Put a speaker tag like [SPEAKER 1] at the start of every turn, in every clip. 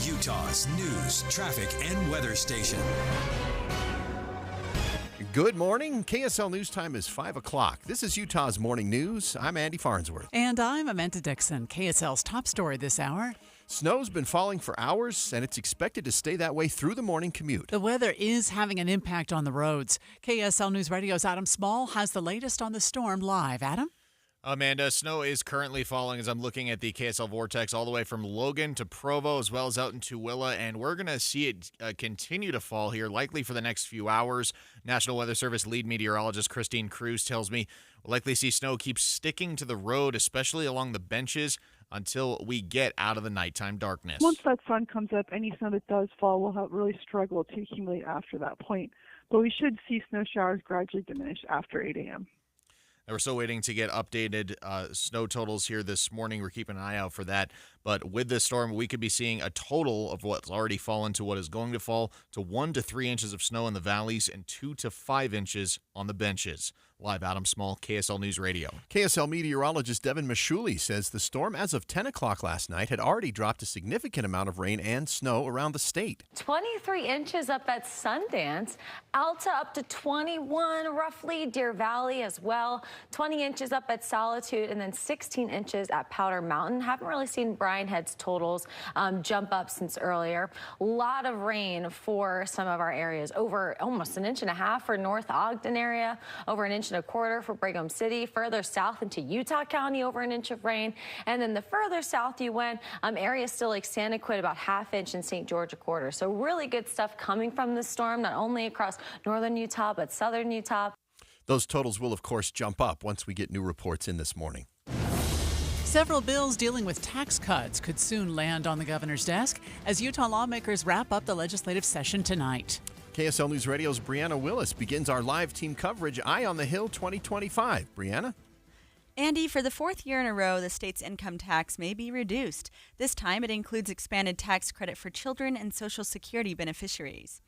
[SPEAKER 1] Utah's news, traffic, and weather station.
[SPEAKER 2] Good morning. KSL News Time is 5 o'clock. This is Utah's Morning News. I'm Andy Farnsworth.
[SPEAKER 3] And I'm Amanda Dixon. KSL's top story this hour.
[SPEAKER 2] Snow's been falling for hours, and it's expected to stay that way through the morning commute.
[SPEAKER 3] The weather is having an impact on the roads. KSL News Radio's Adam Small has the latest on the storm live. Adam?
[SPEAKER 4] Amanda, snow is currently falling as I'm looking at the KSL Vortex all the way from Logan to Provo as well as out into Willa, and we're going to see it continue to fall here, likely for the next few hours. National Weather Service lead meteorologist Christine Cruz tells me we'll likely see snow keep sticking to the road, especially along the benches, until we get out of the nighttime darkness.
[SPEAKER 5] Once that sun comes up, any snow that does fall will really struggle to accumulate after that point. But we should see snow showers gradually diminish after 8 a.m.
[SPEAKER 4] We're still waiting to get updated snow totals here this morning. We're keeping an eye out for that. But with this storm, we could be seeing a total of what's already fallen to what is going to fall to 1 to 3 inches of snow in the valleys and 2 to 5 inches on the benches. Live, Adam Small, KSL News Radio.
[SPEAKER 2] KSL meteorologist Devin Mashuli says the storm, as of 10 o'clock last night, had already dropped a significant amount of rain and snow around the state.
[SPEAKER 6] 23 inches up at Sundance, Alta up to 21 roughly, Deer Valley as well, 20 inches up at Solitude, and then 16 inches at Powder Mountain. Haven't really seen Brian Head's totals jump up since earlier. A lot of rain for some of our areas, over almost 1.5 inches for North Ogden area, over 1.25 inches for Brigham City, further south into Utah County, over 1 inch of rain. And then the further south you went, areas still like Santaquit, about 1/2 inch in St. George a quarter. So really good stuff coming from the storm, not only across northern Utah, but southern Utah.
[SPEAKER 2] Those totals will, of course, jump up once we get new reports in this morning.
[SPEAKER 3] Several bills dealing with tax cuts could soon land on the governor's desk as Utah lawmakers wrap up the legislative session tonight.
[SPEAKER 2] KSL News Radio's Brianna Willis begins our live team coverage, Eye on the Hill 2025. Brianna?
[SPEAKER 7] Andy, for the fourth year in a row, the state's income tax may be reduced. This time, it includes expanded tax credit for children and Social Security beneficiaries.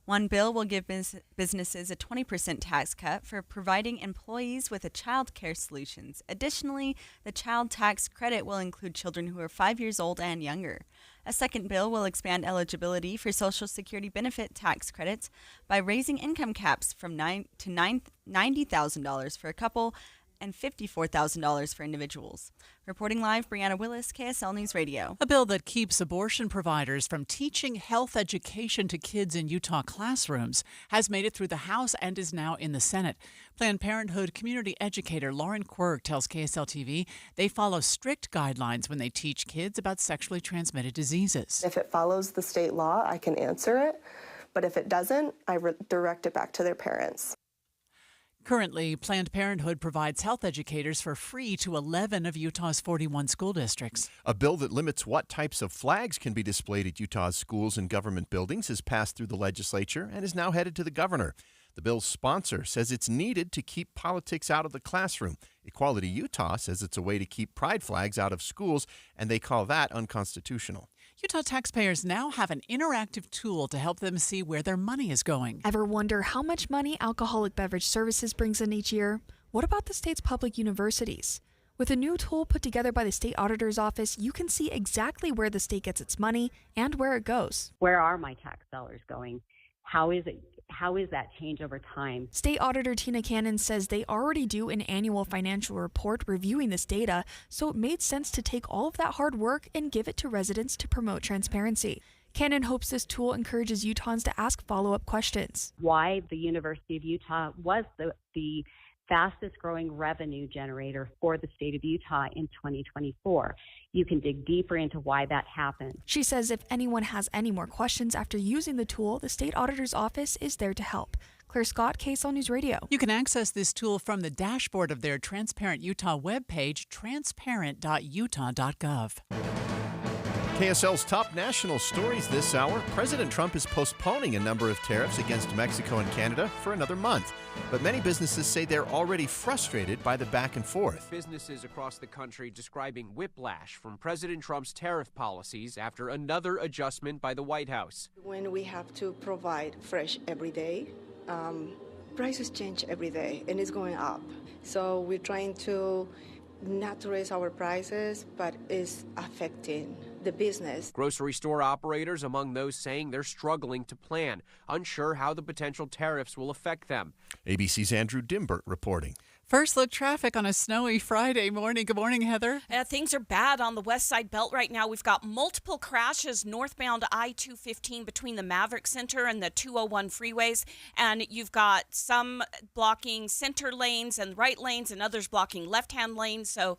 [SPEAKER 7] One bill will give businesses a 20% tax cut for providing employees with a child care solutions. Additionally, the child tax credit will include children who are 5 years old and younger. A second bill will expand eligibility for Social Security benefit tax credits by raising income caps from $90,000 for a couple and $54,000 for individuals. Reporting live, Brianna Willis, KSL News Radio.
[SPEAKER 3] A bill that keeps abortion providers from teaching health education to kids in Utah classrooms has made it through the House and is now in the Senate. Planned Parenthood community educator Lauren Quirk tells KSL TV they follow strict guidelines when they teach kids about sexually transmitted diseases.
[SPEAKER 8] If it follows the state law, I can answer it, but if it doesn't, I direct it back to their parents.
[SPEAKER 3] Currently, Planned Parenthood provides health educators for free to 11 of Utah's 41 school districts.
[SPEAKER 2] A bill that limits what types of flags can be displayed at Utah's schools and government buildings has passed through the legislature and is now headed to the governor. The bill's sponsor says it's needed to keep politics out of the classroom. Equality Utah says it's a way to keep pride flags out of schools, and they call that unconstitutional.
[SPEAKER 3] Utah taxpayers now have an interactive tool to help them see where their money is going.
[SPEAKER 9] Ever wonder how much money Alcoholic Beverage Services brings in each year? What about the state's public universities? With a new tool put together by the state auditor's office, you can see exactly where the state gets its money and where it goes.
[SPEAKER 10] Where are my tax dollars going? How is that change over time?
[SPEAKER 9] State Auditor Tina Cannon says they already do an annual financial report reviewing this data, so it made sense to take all of that hard work and give it to residents to promote transparency. Cannon hopes this tool encourages Utahns to ask follow-up questions.
[SPEAKER 10] Why the University of Utah was the fastest growing revenue generator for the state of Utah in 2024. You can dig deeper into why that happened.
[SPEAKER 9] She says if anyone has any more questions after using the tool, the state auditor's office is there to help. Claire Scott, KSL News Radio.
[SPEAKER 3] You can access this tool from the dashboard of their Transparent Utah webpage, transparent.utah.gov.
[SPEAKER 2] KSL's top national stories this hour. President Trump is postponing a number of tariffs against Mexico and Canada for another month. But many businesses say they're already frustrated by the back and forth.
[SPEAKER 11] Businesses across the country describing whiplash from President Trump's tariff policies after another adjustment by the White House.
[SPEAKER 12] When we have to provide fresh every day, prices change every day and it's going up. So we're trying to not to raise our prices, but it's affecting the business.
[SPEAKER 11] Grocery store operators among those saying they're struggling to plan, unsure how the potential tariffs will affect them.
[SPEAKER 2] ABC's Andrew Dimbert reporting.
[SPEAKER 3] First look traffic on a snowy Friday morning. Good morning, Heather.
[SPEAKER 13] Things are bad on the west side belt right now. We've got multiple crashes northbound I-215 between the Maverick Center and the 201 freeways. And you've got some blocking center lanes and right lanes and others blocking left-hand lanes. So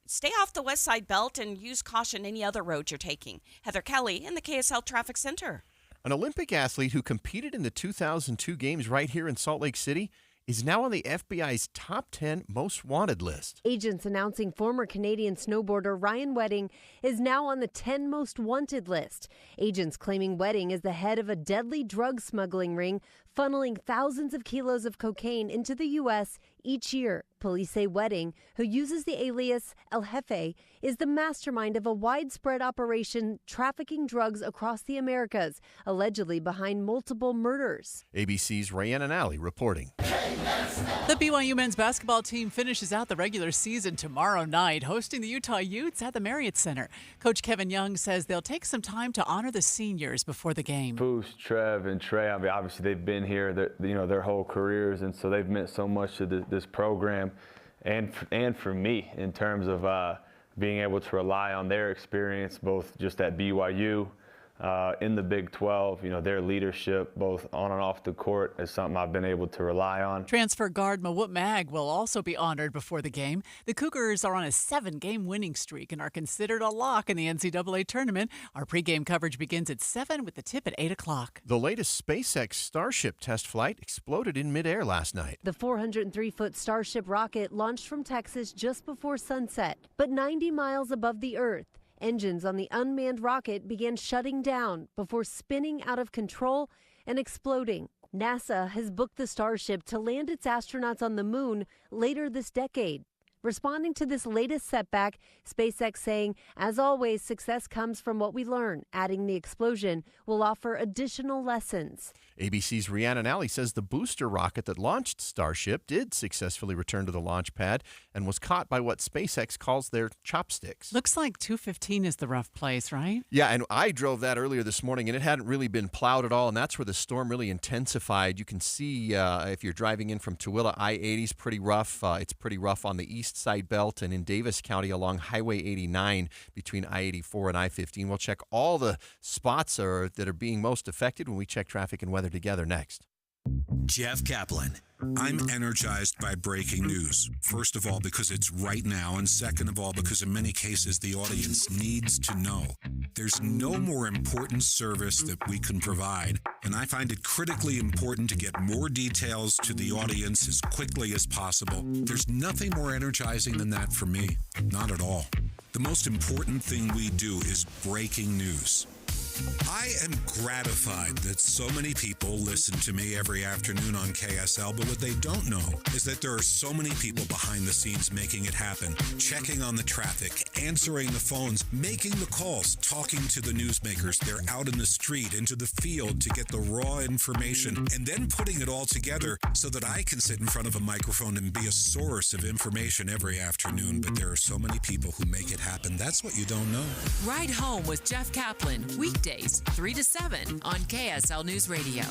[SPEAKER 13] stay off the west side belt and use caution any other road you're taking. Heather Kelly in the KSL Traffic Center.
[SPEAKER 2] An Olympic athlete who competed in the 2002 games right here in Salt Lake City is now on the FBI's top 10 most wanted list.
[SPEAKER 14] Agents announcing former Canadian snowboarder Ryan Wedding is now on the 10 most wanted list. Agents claiming Wedding is the head of a deadly drug smuggling ring, funneling thousands of kilos of cocaine into the U.S. each year. Police say Wedding, who uses the alias El Jefe, is the mastermind of a widespread operation trafficking drugs across the Americas, allegedly behind multiple murders.
[SPEAKER 2] ABC's Rhiannon Alley reporting.
[SPEAKER 3] The BYU men's basketball team finishes out the regular season tomorrow night, hosting the Utah Utes at the Marriott Center. Coach Kevin Young says they'll take some time to honor the seniors before the game.
[SPEAKER 15] Foose, Trev, and Trey, I mean, obviously they've been here their whole careers, and so they've meant so much to this program and for me in terms of being able to rely on their experience, both just at BYU, in the Big 12, their leadership both on and off the court is something I've been able to rely on.
[SPEAKER 3] Transfer guard Mawut Mag will also be honored before the game. The Cougars are on a 7-game winning streak and are considered a lock in the NCAA tournament. Our pregame coverage begins at 7 with the tip at 8 o'clock.
[SPEAKER 2] The latest SpaceX Starship test flight exploded in midair last night.
[SPEAKER 14] The 403-foot Starship rocket launched from Texas just before sunset, but 90 miles above the Earth. Engines on the unmanned rocket began shutting down before spinning out of control and exploding. NASA has booked the Starship to land its astronauts on the moon later this decade. Responding to this latest setback, SpaceX saying, as always, success comes from what we learn, adding the explosion will offer additional lessons.
[SPEAKER 2] ABC's Rhiannon Alley says the booster rocket that launched Starship did successfully return to the launch pad and was caught by what SpaceX calls their chopsticks.
[SPEAKER 3] Looks like 215 is the rough place, right?
[SPEAKER 2] Yeah, and I drove that earlier this morning, and it hadn't really been plowed at all, and that's where the storm really intensified. You can see if you're driving in from Tooele, I-80 is pretty rough. It's pretty rough on the east side belt and in Davis County along Highway 89 between I-84 and I-15. We'll check all the spots that are being most affected when we check traffic and weather together next.
[SPEAKER 1] Jeff Kaplan.
[SPEAKER 16] I'm energized by breaking news. First of all, because it's right now, and second of all, because in many cases the audience needs to know. There's no more important service that we can provide, and I find it critically important to get more details to the audience as quickly as possible. There's nothing more energizing than that for me. Not at all. The most important thing we do is breaking news. I am gratified that so many people listen to me every afternoon on KSL, but what they don't know is that there are so many people behind the scenes making it happen, checking on the traffic, answering the phones, making the calls, talking to the newsmakers. They're out in the street, into the field to get the raw information, and then putting it all together so that I can sit in front of a microphone and be a source of information every afternoon. But there are so many people who make it happen. That's what you don't know.
[SPEAKER 17] Ride Home with Jeff Kaplan, weekdays 3 to 7 on KSL News Radio.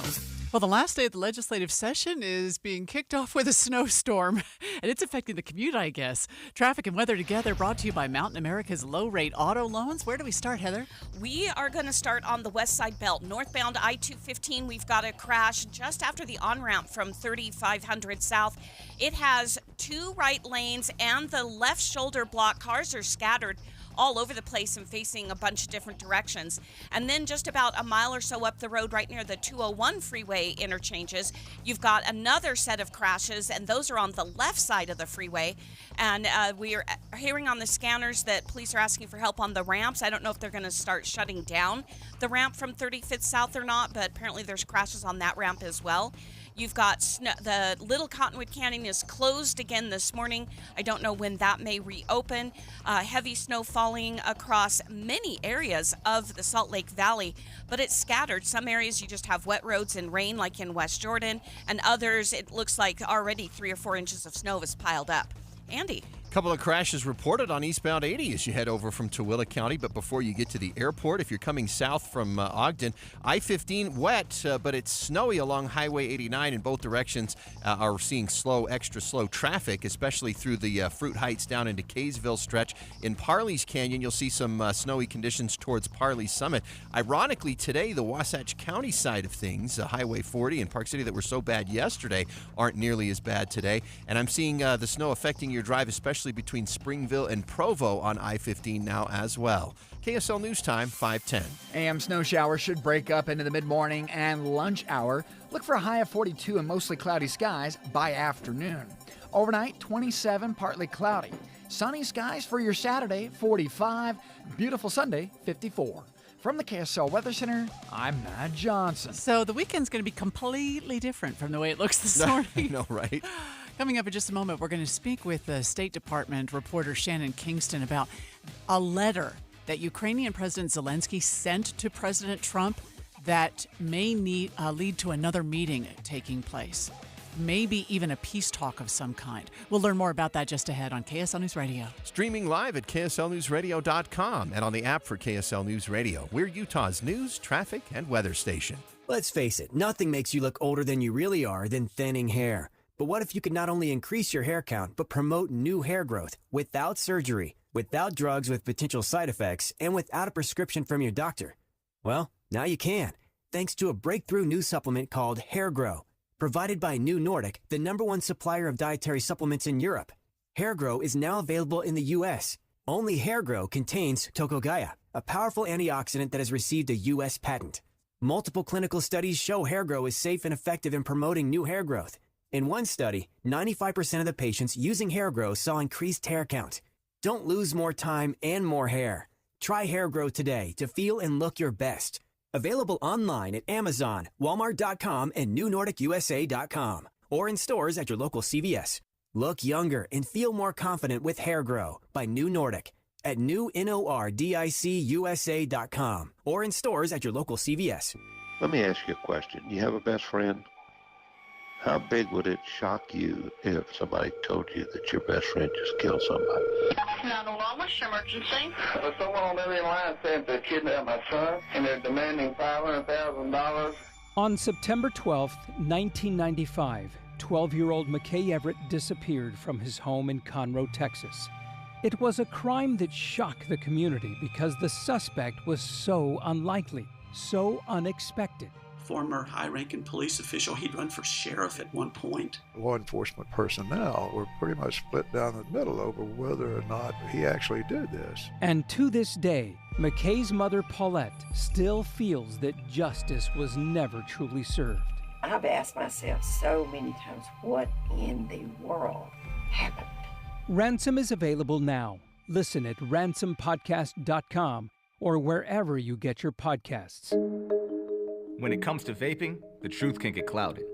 [SPEAKER 3] Well, the last day of the legislative session is being kicked off with a snowstorm, and it's affecting the commute, I guess. Traffic and weather together brought to you by Mountain America's low-rate auto loans. Where do we start, Heather?
[SPEAKER 13] We are going to start on the west side belt. Northbound I-215, we've got a crash just after the on-ramp from 3500 south. It has 2 right lanes and the left shoulder block. Cars are scattered all over the place and facing a bunch of different directions. And then just about a mile or so up the road, right near the 201 freeway interchanges, you've got another set of crashes, and those are on the left side of the freeway. And we are hearing on the scanners that police are asking for help on the ramps. I don't know if they're going to start shutting down the ramp from 35th South or not, but apparently there's crashes on that ramp as well. You've got the Little Cottonwood Canyon is closed again this morning. I don't know when that may reopen. Heavy snow falling across many areas of the Salt Lake Valley, but it's scattered. Some areas you just have wet roads and rain, like in West Jordan, and others it looks like already 3 or 4 inches of snow has piled up. Andy.
[SPEAKER 2] Couple of crashes reported on eastbound 80 as you head over from Tooele County. But before you get to the airport, if you're coming south from Ogden, I-15 wet, but it's snowy along Highway 89 in both directions. Are seeing extra slow traffic, especially through the Fruit Heights down into Kaysville stretch. In Parley's Canyon, you'll see some snowy conditions towards Parley Summit. Ironically, today, the Wasatch County side of things, Highway 40 and Park City that were so bad yesterday, aren't nearly as bad today. And I'm seeing the snow affecting your drive, especially between Springville and Provo on I-15 now as well. KSL News Time, 5:10.
[SPEAKER 18] AM snow showers should break up into the mid-morning and lunch hour. Look for a high of 42 and mostly cloudy skies by afternoon. Overnight, 27, partly cloudy. Sunny skies for your Saturday, 45. Beautiful Sunday, 54. From the KSL Weather Center, I'm Matt Johnson.
[SPEAKER 3] So the weekend's going to be completely different from the way it looks this morning.
[SPEAKER 2] I know, right?
[SPEAKER 3] Coming up in just a moment, we're going to speak with the State Department reporter Shannon Kingston about a letter that Ukrainian President Zelensky sent to President Trump that may lead to another meeting taking place. Maybe even a peace talk of some kind. We'll learn more about that just ahead on KSL News Radio.
[SPEAKER 2] Streaming live at KSLNewsRadio.com and on the app for KSL News Radio. We're Utah's news, traffic, and weather station.
[SPEAKER 19] Let's face it, nothing makes you look older than you really are than thinning hair. But what if you could not only increase your hair count, but promote new hair growth without surgery, without drugs with potential side effects, and without a prescription from your doctor? Well, now you can, thanks to a breakthrough new supplement called Hair Grow, provided by New Nordic, the #1 supplier of dietary supplements in Europe. Hair Grow is now available in the U.S. Only Hair Grow contains Tocogaya, a powerful antioxidant that has received a U.S. patent. Multiple clinical studies show Hair Grow is safe and effective in promoting new hair growth. In one study, 95% of the patients using Hair Grow saw increased hair count. Don't lose more time and more hair. Try Hair Grow today to feel and look your best. Available online at Amazon, Walmart.com, and NewNordicUSA.com, or in stores at your local CVS. Look younger and feel more confident with Hair Grow by New Nordic at NewNordicUSA.com, or in stores at your local CVS.
[SPEAKER 20] Let me ask you a question. You have a best friend? How big would it shock you if somebody told you that your best friend just killed somebody?
[SPEAKER 21] 911, what's your emergency? Someone on the other line said they kidnapped my son, and they're demanding $500,000.
[SPEAKER 22] On September 12th, 1995, 12-year-old McKay Everett disappeared from his home in Conroe, Texas. It was a crime that shocked the community because the suspect was so unlikely, so unexpected.
[SPEAKER 23] Former high-ranking police official. He'd run for sheriff at one point.
[SPEAKER 24] Law enforcement personnel were pretty much split down the middle over whether or not he actually did this.
[SPEAKER 22] And to this day, McKay's mother, Paulette, still feels that justice was never truly served.
[SPEAKER 25] I've asked myself so many times, what in the world happened?
[SPEAKER 22] Ransom is available now. Listen at ransompodcast.com or wherever you get your podcasts.
[SPEAKER 26] When it comes to vaping, the truth can get clouded.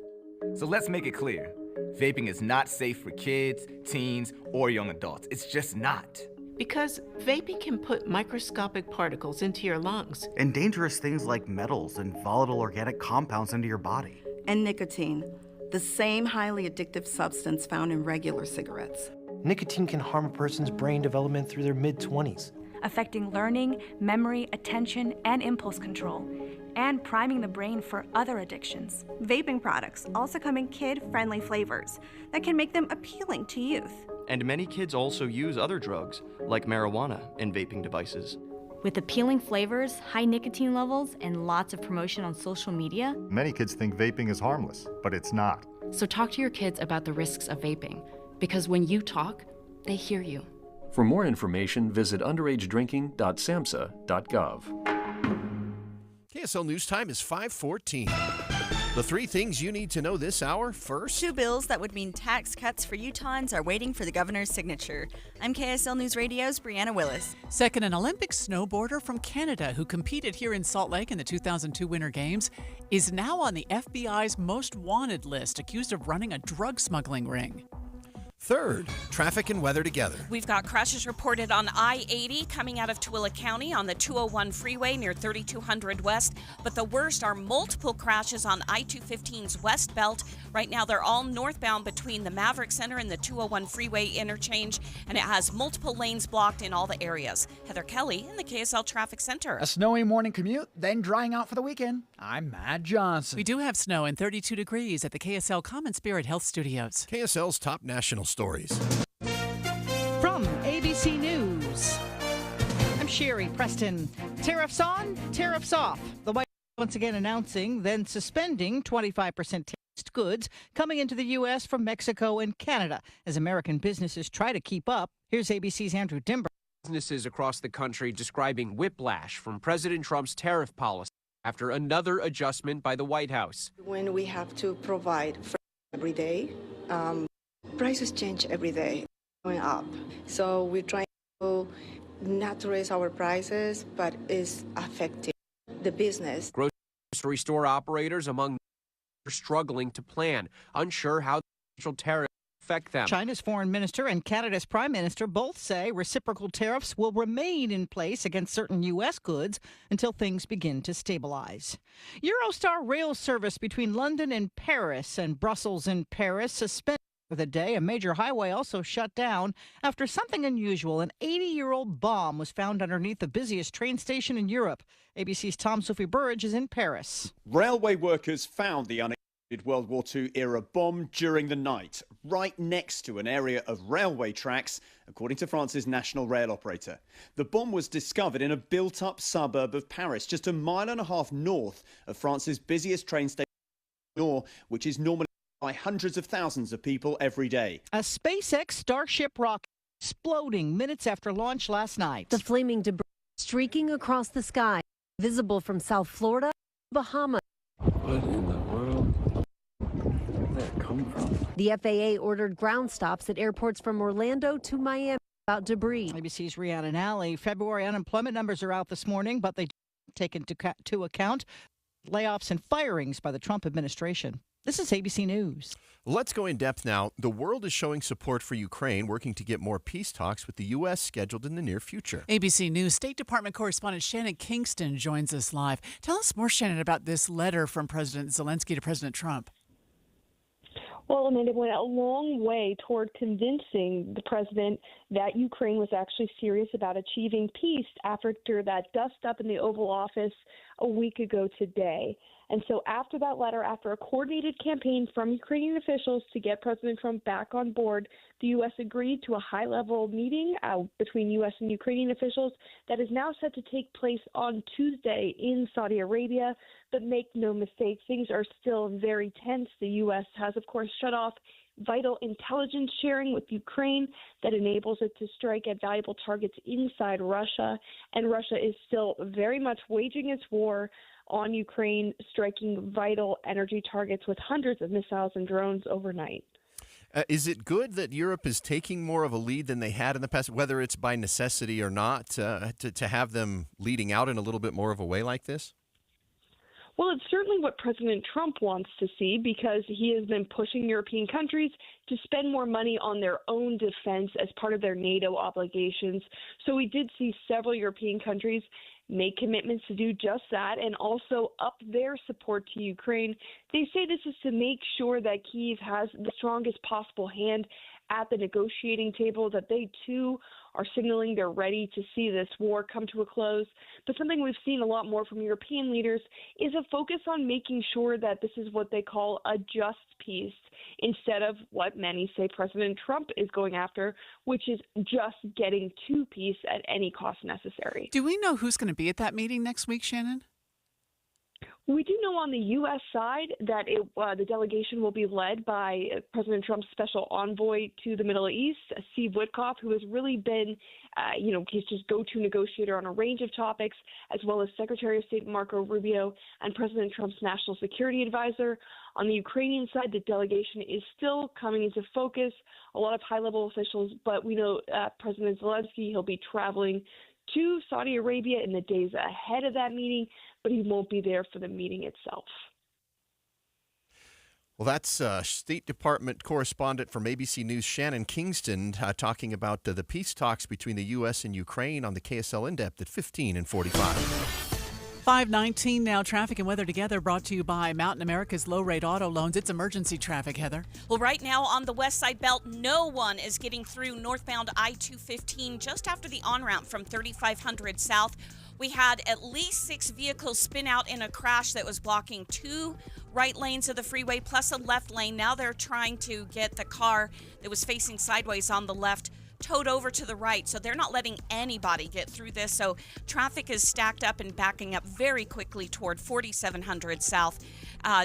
[SPEAKER 26] So let's make it clear. Vaping is not safe for kids, teens, or young adults. It's just not.
[SPEAKER 27] Because vaping can put microscopic particles into your lungs.
[SPEAKER 28] And dangerous things like metals and volatile organic compounds into your body.
[SPEAKER 29] And nicotine, the same highly addictive substance found in regular cigarettes.
[SPEAKER 30] Nicotine can harm a person's brain development through their mid-20s.
[SPEAKER 31] Affecting learning, memory, attention, and impulse control, and priming the brain for other addictions.
[SPEAKER 32] Vaping products also come in kid-friendly flavors that can make them appealing to youth.
[SPEAKER 28] And many kids also use other drugs, like marijuana, in vaping devices.
[SPEAKER 31] With appealing flavors, high nicotine levels, and lots of promotion on social media,
[SPEAKER 33] many kids think vaping is harmless, but it's not.
[SPEAKER 31] So talk to your kids about the risks of vaping, because when you talk, they hear you.
[SPEAKER 34] For more information, visit underagedrinking.samhsa.gov.
[SPEAKER 2] KSL News Time is 5:14. The three things you need to know this hour. First,
[SPEAKER 7] 2 bills that would mean tax cuts for Utahns are waiting for the governor's signature. I'm KSL News Radio's Brianna Willis.
[SPEAKER 3] Second, an Olympic snowboarder from Canada who competed here in Salt Lake in the 2002 Winter Games is now on the FBI's most wanted list, accused of running a drug smuggling ring.
[SPEAKER 2] Third, traffic and weather together.
[SPEAKER 1] We've got crashes reported on I-80 coming out of Tooele County on the 201 freeway near 3200 West, but the worst are multiple crashes on I-215's West Belt. Right now, they're all northbound between the Maverick Center and the 201 freeway interchange, and it has multiple lanes blocked in all the areas. Heather Kelly in the KSL Traffic Center.
[SPEAKER 18] A snowy morning commute, then drying out for the weekend. I'm Matt Johnson.
[SPEAKER 3] We do have snow and 32 degrees at the KSL Common Spirit Health Studios.
[SPEAKER 2] KSL's top national stories.
[SPEAKER 4] From ABC News, I'm Sherry Preston. Tariffs on, tariffs off. The White House once again announcing, then suspending 25% tariffed goods coming into the U.S. from Mexico and Canada as American businesses try to keep up. Here's ABC's Andrew Dimber.
[SPEAKER 5] Businesses across the country describing whiplash from President Trump's tariff policy after another adjustment by the White House.
[SPEAKER 6] When we have to provide for every day, prices change every day, going up. So we're trying to not to raise our prices, but it's affecting the business.
[SPEAKER 5] Grocery store operators among are struggling to plan, unsure how the potential tariffs affect them.
[SPEAKER 4] China's foreign minister and Canada's prime minister both say reciprocal tariffs will remain in place against certain U.S. goods until things begin to stabilize. Eurostar rail service between London and Paris and Brussels and Paris suspended for the day. A major highway also shut down after something unusual. An 80-year-old bomb was found underneath the busiest train station in Europe. ABC's Tom Sophie Burridge is in Paris.
[SPEAKER 8] Railway workers found the unexploded World War II-era bomb during the night, right next to an area of railway tracks, according to France's national rail operator. The bomb was discovered in a built-up suburb of Paris, just a mile and a half north of France's busiest train station, Nord, which is normally by hundreds of thousands of people every day.
[SPEAKER 4] A SpaceX Starship rocket exploding minutes after launch last night.
[SPEAKER 9] The flaming debris streaking across the sky, visible from South Florida, Bahamas.
[SPEAKER 10] What in the world? Where did that come from?
[SPEAKER 9] The FAA ordered ground stops at airports from Orlando to Miami about debris.
[SPEAKER 4] ABC's Rhiannon Alley. February unemployment numbers are out this morning, but they take into account layoffs and firings by the Trump administration. This is ABC News.
[SPEAKER 2] Let's go in depth now. The world is showing support for Ukraine, working to get more peace talks with the U.S. scheduled in the near future.
[SPEAKER 3] ABC News State Department correspondent Shannon Kingston joins us live. Tell us more, Shannon, about this letter from President Zelensky to President Trump.
[SPEAKER 11] Well, Amanda, it went a long way toward convincing the president that Ukraine was actually serious about achieving peace after that dust-up in the Oval Office a week ago today. And so after that letter, after a coordinated campaign from Ukrainian officials to get President Trump back on board, the U.S. agreed to a high-level meeting between U.S. and Ukrainian officials that is now set to take place on Tuesday in Saudi Arabia. But make no mistake, things are still very tense. The U.S. has, of course, shut off vital intelligence sharing with Ukraine that enables it to strike at valuable targets inside Russia. And Russia is still very much waging its war on Ukraine, striking vital energy targets with hundreds of missiles and drones overnight.
[SPEAKER 2] Is it good that Europe is taking more of a lead than they had in the past, whether it's by necessity or not, to have them leading out in a little bit more of a way like this?
[SPEAKER 11] Well, it's certainly what President Trump wants to see because he has been pushing European countries to spend more money on their own defense as part of their NATO obligations. So we did see several European countries make commitments to do just that and also up their support to Ukraine. They say this is to make sure that Kyiv has the strongest possible hand at the negotiating table, that they too are signaling they're ready to see this war come to a close. But something we've seen a lot more from European leaders is a focus on making sure that this is what they call a just peace, instead of what many say President Trump is going after, which is just getting to peace at any cost necessary.
[SPEAKER 3] Do we know who's going to be at that meeting next week, Shannon?
[SPEAKER 11] We do know on the U.S. side that the delegation will be led by President Trump's special envoy to the Middle East, Steve Witkoff, who has really been, he's just go-to negotiator on a range of topics, as well as Secretary of State Marco Rubio and President Trump's national security advisor. On the Ukrainian side, the delegation is still coming into focus, a lot of high-level officials, but we know President Zelensky, he'll be traveling to Saudi Arabia in the days ahead of that meeting, but he won't be there for the meeting itself.
[SPEAKER 2] Well, that's State Department correspondent from ABC News, Shannon Kingston, talking about the peace talks between the U.S. and Ukraine on the KSL In-Depth at 15 and 45.
[SPEAKER 3] 5:19 now. Traffic and weather together brought to you by Mountain America's low-rate auto loans. It's emergency traffic, Heather.
[SPEAKER 1] Well, right now on the west side belt, no one is getting through northbound I-215 just after the on-ramp from 3500 south. We had at least 6 vehicles spin out in a crash that was blocking 2 right lanes of the freeway plus a left lane. Now they're trying to get the car that was facing sideways on the left towed over to the right, so they're not letting anybody get through this. So traffic is stacked up and backing up very quickly toward 4700 south.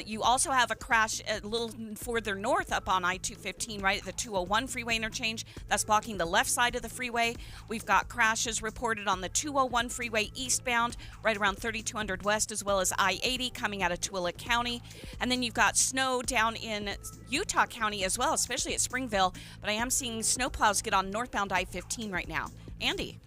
[SPEAKER 1] You also have a crash a little further north up on I-215 right at the 201 freeway interchange. That's blocking the left side of the freeway. We've got crashes reported on the 201 freeway eastbound right around 3200 west, as well as I-80 coming out of Tooele County. And then you've got snow down in Utah County as well, especially at Springville. But I am seeing snowplows get on northbound I-15 right now. Andy?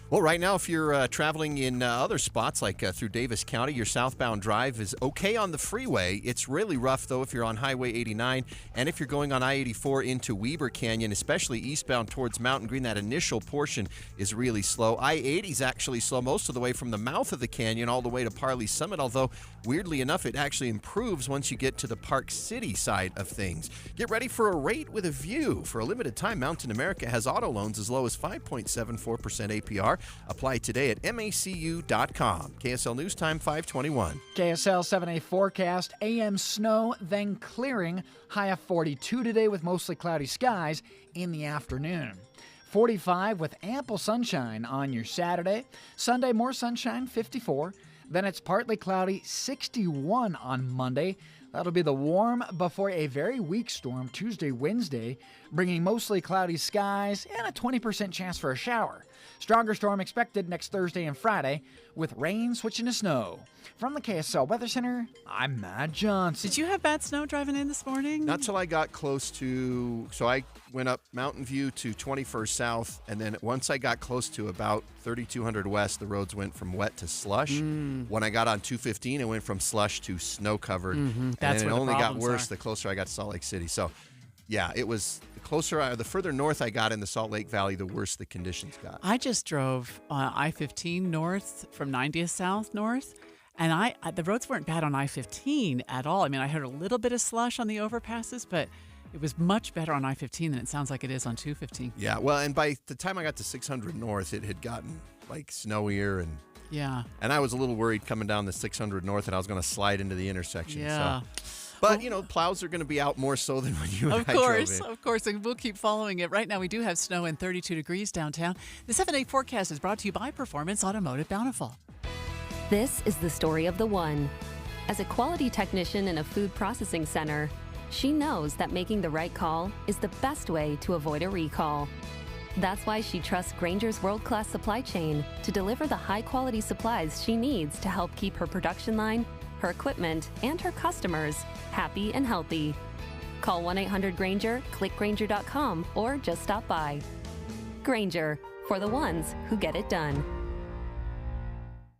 [SPEAKER 2] Well, right now, if you're traveling in other spots like through Davis County, your southbound drive is okay on the freeway. It's really rough, though, if you're on Highway 89 and if you're going on I-84 into Weber Canyon, especially eastbound towards Mountain Green. That initial portion is really slow. I-80 is actually slow most of the way from the mouth of the canyon all the way to Parley Summit, although, weirdly enough, it actually improves once you get to the Park City side of things. Get ready for a rate with a view. For a limited time, Mountain America has auto loans as low as 5.74% APR. Apply today at macu.com. KSL News Time 521.
[SPEAKER 18] KSL 7-day forecast. AM snow, then clearing. High of 42 today with mostly cloudy skies in the afternoon. 45 with ample sunshine on your Saturday. Sunday, more sunshine, 54. Then it's partly cloudy, 61 on Monday. That'll be the warm before a very weak storm Tuesday, Wednesday, bringing mostly cloudy skies and a 20% chance for a shower. Stronger storm expected next Thursday and Friday, with rain switching to snow. From the KSL Weather Center, I'm Matt Johnson.
[SPEAKER 3] Did you have bad snow driving in this morning?
[SPEAKER 2] Not till I got close to, so I went up Mountain View to 21st South, and then once I got close to about 3200 West, the roads went from wet to slush. When I got on 215, it went from slush to snow-covered.
[SPEAKER 3] That's
[SPEAKER 2] and then
[SPEAKER 3] where
[SPEAKER 2] it
[SPEAKER 3] the
[SPEAKER 2] only got
[SPEAKER 3] problems
[SPEAKER 2] worse
[SPEAKER 3] are.
[SPEAKER 2] the closer I got to Salt Lake City. So, yeah, it was the further north I got in the Salt Lake Valley, the worse the conditions got.
[SPEAKER 3] I just drove I-15 north from 90th South north, and the roads weren't bad on I-15 at all. I mean, I heard a little bit of slush on the overpasses, but it was much better on I-15 than it sounds like it is on 215.
[SPEAKER 2] Yeah, well, and by the time I got to 600 north, it had gotten like snowier and I was a little worried coming down the 600 north and I was going to slide into the intersection.
[SPEAKER 3] Yeah.
[SPEAKER 2] So. But, plows are going to be out more so than when you and I drove in.
[SPEAKER 3] Of course, and we'll keep following it. Right now, we do have snow and 32 degrees downtown. The 7-day forecast is brought to you by Performance Automotive Bountiful.
[SPEAKER 9] This is the story of the one. As a quality technician in a food processing center, she knows that making the right call is the best way to avoid a recall. That's why she trusts Grainger's world-class supply chain to deliver the high-quality supplies she needs to help keep her production line, her equipment, and her customers happy and healthy. Call 1-800-GRAINGER, click Grainger.com, or just stop by. Grainger, for the ones who get it done.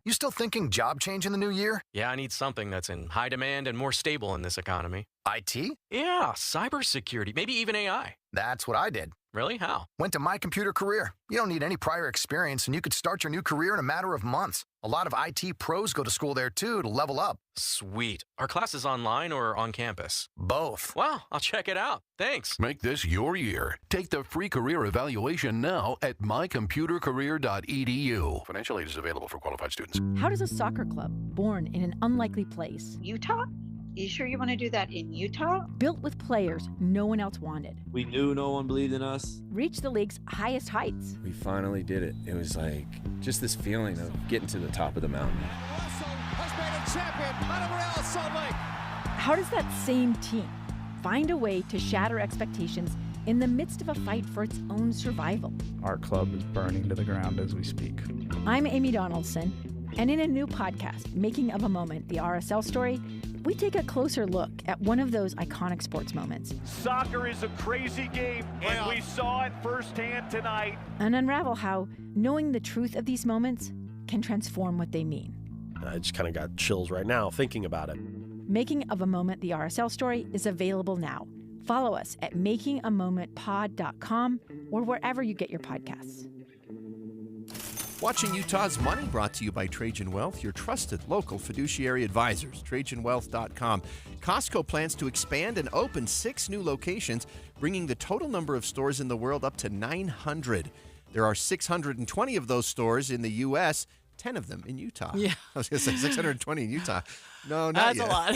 [SPEAKER 12] You still thinking job change in the new year?
[SPEAKER 28] Yeah, I need something that's in high demand and more stable in this economy.
[SPEAKER 12] IT?
[SPEAKER 28] Yeah, cybersecurity, maybe even AI.
[SPEAKER 12] That's what I did.
[SPEAKER 28] Really? How?
[SPEAKER 12] Went to My Computer Career. You don't need any prior experience, and you could start your new career in a matter of months. A lot of IT pros go to school there, too, to level up.
[SPEAKER 28] Sweet. Are classes online or on campus?
[SPEAKER 12] Both.
[SPEAKER 28] Wow, I'll check it out. Thanks.
[SPEAKER 13] Make this your year. Take the free career evaluation now at mycomputercareer.edu. Financial aid is available for qualified students.
[SPEAKER 14] How does a soccer club, born in an unlikely place,
[SPEAKER 15] Utah? You sure you want to do that in Utah?
[SPEAKER 14] built with players no one else wanted,
[SPEAKER 10] We knew no one believed in us.
[SPEAKER 14] reach the league's highest heights?
[SPEAKER 10] We finally did it. It was like just this feeling of getting to the top of the mountain.
[SPEAKER 14] How does that same team find a way to shatter expectations in the midst of a fight for its own survival?
[SPEAKER 16] Our club is burning to the ground as we speak.
[SPEAKER 14] I'm Amy Donaldson, and in a new podcast, Making of a Moment, the RSL story, we take a closer look at one of those iconic sports moments
[SPEAKER 17] Soccer is a crazy game, and we saw it firsthand tonight.
[SPEAKER 14] and unravel how knowing the truth of these moments can transform what they mean.
[SPEAKER 19] I just kind of got chills right now thinking about it.
[SPEAKER 14] Making of a Moment, the RSL story, is available now. Follow us at makingamomentpod.com or wherever you get your podcasts.
[SPEAKER 2] Watching Utah's Money, brought to you by Trajan Wealth, your trusted local fiduciary advisors. TrajanWealth.com. Costco plans to expand and open 6 new locations, bringing the total number of stores in the world up to 900. There are 620 of those stores in the U.S., 10 of them in Utah.
[SPEAKER 3] Yeah.
[SPEAKER 2] I was going to say 620 in Utah. No, not
[SPEAKER 3] That's
[SPEAKER 2] yet.
[SPEAKER 3] a lot.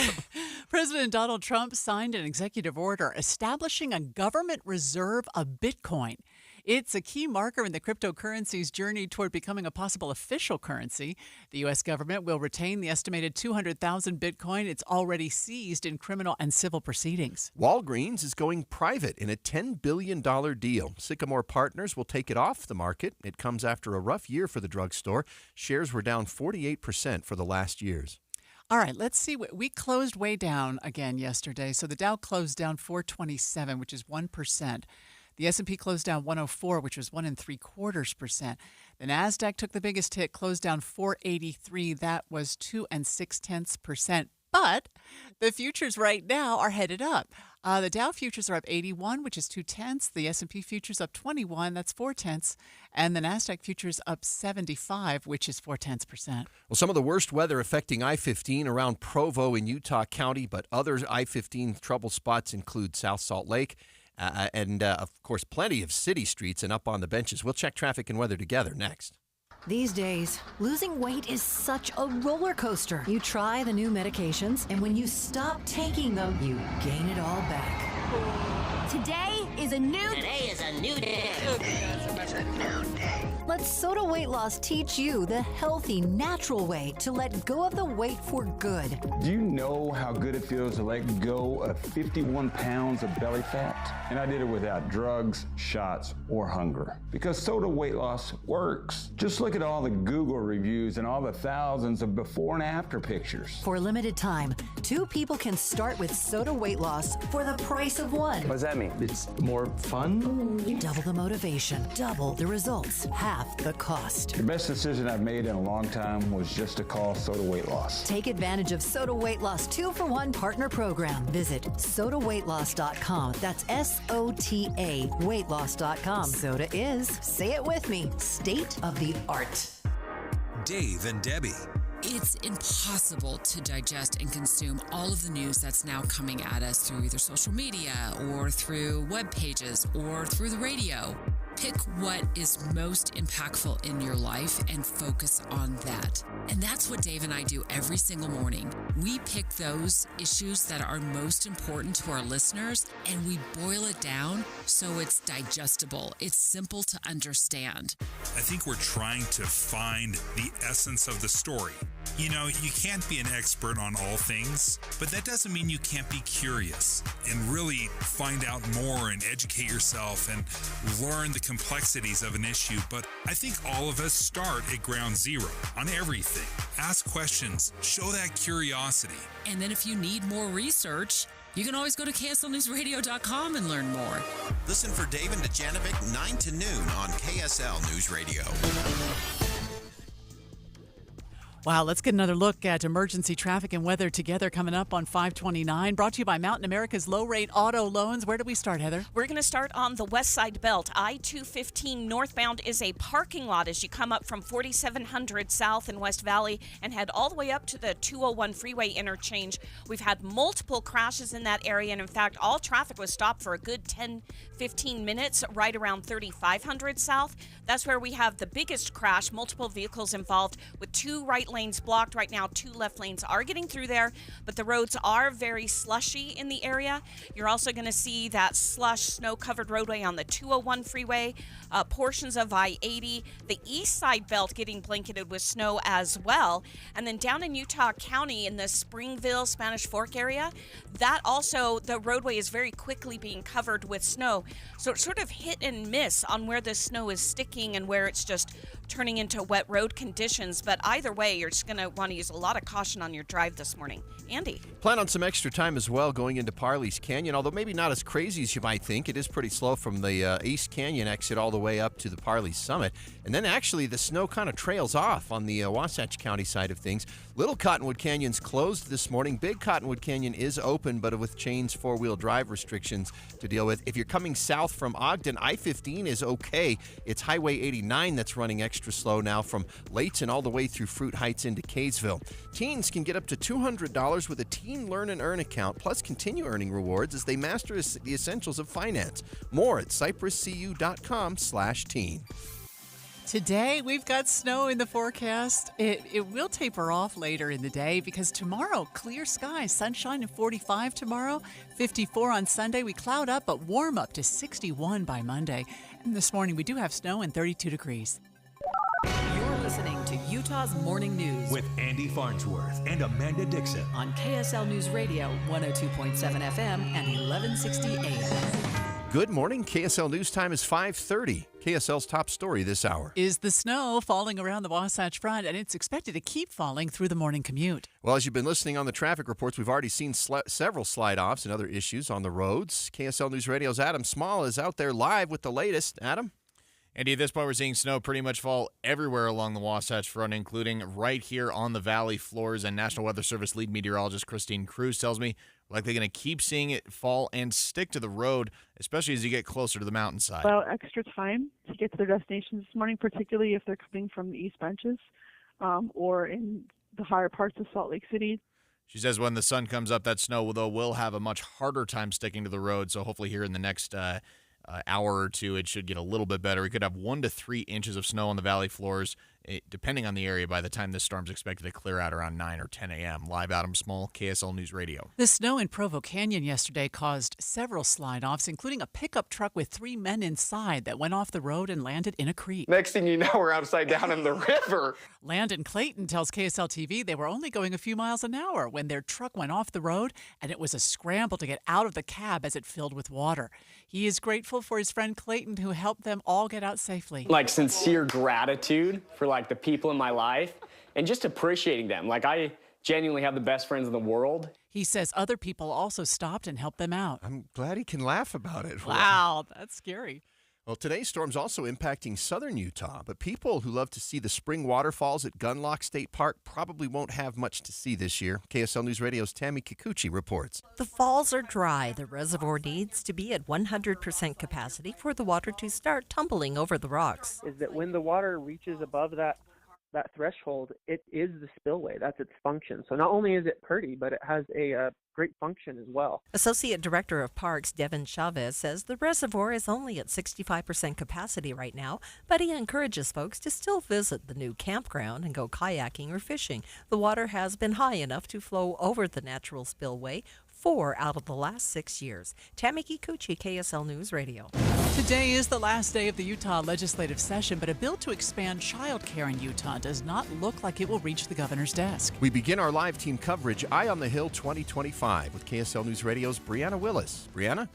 [SPEAKER 3] President Donald Trump signed an executive order establishing a government reserve of Bitcoin. It's a key marker in the cryptocurrency's journey toward becoming a possible official currency. The U.S. government will retain the estimated 200,000 Bitcoin it's already seized in criminal and civil proceedings.
[SPEAKER 2] Walgreens is going private in a $10 billion deal. Sycamore Partners will take it off the market. It comes after a rough year for the drugstore. Shares were down 48% for the last years.
[SPEAKER 3] All right, let's see. We closed way down again yesterday. So the Dow closed down 427, which is 1%. The S&P closed down 104, which was 1 3/4%. The Nasdaq took the biggest hit, closed down 483. That was 2 6/10%. But the futures right now are headed up. The Dow futures are up 81, which is 2/10. The S&P futures up 21, that's 4/10. And the Nasdaq futures up 75, which is 0.4%.
[SPEAKER 2] Well, some of the worst weather affecting I-15 around Provo in Utah County, but other I-15 trouble spots include South Salt Lake, and, of course, plenty of city streets and up on the benches. We'll check traffic and weather together next.
[SPEAKER 19] These days, losing weight is such a roller coaster. You try the new medications, and when you stop taking them, you gain it all back.
[SPEAKER 20] Today is a new day.
[SPEAKER 19] Let Soda Weight Loss teach you the healthy, natural way to let go of the weight for good.
[SPEAKER 10] Do you know how good it feels to let go of 51 pounds of belly fat? And I did it without drugs, shots, or hunger. Because Soda Weight Loss works. Just look at all the Google reviews and all the thousands of before and after pictures.
[SPEAKER 19] For a limited time, 2 people can start with Soda Weight Loss for the price of 1.
[SPEAKER 10] What does that mean? It's more fun?
[SPEAKER 19] Double the motivation, double the results, half the cost.
[SPEAKER 10] The best decision I've made in a long time was just to call Soda Weight Loss.
[SPEAKER 19] Take advantage of Soda Weight Loss 2-for-1 partner program. Visit sodaweightloss.com. That's SOTA weightloss.com. Soda is, say it with me, state of the art.
[SPEAKER 21] Dave and Debbie.
[SPEAKER 22] It's impossible to digest and consume all of the news that's now coming at us through either social media or through web pages or through the radio. Pick what is most impactful in your life and focus on that. And that's what Dave and I do every single morning. We pick those issues that are most important to our listeners and we boil it down so it's digestible. It's simple to understand.
[SPEAKER 28] I think we're trying to find the essence of the story. You know, you can't be an expert on all things, but that doesn't mean you can't be curious and really find out more and educate yourself and learn the complexities of an issue. But I think all of us start at ground zero on everything. Ask questions, show that curiosity.
[SPEAKER 22] And then if you need more research, you can always go to KSLNewsRadio.com and learn more.
[SPEAKER 23] Listen for Dave and Dejanovic 9 to noon on KSL News Radio.
[SPEAKER 3] Wow, let's get another look at emergency traffic and weather together coming up on 529. Brought to you by Mountain America's low-rate auto loans. Where do we start, Heather?
[SPEAKER 1] We're going to start on the west side belt. I-215 northbound is a parking lot as you come up from 4700 south in West Valley and head all the way up to the 201 freeway interchange. We've had multiple crashes in that area, and in fact, all traffic was stopped for a good 10-15 minutes right around 3500 south. That's where we have the biggest crash, multiple vehicles involved with 2 right lanes blocked right now. 2 left lanes are getting through there, but the roads are very slushy in the area. You're also going to see that slush, snow-covered roadway on the 201 freeway, portions of I-80, the east side belt getting blanketed with snow as well. And then down in Utah County in the Springville, Spanish Fork area, that also, the roadway is very quickly being covered with snow. So it's sort of hit and miss on where the snow is sticking and where it's just turning into wet road conditions. But either way, you're just going to want to use a lot of caution on your drive this morning. Andy?
[SPEAKER 2] Plan on some extra time as well going into Parley's Canyon, although maybe not as crazy as you might think. It is pretty slow from the East Canyon exit all the way up to the Parley Summit. And then actually the snow kind of trails off on the Wasatch County side of things. Little Cottonwood Canyon's closed this morning. Big Cottonwood Canyon is open, but with chains, four-wheel drive restrictions to deal with. If you're coming south from Ogden, I-15 is okay. It's Highway 89 that's running extra slow now from Layton all the way through Fruit Heights into Kaysville. Teens can get up to $200 with a Teen Learn and Earn account, plus continue earning rewards as they master the essentials of finance. More at cypresscu.com/teen.
[SPEAKER 3] Today, we've got snow in the forecast. It will taper off later in the day because tomorrow, clear skies, sunshine and 45 tomorrow, 54 on Sunday. We cloud up but warm up to 61 by Monday. And this morning, we do have snow and 32 degrees.
[SPEAKER 5] You're listening to Utah's Morning News
[SPEAKER 21] with Andy Farnsworth and Amanda Dixon
[SPEAKER 5] on KSL News Radio, 102.7 FM and 1160 AM.
[SPEAKER 2] Good morning. KSL News Time is 5:30. KSL's top story this hour
[SPEAKER 3] is the snow falling around the Wasatch Front, and it's expected to keep falling through the morning commute.
[SPEAKER 2] Well, as you've been listening on the traffic reports, we've already seen several slide-offs and other issues on the roads. KSL News Radio's Adam Small is out there live with the latest. Adam?
[SPEAKER 6] Andy, at this point, we're seeing snow pretty much fall everywhere along the Wasatch Front, including right here on the valley floors. And National Weather Service lead meteorologist Christine Cruz tells me we're likely going to keep seeing it fall and stick to the road, especially as you get closer to the mountainside.
[SPEAKER 7] Well, extra time to get to their destinations this morning, particularly if they're coming from the East Benches or in the higher parts of Salt Lake City.
[SPEAKER 6] She says when the sun comes up, that snow, though, will have a much harder time sticking to the road. So hopefully here in the next hour or two, it should get a little bit better. We could have 1 to 3 inches of snow on the valley floors, depending on the area, by the time this storm's expected to clear out around 9 or 10 a.m. Live, Adam Small, KSL News Radio.
[SPEAKER 3] The snow in Provo Canyon yesterday caused several slide-offs, including a pickup truck with 3 men inside that went off the road and landed in a creek.
[SPEAKER 8] Next thing you know, we're upside down in the river.
[SPEAKER 3] Landon Clayton tells KSL TV they were only going a few miles an hour when their truck went off the road, and it was a scramble to get out of the cab as it filled with water. He is grateful for his friend Clayton, who helped them all get out safely.
[SPEAKER 8] Like sincere gratitude for like the people in my life and just appreciating them. Like I genuinely have the best friends in the world.
[SPEAKER 3] He says other people also stopped and helped them out.
[SPEAKER 2] I'm glad he can laugh about it.
[SPEAKER 3] Wow, that's scary.
[SPEAKER 2] Well, today's storm's also impacting southern Utah, but people who love to see the spring waterfalls at Gunlock State Park probably won't have much to see this year. KSL News Radio's Tammy Kikuchi reports.
[SPEAKER 24] The falls are dry. The reservoir needs to be at 100% capacity for the water to start tumbling over the rocks.
[SPEAKER 25] Is that when the water reaches above that threshold, it is the spillway. That's its function. So not only is it pretty, but it has a great function as well.
[SPEAKER 24] Associate Director of Parks Devin Chavez says the reservoir is only at 65% capacity right now, but he encourages folks to still visit the new campground and go kayaking or fishing. The water has been high enough to flow over the natural spillway 4 out of the last 6 years. Tammy Kikuchi, KSL News Radio.
[SPEAKER 3] Today is the last day of the Utah legislative session, but a bill to expand child care in Utah does not look like it will reach the governor's desk.
[SPEAKER 2] We begin our live team coverage, Eye on the Hill 2025, with KSL News Radio's Brianna Willis. Brianna?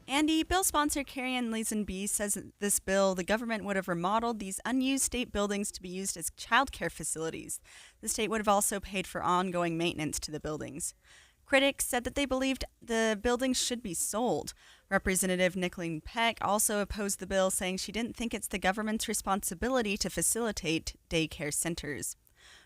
[SPEAKER 26] Andy, bill sponsor Carrie-Ann Lazenby says that this bill, the government would have remodeled these unused state buildings to be used as child care facilities. The state would have also paid for ongoing maintenance to the buildings. Critics said that they believed the buildings should be sold. Representative Nicolene Peck also opposed the bill, saying she didn't think it's the government's responsibility to facilitate daycare centers.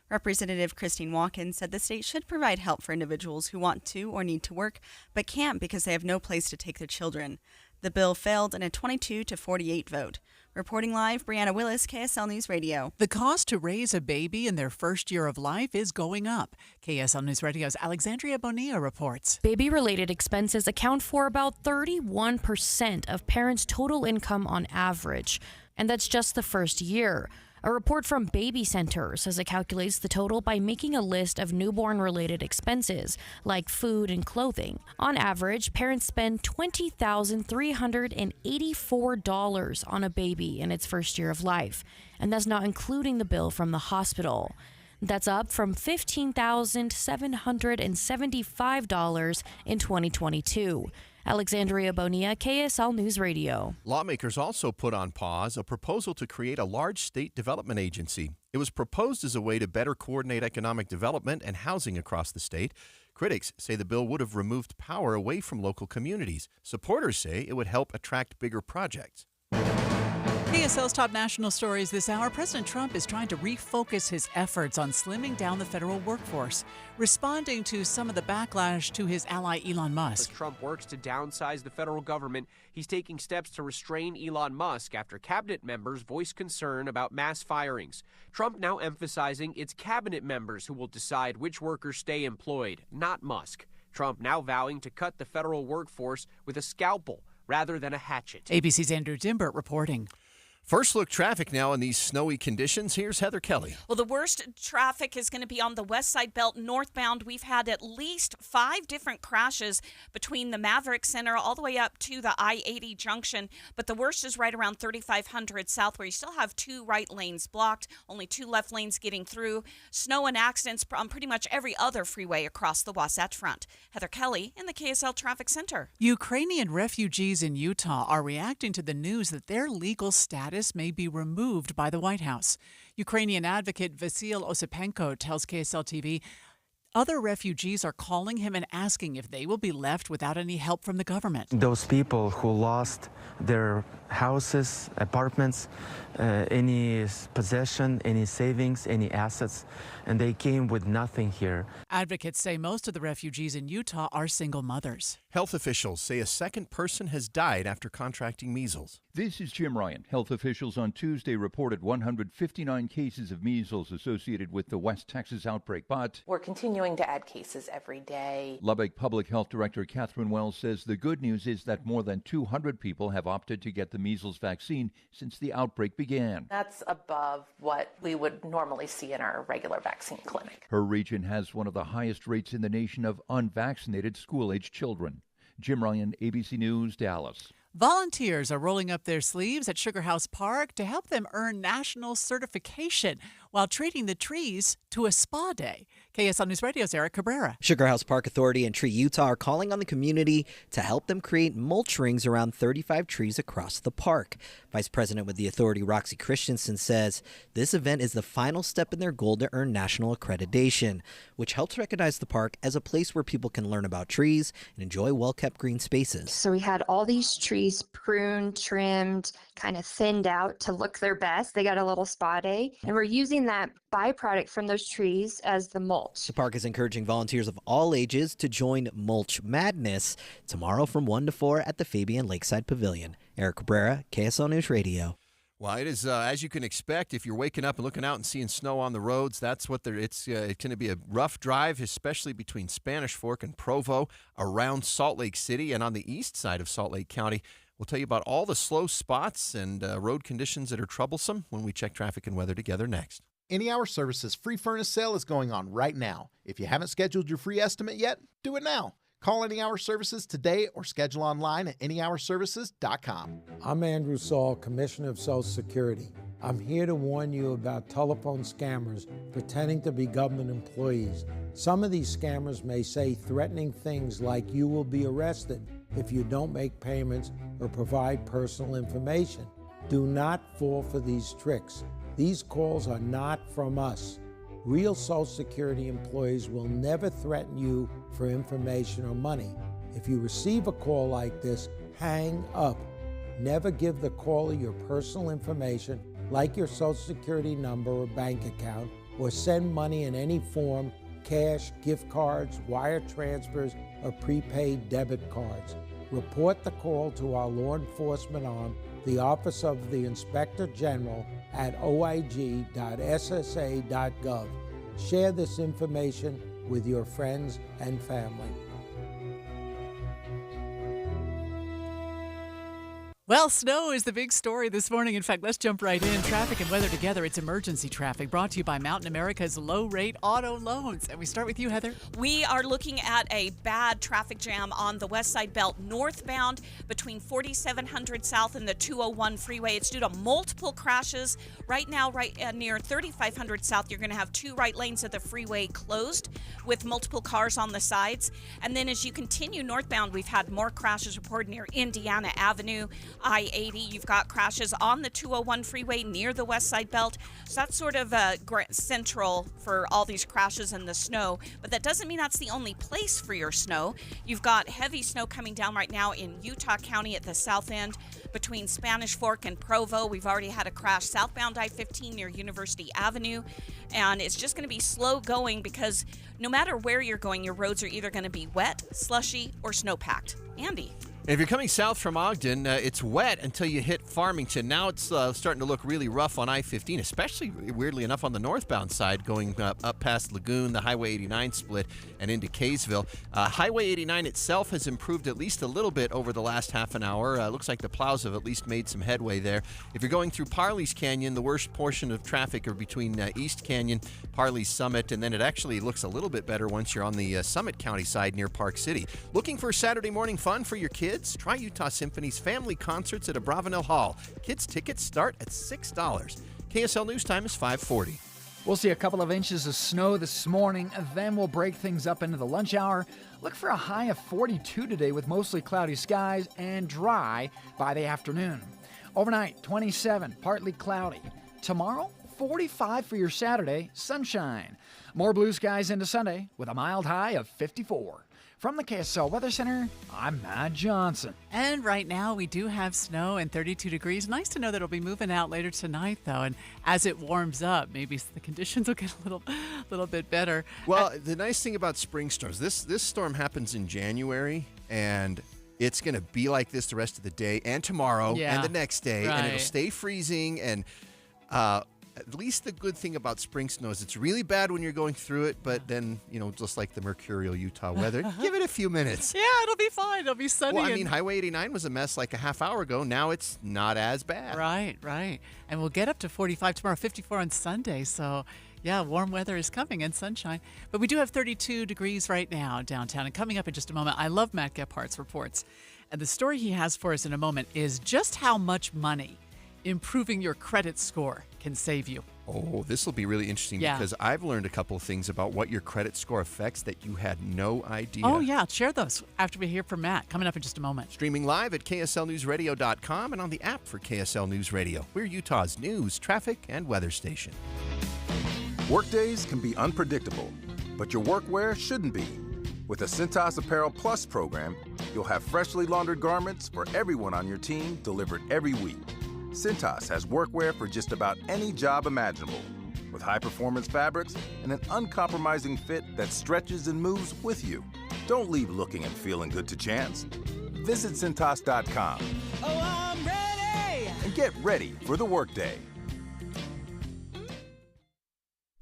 [SPEAKER 26] Representative Christine Watkins said the state should provide help for individuals who want to or need to work, but can't because they have no place to take their children. The bill failed in a 22-48 vote. Reporting live, Brianna Willis, KSL News Radio.
[SPEAKER 3] The cost to raise a baby in their first year of life is going up. KSL News Radio's Alexandria Bonilla reports.
[SPEAKER 27] Baby-related expenses account for about 31% of parents' total income on average, and that's just the first year. A report from Baby Center says it calculates the total by making a list of newborn-related expenses, like food and clothing. On average, parents spend $20,384 on a baby in its first year of life, and that's not including the bill from the hospital. That's up from $15,775 in 2022. Alexandria Bonilla, KSL News Radio.
[SPEAKER 2] Lawmakers also put on pause a proposal to create a large state development agency. It was proposed as a way to better coordinate economic development and housing across the state. Critics say the bill would have removed power away from local communities. Supporters say it would help attract bigger projects.
[SPEAKER 3] KSL's top national stories this hour. President Trump is trying to refocus his efforts on slimming down the federal workforce, responding to some of the backlash to his ally Elon Musk.
[SPEAKER 4] As Trump works to downsize the federal government, he's taking steps to restrain Elon Musk after cabinet members voiced concern about mass firings. Trump now emphasizing it's cabinet members who will decide which workers stay employed, not Musk. Trump now vowing to cut the federal workforce with a scalpel rather than a hatchet.
[SPEAKER 3] ABC's Andrew Dimbert reporting.
[SPEAKER 2] First look traffic now in these snowy conditions. Here's Heather Kelly.
[SPEAKER 1] Well, the worst traffic is going to be on the West Side Belt northbound. We've had at least 5 different crashes between the Maverick Center all the way up to the I-80 junction. But the worst is right around 3500 South, where you still have 2 right lanes blocked, only 2 left lanes getting through. Snow and accidents on pretty much every other freeway across the Wasatch Front. Heather Kelly in the KSL Traffic Center.
[SPEAKER 3] Ukrainian refugees in Utah are reacting to the news that their legal status may be removed by the White House. Ukrainian advocate Vasyl Osipenko tells KSL TV other refugees are calling him and asking if they will be left without any help from the government.
[SPEAKER 9] Those people who lost their houses, apartments, any possession, any savings, any assets, and they came with nothing here.
[SPEAKER 3] Advocates say most of the refugees in Utah are single mothers.
[SPEAKER 2] Health officials say a second person has died after contracting measles.
[SPEAKER 11] This is Jim Ryan. Health officials on Tuesday reported 159 cases of measles associated with the West Texas outbreak, but
[SPEAKER 12] we're continuing to add cases every day.
[SPEAKER 11] Lubbock Public Health Director Catherine Wells says the good news is that more than 200 people have opted to get the measles vaccine since the outbreak began.
[SPEAKER 12] That's above what we would normally see in our regular vaccine clinic.
[SPEAKER 11] Her region has one of the highest rates in the nation of unvaccinated school-age children. Jim Ryan, ABC News, Dallas.
[SPEAKER 3] Volunteers are rolling up their sleeves at Sugar House Park to help them earn national certification while treating the trees to a spa day. KSL News Radio's Eric Cabrera.
[SPEAKER 13] Sugar House Park Authority and Tree Utah are calling on the community to help them create mulch rings around 35 trees across the park. Vice President with the authority, Roxy Christensen, says this event is the final step in their goal to earn national accreditation, which helps recognize the park as a place where people can learn about trees and enjoy well-kept green spaces.
[SPEAKER 15] So we had all these trees pruned, trimmed, kind of thinned out to look their best. They got a little spa day, and we're using that byproduct from those trees as the mulch.
[SPEAKER 13] The park is encouraging volunteers of all ages to join Mulch Madness tomorrow from 1 to 4 at the Fabian Lakeside Pavilion. Eric Cabrera, KSL News Radio.
[SPEAKER 2] Well, it is, as you can expect, if you're waking up and looking out and seeing snow on the roads, that's what it's going to be a rough drive, especially between Spanish Fork and Provo, around Salt Lake City, and on the east side of Salt Lake County. We'll tell you about all the slow spots and road conditions that are troublesome when we check traffic and weather together next.
[SPEAKER 16] Any Hour Services free furnace sale is going on right now. If you haven't scheduled your free estimate yet, do it now. Call Any Hour Services today or schedule online at anyhourservices.com.
[SPEAKER 18] I'm Andrew Saul, Commissioner of Social Security. I'm here to warn you about telephone scammers pretending to be government employees. Some of these scammers may say threatening things like you will be arrested if you don't make payments or provide personal information. Do not fall for these tricks. These calls are not from us. Real Social Security employees will never threaten you for information or money. If you receive a call like this, hang up. Never give the caller your personal information, like your Social Security number or bank account, or send money in any form, cash, gift cards, wire transfers, or prepaid debit cards. Report the call to our law enforcement arm, the Office of the Inspector General, at oig.ssa.gov. Share this information with your friends and family.
[SPEAKER 3] Well, snow is the big story this morning. In fact, let's jump right in. Traffic and weather together. It's emergency traffic brought to you by Mountain America's low-rate auto loans. And we start with you, Heather.
[SPEAKER 1] We are looking at a bad traffic jam on the West Side Belt northbound between 4700 South and the 201 freeway. It's due to multiple crashes. Right now, near 3500 South, you're going to have 2 right lanes of the freeway closed with multiple cars on the sides. And then as you continue northbound, we've had more crashes reported near Indiana Avenue. I-80, you've got crashes on the 201 freeway near the West Side Belt. So that's sort of central for all these crashes and the snow. But that doesn't mean that's the only place for your snow. You've got heavy snow coming down right now in Utah County at the south end between Spanish Fork and Provo. We've already had a crash southbound I-15 near University Avenue. And it's just going to be slow going because no matter where you're going, your roads are either going to be wet, slushy, or snow-packed. Andy.
[SPEAKER 2] If you're coming south from Ogden, it's wet until you hit Farmington. Now it's starting to look really rough on I-15, especially, weirdly enough, on the northbound side, going up past Lagoon, the Highway 89 split, and into Kaysville. Highway 89 itself has improved at least a little bit over the last half an hour. Looks like the plows have at least made some headway there. If you're going through Parley's Canyon, the worst portion of traffic are between East Canyon, Parley's Summit, and then it actually looks a little bit better once you're on the Summit County side near Park City. Looking for Saturday morning fun for your kids? Try Utah Symphony's family concerts at Abravanel Hall. Kids tickets start at $6. KSL News Time is 5:40.
[SPEAKER 10] We'll see a couple of inches of snow this morning, then we'll break things up into the lunch hour. Look for a high of 42 today with mostly cloudy skies and dry by the afternoon. Overnight, 27, partly cloudy. Tomorrow, 45 for your Saturday, sunshine. More blue skies into Sunday with a mild high of 54. From the KSL Weather Center, I'm Matt Johnson.
[SPEAKER 3] And right now we do have snow and 32 degrees. Nice to know that it'll be moving out later tonight, though. And as it warms up, maybe the conditions will get a little bit better.
[SPEAKER 2] Well, the nice thing about spring storms, this storm happens in January, and it's going to be like this the rest of the day and tomorrow and the next day, and it'll stay freezing. And at least the good thing about spring snow is it's really bad when you're going through it, but then, just like the mercurial Utah weather, give it a few minutes.
[SPEAKER 3] Yeah, it'll be fine. It'll be sunny.
[SPEAKER 2] Well, I mean, Highway 89 was a mess like a half hour ago. Now it's not as bad.
[SPEAKER 3] Right. And we'll get up to 45 tomorrow, 54 on Sunday. So, yeah, warm weather is coming and sunshine. But we do have 32 degrees right now downtown. And coming up in just a moment, I love Matt Gephardt's reports. And the story he has for us in a moment is just how much money improving your credit score can save you.
[SPEAKER 2] Oh, this will be really interesting because I've learned a couple of things about what your credit score affects that you had no idea.
[SPEAKER 3] Oh, yeah. Share those after we hear from Matt. Coming up in just a moment.
[SPEAKER 2] Streaming live at KSLNewsRadio.com and on the app for KSL News Radio. We're Utah's news, traffic, and weather station.
[SPEAKER 14] Workdays can be unpredictable, but your workwear shouldn't be. With the Cintas Apparel Plus program, you'll have freshly laundered garments for everyone on your team delivered every week. Cintas has workwear for just about any job imaginable, with high-performance fabrics and an uncompromising fit that stretches and moves with you. Don't leave looking and feeling good to chance. Visit Cintas.com.
[SPEAKER 17] Oh, I'm ready!
[SPEAKER 14] And get ready for the workday.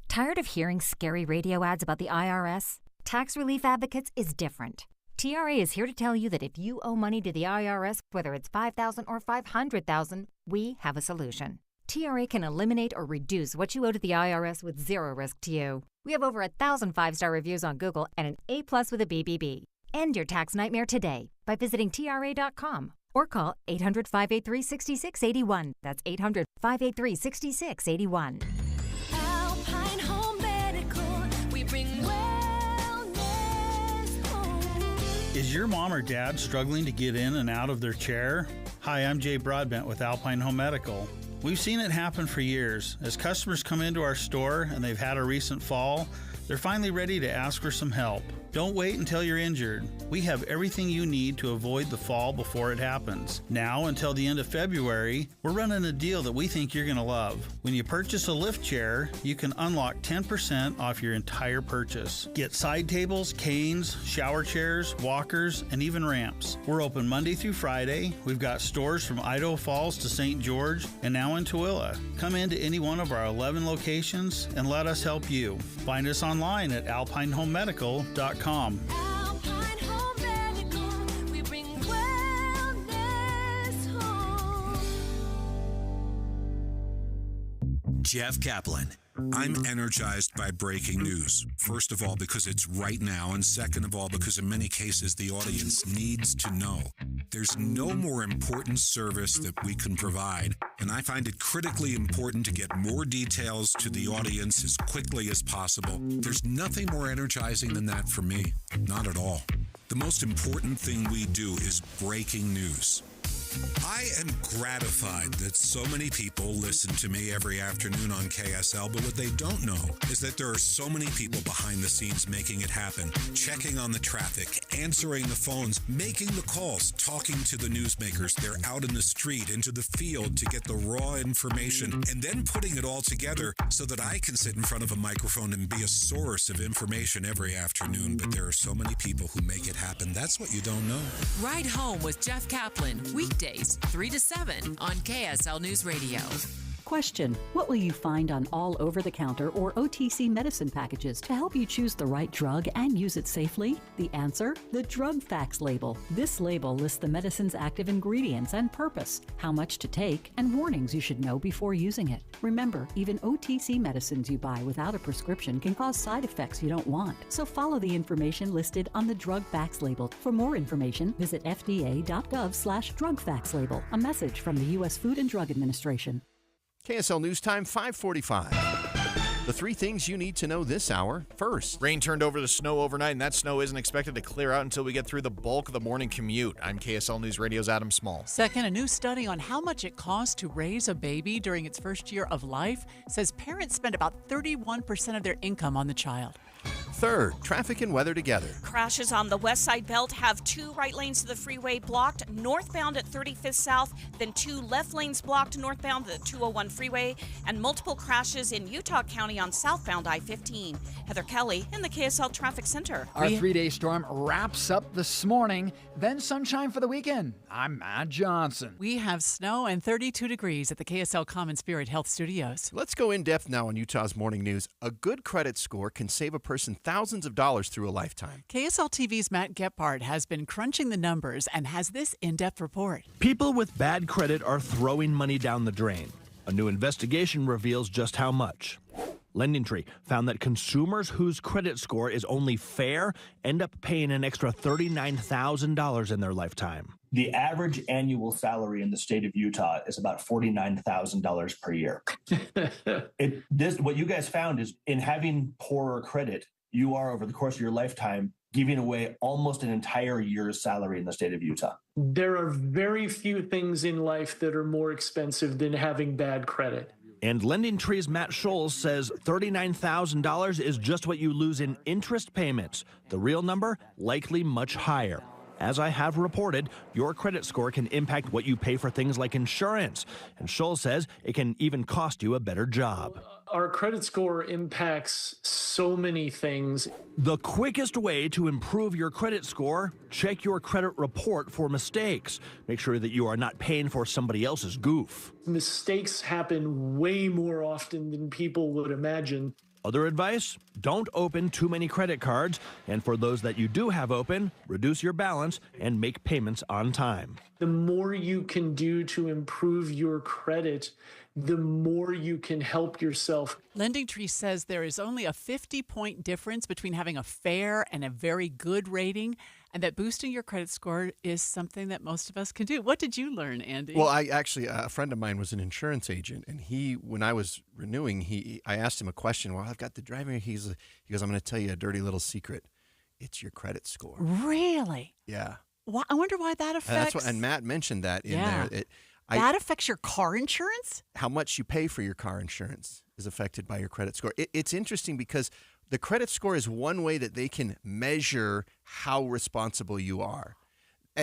[SPEAKER 19] Tired of hearing scary radio ads about the IRS? Tax Relief Advocates is different. TRA is here to tell you that if you owe money to the IRS, whether it's $5,000 or $500,000, we have a solution. TRA can eliminate or reduce what you owe to the IRS with zero risk to you. We have over 1,000 5-star reviews on Google and an A+ with a BBB. End your tax nightmare today by visiting TRA.com or call 800-583-6681. That's 800-583-6681.
[SPEAKER 17] Alpine Home Medical, we bring
[SPEAKER 20] Is your mom or dad struggling to get in and out of their chair? Hi, I'm Jay Broadbent with Alpine Home Medical. We've seen it happen for years. As customers come into our store and they've had a recent fall, they're finally ready to ask for some help. Don't wait until you're injured. We have everything you need to avoid the fall before it happens. Now until the end of February, we're running a deal that we think you're going to love. When you purchase a lift chair, you can unlock 10% off your entire purchase. Get side tables, canes, shower chairs, walkers, and even ramps. We're open Monday through Friday. We've got stores from Idaho Falls to St. George and now in Tooele. Come into any one of our 11 locations and let us help you. Find us online at alpinehomemedical.com.
[SPEAKER 17] Alpine Home Medical, we bring wellness home.
[SPEAKER 5] Jeff Kaplan. I'm energized by breaking news. First of all, because it's right now, and second of all, because in many cases the audience needs to know. There's no more important service that we can provide, and I find it critically important to get more details to the audience as quickly as possible. There's nothing more energizing than that for me. Not at all. The most important thing we do is breaking news. I am gratified that so many people listen to me every afternoon on KSL, but what they don't know is that there are so many people behind the scenes making it happen, checking on the traffic, answering the phones, making the calls, talking to the newsmakers. They're out in the street, into the field to get the raw information, and then putting it all together so that I can sit in front of a microphone and be a source of information every afternoon. But there are so many people who make it happen. That's what you don't know.
[SPEAKER 6] Ride Home with Jeff Kaplan, weekdays 3 to 7 on KSL News Radio.
[SPEAKER 7] Question: what will you find on all over-the-counter or OTC medicine packages to help you choose the right drug and use it safely? The answer: the Drug Facts label. This label lists the medicine's active ingredients and purpose, how much to take, and warnings you should know before using it. Remember, even OTC medicines you buy without a prescription can cause side effects you don't want. So follow the information listed on the Drug Facts label. For more information, visit fda.gov/Drug Facts label. A message from the U.S. Food and Drug Administration.
[SPEAKER 2] KSL News Time, 5:45. The three things you need to know this hour. First,
[SPEAKER 8] rain turned over to snow overnight, and that snow isn't expected to clear out until we get through the bulk of the morning commute. I'm KSL News Radio's Adam Small.
[SPEAKER 3] Second, a new study on how much it costs to raise a baby during its first year of life says parents spend about 31% of their income on the child.
[SPEAKER 2] Third, traffic and weather together.
[SPEAKER 1] Crashes on the West Side Belt have 2 right lanes of the freeway blocked northbound at 35th South, then 2 left lanes blocked northbound at the 201 freeway, and multiple crashes in Utah County on southbound I-15. Heather Kelly in the KSL Traffic Center.
[SPEAKER 10] Our 3-day storm wraps up this morning, then sunshine for the weekend. I'm Matt Johnson.
[SPEAKER 3] We have snow and 32 degrees at the KSL Common Spirit Health Studios.
[SPEAKER 2] Let's go in depth now on Utah's morning news. A good credit score can save a person thousands of dollars through a lifetime.
[SPEAKER 3] KSL TV's Matt Gephardt has been crunching the numbers and has this in-depth report.
[SPEAKER 21] People with bad credit are throwing money down the drain. A new investigation reveals just how much. LendingTree found that consumers whose credit score is only fair end up paying an extra $39,000 in their lifetime.
[SPEAKER 22] The average annual salary in the state of Utah is about $49,000 per year. What you guys found is in having poorer credit, you are over the course of your lifetime giving away almost an entire year's salary in the state of Utah.
[SPEAKER 23] There are very few things in life that are more expensive than having bad credit.
[SPEAKER 21] And LendingTree's Matt Scholes says $39,000 is just what you lose in interest payments. The real number, likely much higher. As I have reported, your credit score can impact what you pay for things like insurance. And Scholes says it can even cost you a better job.
[SPEAKER 23] Our credit score impacts so many things.
[SPEAKER 21] The quickest way to improve your credit score, check your credit report for mistakes. Make sure that you are not paying for somebody else's goof.
[SPEAKER 23] Mistakes happen way more often than people would imagine.
[SPEAKER 21] Other advice? Don't open too many credit cards. And for those that you do have open, reduce your balance and make payments on time.
[SPEAKER 23] The more you can do to improve your credit, the more you can help yourself.
[SPEAKER 3] LendingTree says there is only a 50-point difference between having a fair and a very good rating, and that boosting your credit score is something that most of us can do. What did you learn, Andy?
[SPEAKER 2] Well, a friend of mine was an insurance agent, and when I was renewing, I asked him a question. Well, I've got the driving. He goes, I'm going to tell you a dirty little secret. It's your credit score.
[SPEAKER 3] Really?
[SPEAKER 2] Yeah.
[SPEAKER 3] I wonder why that affects.
[SPEAKER 2] And Matt mentioned that in there.
[SPEAKER 3] That affects your car insurance?
[SPEAKER 2] How much you pay for your car insurance is affected by your credit score. It's interesting because the credit score is one way that they can measure how responsible you are.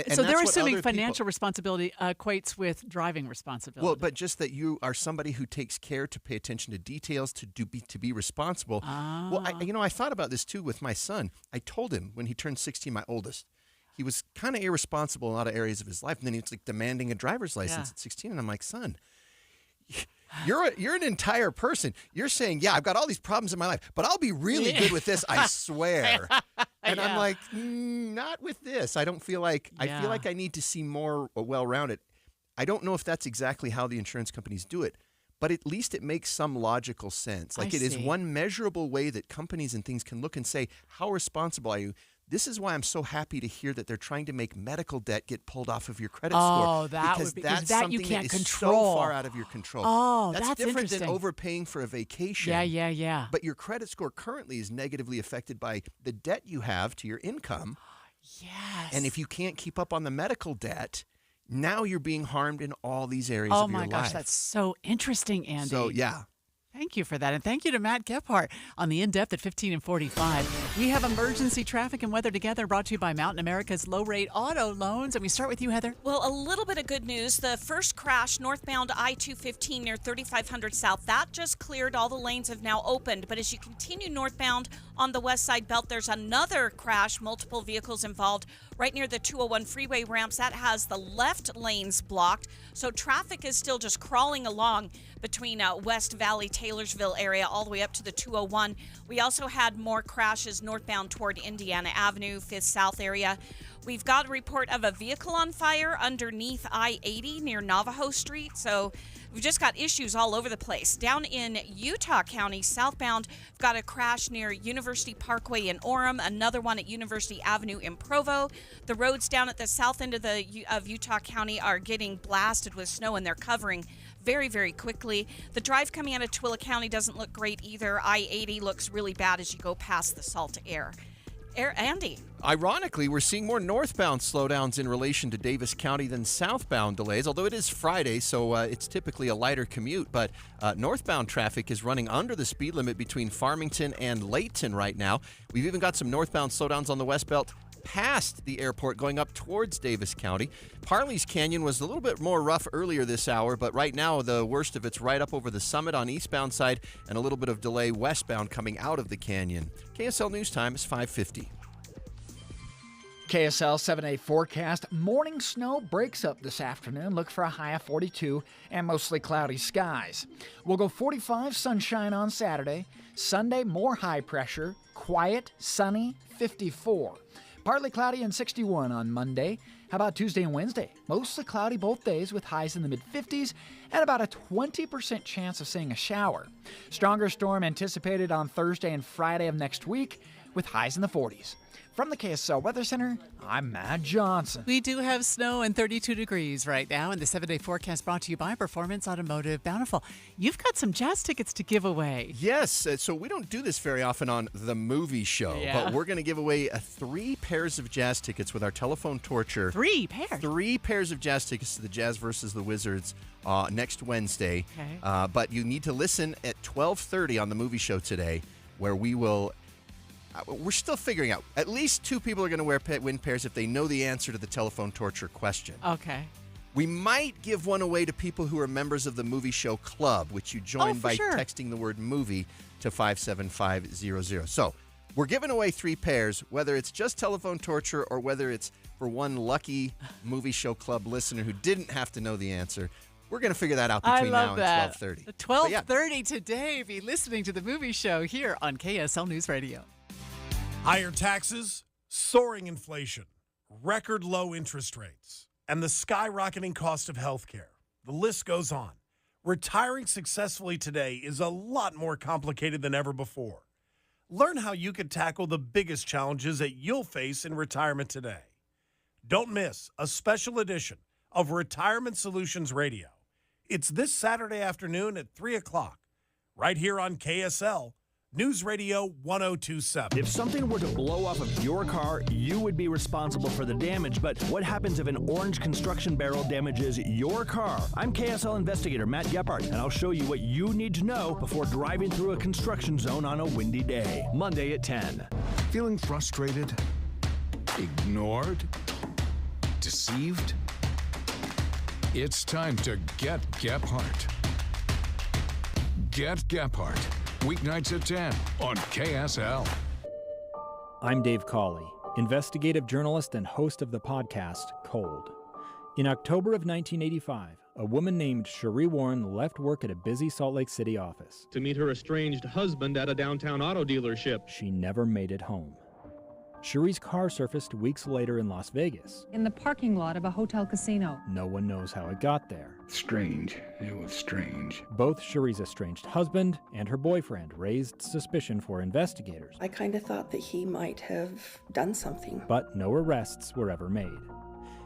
[SPEAKER 3] So they're assuming financial responsibility equates with driving responsibility.
[SPEAKER 2] Well, but just that you are somebody who takes care to pay attention to details, to be responsible. Well, I thought about this too with my son. I told him when he turned 16, my oldest, he was kind of irresponsible in a lot of areas of his life. And then he was like demanding a driver's license at 16. And I'm like, son, you're an entire person. You're saying, yeah, I've got all these problems in my life, but I'll be really good with this, I swear. And I'm like, not with this. I don't feel like, I feel like I need to see more well-rounded. I don't know if that's exactly how the insurance companies do it, but at least it makes some logical sense. Like, it is one measurable way that companies and things can look and say, how responsible are you? This is why I'm so happy to hear that they're trying to make medical debt get pulled off of your credit score.
[SPEAKER 3] Oh, that
[SPEAKER 2] because
[SPEAKER 3] would be,
[SPEAKER 2] that's
[SPEAKER 3] that
[SPEAKER 2] something
[SPEAKER 3] you can't
[SPEAKER 2] that is
[SPEAKER 3] control.
[SPEAKER 2] so far out of your control.
[SPEAKER 3] Oh,
[SPEAKER 2] that's
[SPEAKER 3] that's
[SPEAKER 2] different
[SPEAKER 3] interesting.
[SPEAKER 2] than overpaying for a vacation.
[SPEAKER 3] Yeah.
[SPEAKER 2] But your credit score currently is negatively affected by the debt you have to your income.
[SPEAKER 3] Yes.
[SPEAKER 2] And if you can't keep up on the medical debt, now you're being harmed in all these areas
[SPEAKER 3] Oh
[SPEAKER 2] of your
[SPEAKER 3] my
[SPEAKER 2] life.
[SPEAKER 3] gosh, that's so interesting, Andy.
[SPEAKER 2] So, yeah.
[SPEAKER 3] Thank you for that. And thank you to Matt Gephardt on the In-Depth at 15 and 45. We have emergency traffic and weather together, brought to you by Mountain America's low-rate auto loans. And we start with you, Heather.
[SPEAKER 1] Well, a little bit of good news. The first crash northbound I-215 near 3500 South, that just cleared. All the lanes have now opened. But as you continue northbound on the west side belt, there's another crash, multiple vehicles involved right near the 201 freeway ramps. That has the left lanes blocked. So traffic is still just crawling along between West Valley, Taylorsville area, all the way up to the 201. We also had more crashes northbound toward Indiana Avenue, 5th South area. We've got a report of a vehicle on fire underneath I-80 near Navajo Street. So we've just got issues all over the place. Down in Utah County, southbound, we've got a crash near University Parkway in Orem, another one at University Avenue in Provo. The roads down at the south end of Utah County are getting blasted with snow, and they're covering very, very quickly. The drive coming out of Tooele County doesn't look great either. I-80 looks really bad as you go past the salt air. Andy.
[SPEAKER 2] Ironically, we're seeing more northbound slowdowns in relation to Davis County than southbound delays, although it is Friday, so it's typically a lighter commute. But northbound traffic is running under the speed limit between Farmington and Layton right now. We've even got some northbound slowdowns on the West Belt past the airport going up towards Davis County. Parley's Canyon was a little bit more rough earlier this hour, but right now the worst of it's right up over the summit on eastbound side, and a little bit of delay westbound coming out of the canyon. KSL News Time is 5:50.
[SPEAKER 10] KSL 7-day forecast. Morning snow breaks up this afternoon. Look for a high of 42 and mostly cloudy skies. We'll go 45, sunshine on Saturday. Sunday, more high pressure. Quiet, sunny, 54. Partly cloudy and 61 on Monday. How about Tuesday and Wednesday? Mostly cloudy both days with highs in the mid-50s and about a 20% chance of seeing a shower. Stronger storm anticipated on Thursday and Friday of next week with highs in the 40s. From the KSL Weather Center, I'm Matt Johnson.
[SPEAKER 3] We do have snow and 32 degrees right now, and the 7-day forecast brought to you by Performance Automotive Bountiful. You've got some jazz tickets to give away.
[SPEAKER 2] Yes, so we don't do this very often on the movie show, but we're going to give away 3 pairs of jazz tickets with our telephone torture.
[SPEAKER 3] 3 pairs?
[SPEAKER 2] 3 pairs of jazz tickets to the Jazz versus the Wizards next Wednesday.
[SPEAKER 3] Okay.
[SPEAKER 2] But you need to listen at 12:30 on the movie show today, where we will... we're still figuring out. At least 2 people are going to win pairs if they know the answer to the telephone torture question.
[SPEAKER 3] Okay.
[SPEAKER 2] We might give one away to people who are members of the Movie Show Club, which you join by texting the word movie to 57500. So we're giving away 3 pairs, whether it's just telephone torture or whether it's for one lucky Movie Show Club listener who didn't have to know the answer. We're going to figure that out between now and 12:30.
[SPEAKER 3] 12:30 today, be listening to the movie show here on KSL News Radio.
[SPEAKER 4] Higher taxes, soaring inflation, record low interest rates, and the skyrocketing cost of healthcare. The list goes on. Retiring successfully today is a lot more complicated than ever before. Learn how you could tackle the biggest challenges that you'll face in retirement today. Don't miss a special edition of Retirement Solutions Radio. It's this Saturday afternoon at 3 o'clock, right here on KSL News Radio 1027.
[SPEAKER 21] If something were to blow off of your car, you would be responsible for the damage. But what happens if an orange construction barrel damages your car? I'm KSL investigator Matt Gephardt, and I'll show you what you need to know before driving through a construction zone on a windy day. Monday at 10.
[SPEAKER 5] Feeling frustrated? Ignored? Deceived? It's time to get Gephardt. Get Gephardt. Weeknights at 10 on KSL.
[SPEAKER 9] I'm Dave Cawley, investigative journalist and host of the podcast Cold. In October of 1985, a woman named Cherie Warren left work at a busy Salt Lake City office
[SPEAKER 12] to meet her estranged husband at a downtown auto dealership.
[SPEAKER 9] She never made it home. Cherie's car surfaced weeks later in Las Vegas.
[SPEAKER 11] In the parking lot of a hotel casino.
[SPEAKER 9] No one knows how it got there.
[SPEAKER 12] Strange. It was strange.
[SPEAKER 9] Both Cherie's estranged husband and her boyfriend raised suspicion for investigators.
[SPEAKER 15] I kind of thought that he might have done something.
[SPEAKER 9] But no arrests were ever made.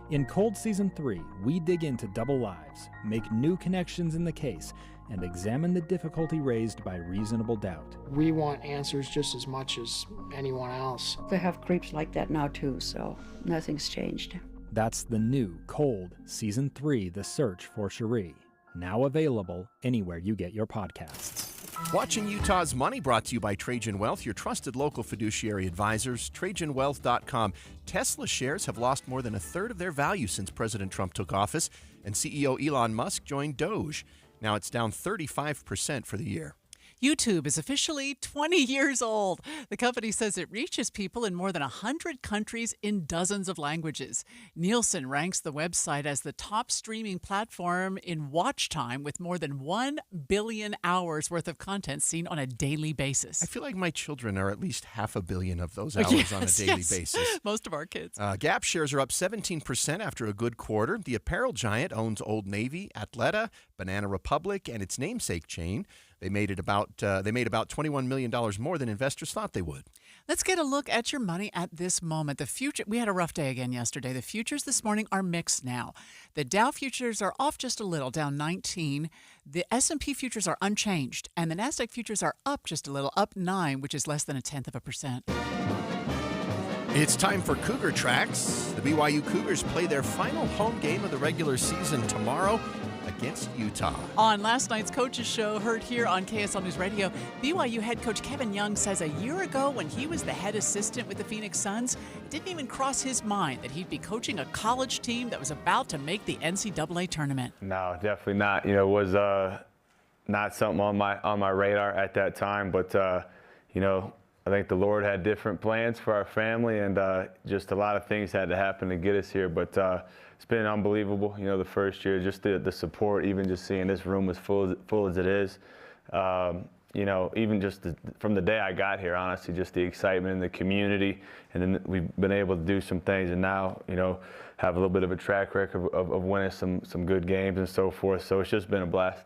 [SPEAKER 9] In Cold Season 3, we dig into double lives, make new connections in the case, and examine the difficulty raised by reasonable doubt.
[SPEAKER 23] We want answers just as much as anyone else.
[SPEAKER 24] They have creeps like that now too, so nothing's changed.
[SPEAKER 9] That's the new Cold Season 3, The Search for Cherie. Now available anywhere you get your podcasts.
[SPEAKER 2] Watching Utah's Money, brought to you by Trajan Wealth, your trusted local fiduciary advisors, TrajanWealth.com. Tesla shares have lost more than a third of their value since President Trump took office, and CEO Elon Musk joined Doge. Now it's down 35% for the year.
[SPEAKER 3] YouTube is officially 20 years old. The company says it reaches people in more than 100 countries in dozens of languages. Nielsen ranks the website as the top streaming platform in watch time, with more than 1 billion hours worth of content seen on a daily basis.
[SPEAKER 2] I feel like my children are at least 500 million of those hours on a daily basis.
[SPEAKER 3] Most of our kids.
[SPEAKER 2] Gap shares are up 17% after a good quarter. The apparel giant owns Old Navy, Athleta, Banana Republic, and its namesake chain. They made about $21 million more than investors thought they would.
[SPEAKER 3] Let's get a look at your money at this moment. The future, we had a rough day again yesterday. The futures this morning are mixed now. The Dow futures are off just a little, down 19. The S&P futures are unchanged, and the Nasdaq futures are up just a little, up 9, which is less than 0.1%.
[SPEAKER 2] It's time for Cougar Tracks. The BYU Cougars play their final home game of the regular season tomorrow against Utah.
[SPEAKER 3] On last night's Coaches Show, heard here on KSL News Radio, BYU head coach Kevin Young says a year ago when he was the head assistant with the Phoenix Suns, it didn't even cross his mind that he'd be coaching a college team that was about to make the NCAA tournament.
[SPEAKER 25] No, definitely not. It was not something on my radar at that time, but I think the Lord had different plans for our family, and just a lot of things had to happen to get us here. But it's been unbelievable, the first year, just the support, even just seeing this room as full as it is. Even just from the day I got here, honestly, just the excitement in the community. And then we've been able to do some things, and now, have a little bit of a track record of winning some good games and so forth. So it's just been a blast.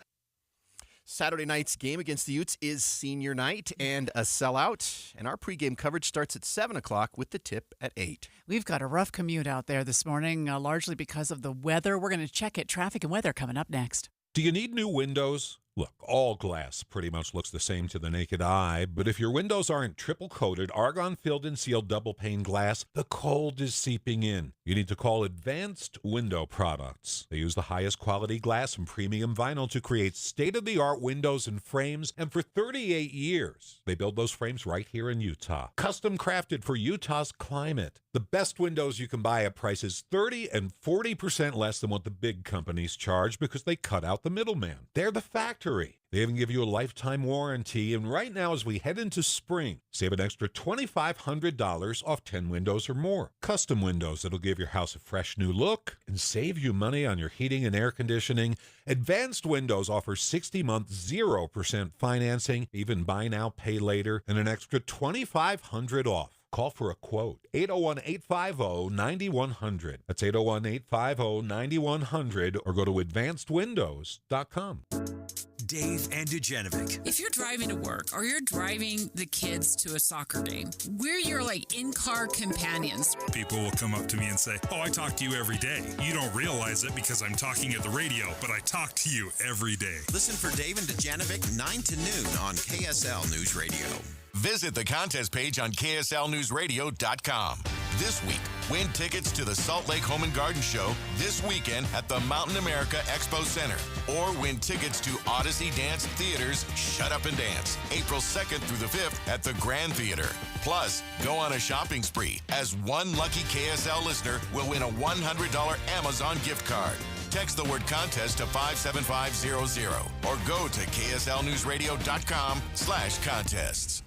[SPEAKER 2] Saturday night's game against the Utes is senior night and a sellout. And our pregame coverage starts at 7 o'clock with the tip at 8.
[SPEAKER 3] We've got a rough commute out there this morning, largely because of the weather. We're going to check it. Traffic and weather coming up next.
[SPEAKER 26] Do you need new windows? Look, all glass pretty much looks the same to the naked eye, but if your windows aren't triple-coated, argon-filled and sealed double-pane glass, the cold is seeping in. You need to call Advanced Window Products. They use the highest quality glass and premium vinyl to create state-of-the-art windows and frames, and for 38 years, they build those frames right here in Utah. Custom crafted for Utah's climate. The best windows you can buy at prices 30 and 40% less than what the big companies charge because they cut out the middleman. They're the factory. They even give you a lifetime warranty, and right now as we head into spring, save an extra $2,500 off 10 windows or more. Custom windows that'll give your house a fresh new look and save you money on your heating and air conditioning. Advanced Windows offers 60-month 0% financing, even buy now, pay later, and an extra $2,500 off. Call for a quote, 801-850-9100. That's 801-850-9100, or go to advancedwindows.com.
[SPEAKER 27] Dave and Dujanovic.
[SPEAKER 6] If you're driving to work or you're driving the kids to a soccer game, we're your in-car companions.
[SPEAKER 28] People will come up to me and say, "Oh, I talk to you every day. You don't realize it because I'm talking at the radio, but I talk to you every day."
[SPEAKER 27] Listen for Dave and Dujanovic 9 to noon on KSL News Radio. Visit the contest page on KSLNewsRadio.com. This week, win tickets to the Salt Lake Home and Garden Show this weekend at the Mountain America Expo Center. Or win tickets to Odyssey Dance Theater's Shut Up and Dance, April 2nd through the 5th at the Grand Theater. Plus, go on a shopping spree as one lucky KSL listener will win a $100 Amazon gift card. Text the word contest to 57500 or go to KSLNewsRadio.com/contests.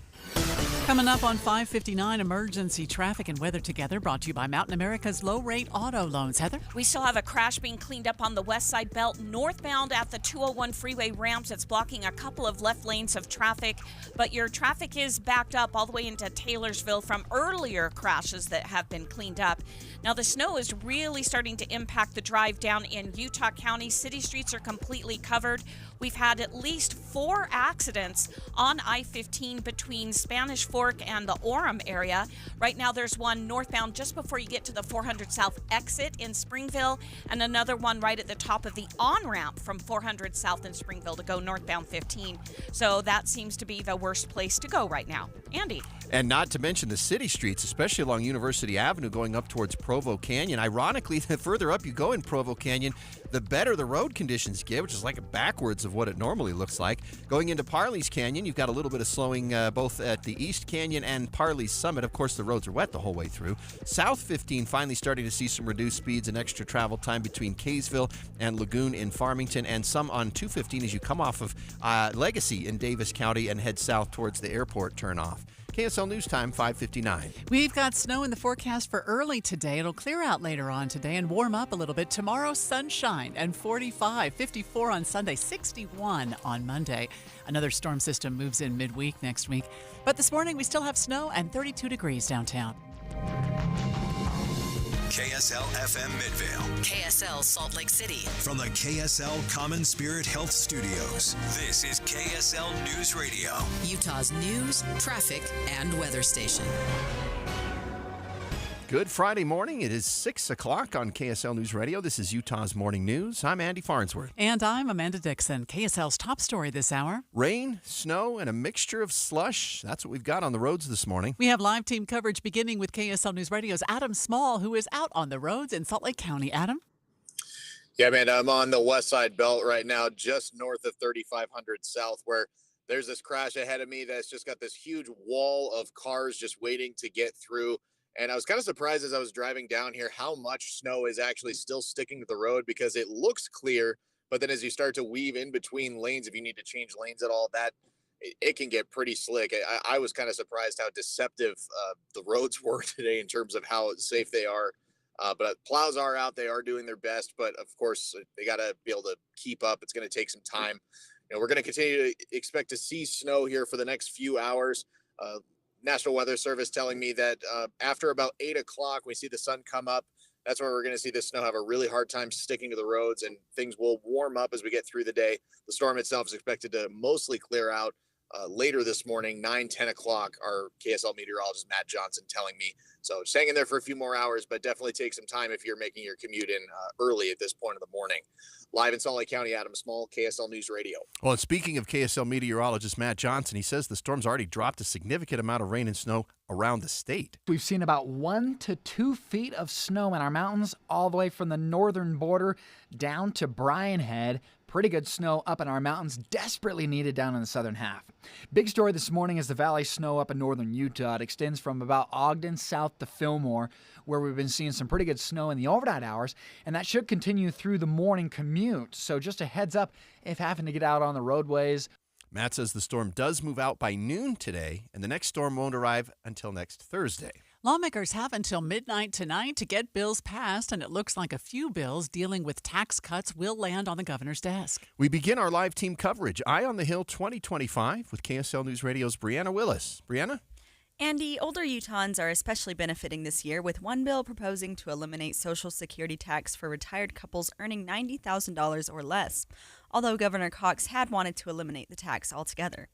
[SPEAKER 3] Coming up on 5:59, emergency traffic and weather together, brought to you by Mountain America's low-rate auto loans. Heather?
[SPEAKER 1] We still have a crash being cleaned up on the west side belt northbound at the 201 freeway ramps. It's blocking a couple of left lanes of traffic, but your traffic is backed up all the way into Taylorsville from earlier crashes that have been cleaned up. Now, the snow is really starting to impact the drive down in Utah County. City streets are completely covered. We've had at least 4 accidents on I-15 between Spanish Fork and the Orem area. Right now, there's one northbound just before you get to the 400 South exit in Springville, and another one right at the top of the on-ramp from 400 South in Springville to go northbound 15. So that seems to be the worst place to go right now. Andy?
[SPEAKER 2] And not to mention the city streets, especially along University Avenue going up towards Provo Canyon. Ironically, the further up you go in Provo Canyon, the better the road conditions get, which is like backwards of what it normally looks like. Going into Parley's Canyon, you've got a little bit of slowing both at the East Canyon and Parley's Summit. Of course, the roads are wet the whole way through. South 15 finally starting to see some reduced speeds and extra travel time between Kaysville and Lagoon in Farmington, and some on 215 as you come off of Legacy in Davis County and head south towards the airport turnoff. KSL News Time, 5:59.
[SPEAKER 3] We've got snow in the forecast for early today. It'll clear out later on today and warm up a little bit. Tomorrow, sunshine and 45, 54 on Sunday, 61 on Monday. Another storm system moves in midweek next week. But this morning, we still have snow and 32 degrees downtown.
[SPEAKER 7] KSL FM Midvale.
[SPEAKER 13] KSL Salt Lake City.
[SPEAKER 7] From the KSL Common Spirit Health Studios, this is KSL News Radio.
[SPEAKER 13] Utah's news, traffic, and weather station.
[SPEAKER 2] Good Friday morning. It is 6 o'clock on KSL News Radio. This is Utah's Morning News. I'm Andy Farnsworth.
[SPEAKER 3] And I'm Amanda Dixon. KSL's top story this hour.
[SPEAKER 2] Rain, snow, and a mixture of slush. That's what we've got on the roads this morning.
[SPEAKER 3] We have live team coverage beginning with KSL News Radio's Adam Small, who is out on the roads in Salt Lake County. Adam?
[SPEAKER 8] Yeah, man, I'm on the west side belt right now, just north of 3500 South, where there's this crash ahead of me that's just got this huge wall of cars just waiting to get through. And I was kind of surprised as I was driving down here how much snow is actually still sticking to the road, because it looks clear, but then as you start to weave in between lanes, if you need to change lanes at all, that it can get pretty slick. I was kind of surprised how deceptive the roads were today in terms of how safe they are. But plows are out. They are doing their best. But, of course, they got to be able to keep up. It's going to take some time. You know, we're going to continue to expect to see snow here for the next few hours. National Weather Service telling me that after about 8 o'clock, we see the sun come up. That's where we're going to see the snow have a really hard time sticking to the roads, and things will warm up as we get through the day. The storm itself is expected to mostly clear out later this morning, 9, 10 o'clock, our KSL meteorologist, Matt Johnson, telling me. So just hang in there for a few more hours, but definitely take some time if you're making your commute in early at this point of the morning. Live in Salt Lake County, Adam Small, KSL News Radio.
[SPEAKER 2] Well, and speaking of KSL meteorologist Matt Johnson, he says the storm's already dropped a significant amount of rain and snow around the state.
[SPEAKER 10] We've seen about 1 to 2 feet of snow in our mountains, all the way from the northern border down to Bryan Head. Pretty good snow up in our mountains, desperately needed down in the southern half. Big story this morning is the valley snow up in northern Utah. It extends from about Ogden south to Fillmore, where we've been seeing some pretty good snow in the overnight hours, and that should continue through the morning commute. So just a heads up if having to get out on the roadways.
[SPEAKER 2] Matt says the storm does move out by noon today, and the next storm won't arrive until next Thursday.
[SPEAKER 3] Lawmakers have until midnight tonight to get bills passed, and it looks like a few bills dealing with tax cuts will land on the governor's desk.
[SPEAKER 2] We begin our live team coverage, Eye on the Hill 2025, with KSL News Radio's Brianna Willis. Brianna?
[SPEAKER 14] Andy, older Utahns are especially benefiting this year, with one bill proposing to eliminate Social Security tax for retired couples earning $90,000 or less, although Governor Cox had wanted to eliminate the tax altogether.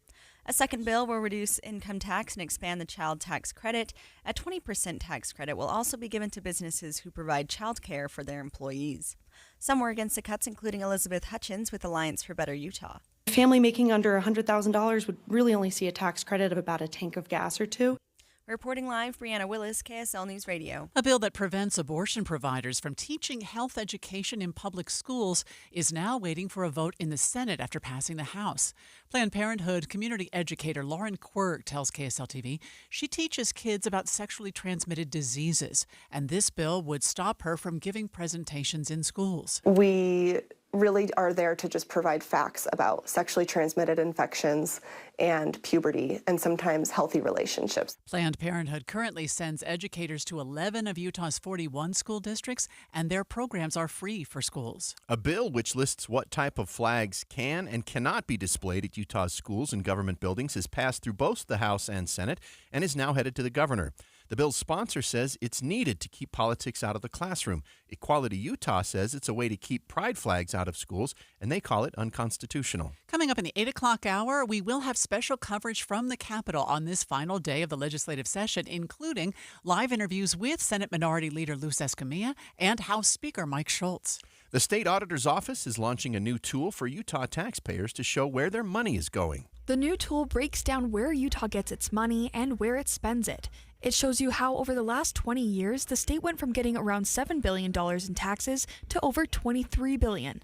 [SPEAKER 14] A second bill will reduce income tax and expand the child tax credit. A 20% tax credit will also be given to businesses who provide child care for their employees. Some were against the cuts, including Elizabeth Hutchins with Alliance for Better Utah.
[SPEAKER 15] A family making under $100,000 would really only see a tax credit of about a tank of gas or two.
[SPEAKER 14] Reporting live, Brianna Willis, KSL News Radio.
[SPEAKER 3] A bill that prevents abortion providers from teaching health education in public schools is now waiting for a vote in the Senate after passing the House. Planned Parenthood community educator Lauren Quirk tells KSL TV she teaches kids about sexually transmitted diseases, and this bill would stop her from giving presentations in schools.
[SPEAKER 16] We
[SPEAKER 15] really are there to just provide facts about sexually transmitted infections and puberty and sometimes healthy relationships.
[SPEAKER 3] Planned Parenthood currently sends educators to 11 of Utah's 41 school districts, and their programs are free for schools.
[SPEAKER 2] A bill which lists what type of flags can and cannot be displayed at Utah's schools and government buildings has passed through both the House and Senate and is now headed to the governor. The bill's sponsor says it's needed to keep politics out of the classroom. Equality Utah says it's a way to keep pride flags out of schools, and they call it unconstitutional.
[SPEAKER 3] Coming up in the 8 o'clock hour, we will have special coverage from the Capitol on this final day of the legislative session, including live interviews with Senate Minority Leader Luz Escamilla and House Speaker Mike Schultz.
[SPEAKER 2] The state auditor's office is launching a new tool for Utah taxpayers to show where their money is going.
[SPEAKER 4] The new tool breaks down where Utah gets its money and where it spends it. It shows you how over the last 20 years, the state went from getting around $7 billion in taxes to over $23 billion.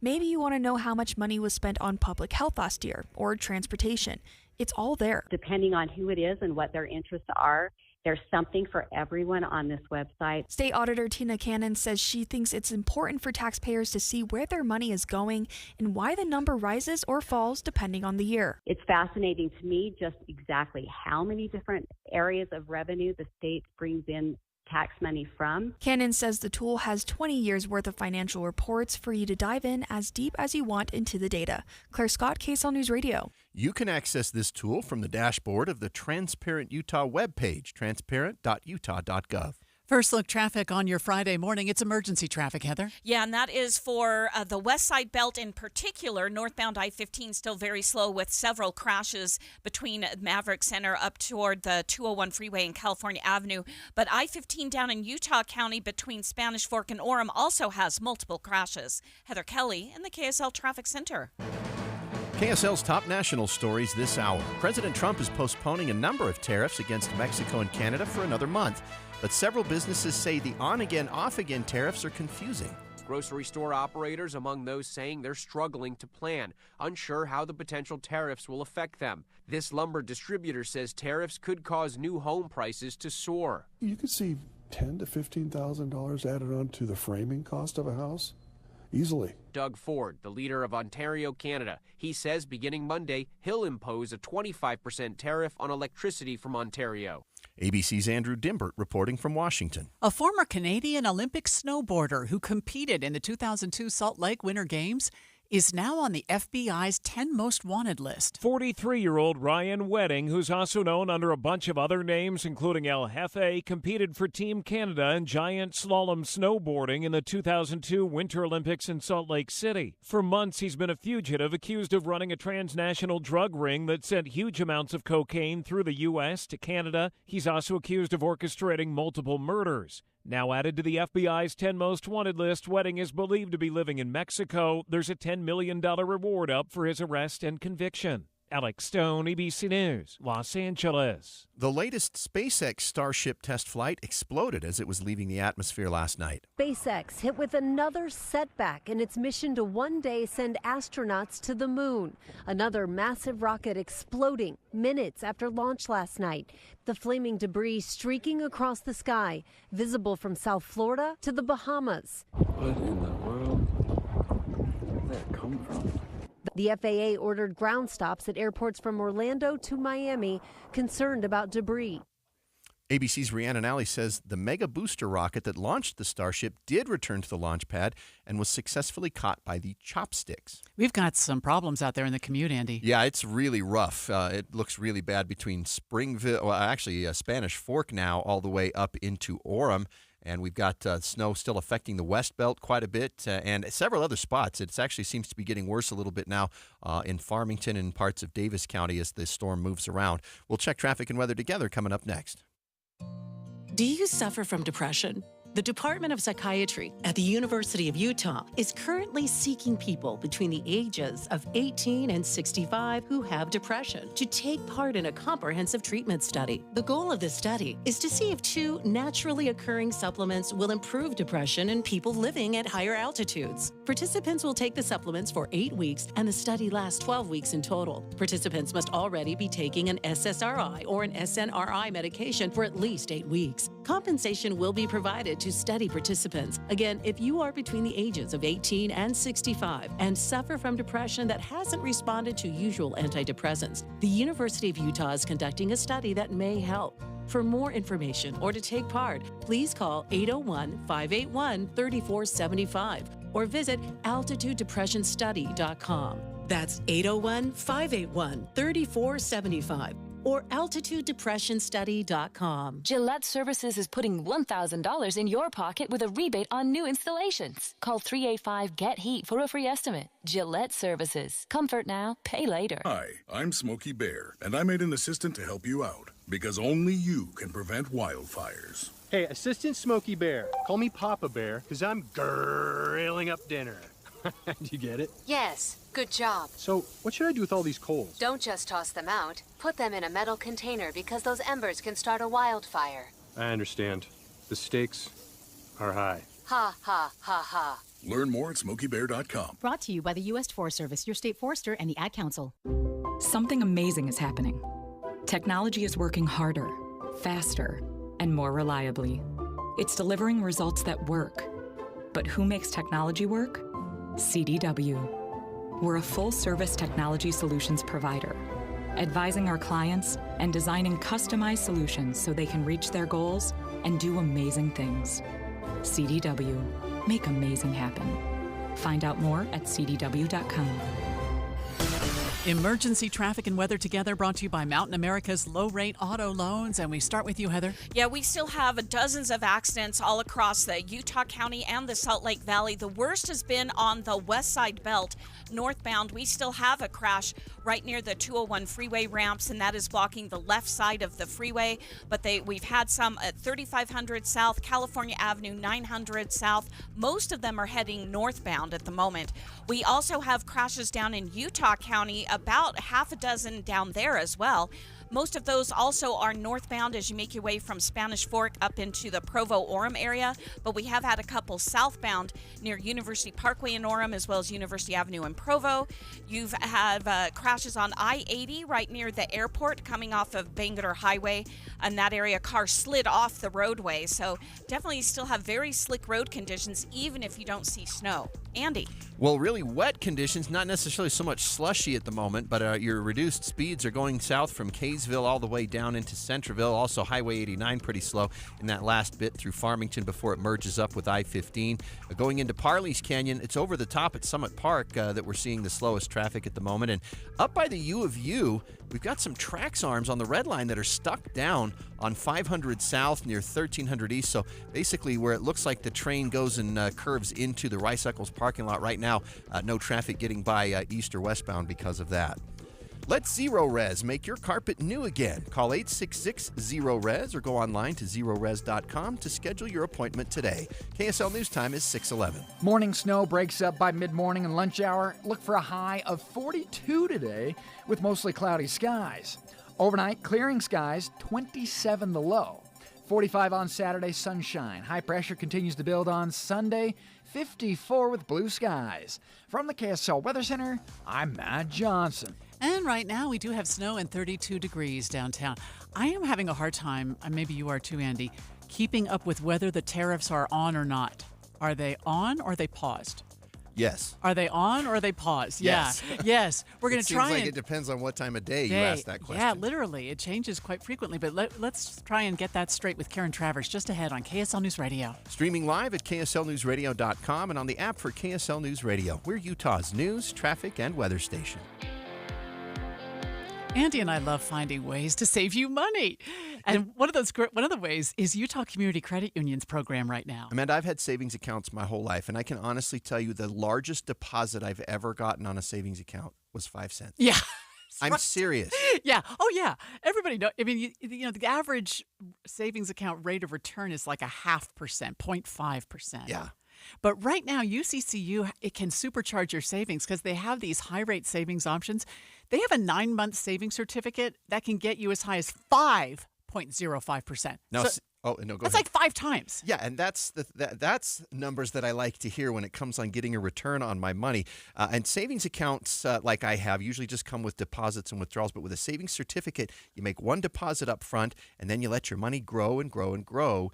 [SPEAKER 4] Maybe you want to know how much money was spent on public health last year or transportation. It's all there.
[SPEAKER 16] Depending on who it is and what their interests are, there's something for everyone on this website.
[SPEAKER 4] State Auditor Tina Cannon says she thinks it's important for taxpayers to see where their money is going and why the number rises or falls depending on the year.
[SPEAKER 16] It's fascinating to me just exactly how many different areas of revenue the state brings in tax money from.
[SPEAKER 4] Cannon says the tool has 20 years worth of financial reports for you to dive in as deep as you want into the data. Claire Scott, KSL News Radio.
[SPEAKER 2] You can access this tool from the dashboard of the Transparent Utah webpage, transparent.utah.gov.
[SPEAKER 3] First look traffic on your Friday morning. It's emergency traffic, Heather.
[SPEAKER 1] Yeah, and that is for the West Side Belt in particular. Northbound I-15 still very slow with several crashes between Maverick Center up toward the 201 freeway and California Avenue. But I-15 down in Utah County between Spanish Fork and Orem also has multiple crashes. Heather Kelly in the KSL Traffic Center.
[SPEAKER 2] KSL's top national stories this hour. President Trump is postponing a number of tariffs against Mexico and Canada for another month. But several businesses say the on-again, off-again tariffs are confusing.
[SPEAKER 17] Grocery store operators among those saying they're struggling to plan, unsure how the potential tariffs will affect them. This lumber distributor says tariffs could cause new home prices to soar.
[SPEAKER 18] You could see $10,000 to $15,000 added on to the framing cost of a house easily.
[SPEAKER 17] Doug Ford, the leader of Ontario, Canada, he says beginning Monday, he'll impose a 25% tariff on electricity from Ontario.
[SPEAKER 2] ABC's Andrew Dimbert reporting from Washington.
[SPEAKER 3] A former Canadian Olympic snowboarder who competed in the 2002 Salt Lake Winter Games is now on the FBI's 10 Most Wanted list.
[SPEAKER 19] 43-year-old Ryan Wedding, who's also known under a bunch of other names, including El Jefe, competed for Team Canada in giant slalom snowboarding in the 2002 Winter Olympics in Salt Lake City. For months, he's been a fugitive accused of running a transnational drug ring that sent huge amounts of cocaine through the U.S. to Canada. He's also accused of orchestrating multiple murders. Now added to the FBI's 10 Most Wanted list, Wedding is believed to be living in Mexico. There's a $10 million reward up for his arrest and conviction. Alex Stone, ABC News, Los Angeles.
[SPEAKER 2] The latest SpaceX Starship test flight exploded as it was leaving the atmosphere last night.
[SPEAKER 20] SpaceX hit with another setback in its mission to one day send astronauts to the moon. Another massive rocket exploding minutes after launch last night. The flaming debris streaking across the sky, visible from South Florida to the Bahamas.
[SPEAKER 12] What in the world? Where did that come from?
[SPEAKER 20] The FAA ordered ground stops at airports from Orlando to Miami, concerned about debris.
[SPEAKER 2] ABC's Rhiannon Alley says the Mega Booster rocket that launched the Starship did return to the launch pad and was successfully caught by the chopsticks.
[SPEAKER 3] We've got some problems out there in the commute, Andy.
[SPEAKER 2] Yeah, it's really rough. It looks really bad between Spanish Fork now all the way up into Orem. And we've got snow still affecting the West Belt quite a bit and several other spots. It actually seems to be getting worse a little bit now in Farmington and parts of Davis County as the storm moves around. We'll check traffic and weather together coming up next.
[SPEAKER 21] Do you suffer from depression? The Department of Psychiatry at the University of Utah is currently seeking people between the ages of 18 and 65 who have depression to take part in a comprehensive treatment study. The goal of this study is to see if 2 naturally occurring supplements will improve depression in people living at higher altitudes. Participants will take the supplements for 8 weeks, and the study lasts 12 weeks in total. Participants must already be taking an SSRI or an SNRI medication for at least 8 weeks. Compensation will be provided to study participants. Again, if you are between the ages of 18 and 65 and suffer from depression that hasn't responded to usual antidepressants, the University of Utah is conducting a study that may help. For more information or to take part, please call 801-581-3475 or visit altitudedepressionstudy.com. That's 801-581-3475 or altitudedepressionstudy.com.
[SPEAKER 5] Gillette Services is putting $1,000 in your pocket with a rebate on new installations. Call 385-GET-HEAT for a free estimate. Gillette Services. Comfort now, pay later.
[SPEAKER 9] Hi, I'm Smokey Bear, and I made an assistant to help you out because only you can prevent wildfires.
[SPEAKER 11] Hey, Assistant Smokey Bear. Call me Papa Bear because I'm grilling up dinner. Do you get it?
[SPEAKER 22] Yes, good job.
[SPEAKER 11] So, what should I do with all these coals?
[SPEAKER 22] Don't just toss them out. Put them in a metal container because those embers can start a wildfire.
[SPEAKER 11] I understand. The stakes are high.
[SPEAKER 22] Ha, ha, ha, ha.
[SPEAKER 9] Learn more at SmokeyBear.com.
[SPEAKER 23] Brought to you by the U.S. Forest Service, your state forester, and the Ad Council.
[SPEAKER 24] Something amazing is happening. Technology is working harder, faster, and more reliably. It's delivering results that work. But who makes technology work? CDW. We're a full-service technology solutions provider, advising our clients and designing customized solutions so they can reach their goals and do amazing things. CDW. Make amazing happen. Find out more at cdw.com.
[SPEAKER 3] Emergency traffic and weather together, brought to you by Mountain America's low-rate auto loans. And we start with you, Heather.
[SPEAKER 1] Yeah, we still have dozens of accidents all across the Utah County and the Salt Lake Valley. The worst has been on the west side belt, northbound. We still have a crash right near the 201 freeway ramps, and that is blocking the left side of the freeway. But we've had some at 3500 South, California Avenue, 900 South. Most of them are heading northbound at the moment. We also have crashes down in Utah County, about half a dozen down there as well. Most of those also are northbound as you make your way from Spanish Fork up into the Provo-Orem area, but we have had a couple southbound near University Parkway in Orem as well as University Avenue in Provo. You've had crashes on I-80 right near the airport coming off of Bangalore Highway. In that area, cars slid off the roadway, so definitely still have very slick road conditions even if you don't see snow. Andy?
[SPEAKER 2] Well, really wet conditions, not necessarily so much slushy at the moment, but your reduced speeds are going south from Kaysville all the way down into Centreville. Also, Highway 89 pretty slow in that last bit through Farmington before it merges up with I-15. Going into Parley's Canyon, it's over the top at Summit Park that we're seeing the slowest traffic at the moment. And up by the U of U, we've got some Trax arms on the red line that are stuck down on 500 South near 1300 East. So basically where it looks like the train goes and curves into the Rice Eccles parking lot right now, no traffic getting by east or westbound because of that. Let Zerorez make your carpet new again. Call 866-ZERO-RES or go online to zerorez.com to schedule your appointment today. KSL News Time is 6:11.
[SPEAKER 10] Morning snow breaks up by mid-morning and lunch hour. Look for a high of 42 today with mostly cloudy skies. Overnight, clearing skies, 27 the low. 45 on Saturday, sunshine. High pressure continues to build on Sunday, 54 with blue skies. From the KSL Weather Center, I'm Matt Johnson.
[SPEAKER 3] And right now we do have snow and 32 degrees downtown. I am having a hard time, and maybe you are too, Andy, keeping up with whether the tariffs are on or not. Are they on or are they paused?
[SPEAKER 2] Yes.
[SPEAKER 3] Are they on or are they paused?
[SPEAKER 2] Yes.
[SPEAKER 3] Yeah. Yes. We're going to try.
[SPEAKER 2] It seems like it depends on what time of day you ask that question.
[SPEAKER 3] Yeah, literally. It changes quite frequently. But let's try and get that straight with Karen Travers just ahead on KSL News Radio.
[SPEAKER 2] Streaming live at KSLNewsRadio.com and on the app for KSL News Radio. We're Utah's news, traffic, and weather station.
[SPEAKER 3] Andy and I love finding ways to save you money. And one of the ways is Utah Community Credit Union's program right now.
[SPEAKER 2] Amanda, I've had savings accounts my whole life, and I can honestly tell you the largest deposit I've ever gotten on a savings account was 5 cents.
[SPEAKER 3] Yeah.
[SPEAKER 2] I'm serious.
[SPEAKER 3] Yeah. Oh, yeah. Everybody knows. I mean, the average savings account rate of return is like 0.5%, 0.5%.
[SPEAKER 2] Yeah.
[SPEAKER 3] But right now, UCCU, it can supercharge your savings because they have these high-rate savings options. They have a 9-month savings certificate that can get you as high as $5 5.05%.
[SPEAKER 2] Now,
[SPEAKER 3] So
[SPEAKER 2] no, go
[SPEAKER 3] that's
[SPEAKER 2] ahead.
[SPEAKER 3] like 5 times.
[SPEAKER 2] Yeah, and that's that's numbers that I like to hear when it comes on getting a return on my money. And savings accounts like I have usually just come with deposits and withdrawals, but with a savings certificate, you make one deposit up front, and then you let your money grow and grow and grow.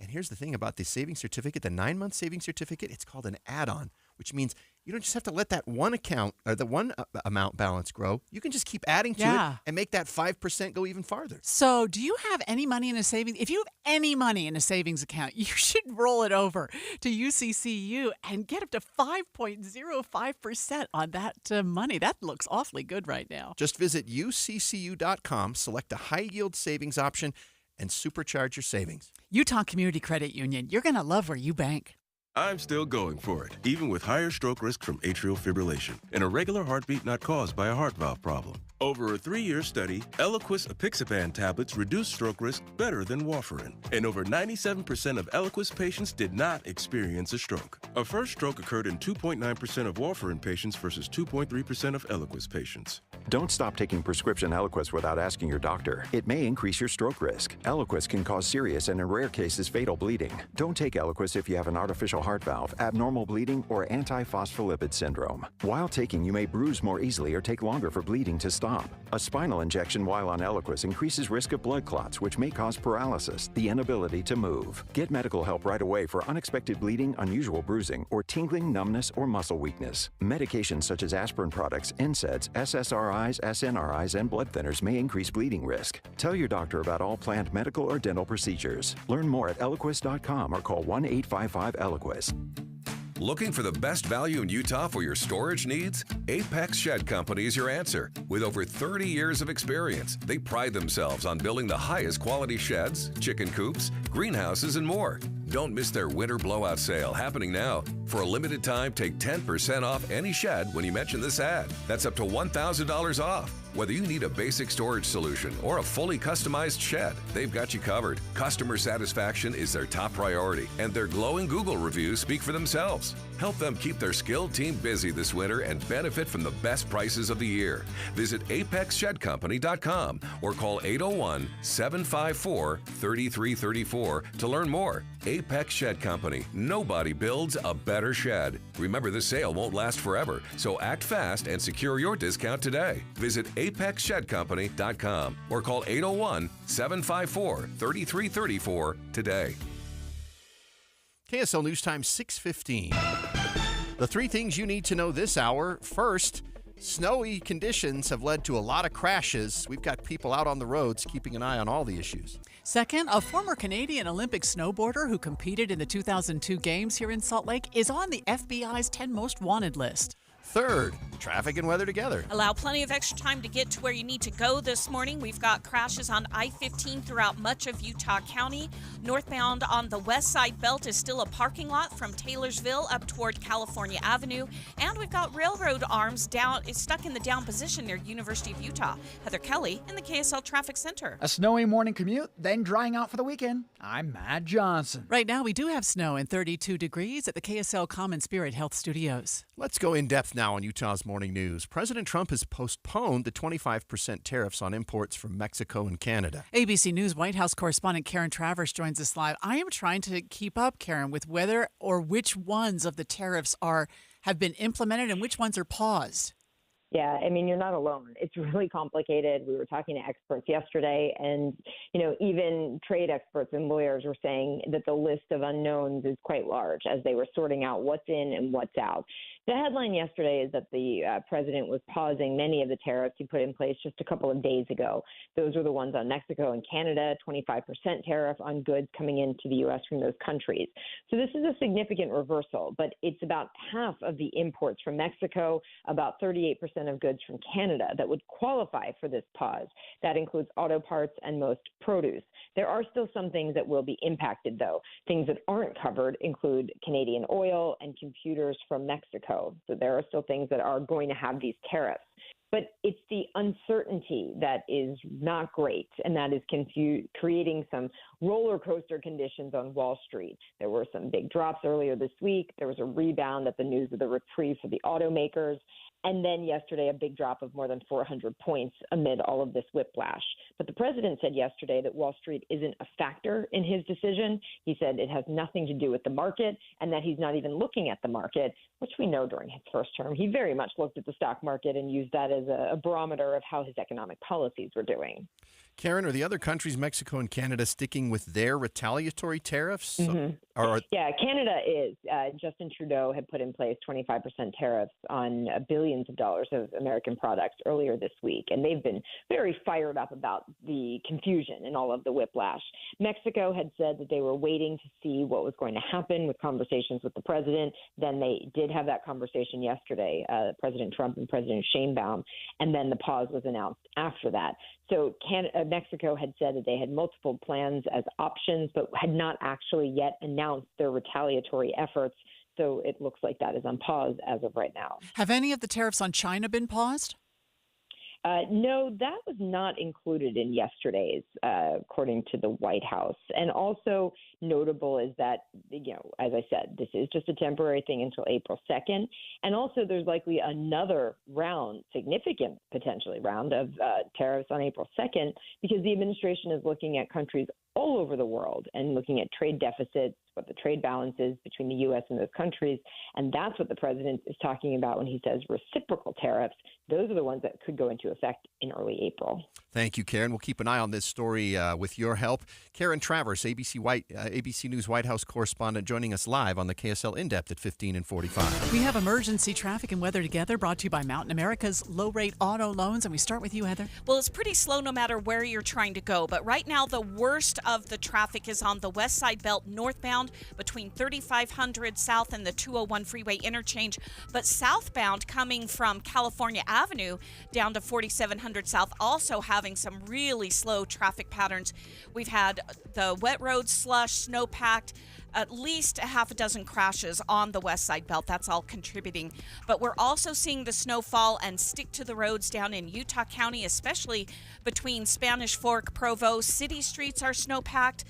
[SPEAKER 2] And here's the thing about the savings certificate, the 9-month savings certificate, it's called an add-on, which means you don't just have to let that one account or the one amount balance grow. You can just keep adding to it and make that 5% go even farther.
[SPEAKER 3] So do you have any money in a savings? If you have any money in a savings account, you should roll it over to UCCU and get up to 5.05% on that money. That looks awfully good right now.
[SPEAKER 2] Just visit uccu.com, select a high-yield savings option, and supercharge your savings.
[SPEAKER 3] Utah Community Credit Union. You're going to love where you bank.
[SPEAKER 6] I'm still going for it, even with higher stroke risk from atrial fibrillation, an irregular heartbeat not caused by a heart valve problem. Over a 3-year study, Eliquis apixaban tablets reduce stroke risk better than warfarin, and over 97% of Eliquis patients did not experience a stroke. A first stroke occurred in 2.9% of warfarin patients versus 2.3% of Eliquis patients.
[SPEAKER 7] Don't stop taking prescription Eliquis without asking your doctor. It may increase your stroke risk. Eliquis can cause serious and in rare cases fatal bleeding. Don't take Eliquis if you have an artificial heart valve, abnormal bleeding, or antiphospholipid syndrome. While taking, you may bruise more easily or take longer for bleeding to stop. A spinal injection while on Eliquis increases risk of blood clots, which may cause paralysis, the inability to move. Get medical help right away for unexpected bleeding, unusual bruising, or tingling, numbness, or muscle weakness. Medications such as aspirin products, NSAIDs, SSRIs, SNRIs, and blood thinners may increase bleeding risk. Tell your doctor about all planned medical or dental procedures. Learn more at Eliquis.com or call 1-855-ELIQUIS.
[SPEAKER 8] Looking for the best value in Utah for your storage needs? Apex Shed Company is your answer. With over 30 years of experience, they pride themselves on building the highest quality sheds, chicken coops, greenhouses, and more. Don't miss their winter blowout sale happening now. For a limited time, take 10% off any shed when you mention this ad. That's up to $1,000 off. Whether you need a basic storage solution or a fully customized shed, they've got you covered. Customer satisfaction is their top priority, and their glowing Google reviews speak for themselves. Help them keep their skilled team busy this winter and benefit from the best prices of the year. Visit apexshedcompany.com or call 801-754-3334 to learn more. Apex Shed Company. Nobody builds a better shed. Remember, this sale won't last forever, so act fast and secure your discount today. Visit apexshedcompany.com or call 801-754-3334 today.
[SPEAKER 2] KSL News Time 6:15. The 3 things you need to know this hour. First, snowy conditions have led to a lot of crashes. We've got people out on the roads keeping an eye on all the issues.
[SPEAKER 3] Second, a former Canadian Olympic snowboarder who competed in the 2002 Games here in Salt Lake is on the FBI's 10 most wanted list.
[SPEAKER 2] Third, traffic and weather together.
[SPEAKER 1] Allow plenty of extra time to get to where you need to go this morning. We've got crashes on I-15 throughout much of Utah County. Northbound on the west side belt is still a parking lot from Taylorsville up toward California Avenue. And we've got railroad arms stuck in the down position near University of Utah. Heather Kelly in the KSL Traffic Center.
[SPEAKER 10] A snowy morning commute, then drying out for the weekend. I'm Matt Johnson.
[SPEAKER 3] Right now we do have snow and 32 degrees at the KSL Common Spirit Health Studios.
[SPEAKER 2] Let's go in depth now on Utah's morning news. President Trump has postponed the 25% tariffs on imports from Mexico and Canada.
[SPEAKER 3] ABC News White House correspondent Karen Travers joins us live. I am trying to keep up, Karen, with whether or which ones of the tariffs have been implemented and which ones are paused.
[SPEAKER 13] Yeah, I mean, you're not alone. It's really complicated. We were talking to experts yesterday, and, even trade experts and lawyers were saying that the list of unknowns is quite large as they were sorting out what's in and what's out. The headline yesterday is that the president was pausing many of the tariffs he put in place just a couple of days ago. Those were the ones on Mexico and Canada, 25% tariff on goods coming into the U.S. from those countries. So this is a significant reversal, but it's about half of the imports from Mexico, about 38% of goods from Canada that would qualify for this pause. That includes auto parts and most produce. There are still some things that will be impacted, though. Things that aren't covered include Canadian oil and computers from Mexico. So there are still things that are going to have these tariffs. But it's the uncertainty that is not great, and that is creating some roller coaster conditions on Wall Street. There were some big drops earlier this week. There was a rebound at the news of the reprieve for the automakers. And then yesterday, a big drop of more than 400 points amid all of this whiplash. But the president said yesterday that Wall Street isn't a factor in his decision. He said it has nothing to do with the market and that he's not even looking at the market, which we know during his first term. He very much looked at the stock market and used that as a barometer of how his economic policies were doing.
[SPEAKER 2] Karen, are the other countries, Mexico and Canada, sticking with their retaliatory tariffs?
[SPEAKER 13] Yeah, Canada is. Justin Trudeau had put in place 25% tariffs on billions of dollars of American products earlier this week, and they've been very fired up about the confusion and all of the whiplash. Mexico had said that they were waiting to see what was going to happen with conversations with the president. Then they did have that conversation yesterday, President Trump and President Sheinbaum, and then the pause was announced after that. So Mexico had said that they had multiple plans as options, but had not actually yet announced their retaliatory efforts. So it looks like that is on pause as of right now.
[SPEAKER 3] Have any of the tariffs on China been paused?
[SPEAKER 13] No, that was not included in yesterday's, according to the White House. And also notable is that, as I said, this is just a temporary thing until April 2nd. And also there's likely another round, significant potentially round of tariffs on April 2nd, because the administration is looking at countries all over the world and looking at trade deficits, what the trade balance is between the U.S. and those countries. And that's what the president is talking about when he says reciprocal tariffs. Those are the ones that could go into effect in early April.
[SPEAKER 2] Thank you, Karen. We'll keep an eye on this story with your help. Karen Travers, ABC News White House correspondent, joining us live on the KSL In-Depth at 15 and 45.
[SPEAKER 3] We have emergency traffic and weather together, brought to you by Mountain America's low-rate auto loans. And we start with you, Heather.
[SPEAKER 1] Well, it's pretty slow no matter where you're trying to go. But right now, the worst of the traffic is on the West Side Belt northbound between 3500 South and the 201 freeway interchange. But southbound coming from California Avenue down to 4700 South, also having some really slow traffic patterns. We've had the wet roads, slush, snow-packed, at least a half a dozen crashes on the West Side Belt. That's all contributing. But we're also seeing the snowfall and stick to the roads down in Utah County, especially between Spanish Fork, Provo. City streets are snow-packed.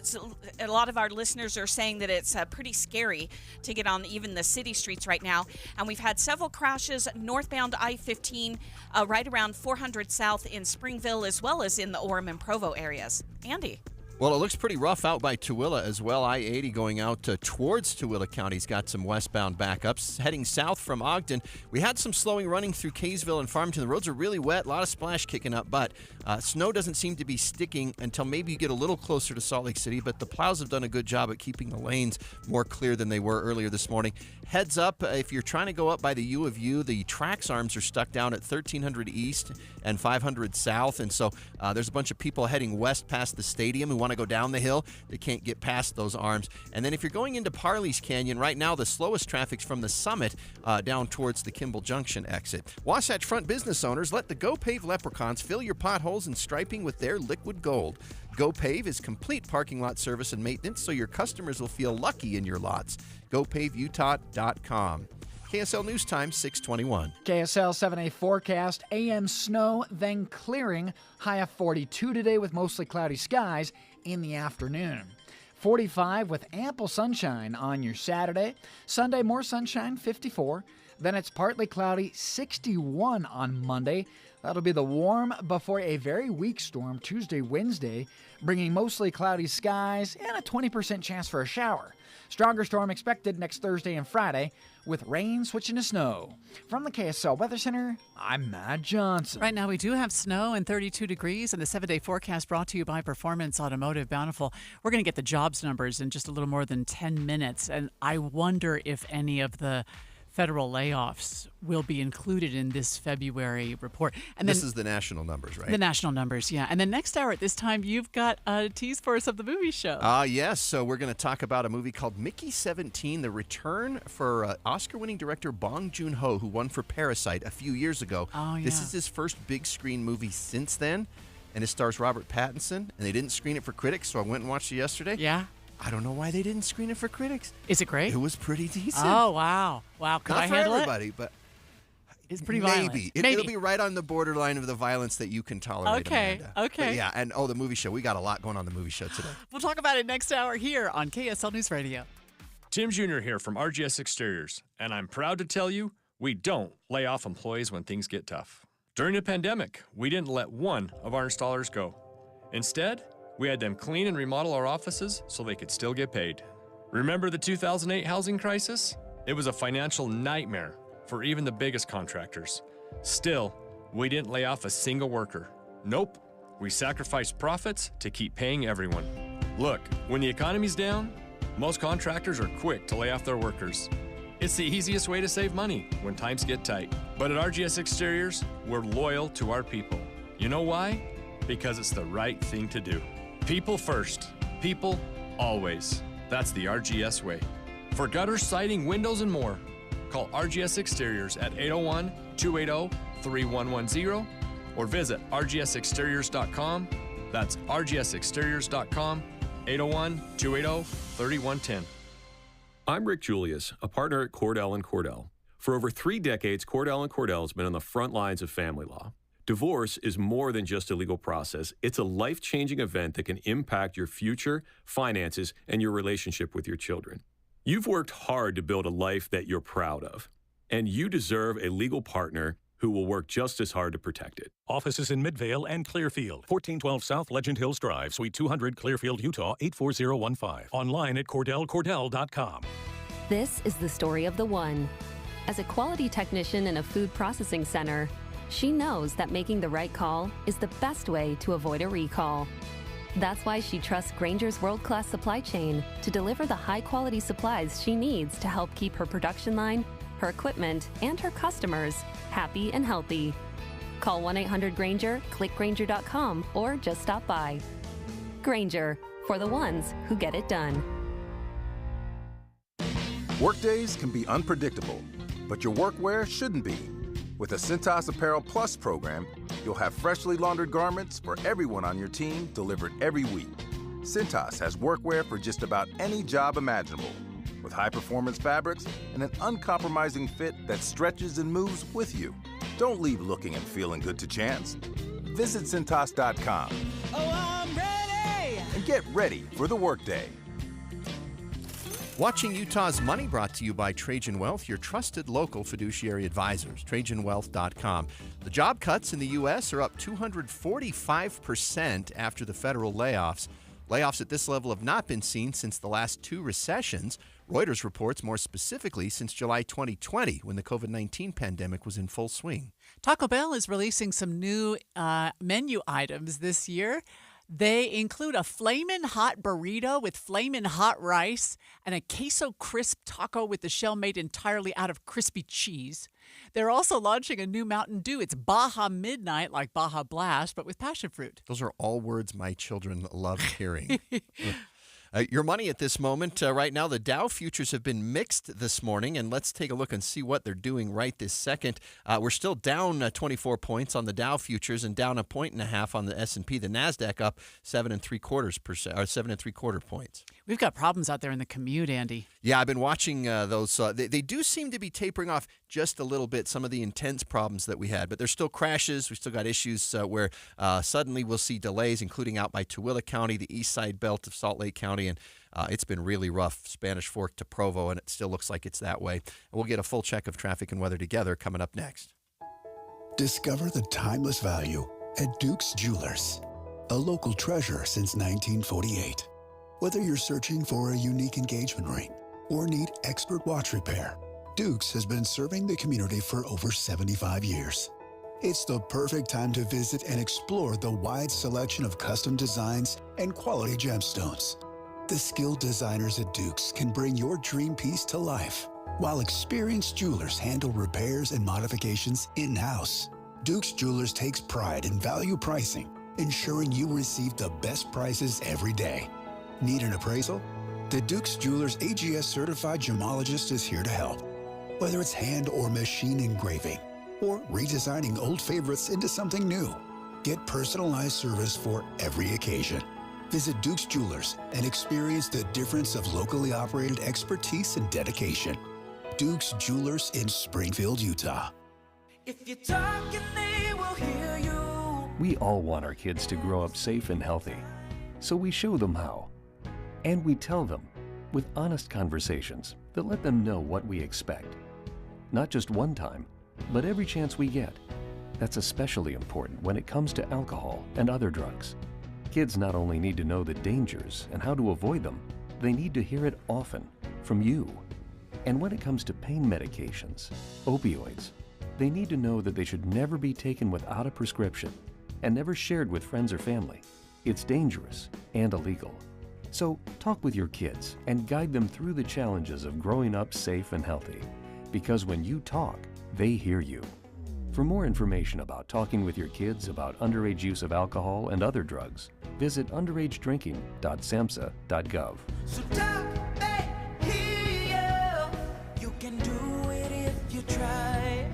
[SPEAKER 1] So a lot of our listeners are saying that it's pretty scary to get on even the city streets right now. And we've had several crashes northbound I-15 right around 400 South in Springville, as well as in the Orem and Provo areas. Andy.
[SPEAKER 2] Well, it looks pretty rough out by Tooele as well. I-80 going out towards Tooele County's got some westbound backups. Heading south from Ogden, we had some slowing running through Kaysville and Farmington. The roads are really wet, a lot of splash kicking up, but snow doesn't seem to be sticking until maybe you get a little closer to Salt Lake City, but the plows have done a good job at keeping the lanes more clear than they were earlier this morning. Heads up, if you're trying to go up by the U of U, the Trax arms are stuck down at 1300 East and 500 South, and so there's a bunch of people heading west past the stadium who want to go down the hill. They can't get past those arms. And then if you're going into Parley's Canyon, right now the slowest traffic's from the summit down towards the Kimball Junction exit. Wasatch Front business owners, let the GoPave Leprechauns fill your potholes and striping with their liquid gold. GoPave is complete parking lot service and maintenance, so your customers will feel lucky in your lots. GoPaveUtah.com. KSL News Time, 6:21.
[SPEAKER 10] KSL 7-day forecast. AM snow, then clearing. High of 42 today with mostly cloudy skies in the afternoon. 45 with ample sunshine on your Saturday. Sunday, more sunshine, 54. Then it's partly cloudy, 61 on Monday. That'll be the warm before a very weak storm Tuesday, Wednesday, bringing mostly cloudy skies and a 20% chance for a shower. Stronger storm expected next Thursday and Friday, with rain switching to snow. From the KSL Weather Center, I'm Matt Johnson.
[SPEAKER 3] Right now we do have snow and 32 degrees, and the 7-day forecast brought to you by Performance Automotive Bountiful. We're going to get the jobs numbers in just a little more than 10 minutes, and I wonder if any of the federal layoffs will be included in this February report. And then,
[SPEAKER 2] this is the national numbers, right?
[SPEAKER 3] The national numbers, yeah. And then next hour at this time, you've got a tease for us of the movie show.
[SPEAKER 2] Yes. So we're going to talk about a movie called Mickey 17, the return for Oscar-winning director Bong Joon-ho, who won for Parasite a few years ago.
[SPEAKER 3] Oh, yeah.
[SPEAKER 2] This is his first big screen movie since then, and it stars Robert Pattinson, and they didn't screen it for critics, so I went and watched it yesterday.
[SPEAKER 3] Yeah.
[SPEAKER 2] I don't know why they didn't screen it for critics.
[SPEAKER 3] Is it great?
[SPEAKER 2] It was pretty decent.
[SPEAKER 3] Oh, wow. Wow. Could
[SPEAKER 2] Not
[SPEAKER 3] I
[SPEAKER 2] for
[SPEAKER 3] handle
[SPEAKER 2] everybody,
[SPEAKER 3] it?
[SPEAKER 2] but
[SPEAKER 3] it's pretty
[SPEAKER 2] maybe.
[SPEAKER 3] violent.
[SPEAKER 2] It'll be right on the borderline of the violence that you can tolerate,
[SPEAKER 3] Okay,
[SPEAKER 2] Amanda.
[SPEAKER 3] okay.
[SPEAKER 2] But yeah, and the movie show. We got a lot going on the movie show today.
[SPEAKER 3] We'll talk about it next hour here on KSL News Radio.
[SPEAKER 4] Tim Jr. here from RGS Exteriors, and I'm proud to tell you, We don't lay off employees when things get tough. During the pandemic, we didn't let one of our installers go. Instead, we had them clean and remodel our offices so they could still get paid. Remember the 2008 housing crisis? It was a financial nightmare for even the biggest contractors. Still, we didn't lay off a single worker. Nope, we sacrificed profits to keep paying everyone. Look, when the economy's down, most contractors are quick to lay off their workers. It's the easiest way to save money when times get tight. But at RGS Exteriors, we're loyal to our people. You know why? Because it's the right thing to do. People first, people always. That's the RGS way. For gutters, siding, windows, and more, call RGS Exteriors at 801-280-3110 or visit rgsexteriors.com. That's rgsexteriors.com, 801-280-3110.
[SPEAKER 14] I'm Rick Julius, a partner at Cordell & Cordell. For over 3 decades, Cordell & Cordell has been on the front lines of family law. Divorce is more than just a legal process. It's a life-changing event that can impact your future, finances, and your relationship with your children. You've worked hard to build a life that you're proud of, and you deserve a legal partner who will work just as hard to protect it.
[SPEAKER 15] Offices in Midvale and Clearfield. 1412 South Legend Hills Drive, Suite 200, Clearfield, Utah, 84015. Online at CordellCordell.com.
[SPEAKER 16] This is the story of the one. As a quality technician in a food processing center, she knows that making the right call is the best way to avoid a recall. That's why she trusts Grainger's world-class supply chain to deliver the high-quality supplies she needs to help keep her production line, her equipment, and her customers happy and healthy. Call 1-800-GRAINGER, click Grainger.com, or just stop by. Grainger, for the ones who get it done.
[SPEAKER 25] Workdays can be unpredictable, but your workwear shouldn't be. With the Cintas Apparel Plus program, you'll have freshly laundered garments for everyone on your team delivered every week. Cintas has workwear for just about any job imaginable, with high-performance fabrics and an uncompromising fit that stretches and moves with you. Don't leave looking and feeling good to chance. Visit Cintas.com.
[SPEAKER 26] Oh, I'm ready!
[SPEAKER 25] And get ready for the workday.
[SPEAKER 2] Watching Utah's Money brought to you by Trajan Wealth, your trusted local fiduciary advisors. TrajanWealth.com. The job cuts in the U.S. are up 245% after the federal layoffs. Layoffs at this level have not been seen since the last 2 recessions. Reuters reports more specifically since July 2020, when the COVID-19 pandemic was in full swing.
[SPEAKER 3] Taco Bell is releasing some new menu items this year. They include a flamin' hot burrito with flamin' hot rice and a queso crisp taco with the shell made entirely out of crispy cheese. They're also launching a new Mountain Dew. It's Baja Midnight, like Baja Blast, but with passion fruit.
[SPEAKER 2] Those are all words my children love hearing. Your money at this moment. Right now, the Dow futures have been mixed this morning, and let's take a look and see what they're doing right this second. We're still down 24 points on the Dow futures and down 1.5 points on the S&P. The Nasdaq up 7.75%, or 7.75 points.
[SPEAKER 3] We've got problems out there in the commute, Andy.
[SPEAKER 2] Yeah, I've been watching those. They do seem to be tapering off just a little bit, some of the intense problems that we had, but there's still crashes. We still got issues where suddenly we'll see delays, including out by Tooele County, the east side belt of Salt Lake County, and it's been really rough, Spanish Fork to Provo, and it still looks like it's that way. And we'll get a full check of traffic and weather together coming up next.
[SPEAKER 27] Discover the timeless value at Duke's Jewelers, a local treasure since 1948. Whether you're searching for a unique engagement ring or need expert watch repair, Duke's has been serving the community for over 75 years. It's the perfect time to visit and explore the wide selection of custom designs and quality gemstones. The skilled designers at Duke's can bring your dream piece to life, while experienced jewelers handle repairs and modifications in-house. Duke's Jewelers takes pride in value pricing, ensuring you receive the best prices every day. Need an appraisal? The Duke's Jewelers AGS certified gemologist is here to help. Whether it's hand or machine engraving, or redesigning old favorites into something new, get personalized service for every occasion. Visit Duke's Jewelers and experience the difference of locally operated expertise and dedication. Duke's Jewelers in Springfield, Utah.
[SPEAKER 26] If you talk and they will hear you.
[SPEAKER 28] We all want our kids to grow up safe and healthy, so we show them how. And we tell them with honest conversations that let them know what we expect. not just one time, but every chance we get. That's especially important when it comes to alcohol and other drugs. Kids not only need to know the dangers and how to avoid them, they need to hear it often from you. And when it comes to pain medications, opioids, they need to know that they should never be taken without a prescription and never shared with friends or family. It's dangerous and illegal. So talk with your kids and guide them through the challenges of growing up safe and healthy. Because when you talk, they hear you. For more information about talking with your kids about underage use of alcohol and other drugs, visit underagedrinking.samhsa.gov.
[SPEAKER 26] So talk back here. You can do it if you try.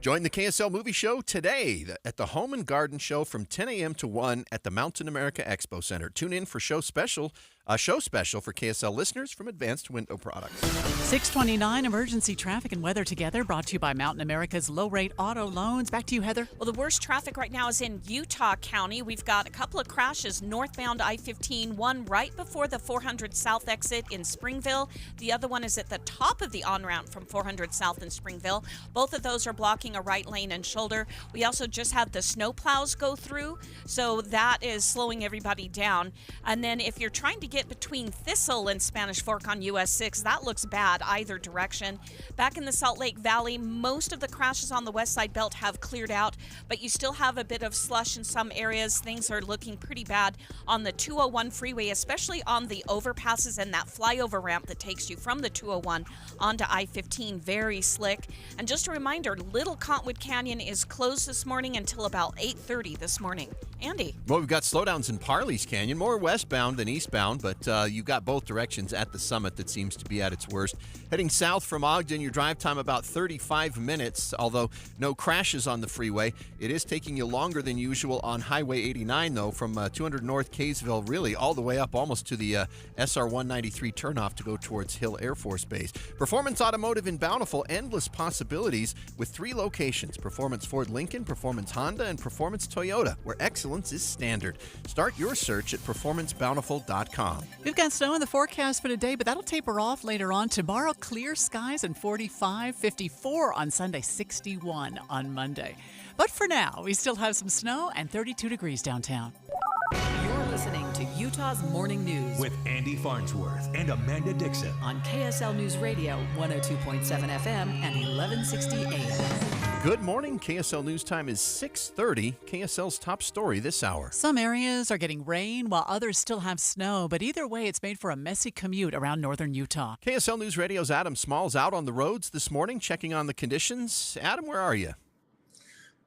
[SPEAKER 2] Join the KSL Movie Show today at the Home and Garden Show from 10 a.m. to 1 at the Mountain America Expo Center. Tune in for show special for KSL listeners from Advanced Window Products.
[SPEAKER 3] 629 emergency traffic and weather together, brought to you by Mountain America's low-rate auto loans. Back to you, Heather.
[SPEAKER 1] Well, the worst traffic right now is in Utah County. We've got a couple of crashes northbound I-15, one right before the 400 South exit in Springville. The other one is at the top of the on-ramp from 400 South in Springville. Both of those are blocking a right lane and shoulder. We also just had the snow plows go through, so that is slowing everybody down. And then if you're trying to get between Thistle and Spanish Fork on US 6, that looks bad either direction. Back in the Salt Lake Valley, most of the crashes on the west side belt have cleared out, but you still have a bit of slush in some areas. Things are looking pretty bad on the 201 freeway, especially on the overpasses and that flyover ramp that takes you from the 201 onto I-15. Very slick. And just a reminder, Little Cottonwood Canyon is closed this morning until about 8:30 this morning. Andy.
[SPEAKER 2] Well, we've got slowdowns in Parley's Canyon, more westbound than eastbound, but you've got both directions at the summit that seems to be at its worst. Heading south from Ogden, your drive time about 35 minutes, although no crashes on the freeway. It is taking you longer than usual on Highway 89, though, from 200 North Kaysville, really, all the way up almost to the SR 193 turnoff to go towards Hill Air Force Base. Performance Automotive in Bountiful, endless possibilities with 3 locations: Performance Ford Lincoln, Performance Honda, and Performance Toyota, where excellence is standard. Start your search at performancebountiful.com.
[SPEAKER 3] We've got snow in the forecast for today, but that'll taper off later on. Tomorrow, clear skies and 45, 54 on Sunday, 61 on Monday. But for now, we still have some snow and 32 degrees downtown.
[SPEAKER 5] You're listening to Utah's Morning News
[SPEAKER 15] with Andy Farnsworth and Amanda Dixon
[SPEAKER 5] on KSL News Radio, 102.7 FM and 1160 AM.
[SPEAKER 2] Good morning. KSL News Time is 6:30. KSL's top story this hour.
[SPEAKER 3] Some areas are getting rain while others still have snow, but either way, it's made for a messy commute around northern Utah.
[SPEAKER 2] KSL News Radio's Adam Smalls out on the roads this morning, checking on the conditions. Adam, where are you?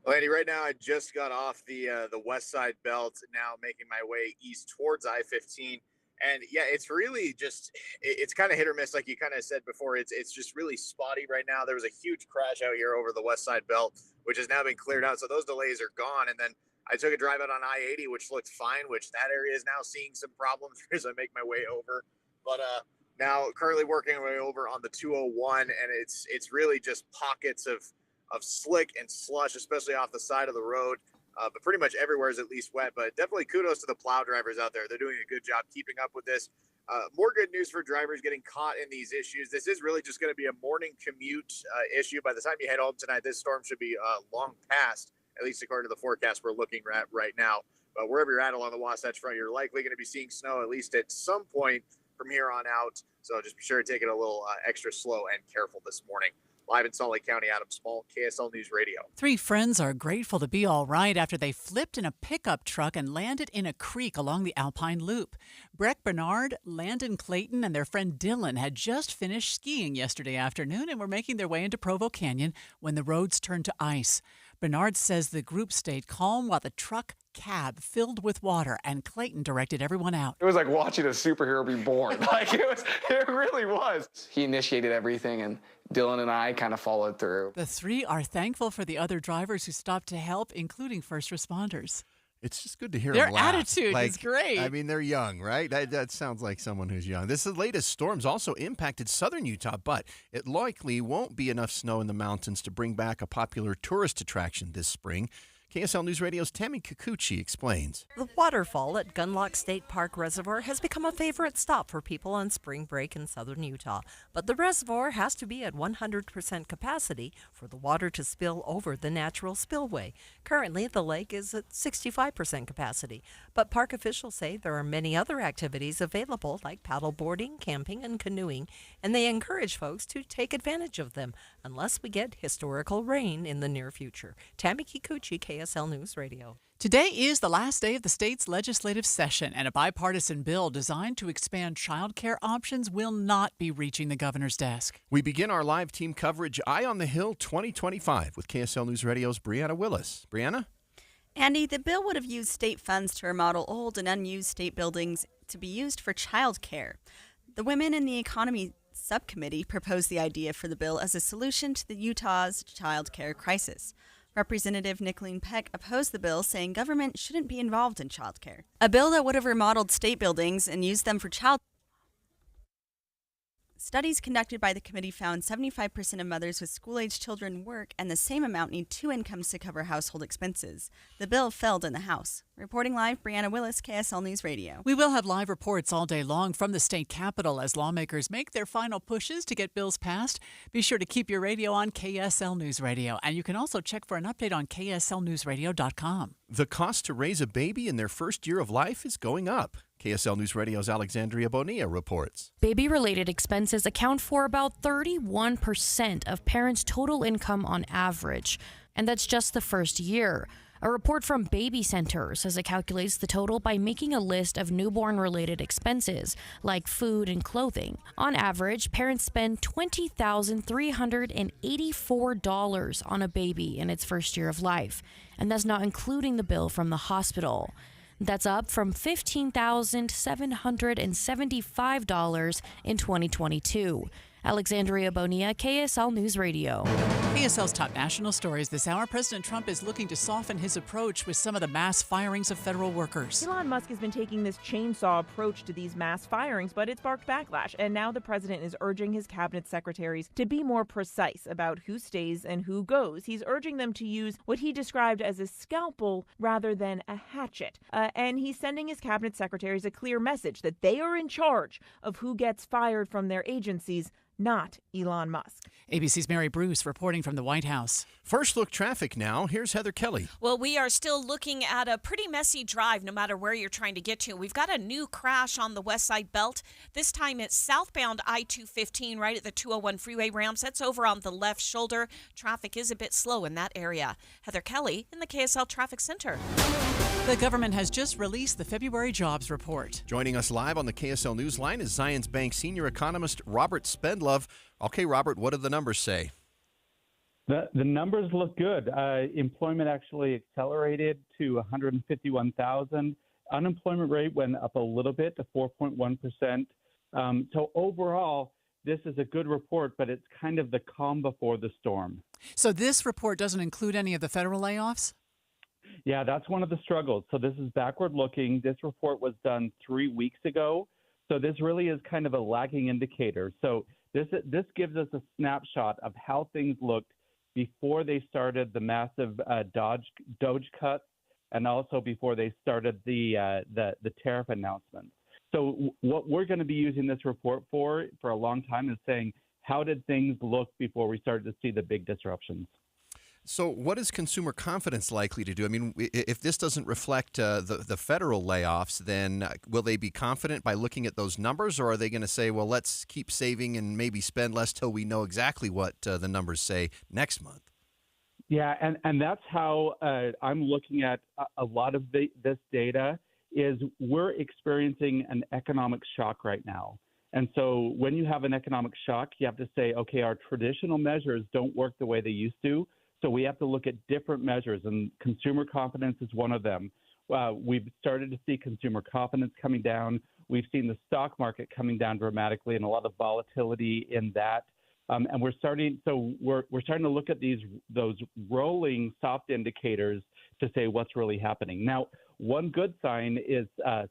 [SPEAKER 11] Well, Andy, right now I just got off the west side belt, now making my way east towards I-15. And yeah, it's really just, it's kind of hit or miss. Like you kind of said before, it's just really spotty right now. There was a huge crash out here over the west side belt, which has now been cleared out. So those delays are gone. And then I took a drive out on I-80, which looked fine, which that area is now seeing some problems as I make my way over. But now currently working my way over on the 201, and it's really just pockets of slick and slush, especially off the side of the road. But pretty much everywhere is at least wet. But definitely kudos to the plow drivers out there. They're doing a good job keeping up with this. More good news for drivers getting caught in these issues. This is really just going to be a morning commute issue. By the time you head home tonight, this storm should be long past, at least according to the forecast we're looking at right now. But wherever you're at along the Wasatch Front, you're likely going to be seeing snow at least at some point from here on out. So just be sure to take it a little extra slow and careful this morning. Live in Salt Lake County, Adam Small, KSL News Radio.
[SPEAKER 3] 3 friends are grateful to be all right after they flipped in a pickup truck and landed in a creek along the Alpine Loop. Breck Bernard, Landon Clayton, and their friend Dylan had just finished skiing yesterday afternoon and were making their way into Provo Canyon when the roads turned to ice. Bernard says the group stayed calm while the truck cab filled with water, and Clayton directed everyone out.
[SPEAKER 12] It was like watching a superhero be born. It really was. He initiated everything, and Dylan and I kind of followed through.
[SPEAKER 3] The 3 are thankful for the other drivers who stopped to help, including first responders.
[SPEAKER 2] It's just good to hear
[SPEAKER 3] their
[SPEAKER 2] them laugh.
[SPEAKER 3] attitude is great.
[SPEAKER 2] I mean, they're young, right? That sounds like someone who's young. The latest storms also impacted southern Utah, but it likely won't be enough snow in the mountains to bring back a popular tourist attraction this spring. KSL News Radio's Tammy Kikuchi explains.
[SPEAKER 9] The waterfall at Gunlock State Park Reservoir has become a favorite stop for people on spring break in southern Utah. But the reservoir has to be at 100% capacity for the water to spill over the natural spillway. Currently, the lake is at 65% capacity. But park officials say there are many other activities available like paddle boarding, camping, and canoeing, and they encourage folks to take advantage of them unless we get historical rain in the near future. Tammy Kikuchi, KSL News Radio.
[SPEAKER 3] Today is the last day of the state's legislative session, and a bipartisan bill designed to expand child care options will not be reaching the governor's desk.
[SPEAKER 2] We begin our live team coverage Eye on the Hill 2025 with KSL News Radio's Brianna Willis. Brianna?
[SPEAKER 17] Andy, the bill would have used state funds to remodel old and unused state buildings to be used for child care. The Women in the Economy Subcommittee proposed the idea for the bill as a solution to the Utah's child care crisis. Representative Nicolene Peck opposed the bill, saying government shouldn't be involved in child care. A bill that would have remodeled state buildings and used them for child Studies conducted by the committee found 75% of mothers with school-age children work, and the same amount need two incomes to cover household expenses. The bill failed in the House. Reporting live, Brianna Willis, KSL News Radio.
[SPEAKER 3] We will have live reports all day long from the state capitol as lawmakers make their final pushes to get bills passed. Be sure to keep your radio on KSL News Radio, and you can also check for an update on KSLNewsRadio.com.
[SPEAKER 2] The cost to raise a baby in their first year of life is going up. KSL News Radio's Alexandria Bonilla reports.
[SPEAKER 18] Baby-related expenses account for about 31% of parents' total income on average, and that's just the first year. A report from Baby Center says it calculates the total by making a list of newborn-related expenses, like food and clothing. On average, parents spend $20,384 on a baby in its first year of life, and that's not including the bill from the hospital. That's up from $15,775 in 2022. Alexandria Bonilla, KSL News Radio.
[SPEAKER 3] KSL's top national stories this hour. President Trump is looking to soften his approach with some of the mass firings of federal workers.
[SPEAKER 19] Elon Musk has been taking this chainsaw approach to these mass firings, but it's sparked backlash. And now the president is urging his cabinet secretaries to be more precise about who stays and who goes. He's urging them to use what he described as a scalpel rather than a hatchet. And he's sending his cabinet secretaries a clear message that they are in charge of who gets fired from their agencies, not Elon Musk.
[SPEAKER 3] ABC's Mary Bruce reporting from the White House.
[SPEAKER 2] First look traffic now. Here's Heather Kelly.
[SPEAKER 1] Well, we are still looking at a pretty messy drive no matter where you're trying to get to. We've got a new crash on the West Side Belt. This time it's southbound I-215 right at the 201 freeway ramps. That's over on the left shoulder. Traffic is a bit slow in that area. Heather Kelly in the KSL Traffic Center.
[SPEAKER 3] The government has just released the February jobs report.
[SPEAKER 2] Joining us live on the KSL Newsline is Zions Bank senior economist Robert Spendlove. Okay, Robert, what do the numbers say?
[SPEAKER 20] The numbers look good. Employment actually accelerated to 151,000. Unemployment rate went up a little bit to 4.1%. So overall, this is a good report, but it's kind of the calm before the storm.
[SPEAKER 3] So this report doesn't include any of the federal layoffs?
[SPEAKER 20] Yeah, that's one of the struggles. So this is backward looking. This report was done 3 weeks ago. So this really is kind of a lagging indicator. So this gives us a snapshot of how things looked before they started the massive Doge cuts, and also before they started the tariff announcements. So what we're going to be using this report for a long time is saying, how did things look before we started to see the big disruptions?
[SPEAKER 2] So what is consumer confidence likely to do? I mean, if this doesn't reflect the federal layoffs, then will they be confident by looking at those numbers, or are they going to say, well, let's keep saving and maybe spend less till we know exactly what the numbers say next month?
[SPEAKER 20] Yeah, and that's how I'm looking at a lot of this data is we're experiencing an economic shock right now. And so when you have an economic shock, you have to say, okay, our traditional measures don't work the way they used to. So we have to look at different measures, and consumer confidence is one of them. We've started to see consumer confidence coming down. We've seen the stock market coming down dramatically and a lot of volatility in that. And we're starting to look at those rolling soft indicators to say what's really happening. Now, one good sign is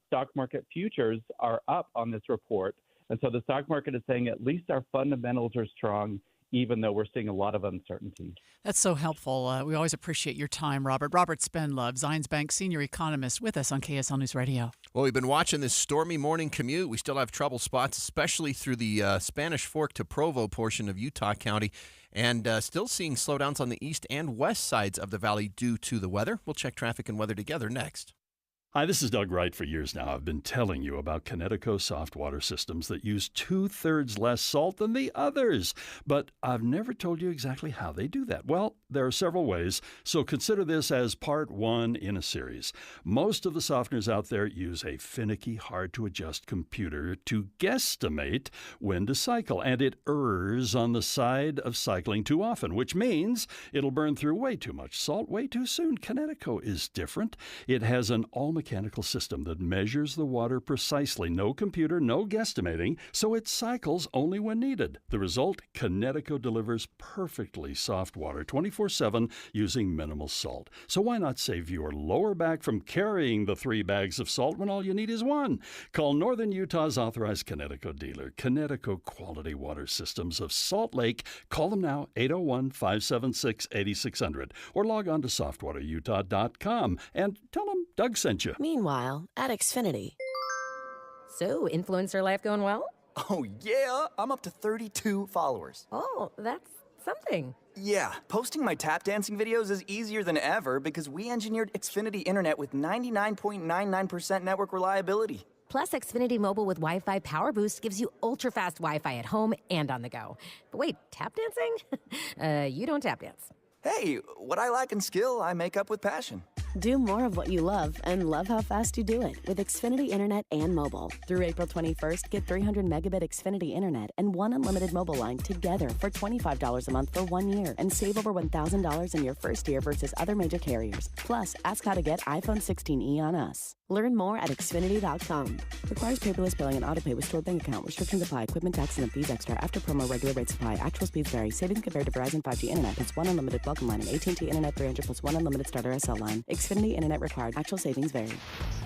[SPEAKER 20] stock market futures are up on this report. And so the stock market is saying at least our fundamentals are strong. even though we're seeing a lot of uncertainty.
[SPEAKER 3] That's so helpful. We always appreciate your time, Robert. Robert Spendlove, Zions Bank senior economist, with us on KSL News Radio.
[SPEAKER 2] Well, we've been watching this stormy morning commute. We still have trouble spots, especially through the Spanish Fork to Provo portion of Utah County, and still seeing slowdowns on the east and west sides of the valley due to the weather. We'll check traffic and weather together next.
[SPEAKER 6] Hi, this is Doug Wright. For years now, I've been telling you about Connecticut soft water systems that use 2/3 less salt than the others. But I've never told you exactly how they do that. Well, there are several ways, so consider this as part one in a series. Most of the softeners out there use a finicky, hard-to-adjust computer to guesstimate when to cycle, and it errs on the side of cycling too often, which means it'll burn through way too much salt way too soon. Connecticut is different. It has an all-mechanical system that measures the water precisely. No computer, no guesstimating, so it cycles only when needed. The result, Connecticut delivers perfectly soft water 24/7 using minimal salt. So why not save your lower back from carrying the 3 bags of salt when all you need is 1? Call Northern Utah's authorized Connecticut dealer, Connecticut Quality Water Systems of Salt Lake. Call them now, 801-576-8600, or log on to softwaterutah.com and tell them Doug sent you.
[SPEAKER 7] Meanwhile, at Xfinity. So, influencer life going well?
[SPEAKER 8] Oh, yeah. I'm up to 32 followers.
[SPEAKER 7] Oh, that's something.
[SPEAKER 8] Yeah, posting my tap dancing videos is easier than ever because we engineered Xfinity Internet with 99.99% network reliability.
[SPEAKER 7] Plus, Xfinity Mobile with Wi-Fi Power Boost gives you ultra-fast Wi-Fi at home and on the go. But wait, tap dancing? You don't tap dance.
[SPEAKER 8] Hey, what I lack in skill, I make up with passion.
[SPEAKER 7] Do more of what you love and love how fast you do it with Xfinity Internet and mobile. Through April 21st, get 300 megabit Xfinity Internet and 1 unlimited mobile line together for $25 a month for 1 year and save over $1,000 in your first year versus other major carriers. Plus, ask how to get iPhone 16e on us. Learn more at Xfinity.com. Requires paperless billing and autopay with stored bank account. Restrictions apply. Equipment tax and fees extra. After promo, regular rates apply. Actual speeds vary. Savings compared to Verizon 5G Internet plus 1 unlimited welcome line and AT&T Internet 300 plus 1 unlimited starter SL line. Xfinity Internet required. Actual savings vary.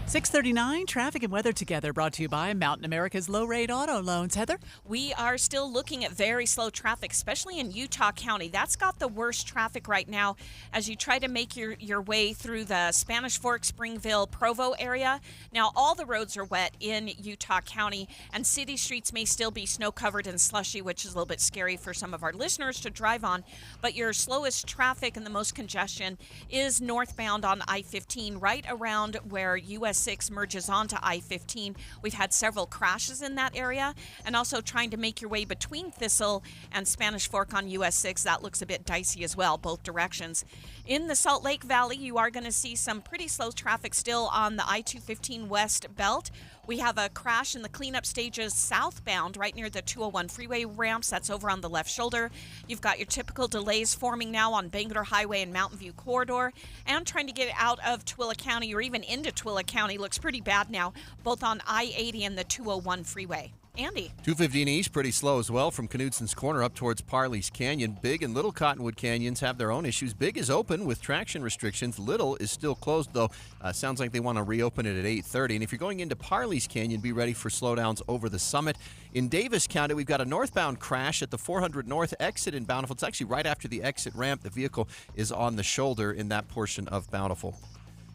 [SPEAKER 3] 6:39, traffic and weather together, brought to you by Mountain America's low-rate auto loans. Heather?
[SPEAKER 1] We are still looking at very slow traffic, especially in Utah County. That's got the worst traffic right now as you try to make your way through the Spanish Fork, Springville, Provo area. Now, all the roads are wet in Utah County, and city streets may still be snow-covered and slushy, which is a little bit scary for some of our listeners to drive on. But your slowest traffic and the most congestion is northbound on I-15, right around where US 6 merges onto I-15. We've had several crashes in that area, and also trying to make your way between Thistle and Spanish Fork on US 6. That looks a bit dicey as well, both directions. In the Salt Lake Valley, you are going to see some pretty slow traffic still on the I-215 West Belt. We have a crash in the cleanup stages southbound right near the 201 freeway ramps. That's over on the left shoulder. You've got your typical delays forming now on Bangor Highway and Mountain View Corridor. And trying to get out of Tooele County or even into Tooele County looks pretty bad now, both on I-80 and the 201 freeway. Andy.
[SPEAKER 2] 215 East, pretty slow as well from Knutson's Corner up towards Parley's Canyon. Big and Little Cottonwood Canyons have their own issues. Big is open with traction restrictions. Little is still closed, though. Sounds like they want to reopen it at 8:30. And if you're going into Parley's Canyon, be ready for slowdowns over the summit. In Davis County, we've got a northbound crash at the 400 North exit in Bountiful. It's actually right after the exit ramp. The vehicle is on the shoulder in that portion of Bountiful.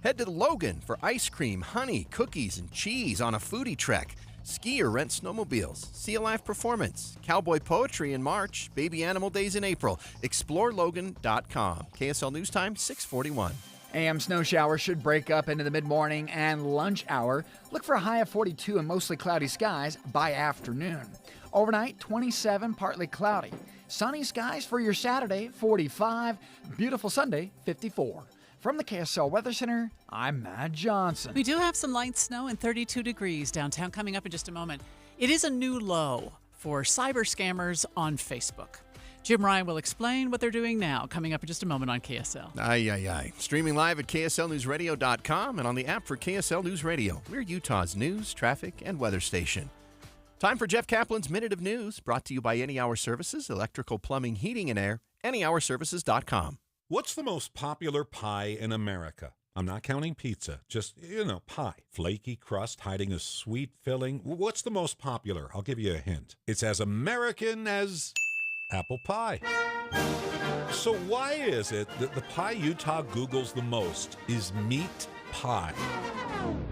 [SPEAKER 2] Head to Logan for ice cream, honey, cookies, and cheese on a foodie trek. Ski or rent snowmobiles. See a live performance. Cowboy poetry in March. Baby animal days in April. ExploreLogan.com. KSL News Time, 6:41.
[SPEAKER 10] AM snow showers should break up into the mid-morning and lunch hour. Look for a high of 42 and mostly cloudy skies by afternoon. Overnight, 27, partly cloudy. Sunny skies for your Saturday, 45. Beautiful Sunday, 54. From the KSL Weather Center, I'm Matt Johnson.
[SPEAKER 3] We do have some light snow and 32 degrees downtown coming up in just a moment. It is a new low for cyber scammers on Facebook. Jim Ryan will explain what they're doing now, coming up in just a moment on KSL.
[SPEAKER 2] Streaming live at KSLNewsRadio.com and on the app for KSL News Radio. We're Utah's news, traffic, and weather station. Time for Jeff Kaplan's Minute of News, brought to you by Any Hour Services, electrical, plumbing, heating, and air, anyhourservices.com.
[SPEAKER 13] What's the most popular pie in America? I'm not counting pizza, just, pie. Flaky crust hiding a sweet filling. What's the most popular? I'll give you a hint. It's as American as apple pie. So why is it that the pie Utah Googles the most is meat pie?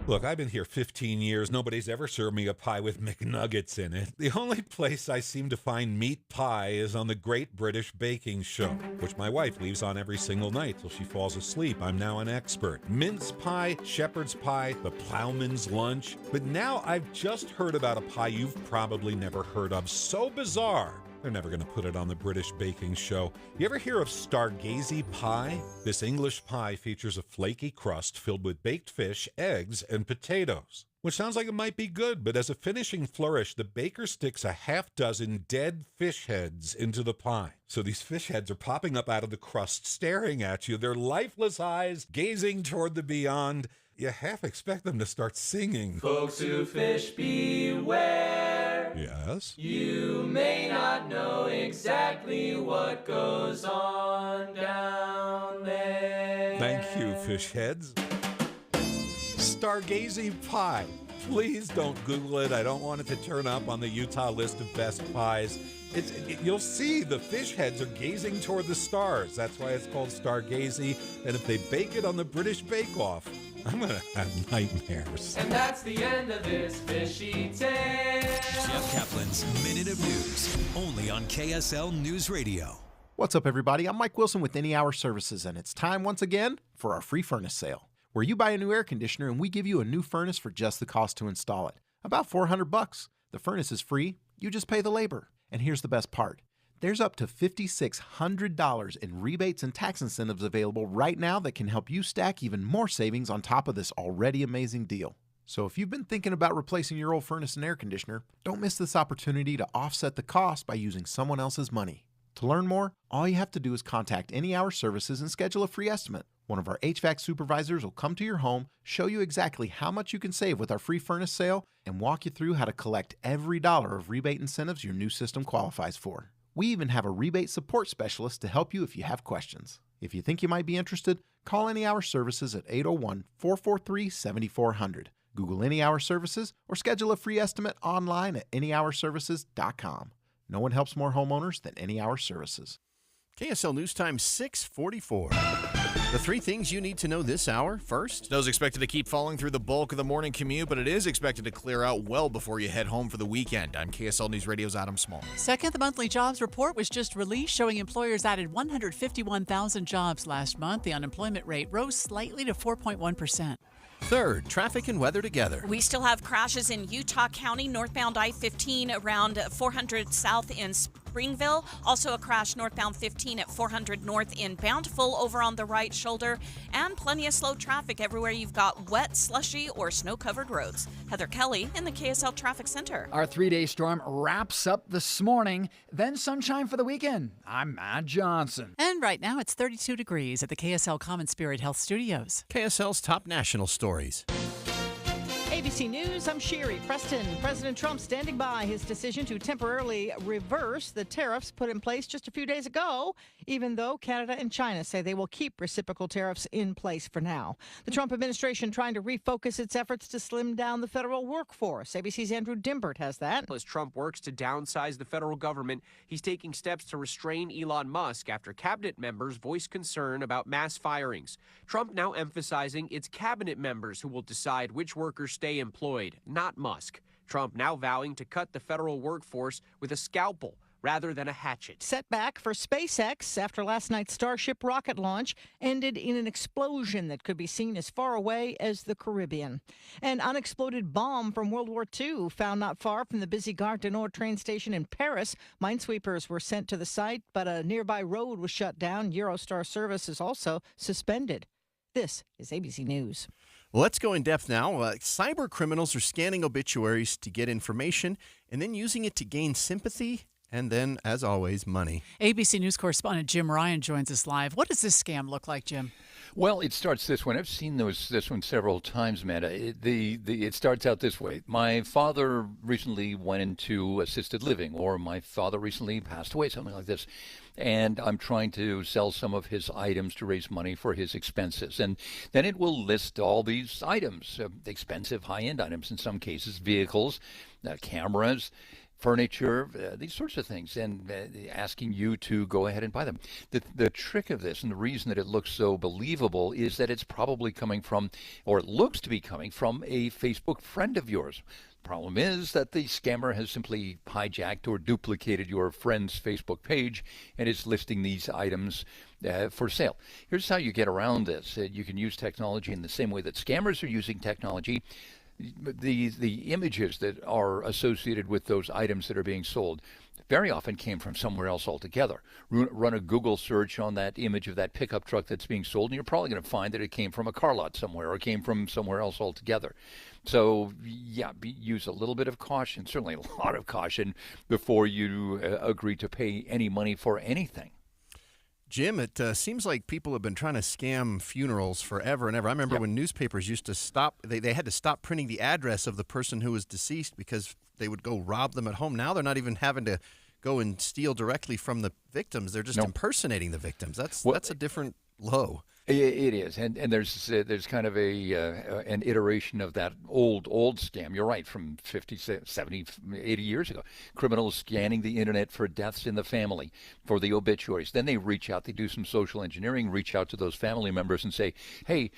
[SPEAKER 13] Look, I've been here 15 years. Nobody's ever served me a pie with McNuggets in it. The only place I seem to find meat pie is on the Great British Baking Show, which my wife leaves on every single night till she falls asleep. I'm now an expert. Mince pie, shepherd's pie, the ploughman's lunch. But now I've just heard about a pie you've probably never heard of. So bizarre. They're never going to put it on the British Baking Show. You ever hear of Stargazy pie? This English pie features a flaky crust filled with baked fish, eggs, and potatoes. Which sounds like it might be good, but as a finishing flourish, the baker sticks a half dozen dead fish heads into the pie. So these fish heads are popping up out of the crust, staring at you, their lifeless eyes gazing toward the beyond. You half expect them to start singing.
[SPEAKER 26] Folks who fish beware.
[SPEAKER 13] Yes?
[SPEAKER 26] You may not know exactly what goes on down there.
[SPEAKER 13] Thank you, fish heads. Stargazy pie. Please don't Google it. I don't want it to turn up on the Utah list of best pies. You'll see the fish heads are gazing toward the stars. That's why it's called Stargazy. And if they bake it on the British Bake Off, I'm going to have nightmares.
[SPEAKER 26] And that's the end of this fishy tale.
[SPEAKER 4] Jeff Kaplan's Minute of News, only on KSL News Radio.
[SPEAKER 2] What's up, everybody? I'm Mike Wilson with Any Hour Services, and it's time once again for our free furnace sale, where you buy a new air conditioner and we give you a new furnace for just the cost to install it. About $400. The furnace is free. You just pay the labor. And here's the best part. There's up to $5,600 in rebates and tax incentives available right now that can help you stack even more savings on top of this already amazing deal. So if you've been thinking about replacing your old furnace and air conditioner, don't miss this opportunity to offset the cost by using someone else's money. To learn more, all you have to do is contact Any Hour Services and schedule a free estimate. One of our HVAC supervisors will come to your home, show you exactly how much you can save with our free furnace sale, and walk you through how to collect every dollar of rebate incentives your new system qualifies for. We even have a rebate support specialist to help you if you have questions. If you think you might be interested, call Any Hour Services at 801-443-7400. Google Any Hour Services or schedule a free estimate online at anyhourservices.com. No one helps more homeowners than Any Hour Services. KSL News Time 6:44. The three things you need to know this hour. First,
[SPEAKER 14] snow's expected to keep falling through the bulk of the morning commute, but it is expected to clear out well before you head home for the weekend. I'm KSL News Radio's Adam Small.
[SPEAKER 3] Second, the monthly jobs report was just released, showing employers added 151,000 jobs last month. The unemployment rate rose slightly to 4.1%.
[SPEAKER 2] Third, traffic and weather together.
[SPEAKER 1] We still have crashes in Utah County, northbound I-15 around 400 south in Springville. Also a crash northbound 15 at 400 north in Bountiful over on the right shoulder. And plenty of slow traffic everywhere you've got wet, slushy, or snow-covered roads. Heather Kelly in the KSL Traffic Center.
[SPEAKER 10] Our 3-day storm wraps up this morning, then sunshine for the weekend. I'm Matt Johnson.
[SPEAKER 3] And right now it's 32 degrees at the KSL Common Spirit Health Studios.
[SPEAKER 2] KSL's top national stories.
[SPEAKER 16] ABC News, I'm Sherry Preston. President Trump standing by his decision to temporarily reverse the tariffs put in place just a few days ago, even though Canada and China say they will keep reciprocal tariffs in place for now. The Trump administration trying to refocus its efforts to slim down the federal workforce. ABC's Andrew Dimbert has that.
[SPEAKER 21] As Trump works to downsize the federal government, he's taking steps to restrain Elon Musk after cabinet members voiced concern about mass firings. Trump now emphasizing it's cabinet members who will decide which workers stay employed, not Musk. Trump now vowing to cut the federal workforce with a scalpel rather than a hatchet.
[SPEAKER 16] Setback for SpaceX after last night's Starship rocket launch ended in an explosion that could be seen as far away as the Caribbean. An unexploded bomb from World War II found not far from the busy Gare du Nord train station in Paris. Minesweepers were sent to the site, but a nearby road was shut down. Eurostar service is also suspended. This is ABC News.
[SPEAKER 2] Let's go in depth now. Cyber criminals are scanning obituaries to get information and then using it to gain sympathy and then, as always, money.
[SPEAKER 3] ABC News correspondent Jim Ryan joins us live. What does this scam look like, Jim?
[SPEAKER 22] Well, it starts this way. I've seen this one several times, Matt. It starts out this way. My father recently went into assisted living, or my father recently passed away, something like this. And I'm trying to sell some of his items to raise money for his expenses. And then it will list all these items, expensive high-end items in some cases, vehicles, cameras, furniture, these sorts of things, and asking you to go ahead and buy them. The trick of this, and the reason that it looks so believable, is that it's probably coming from, or it looks to be coming from, a Facebook friend of yours. Problem is that the scammer has simply hijacked or duplicated your friend's Facebook page and is listing these items for sale. Here's how you get around this. You can use technology in the same way that scammers are using technology. The images that are associated with those items that are being sold very often came from somewhere else altogether. Run a Google search on that image of that pickup truck that's being sold, and you're probably going to find that it came from a car lot somewhere or came from somewhere else altogether. So, yeah, use a little bit of caution, certainly a lot of caution, before you agree to pay any money for anything.
[SPEAKER 2] Jim, it seems like people have been trying to scam funerals forever and ever. I remember when newspapers used to stop, they had to stop printing the address of the person who was deceased because they would go rob them at home. Now they're not even having to go and steal directly from the victims. They're just impersonating the victims. That's a different low.
[SPEAKER 22] It is, and there's kind of an iteration of that old scam. You're right, from 50, 70, 80 years ago. Criminals scanning the internet for deaths in the family, for the obituaries. Then they reach out, they do some social engineering, reach out to those family members and say, hey,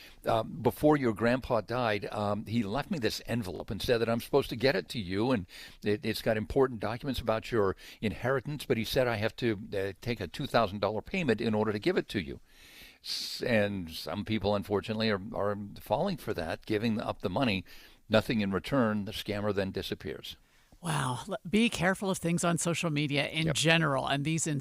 [SPEAKER 22] before your grandpa died, he left me this envelope and said that I'm supposed to get it to you, and it's got important documents about your inheritance, but he said I have to take a $2,000 payment in order to give it to you. And some people, unfortunately, are falling for that, giving up the money, nothing in return. The scammer then disappears.
[SPEAKER 3] Wow. Be careful of things on social media in general, and these in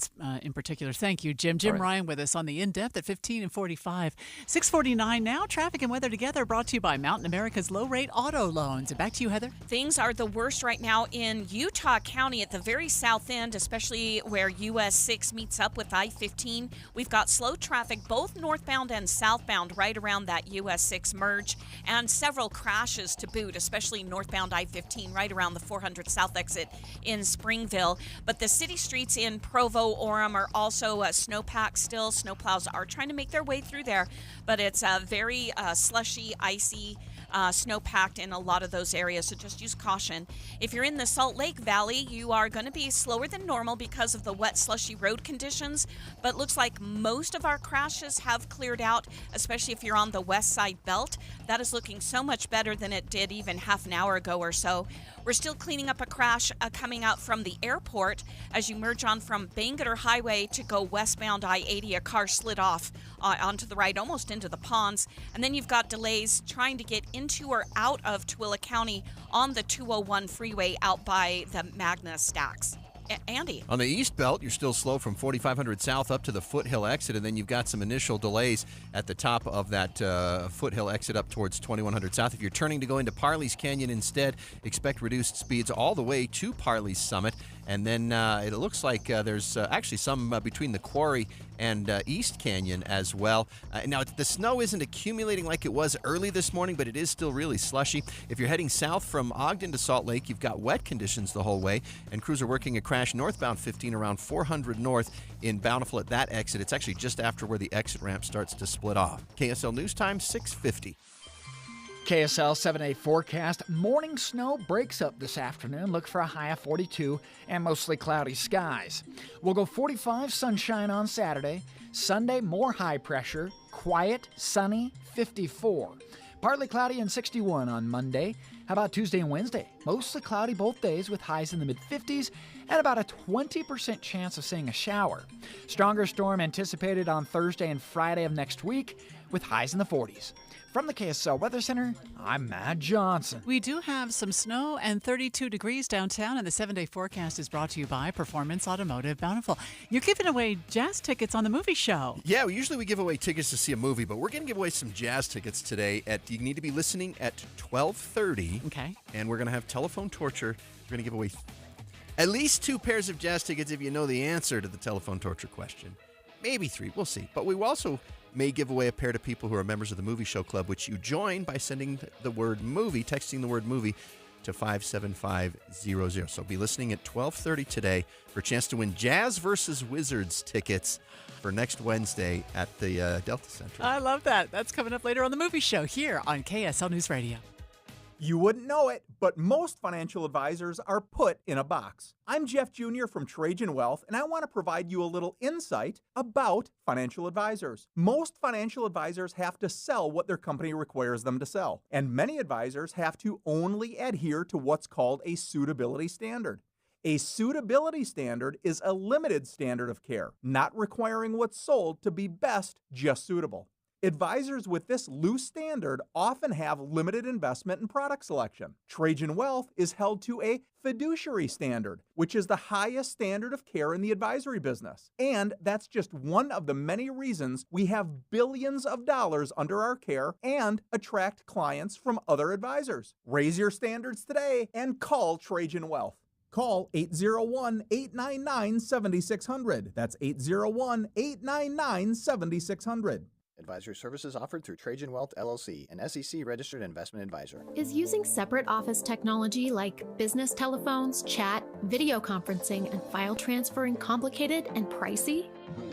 [SPEAKER 3] particular. Thank you, Jim. Jim Ryan with us on the In-Depth at 15 and 45. 6:49 now. Traffic and weather together brought to you by Mountain America's low-rate auto loans. And back to you, Heather.
[SPEAKER 1] Things are the worst right now in Utah County at the very south end, especially where US 6 meets up with I-15. We've got slow traffic both northbound and southbound right around that US 6 merge, and several crashes to boot, especially northbound I-15 right around the 400 south exit in Springville. But the city streets in Provo, Orem are also snowpacked still. Snowplows are trying to make their way through there, but it's very slushy, icy, snow-packed in a lot of those areas, so just use caution. If you're in the Salt Lake Valley, you are going to be slower than normal because of the wet, slushy road conditions, but looks like most of our crashes have cleared out, especially if you're on the west side belt. That is looking so much better than it did even half an hour ago or so. We're still cleaning up a crash coming out from the airport as you merge on from Bangerter Highway to go westbound I-80. A car slid off onto the right, almost into the ponds. And then you've got delays trying to get into or out of Tooele County on the 201 freeway out by the Magna Stacks. Andy.
[SPEAKER 2] On the East Belt, you're still slow from 4500 south up to the Foothill exit, and then you've got some initial delays at the top of that Foothill exit up towards 2100 south. If you're turning to go into Parley's Canyon instead, expect reduced speeds all the way to Parley's Summit. And then it looks like there's actually some between the Quarry and East Canyon as well. Now, the snow isn't accumulating like it was early this morning, but it is still really slushy. If you're heading south from Ogden to Salt Lake, you've got wet conditions the whole way, and crews are working a crash northbound 15 around 400 north in Bountiful at that exit. It's actually just after where the exit ramp starts to split off. KSL News Time, 6:50.
[SPEAKER 10] KSL 7-day forecast. Morning snow breaks up this afternoon. Look for a high of 42 and mostly cloudy skies. We'll go 45 sunshine on Saturday. Sunday, more high pressure. Quiet, sunny, 54. Partly cloudy and 61 on Monday. How about Tuesday and Wednesday? Mostly cloudy both days with highs in the mid-50s and about a 20% chance of seeing a shower. Stronger storm anticipated on Thursday and Friday of next week with highs in the 40s. From the KSL Weather Center, I'm Matt Johnson.
[SPEAKER 3] We do have some snow and 32 degrees downtown, and the 7-day forecast is brought to you by Performance Automotive Bountiful. You're giving away jazz tickets on the movie show.
[SPEAKER 2] Yeah, usually we give away tickets to see a movie, but we're going to give away some jazz tickets today. You need to be listening at 12:30.
[SPEAKER 3] Okay.
[SPEAKER 2] And we're going to have telephone torture. We're going to give away at least 2 pairs of jazz tickets if you know the answer to the telephone torture question. Maybe 3, we'll see. But we also may give away a pair to people who are members of the Movie Show Club, which you join by sending the word movie, texting the word movie to 57500. So be listening at 12:30 today for a chance to win Jazz versus Wizards tickets for next Wednesday at the Delta Center.
[SPEAKER 3] I love that. That's coming up later on the movie show here on KSL News Radio.
[SPEAKER 5] You wouldn't know it, but most financial advisors are put in a box. I'm Jeff Jr. from Trajan Wealth, and I want to provide you a little insight about financial advisors. Most financial advisors have to sell what their company requires them to sell, and many advisors have to only adhere to what's called a suitability standard. A suitability standard is a limited standard of care, not requiring what's sold to be best, just suitable. Advisors with this loose standard often have limited investment and product selection. Trajan Wealth is held to a fiduciary standard, which is the highest standard of care in the advisory business. And that's just one of the many reasons we have billions of dollars under our care and attract clients from other advisors. Raise your standards today and call Trajan Wealth. Call 801-899-7600. That's 801-899-7600.
[SPEAKER 11] Advisory services offered through Trajan Wealth, LLC, an SEC-registered investment advisor.
[SPEAKER 15] Is using separate office technology like business telephones, chat, video conferencing, and file transferring complicated and pricey?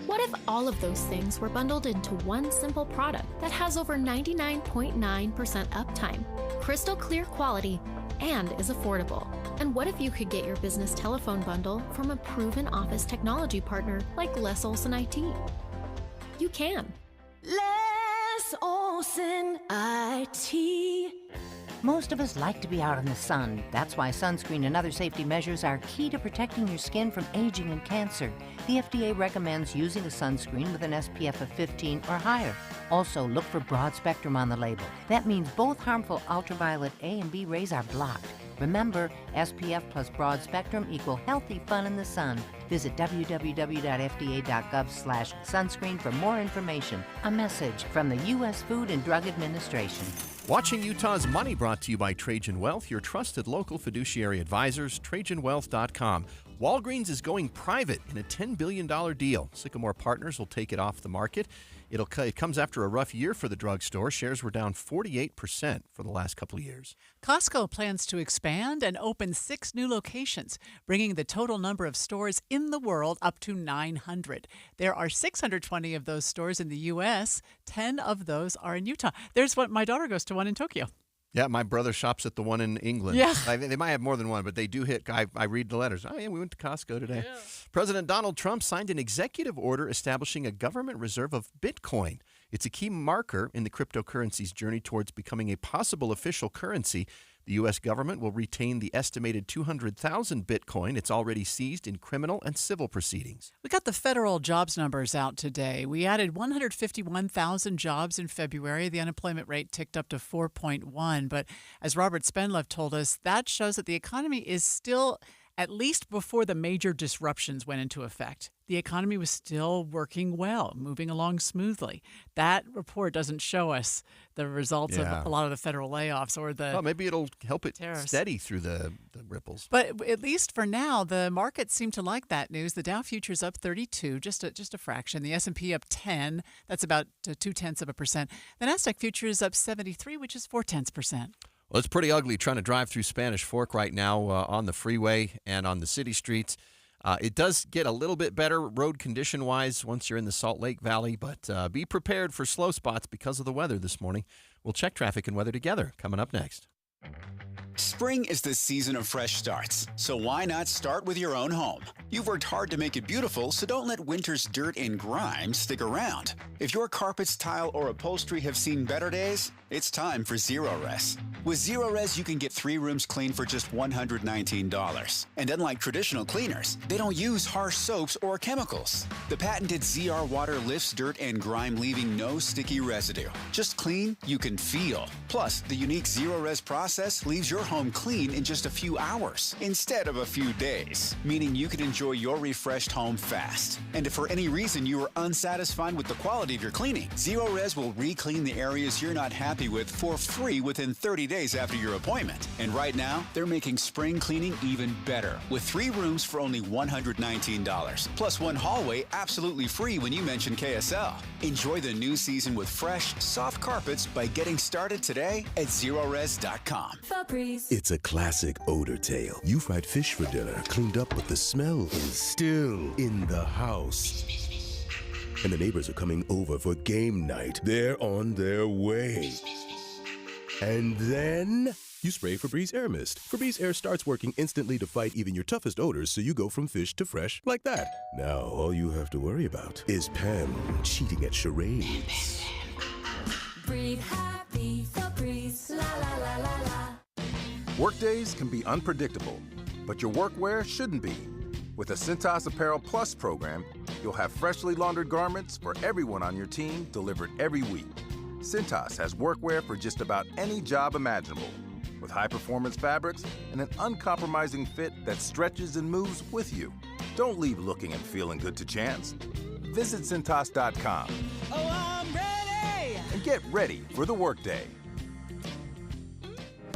[SPEAKER 15] What if all of those things were bundled into one simple product that has over 99.9% uptime, crystal clear quality, and is affordable? And what if you could get your business telephone bundle from a proven office technology partner like Les Olson IT? You can.
[SPEAKER 23] Les Olson IT. Most of us like to be out in the sun. That's why sunscreen and other safety measures are key to protecting your skin from aging and cancer. The FDA recommends using a sunscreen with an SPF of 15 or higher. Also, look for broad spectrum on the label. That means both harmful ultraviolet A and B rays are blocked. Remember, SPF plus broad spectrum equal healthy fun in the sun. Visit www.fda.gov/sunscreen for more information. A message from the U.S. Food and Drug Administration.
[SPEAKER 2] Watching Utah's Money brought to you by Trajan Wealth, your trusted local fiduciary advisors, TrajanWealth.com. Walgreens is going private in a $10 billion deal. Sycamore Partners will take it off the market. It comes after a rough year for the drugstore. Shares were down 48% for the last couple of years.
[SPEAKER 3] Costco plans to expand and open 6 new locations, bringing the total number of stores in the world up to 900. There are 620 of those stores in the U.S. 10 of those are in Utah. There's what my daughter goes to, one in Tokyo.
[SPEAKER 2] Yeah, my brother shops at the one in England.
[SPEAKER 3] Yeah.
[SPEAKER 2] They might have more than one, but they do hit. I read the letters. Oh, yeah, we went to Costco today. Yeah. President Donald Trump signed an executive order establishing a government reserve of Bitcoin. It's a key marker in the cryptocurrency's journey towards becoming a possible official currency. The U.S. government will retain the estimated 200,000 Bitcoin it's already seized in criminal and civil proceedings.
[SPEAKER 3] We got the federal jobs numbers out today. We added 151,000 jobs in February. The unemployment rate ticked up to 4.1. But as Robert Spendlove told us, that shows that the economy is still, at least before the major disruptions went into effect, the economy was still working well, moving along smoothly. That report doesn't show us the results of a lot of the federal layoffs or the
[SPEAKER 2] Well, maybe it'll help it
[SPEAKER 3] tariffs.
[SPEAKER 2] steady through the ripples.
[SPEAKER 3] But at least for now, the markets seem to like that news. The Dow futures up 32, just a fraction. The S&P up 10. That's about 0.2%. The Nasdaq futures up 73, which is 0.4%.
[SPEAKER 2] Well, it's pretty ugly trying to drive through Spanish Fork right now on the freeway and on the city streets. It does get a little bit better road condition-wise once you're in the Salt Lake Valley, but be prepared for slow spots because of the weather this morning. We'll check traffic and weather together coming up next.
[SPEAKER 24] Spring is the season of fresh starts, so why not start with your own home? You've worked hard to make it beautiful, so don't let winter's dirt and grime stick around. If your carpets, tile, or upholstery have seen better days, it's time for Zerorez. With Zerorez, you can get 3 rooms clean for just $119. And unlike traditional cleaners, they don't use harsh soaps or chemicals. The patented ZR water lifts dirt and grime, leaving no sticky residue. Just clean you can feel. Plus, the unique Zerorez process leaves your home clean in just a few hours instead of a few days, meaning you can enjoy your refreshed home fast. And if for any reason you are unsatisfied with the quality of your cleaning, Zerorez will re-clean the areas you're not happy with for free within 30 days after your appointment. And right now, they're making spring cleaning even better with 3 rooms for only $119, plus 1 hallway absolutely free when you mention KSL. Enjoy the new season with fresh, soft carpets by getting started today at Zerorez.com.
[SPEAKER 25] It's a classic odor tale. You fried fish for dinner, cleaned up, but the smell is still in the house. And the neighbors are coming over for game night. They're on their way. And then You spray Febreze Air Mist. Febreze Air starts working instantly to fight even your toughest odors, so you go from fish to fresh like that. Now, all you have to worry about is Pam cheating at charades.
[SPEAKER 26] Breathe happy, Febreze, la la la la la.
[SPEAKER 9] Workdays can be unpredictable, but your workwear shouldn't be. With the Cintas Apparel Plus program, you'll have freshly laundered garments for everyone on your team delivered every week. Cintas has workwear for just about any job imaginable, with high-performance fabrics and an uncompromising fit that stretches and moves with you. Don't leave looking and feeling good to chance. Visit Cintas.com.
[SPEAKER 26] Oh, I'm ready!
[SPEAKER 9] And get ready for the workday.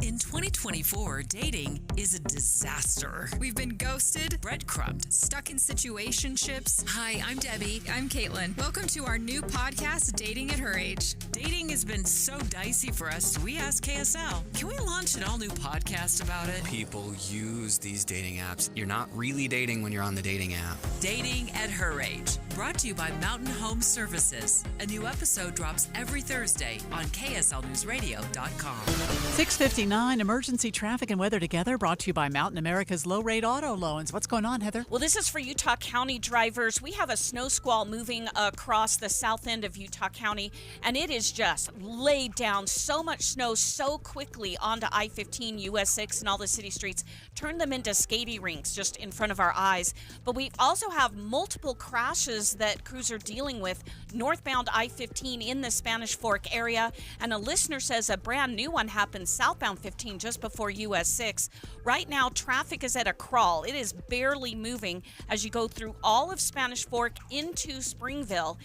[SPEAKER 12] In 2024, dating is a disaster. We've been ghosted, breadcrumbed, stuck in situationships. Hi, I'm Debbie. I'm Caitlin. Welcome to our new podcast, Dating at Her Age. Dating has been so dicey for us, so we asked KSL, can we launch an all-new podcast about it?
[SPEAKER 17] People use these dating apps. You're not really dating when you're on the dating app.
[SPEAKER 12] Dating at Her Age, brought to you by Mountain Home Services. A new episode drops every Thursday on KSLNewsRadio.com.
[SPEAKER 3] 6:59, emergency traffic and weather together, brought to you by Mountain America's low-rate auto loans. What's going on, Heather?
[SPEAKER 1] Well, this is for Utah County drivers. We have a snow squall moving across the south end of Utah County, and it is just laid down so much snow so quickly onto I-15, US 6, and all the city streets, turned them into skating rinks just in front of our eyes. But we also have multiple crashes that crews are dealing with northbound I-15 in the Spanish Fork area, and a listener says a brand new one happened southbound 15 just before US 6. Right now, traffic is at a crawl. It is barely moving as you go through all of Spanish Fork into Springville,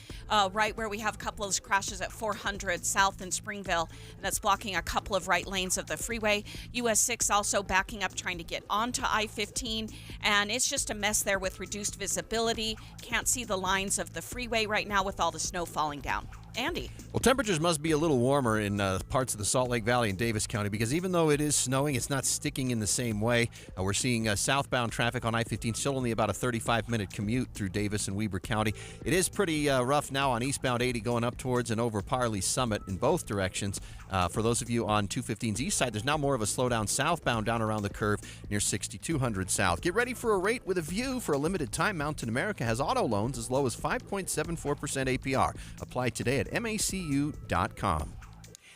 [SPEAKER 1] right where we have a couple of those crashes at 400 south in Springville, and that's blocking a couple of right lanes of the freeway. US 6 also backing up, trying to get onto I-15, and it's just a mess there with reduced visibility. Can't see the lines of the freeway right now with all the snow falling down. Andy.
[SPEAKER 2] Well, temperatures must be a little warmer in parts of the Salt Lake Valley and Davis County, because even though it is snowing, it's not sticking in the same way. We're seeing southbound traffic on I-15, still only about a 35-minute commute through Davis and Weber County. It is pretty rough now on eastbound 80 going up towards and over Parley Summit in both directions. For those of you on 215's east side, there's now more of a slowdown southbound down around the curve near 6200 south. Get ready for a rate with a view. For a limited time, Mountain America has auto loans as low as 5.74% APR. Apply today at macu.com.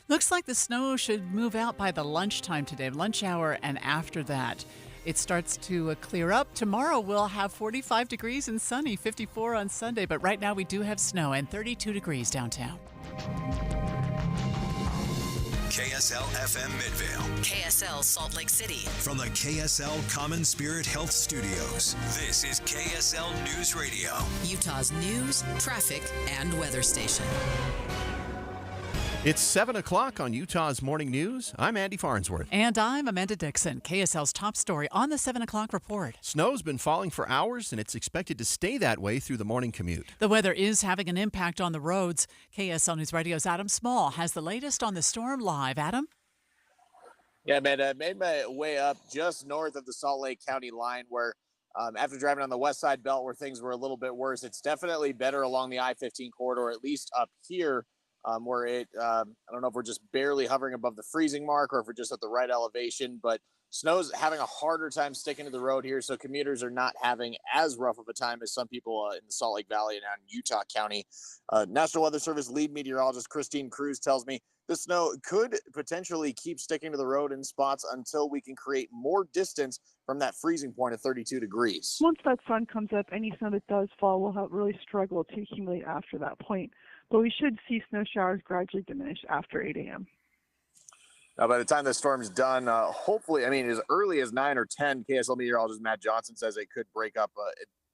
[SPEAKER 3] Looks like the snow should move out by the lunchtime today, lunch hour, and after that it starts to clear up. Tomorrow we'll have 45 degrees and sunny, 54 on Sunday, but right now we do have snow and 32 degrees downtown.
[SPEAKER 4] KSL FM Midvale.
[SPEAKER 12] KSL Salt Lake City.
[SPEAKER 4] From the KSL Common Spirit Health Studios, this is KSL News Radio.
[SPEAKER 12] Utah's news, traffic, and weather station.
[SPEAKER 2] It's 7 o'clock on Utah's Morning News. I'm Andy Farnsworth.
[SPEAKER 3] And I'm Amanda Dixon. KSL's top story on the 7 o'clock report.
[SPEAKER 2] Snow's been falling for hours, and it's expected to stay that way through the morning commute.
[SPEAKER 3] The weather is having an impact on the roads. KSL News Radio's Adam Small has the latest on the storm live. Adam?
[SPEAKER 11] Yeah, Amanda, I made my way up just north of the Salt Lake County line where after driving on the west side belt where things were a little bit worse, it's definitely better along the I-15 corridor, at least up here. Where it, I don't know if we're just barely hovering above the freezing mark or if we're just at the right elevation, but snow's having a harder time sticking to the road here, so commuters are not having as rough of a time as some people in the Salt Lake Valley and in Utah County. National Weather Service lead meteorologist Christine Cruz tells me the snow could potentially keep sticking to the road in spots until we can create more distance from that freezing point of 32 degrees.
[SPEAKER 18] Once that sun comes up, any snow that does fall will really struggle to accumulate after that point. But we should see snow showers gradually diminish after 8 a.m.
[SPEAKER 11] Now, by the time the storm's done, hopefully, I mean, as early as 9 or 10, KSL meteorologist Matt Johnson says it could break up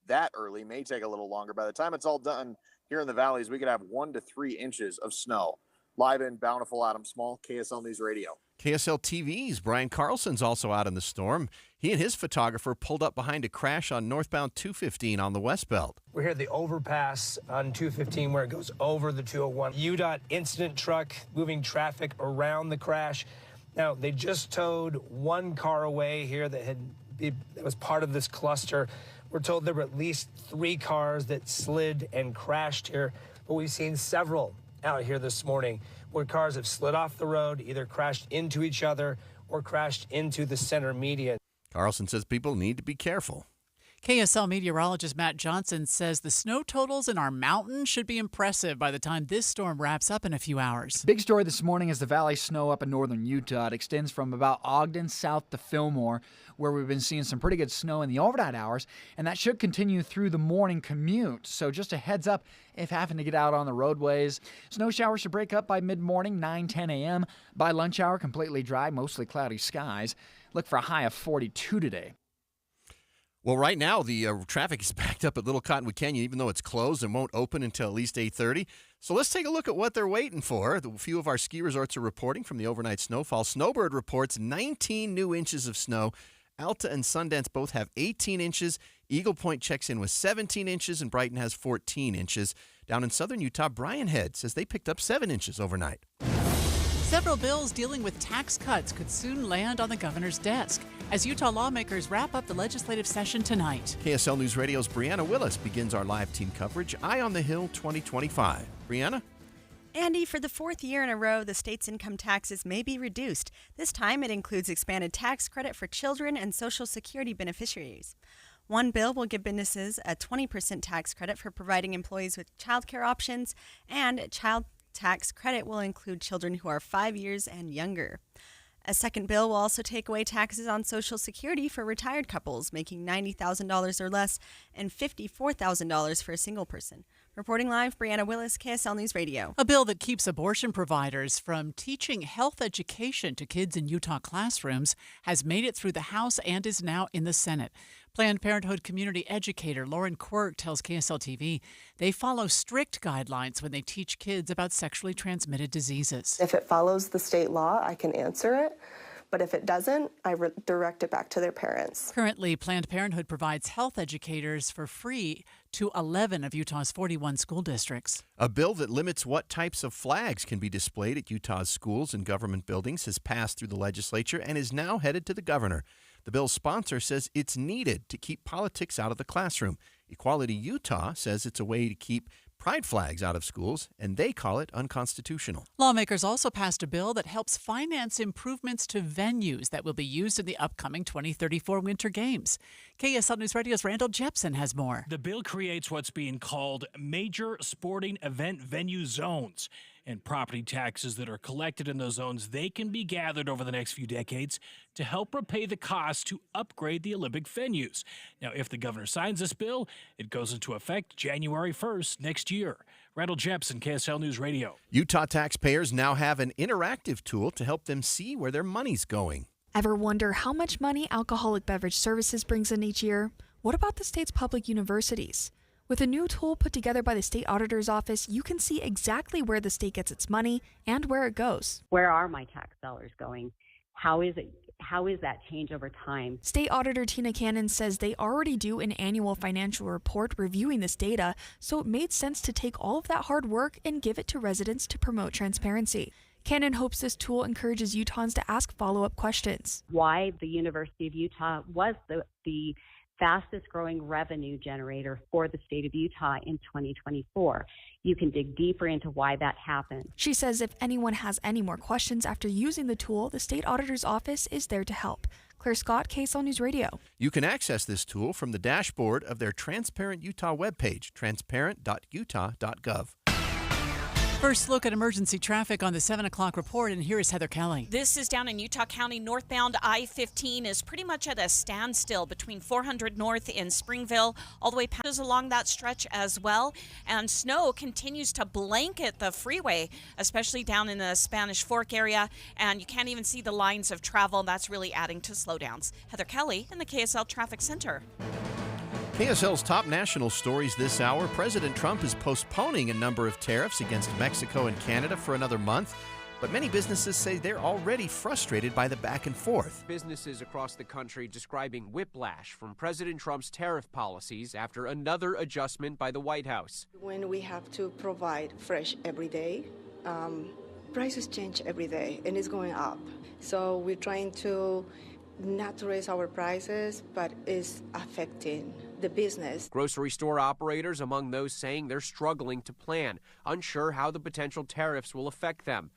[SPEAKER 11] that early, may take a little longer. By the time it's all done here in the valleys, we could have 1 to 3 inches of snow. Live in Bountiful, Adam Small, KSL News Radio.
[SPEAKER 2] KSL TV's Brian Carlson's also out in the storm. He and his photographer pulled up behind a crash on northbound 215 on the West Belt.
[SPEAKER 19] We're here at the overpass on 215 where it goes over the 201. UDOT incident truck moving traffic around the crash. Now, they just towed one car away here that was part of this cluster. We're told there were at least 3 cars that slid and crashed here, but we've seen several out here this morning where cars have slid off the road, either crashed into each other or crashed into the center median.
[SPEAKER 2] Carlson says people need to be careful.
[SPEAKER 3] KSL meteorologist Matt Johnson says the snow totals in our mountains should be impressive by the time this storm wraps up in a few hours.
[SPEAKER 10] Big story this morning is the valley snow up in northern Utah. It extends from about Ogden south to Fillmore, where we've been seeing some pretty good snow in the overnight hours, and that should continue through the morning commute. So just a heads up if having to get out on the roadways. Snow showers should break up by mid-morning, 9-10 a.m. By lunch hour, completely dry, mostly cloudy skies. Look for a high of 42 today.
[SPEAKER 2] Well, right now, the traffic is backed up at Little Cottonwood Canyon, even though it's closed and won't open until at least 8:30. So let's take a look at what they're waiting for. A few of our ski resorts are reporting from the overnight snowfall. Snowbird reports 19 new inches of snow. Alta and Sundance both have 18 inches. Eagle Point checks in with 17 inches, and Brighton has 14 inches. Down in southern Utah, Brian Head says they picked up 7 inches overnight.
[SPEAKER 3] Several bills dealing with tax cuts could soon land on the governor's desk as Utah lawmakers wrap up the legislative session tonight.
[SPEAKER 2] KSL News Radio's Brianna Willis begins our live team coverage, Eye on the Hill 2025. Brianna?
[SPEAKER 6] Andy, for the fourth year in a row, the state's income taxes may be reduced. This time it includes expanded tax credit for children and Social Security beneficiaries. One bill will give businesses a 20% tax credit for providing employees with childcare options, and child tax credit will include children who are 5 years and younger. A second bill will also take away taxes on Social Security for retired couples making $90,000 or less and $54,000 for a single person. Reporting live, Brianna Willis, KSL News Radio.
[SPEAKER 3] A bill that keeps abortion providers from teaching health education to kids in Utah classrooms has made it through the House and is now in the Senate. Planned Parenthood community educator Lauren Quirk tells KSL TV they follow strict guidelines when they teach kids about sexually transmitted diseases.
[SPEAKER 7] If it follows the state law, I can answer it. But if it doesn't, I direct it back to their parents.
[SPEAKER 3] Currently, Planned Parenthood provides health educators for free to 11 of Utah's 41 school districts.
[SPEAKER 2] A bill that limits what types of flags can be displayed at Utah's schools and government buildings has passed through the legislature and is now headed to the governor. The bill's sponsor says it's needed to keep politics out of the classroom. Equality Utah says it's a way to keep pride flags out of schools, and they call it unconstitutional.
[SPEAKER 3] Lawmakers also passed a bill that helps finance improvements to venues that will be used in the upcoming 2034 Winter Games. KSL News Radio's Randall Jepson has more.
[SPEAKER 8] The bill creates what's being called major sporting event venue zones. And property taxes that are collected in those zones, they can be gathered over the next few decades to help repay the cost to upgrade the Olympic venues. Now, if the governor signs this bill, it goes into effect January 1st next year. Randall Jepson, KSL News Radio.
[SPEAKER 2] Utah taxpayers now have an interactive tool to help them see where their money's going.
[SPEAKER 13] Ever wonder how much money Alcoholic Beverage Services brings in each year? What about the state's public universities? With a new tool put together by the state auditor's office, you can see exactly where the state gets its money and where it goes.
[SPEAKER 14] Where are my tax dollars going? How is that change over time?
[SPEAKER 13] State Auditor Tina Cannon says they already do an annual financial report reviewing this data, so it made sense to take all of that hard work and give it to residents to promote transparency. Cannon hopes this tool encourages Utahns to ask follow-up questions.
[SPEAKER 14] Why the University of Utah was the fastest growing revenue generator for the state of Utah in 2024. You can dig deeper into why that happened.
[SPEAKER 13] She says if anyone has any more questions after using the tool, the state auditor's office is there to help. Claire Scott, KSL News Radio.
[SPEAKER 2] You can access this tool from the dashboard of their Transparent Utah webpage, transparent.utah.gov.
[SPEAKER 3] First look at emergency traffic on the 7 o'clock report, and here is Heather Kelly.
[SPEAKER 1] This is down in Utah County. Northbound I-15 is pretty much at a standstill between 400 North in Springville, all the way past along that stretch as well. And snow continues to blanket the freeway, especially down in the Spanish Fork area, and you can't even see the lines of travel. That's really adding to slowdowns. Heather Kelly in the KSL Traffic Center.
[SPEAKER 2] KSL's top national stories this hour. President Trump is postponing a number of tariffs against Mexico and Canada for another month, but many businesses say they're already frustrated by the back and forth.
[SPEAKER 21] Businesses across the country describing whiplash from President Trump's tariff policies after another adjustment by the White House.
[SPEAKER 20] When we have to provide fresh every day, prices change every day and it's going up. So we're trying to not to raise our prices, but it's affecting the business.
[SPEAKER 21] Grocery store operators among those saying they're struggling to plan, unsure how the potential tariffs will affect them.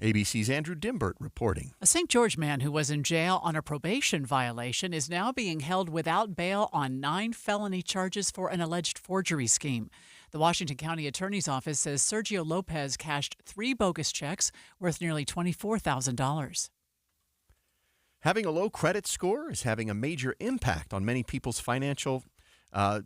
[SPEAKER 2] ABC's Andrew Dimbert reporting.
[SPEAKER 3] A St. George man who was in jail on a probation violation is now being held without bail on 9 felony charges for an alleged forgery scheme. The Washington County Attorney's Office says Sergio Lopez cashed 3 bogus checks worth nearly $24,000.
[SPEAKER 2] Having a low credit score is having a major impact on many people's finances. A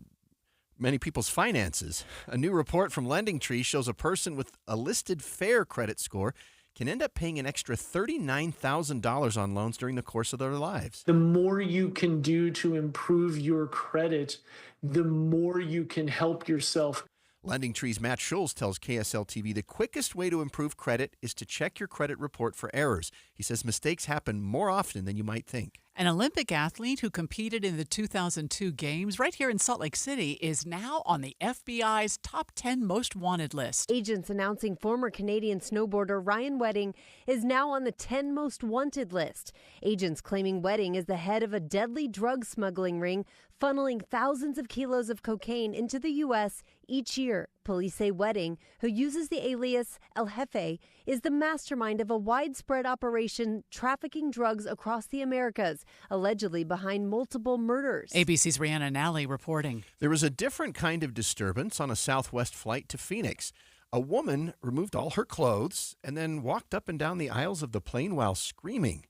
[SPEAKER 2] new report from LendingTree shows a person with a listed fair credit score can end up paying an extra $39,000 on loans during the course of their lives.
[SPEAKER 5] The more you can do to improve your credit, the more you can help yourself.
[SPEAKER 2] LendingTree's Matt Schulz tells KSL-TV the quickest way to improve credit is to check your credit report for errors. He says mistakes happen more often than you might think.
[SPEAKER 3] An Olympic athlete who competed in the 2002 Games right here in Salt Lake City is now on the FBI's top 10 most wanted list.
[SPEAKER 15] Agents announcing former Canadian snowboarder Ryan Wedding is now on the 10 most wanted list. Agents claiming Wedding is the head of a deadly drug smuggling ring, funneling thousands of kilos of cocaine into the U.S. each year. Police say Wedding, who uses the alias El Jefe, is the mastermind of a widespread operation trafficking drugs across the Americas, allegedly behind multiple murders.
[SPEAKER 3] ABC's Rhianna Nally reporting.
[SPEAKER 2] There was a different kind of disturbance on a Southwest flight to Phoenix. A woman removed all her clothes and then walked up and down the aisles of the plane while screaming.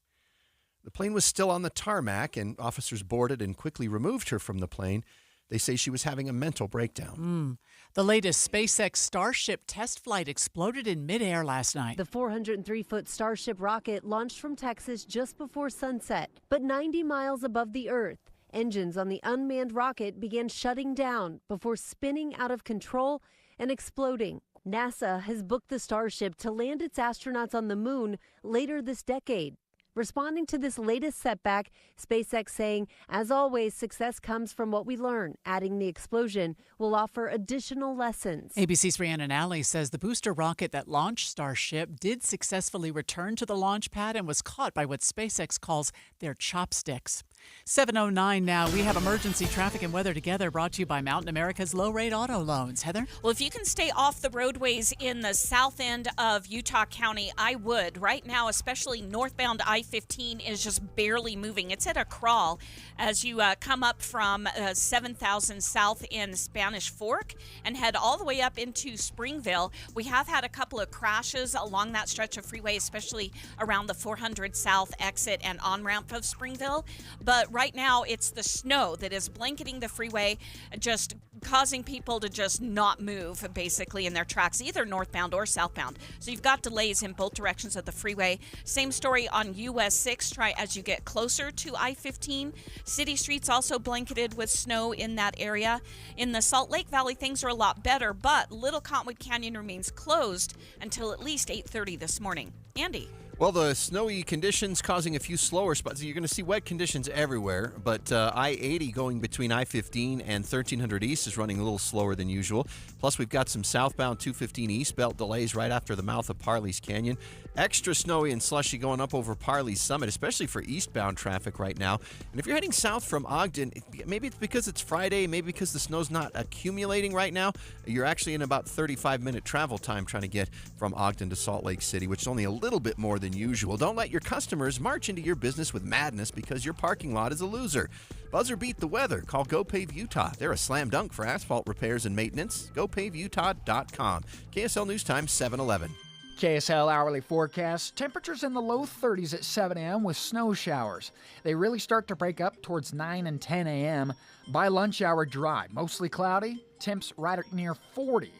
[SPEAKER 2] The plane was still on the tarmac, and officers boarded and quickly removed her from the plane. They say she was having a mental breakdown.
[SPEAKER 3] The latest SpaceX Starship test flight exploded in midair last night.
[SPEAKER 15] The 403-foot Starship rocket launched from Texas just before sunset, but 90 miles above the Earth. Engines on the unmanned rocket began shutting down before spinning out of control and exploding. NASA has booked the Starship to land its astronauts on the moon later this decade. Responding to this latest setback, SpaceX saying, as always, success comes from what we learn, adding the explosion will offer additional lessons.
[SPEAKER 3] ABC's Rhiannon Alley says the booster rocket that launched Starship did successfully return to the launch pad and was caught by what SpaceX calls their chopsticks. 7:09 now. We have emergency traffic and weather together, brought to you by Mountain America's low-rate auto loans. Heather?
[SPEAKER 1] Well, if you can stay off the roadways in the south end of Utah County, I would. Right now, especially northbound I-15 is just barely moving. It's at a crawl as you come up from 7,000 south in Spanish Fork and head all the way up into Springville. We have had a couple of crashes along that stretch of freeway, especially around the 400 south exit and on-ramp of Springville. But right now, it's the snow that is blanketing the freeway, just causing people to just not move, basically, in their tracks, either northbound or southbound. So you've got delays in both directions of the freeway. Same story on US 6. Try as you get closer to I-15. City streets also blanketed with snow in that area. In the Salt Lake Valley, things are a lot better, but Little Cottonwood Canyon remains closed until at least 8:30 this morning. Andy?
[SPEAKER 2] Well, the snowy conditions causing a few slower spots. You're going to see wet conditions everywhere, but I-80 going between I-15 and 1300 East is running a little slower than usual. Plus, we've got some southbound 215 eastbound delays right after the mouth of Parley's Canyon. Extra snowy and slushy going up over Parley's Summit, especially for eastbound traffic right now. And if you're heading south from Ogden, maybe it's because it's Friday, maybe because the snow's not accumulating right now, you're actually in about 35-minute travel time trying to get from Ogden to Salt Lake City, which is only a little bit more than usual. Don't let your customers march into your business with madness because your parking lot is a loser. Buzz or beat the weather. Call GoPave Utah. They're a slam dunk for asphalt repairs and maintenance. GoPaveUtah.com. KSL News Time 7:11.
[SPEAKER 10] KSL hourly forecast. Temperatures in the low 30s at 7 a.m. with snow showers. They really start to break up towards 9 and 10 a.m. By lunch hour, dry. Mostly cloudy. Temps right at near 40.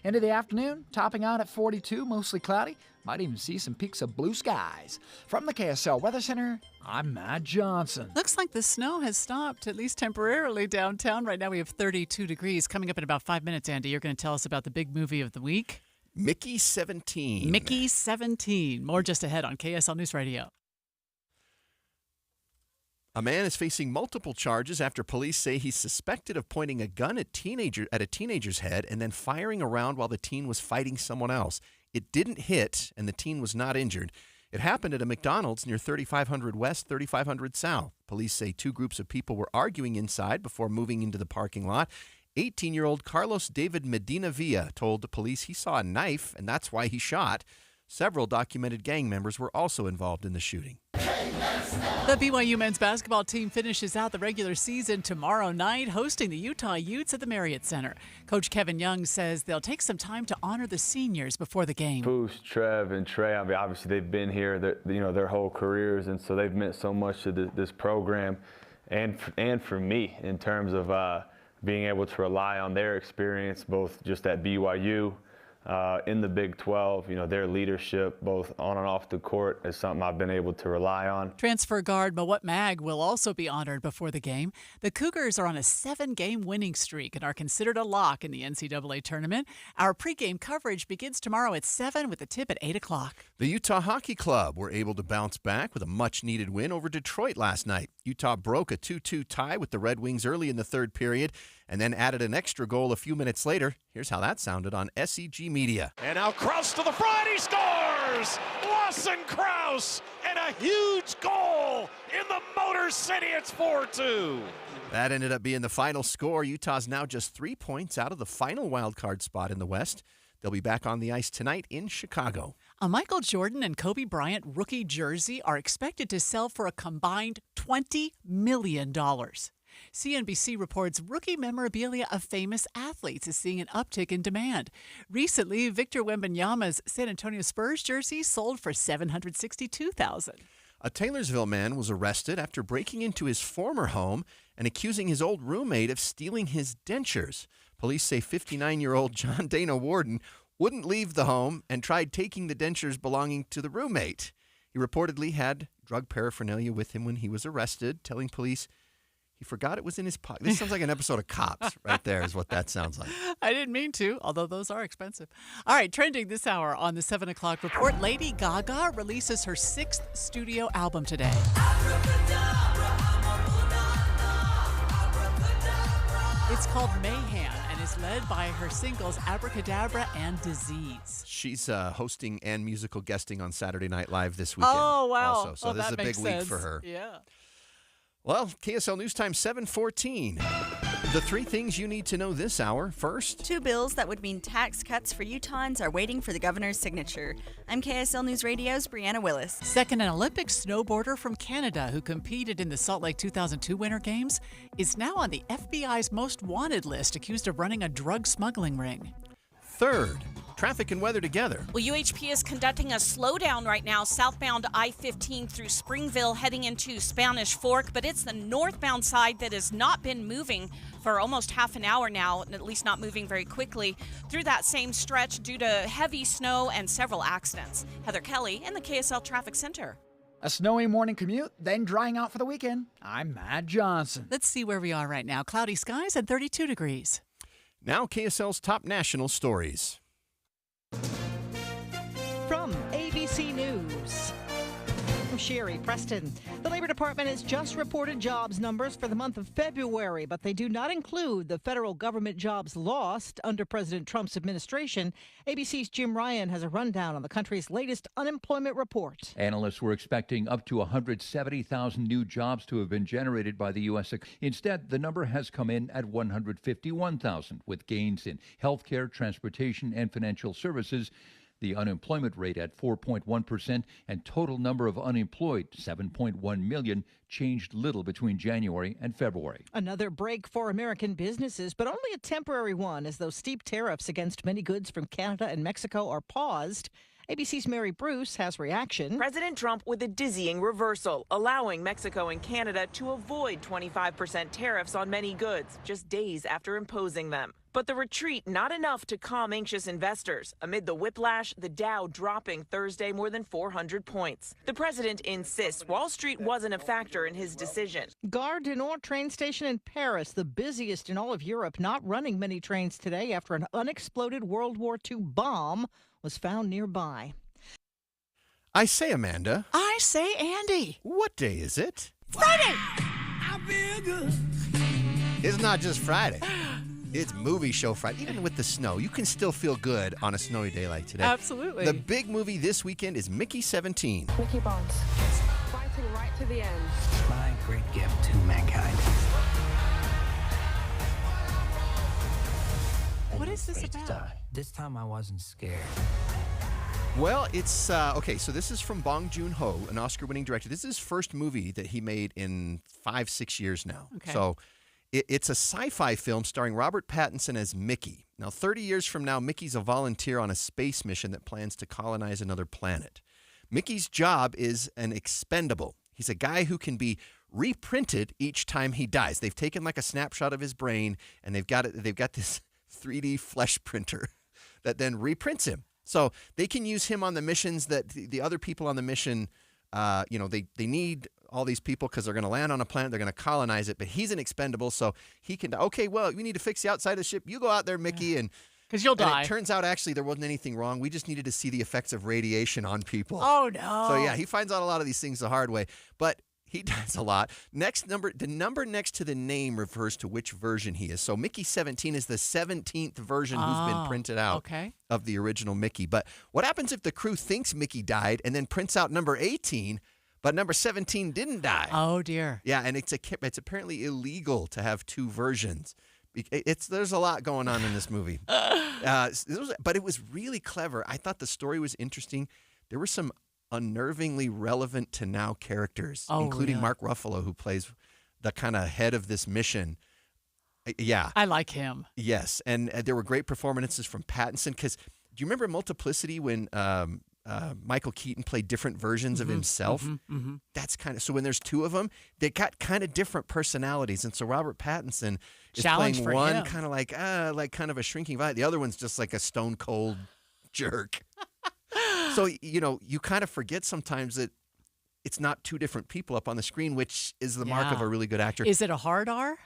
[SPEAKER 10] Into the afternoon, topping out at 42, mostly cloudy. Might even see some peaks of blue skies. From the KSL Weather Center, I'm Matt Johnson.
[SPEAKER 3] Looks like the snow has stopped, at least temporarily, downtown. Right now we have 32 degrees. Coming up in about 5 minutes, Andy, you're going to tell us about the big movie of the week.
[SPEAKER 2] Mickey 17.
[SPEAKER 3] Mickey 17. More just ahead on KSL News Radio.
[SPEAKER 2] A man is facing multiple charges after police say he's suspected of pointing a gun at a teenager's head and then firing around while the teen was fighting someone else. It didn't hit, and the teen was not injured. It happened at a McDonald's near 3500 West, 3500 South. Police say two groups of people were arguing inside before moving into the parking lot. 18-year-old Carlos David Medina Villa told the police he saw a knife, and that's why he shot. Several documented gang members were also involved in the shooting.
[SPEAKER 3] The BYU men's basketball team finishes out the regular season tomorrow night, hosting the Utah Utes at the Marriott Center. Coach Kevin Young says they'll take some time to honor the seniors before the game.
[SPEAKER 16] Foose, Trev, and Trey, I mean, obviously they've been here, their whole careers, and so they've meant so much to this program, and for me in terms of being able to rely on their experience, both just at BYU. In the Big 12, their leadership, both on and off the court, is something I've been able to rely on.
[SPEAKER 3] Transfer guard Mawot Mag will also be honored before the game. The Cougars are on a 7-game winning streak and are considered a lock in the NCAA tournament. Our pregame coverage begins tomorrow at 7 with the tip at 8 o'clock.
[SPEAKER 2] The Utah Hockey Club were able to bounce back with a much-needed win over Detroit last night. Utah broke a 2-2 tie with the Red Wings early in the third period and then added an extra goal a few minutes later. Here's how that sounded on SEG Media.
[SPEAKER 22] And now Krause to the front, he scores! Lawson Krause, and a huge goal in the Motor City. It's 4-2.
[SPEAKER 2] That ended up being the final score. Utah's now just 3 points out of the final wildcard spot in the West. They'll be back on the ice tonight in Chicago.
[SPEAKER 3] A Michael Jordan and Kobe Bryant rookie jersey are expected to sell for a combined $20 million. CNBC reports rookie memorabilia of famous athletes is seeing an uptick in demand. Recently, Victor Wembanyama's San Antonio Spurs jersey sold for $762,000.
[SPEAKER 2] A Taylorsville man was arrested after breaking into his former home and accusing his old roommate of stealing his dentures. Police say 59-year-old John Dana Warden wouldn't leave the home and tried taking the dentures belonging to the roommate. He reportedly had drug paraphernalia with him when he was arrested, telling police he forgot it was in his pocket. This sounds like an episode of Cops right there is what that sounds like.
[SPEAKER 3] I didn't mean to, although those are expensive. All right, trending this hour on the 7 o'clock report, Lady Gaga releases her 6th studio album today. It's called Mayhem and is led by her singles Abracadabra and Disease.
[SPEAKER 2] She's hosting and musical guesting on Saturday Night Live this weekend.
[SPEAKER 3] Oh, wow.
[SPEAKER 2] Also. So this is a big week for her.
[SPEAKER 3] Yeah.
[SPEAKER 2] Well, KSL News Time 7:14. The 3 things you need to know this hour. First,
[SPEAKER 6] 2 bills that would mean tax cuts for Utahns are waiting for the governor's signature. I'm KSL News Radio's Brianna Willis.
[SPEAKER 3] Second, an Olympic snowboarder from Canada who competed in the Salt Lake 2002 Winter Games is now on the FBI's most wanted list, accused of running a drug smuggling ring.
[SPEAKER 2] Third, traffic and weather together.
[SPEAKER 1] Well, UHP is conducting a slowdown right now, southbound I-15 through Springville, heading into Spanish Fork, but it's the northbound side that has not been moving for almost half an hour now, at least not moving very quickly, through that same stretch due to heavy snow and several accidents. Heather Kelly in the KSL Traffic Center.
[SPEAKER 10] A snowy morning commute, then drying out for the weekend. I'm Matt Johnson.
[SPEAKER 3] Let's see where we are right now. Cloudy skies and 32 degrees.
[SPEAKER 2] Now KSL's top national stories.
[SPEAKER 23] From ABC News, I'm Sherry Preston. The Labor Department has just reported jobs numbers for the month of February, but they do not include the federal government jobs lost under President Trump's administration. ABC's Jim Ryan has a rundown on the country's latest unemployment report.
[SPEAKER 24] Analysts were expecting up to 170,000 new jobs to have been generated by the U.S. Instead, the number has come in at 151,000, with gains in healthcare, transportation, and financial services. The unemployment rate at 4.1% and total number of unemployed, 7.1 million, changed little between January and February.
[SPEAKER 23] Another break for American businesses, but only a temporary one, as those steep tariffs against many goods from Canada and Mexico are paused. ABC's Mary Bruce has reaction.
[SPEAKER 25] President Trump with a dizzying reversal, allowing Mexico and Canada to avoid 25% tariffs on many goods just days after imposing them. But the retreat not enough to calm anxious investors. Amid the whiplash, the Dow dropping Thursday more than 400 points. The president insists Wall Street wasn't a factor in his decision.
[SPEAKER 23] Gare du Nord train station in Paris, the busiest in all of Europe, not running many trains today after an unexploded World War II bomb was found nearby.
[SPEAKER 2] I say, Amanda.
[SPEAKER 3] I say, Andy.
[SPEAKER 2] What day is it?
[SPEAKER 3] Friday!
[SPEAKER 22] I feel good.
[SPEAKER 2] It's not just Friday. It's movie show Friday. Even with the snow, you can still feel good on a snowy day like today.
[SPEAKER 3] Absolutely.
[SPEAKER 2] The big movie this weekend is Mickey 17.
[SPEAKER 26] Mickey Bones, fighting right to the end.
[SPEAKER 27] My great gift to mankind.
[SPEAKER 3] What is this about?
[SPEAKER 27] This time I wasn't scared.
[SPEAKER 2] Well, it's okay. So this is from Bong Joon-ho, an Oscar-winning director. This is his first movie that he made in 5-6 years now.
[SPEAKER 3] Okay.
[SPEAKER 2] So it's a sci-fi film starring Robert Pattinson as Mickey. Now, 30 years from now, Mickey's a volunteer on a space mission that plans to colonize another planet. Mickey's job is an expendable. He's a guy who can be reprinted each time he dies. They've taken like a snapshot of his brain, and they've got this 3D flesh printer that then reprints him. So they can use him on the missions that the other people on the mission, they need all these people because they're going to land on a planet, they're going to colonize it, but he's an expendable, so he can, okay, well, we need to fix the outside of the ship. You go out there, Mickey, and
[SPEAKER 3] because you'll die.
[SPEAKER 2] It turns out, actually, there wasn't anything wrong. We just needed to see the effects of radiation on people.
[SPEAKER 3] Oh, no.
[SPEAKER 2] So, yeah, he finds out a lot of these things the hard way, but he dies a lot. The number next to the name refers to which version he is. So Mickey 17 is the 17th version who's been printed out of the original Mickey. But what happens if the crew thinks Mickey died and then prints out number 18, but number 17 didn't die?
[SPEAKER 3] Oh, dear.
[SPEAKER 2] Yeah, and it's apparently illegal to have two versions. There's a lot going on in this movie. But it was really clever. I thought the story was interesting. There were some unnervingly relevant to now characters, including Mark Ruffalo, who plays the kind of head of this mission. Yeah.
[SPEAKER 3] I like him.
[SPEAKER 2] Yes, and there were great performances from Pattinson, because do you remember Multiplicity when Michael Keaton played different versions of himself? That's kind of, so when there's two of them, they got kind of different personalities, and so Robert Pattinson is
[SPEAKER 3] Challenge
[SPEAKER 2] playing
[SPEAKER 3] for
[SPEAKER 2] one
[SPEAKER 3] him.
[SPEAKER 2] kind of like kind of a shrinking violet. The other one's just like a stone cold jerk. So, you kind of forget sometimes that it's not two different people up on the screen, which is the mark of a really good actor.
[SPEAKER 3] Is it a hard R?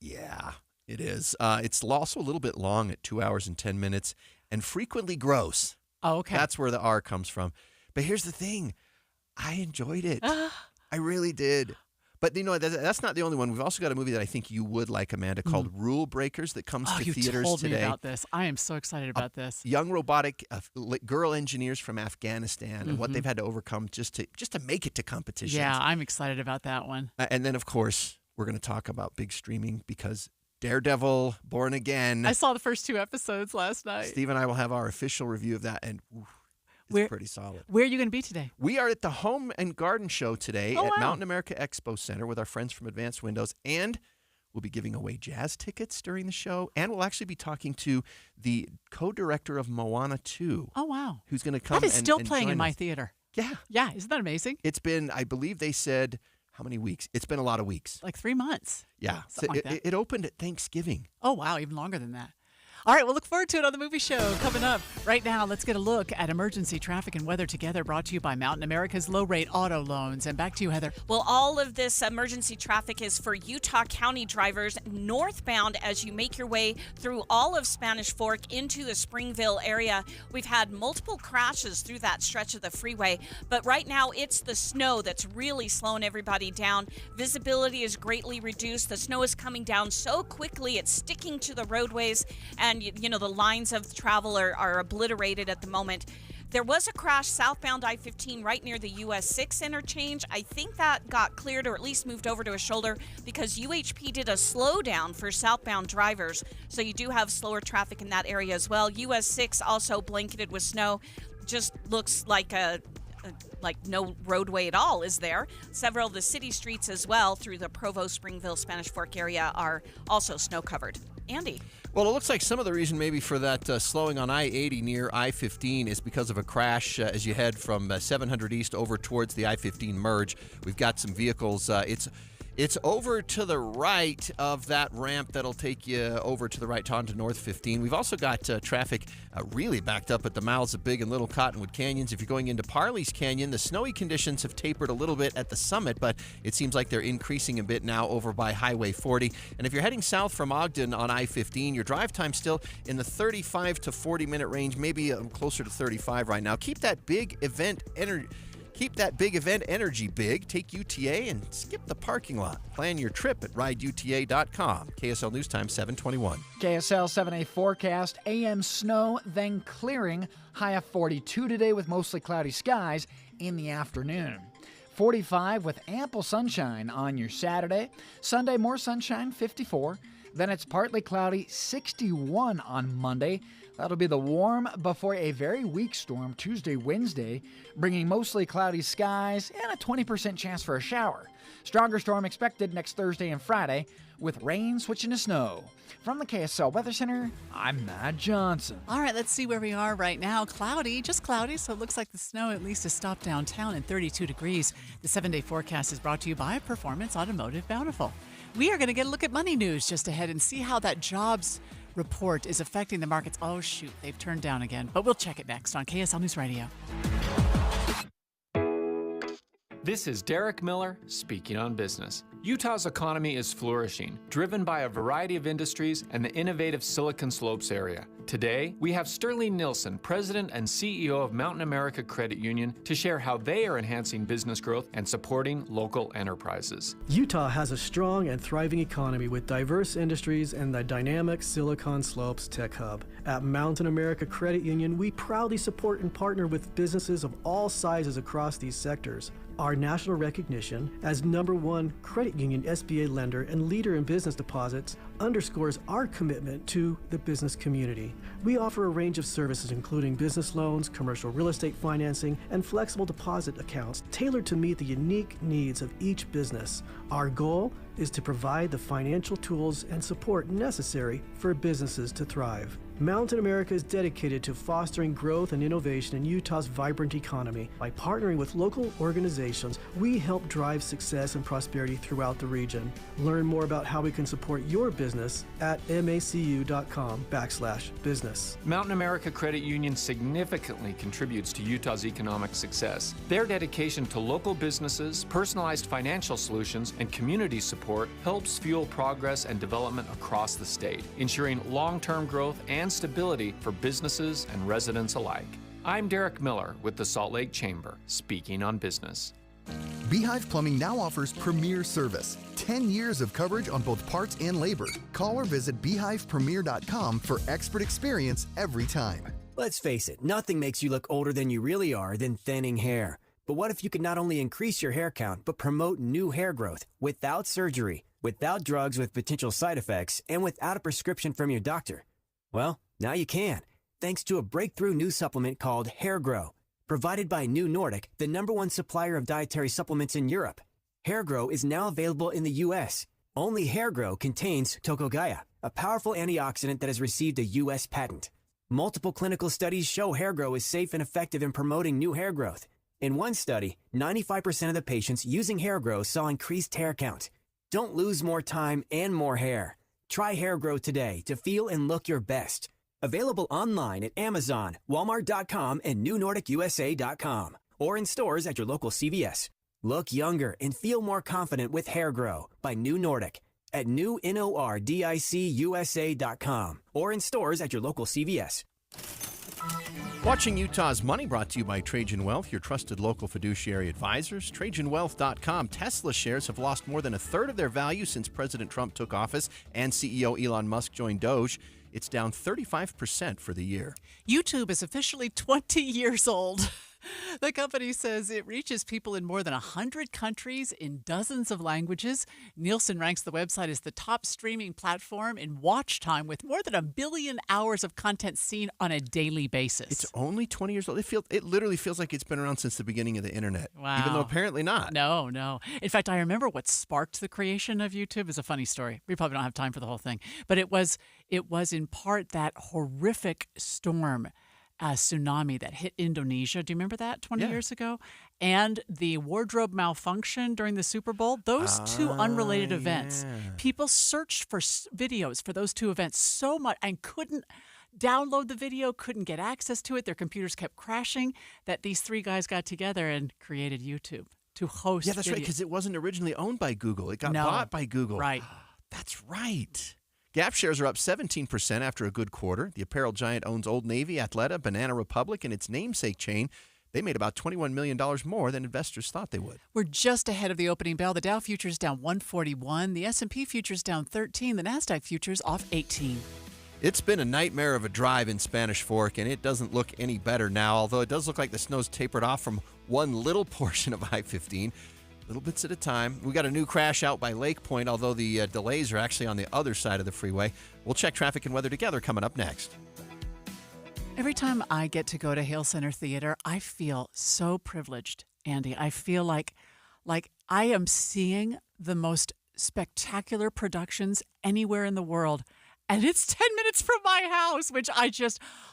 [SPEAKER 2] Yeah, it is. It's also a little bit long at 2 hours and 10 minutes and frequently gross.
[SPEAKER 3] Oh, okay.
[SPEAKER 2] That's where the R comes from. But here's the thing. I enjoyed it. I really did. But, that's not the only one. We've also got a movie that I think you would like, Amanda, called Rule Breakers that comes to theaters
[SPEAKER 3] you told
[SPEAKER 2] today.
[SPEAKER 3] me about this. I am so excited about this.
[SPEAKER 2] Young robotic girl engineers from Afghanistan and what they've had to overcome just to make it to competitions.
[SPEAKER 3] Yeah, I'm excited about that one.
[SPEAKER 2] And then, of course, we're going to talk about big streaming because Daredevil, Born Again.
[SPEAKER 3] I saw the first 2 episodes last night.
[SPEAKER 2] Steve and I will have our official review of that, and it's pretty solid.
[SPEAKER 3] Where are you going to be today?
[SPEAKER 2] We are at the Home and Garden Show today at Mountain America Expo Center with our friends from Advanced Windows, and we'll be giving away jazz tickets during the show, and we'll actually be talking to the co-director of Moana 2.
[SPEAKER 3] Oh, wow.
[SPEAKER 2] Who's going to come and
[SPEAKER 3] That is still
[SPEAKER 2] and
[SPEAKER 3] playing
[SPEAKER 2] join
[SPEAKER 3] in my
[SPEAKER 2] us.
[SPEAKER 3] theater.
[SPEAKER 2] Yeah.
[SPEAKER 3] Yeah, isn't that amazing?
[SPEAKER 2] It's been, I believe they said, how many weeks? It's been a lot of weeks.
[SPEAKER 3] Like 3 months.
[SPEAKER 2] Yeah.
[SPEAKER 3] Something like that.
[SPEAKER 2] It opened at Thanksgiving.
[SPEAKER 3] Oh, wow, even longer than that. All right, we'll look forward to it on the movie show coming up. Right now, let's get a look at emergency traffic and weather together, brought to you by Mountain America's low-rate auto loans. And back to you, Heather.
[SPEAKER 1] Well, all of this emergency traffic is for Utah County drivers northbound as you make your way through all of Spanish Fork into the Springville area. We've had multiple crashes through that stretch of the freeway, but right now it's the snow that's really slowing everybody down. Visibility is greatly reduced. The snow is coming down so quickly, it's sticking to the roadways, and the lines of travel are obliterated at the moment. There was a crash southbound I-15 right near the US 6 interchange. I think that got cleared or at least moved over to a shoulder because UHP did a slowdown for southbound drivers. So you do have slower traffic in that area as well. US 6 also blanketed with snow. Just looks like no roadway at all is there. Several of the city streets as well through the Provo, Springville, Spanish Fork area are also snow covered. Andy.
[SPEAKER 2] Well, it looks like some of the reason maybe for that slowing on I-80 near I-15 is because of a crash as you head from 700 East over towards the I-15 merge. We've got some vehicles. It's over to the right of that ramp that'll take you over to the right onto North 15. We've also got traffic really backed up at the mouths of Big and Little Cottonwood Canyons. If you're going into Parley's Canyon, the snowy conditions have tapered a little bit at the summit, but it seems like they're increasing a bit now over by Highway 40. And if you're heading south from Ogden on I-15, your drive time still in the 35 to 40-minute range, maybe closer to 35 right now. Keep that big event energy big. Take UTA and skip the parking lot. Plan your trip at rideuta.com. KSL News Time 721.
[SPEAKER 10] KSL 7-day forecast. AM snow, then clearing. High of 42 today with mostly cloudy skies in the afternoon. 45 with ample sunshine on your Saturday. Sunday, more sunshine, 54. Then it's partly cloudy, 61 on Monday. That'll be the warm before a very weak storm Tuesday, Wednesday, bringing mostly cloudy skies and a 20% chance for a shower. Stronger storm expected next Thursday and Friday, with rain switching to snow. From the KSL Weather Center, I'm Matt Johnson.
[SPEAKER 3] All right, let's see where we are right now. Cloudy, just cloudy, so it looks like the snow at least has stopped downtown and 32 degrees. The 7-day forecast is brought to you by Performance Automotive Bountiful. We are going to get a look at money news just ahead and see how that jobs report is affecting the markets. Oh, shoot, they've turned down again. But we'll check it next on KSL News Radio.
[SPEAKER 4] This is Derek Miller speaking on business. Utah's economy is flourishing, driven by a variety of industries and the innovative Silicon Slopes area. Today, we have Sterling Nilsson, President and CEO of Mountain America Credit Union, to share how they are enhancing business growth and supporting local enterprises.
[SPEAKER 9] Utah has a strong and thriving economy with diverse industries and the dynamic Silicon Slopes Tech Hub. At Mountain America Credit Union, we proudly support and partner with businesses of all sizes across these sectors. Our national recognition as #1 credit union SBA lender and leader in business deposits underscores our commitment to the business community. We offer a range of services including business loans, commercial real estate financing, and flexible deposit accounts tailored to meet the unique needs of each business. Our goal is to provide the financial tools and support necessary for businesses to thrive. Mountain America is dedicated to fostering growth and innovation in Utah's vibrant economy. By partnering with local organizations, we help drive success and prosperity throughout the region. Learn more about how we can support your business at macu.com/business.
[SPEAKER 4] Mountain America Credit Union significantly contributes to Utah's economic success. Their dedication to local businesses, personalized financial solutions, and community support helps fuel progress and development across the state, ensuring long-term growth and stability for businesses and residents alike. I'm Derek Miller with the Salt Lake Chamber, speaking on business.
[SPEAKER 11] Beehive Plumbing now offers premier service. 10 years of coverage on both parts and labor. Call or visit beehivepremier.com for expert experience every time.
[SPEAKER 12] Let's face it, nothing makes you look older than you really are than thinning hair. But what if you could not only increase your hair count, but promote new hair growth without surgery, without drugs with potential side effects, and without a prescription from your doctor? Well, now you can, thanks to a breakthrough new supplement called Hair Grow, provided by New Nordic, the #1 supplier of dietary supplements in Europe. Hair Grow is now available in the U.S. Only Hair Grow contains Tocogaya, a powerful antioxidant that has received a U.S. patent. Multiple clinical studies show Hair Grow is safe and effective in promoting new hair growth. In one study, 95% of the patients using Hair Grow saw increased hair count. Don't lose more time and more hair. Try Hair Grow today to feel and look your best. Available online at Amazon, Walmart.com, and NewNordicUSA.com, or in stores at your local CVS. Look younger and feel more confident with Hair Grow by New Nordic at NewNordicUSA.com, or in stores at your local CVS.
[SPEAKER 2] Watching Utah's Money, brought to you by Trajan Wealth, your trusted local fiduciary advisors. TrajanWealth.com. Tesla shares have lost more than a third of their value since President Trump took office and CEO Elon Musk joined Doge. It's down 35% for the year.
[SPEAKER 3] YouTube is officially 20 years old. The company says it reaches people in more than 100 countries in dozens of languages. Nielsen ranks the website as the top streaming platform in watch time with more than 1 billion hours of content seen on a daily basis.
[SPEAKER 2] It's only 20 years old. It literally feels like it's been around since the beginning of the internet.
[SPEAKER 3] Wow.
[SPEAKER 2] Even though apparently not.
[SPEAKER 3] No. In fact, I remember what sparked the creation of YouTube. Is a funny story. We probably don't have time for the whole thing. But it was in part that horrific storm, tsunami that hit Indonesia. Do you remember that 20 years ago? And the wardrobe malfunction during the Super Bowl. Those two unrelated events. People searched for videos for those two events so much and couldn't download the video, couldn't get access to it. Their computers kept crashing, that these three guys got together and created YouTube to host.
[SPEAKER 2] Yeah, that's right, because it wasn't originally owned by Google. It got bought by Google.
[SPEAKER 3] Right.
[SPEAKER 2] That's right. Gap shares are up 17% after a good quarter. The apparel giant owns Old Navy, Athleta, Banana Republic, and its namesake chain. They made about $21 million more than investors thought they would.
[SPEAKER 3] We're just ahead of the opening bell. The Dow futures down 141. The S&P futures down 13. The NASDAQ futures off 18.
[SPEAKER 2] It's been a nightmare of a drive in Spanish Fork, and it doesn't look any better now, although it does look like the snow's tapered off from one little portion of I-15. Little bits at a time. We got a new crash out by Lake Point, although the delays are actually on the other side of the freeway. We'll check traffic and weather together coming up next.
[SPEAKER 3] Every time I get to go to Hale Center Theater, I feel so privileged, Andy. I feel like I am seeing the most spectacular productions anywhere in the world. And it's 10 minutes from my house, which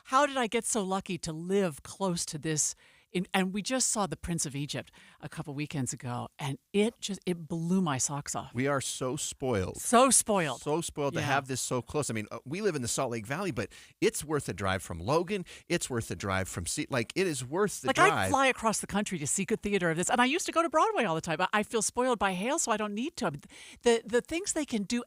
[SPEAKER 3] how did I get so lucky to live close to this? And we just saw The Prince of Egypt a couple weekends ago, and it blew my socks off.
[SPEAKER 2] We are so spoiled.
[SPEAKER 3] So spoiled.
[SPEAKER 2] So spoiled to have this so close. I mean, we live in the Salt Lake Valley, but it's worth a drive from Logan. It's worth a drive from it is worth the drive.
[SPEAKER 3] I fly across the country to see good theater of this, and I used to go to Broadway all the time. I feel spoiled by Hale, so I don't need to. I mean, the things they can do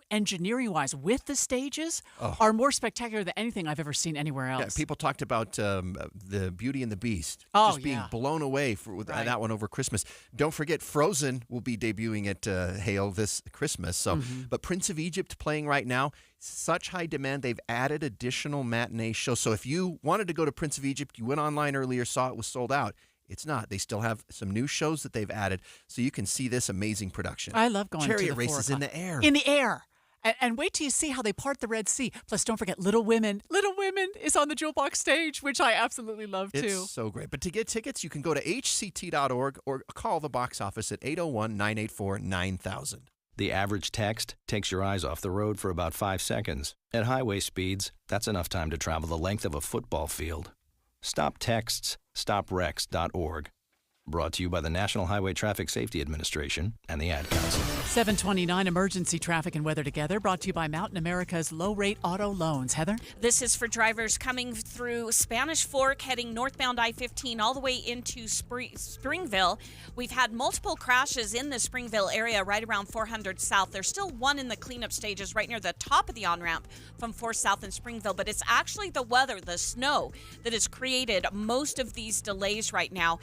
[SPEAKER 3] engineering-wise with the stages are more spectacular than anything I've ever seen anywhere else.
[SPEAKER 2] Yeah, people talked about the Beauty and the Beast.
[SPEAKER 3] Oh,
[SPEAKER 2] just being blown away with that one over Christmas. Don't forget, Frozen will be debuting at Hale this Christmas. So, but Prince of Egypt playing right now, such high demand. They've added additional matinee shows. So if you wanted to go to Prince of Egypt, you went online earlier, saw it was sold out. It's not. They still have some new shows that they've added, so you can see this amazing production.
[SPEAKER 3] I love going to the
[SPEAKER 2] Chariot races in the air.
[SPEAKER 3] In the air. And wait till you see how they part the Red Sea. Plus, don't forget Little Women. Little Women is on the Jewel Box stage, which I absolutely love, too.
[SPEAKER 2] It's so great. But to get tickets, you can go to hct.org or call the box office at 801-984-9000.
[SPEAKER 7] The average text takes your eyes off the road for about 5 seconds. At highway speeds, that's enough time to travel the length of a football field. Stop texts. StopWrecks.org. Brought to you by the National Highway Traffic Safety Administration and the Ad Council.
[SPEAKER 3] 729 emergency traffic and weather together, brought to you by Mountain America's low-rate auto loans. Heather?
[SPEAKER 1] This is for drivers coming through Spanish Fork, heading northbound I-15 all the way into Springville. We've had multiple crashes in the Springville area right around 400 South. There's still one in the cleanup stages right near the top of the on-ramp from 4 South in Springville, but it's actually the weather, the snow, that has created most of these delays right now.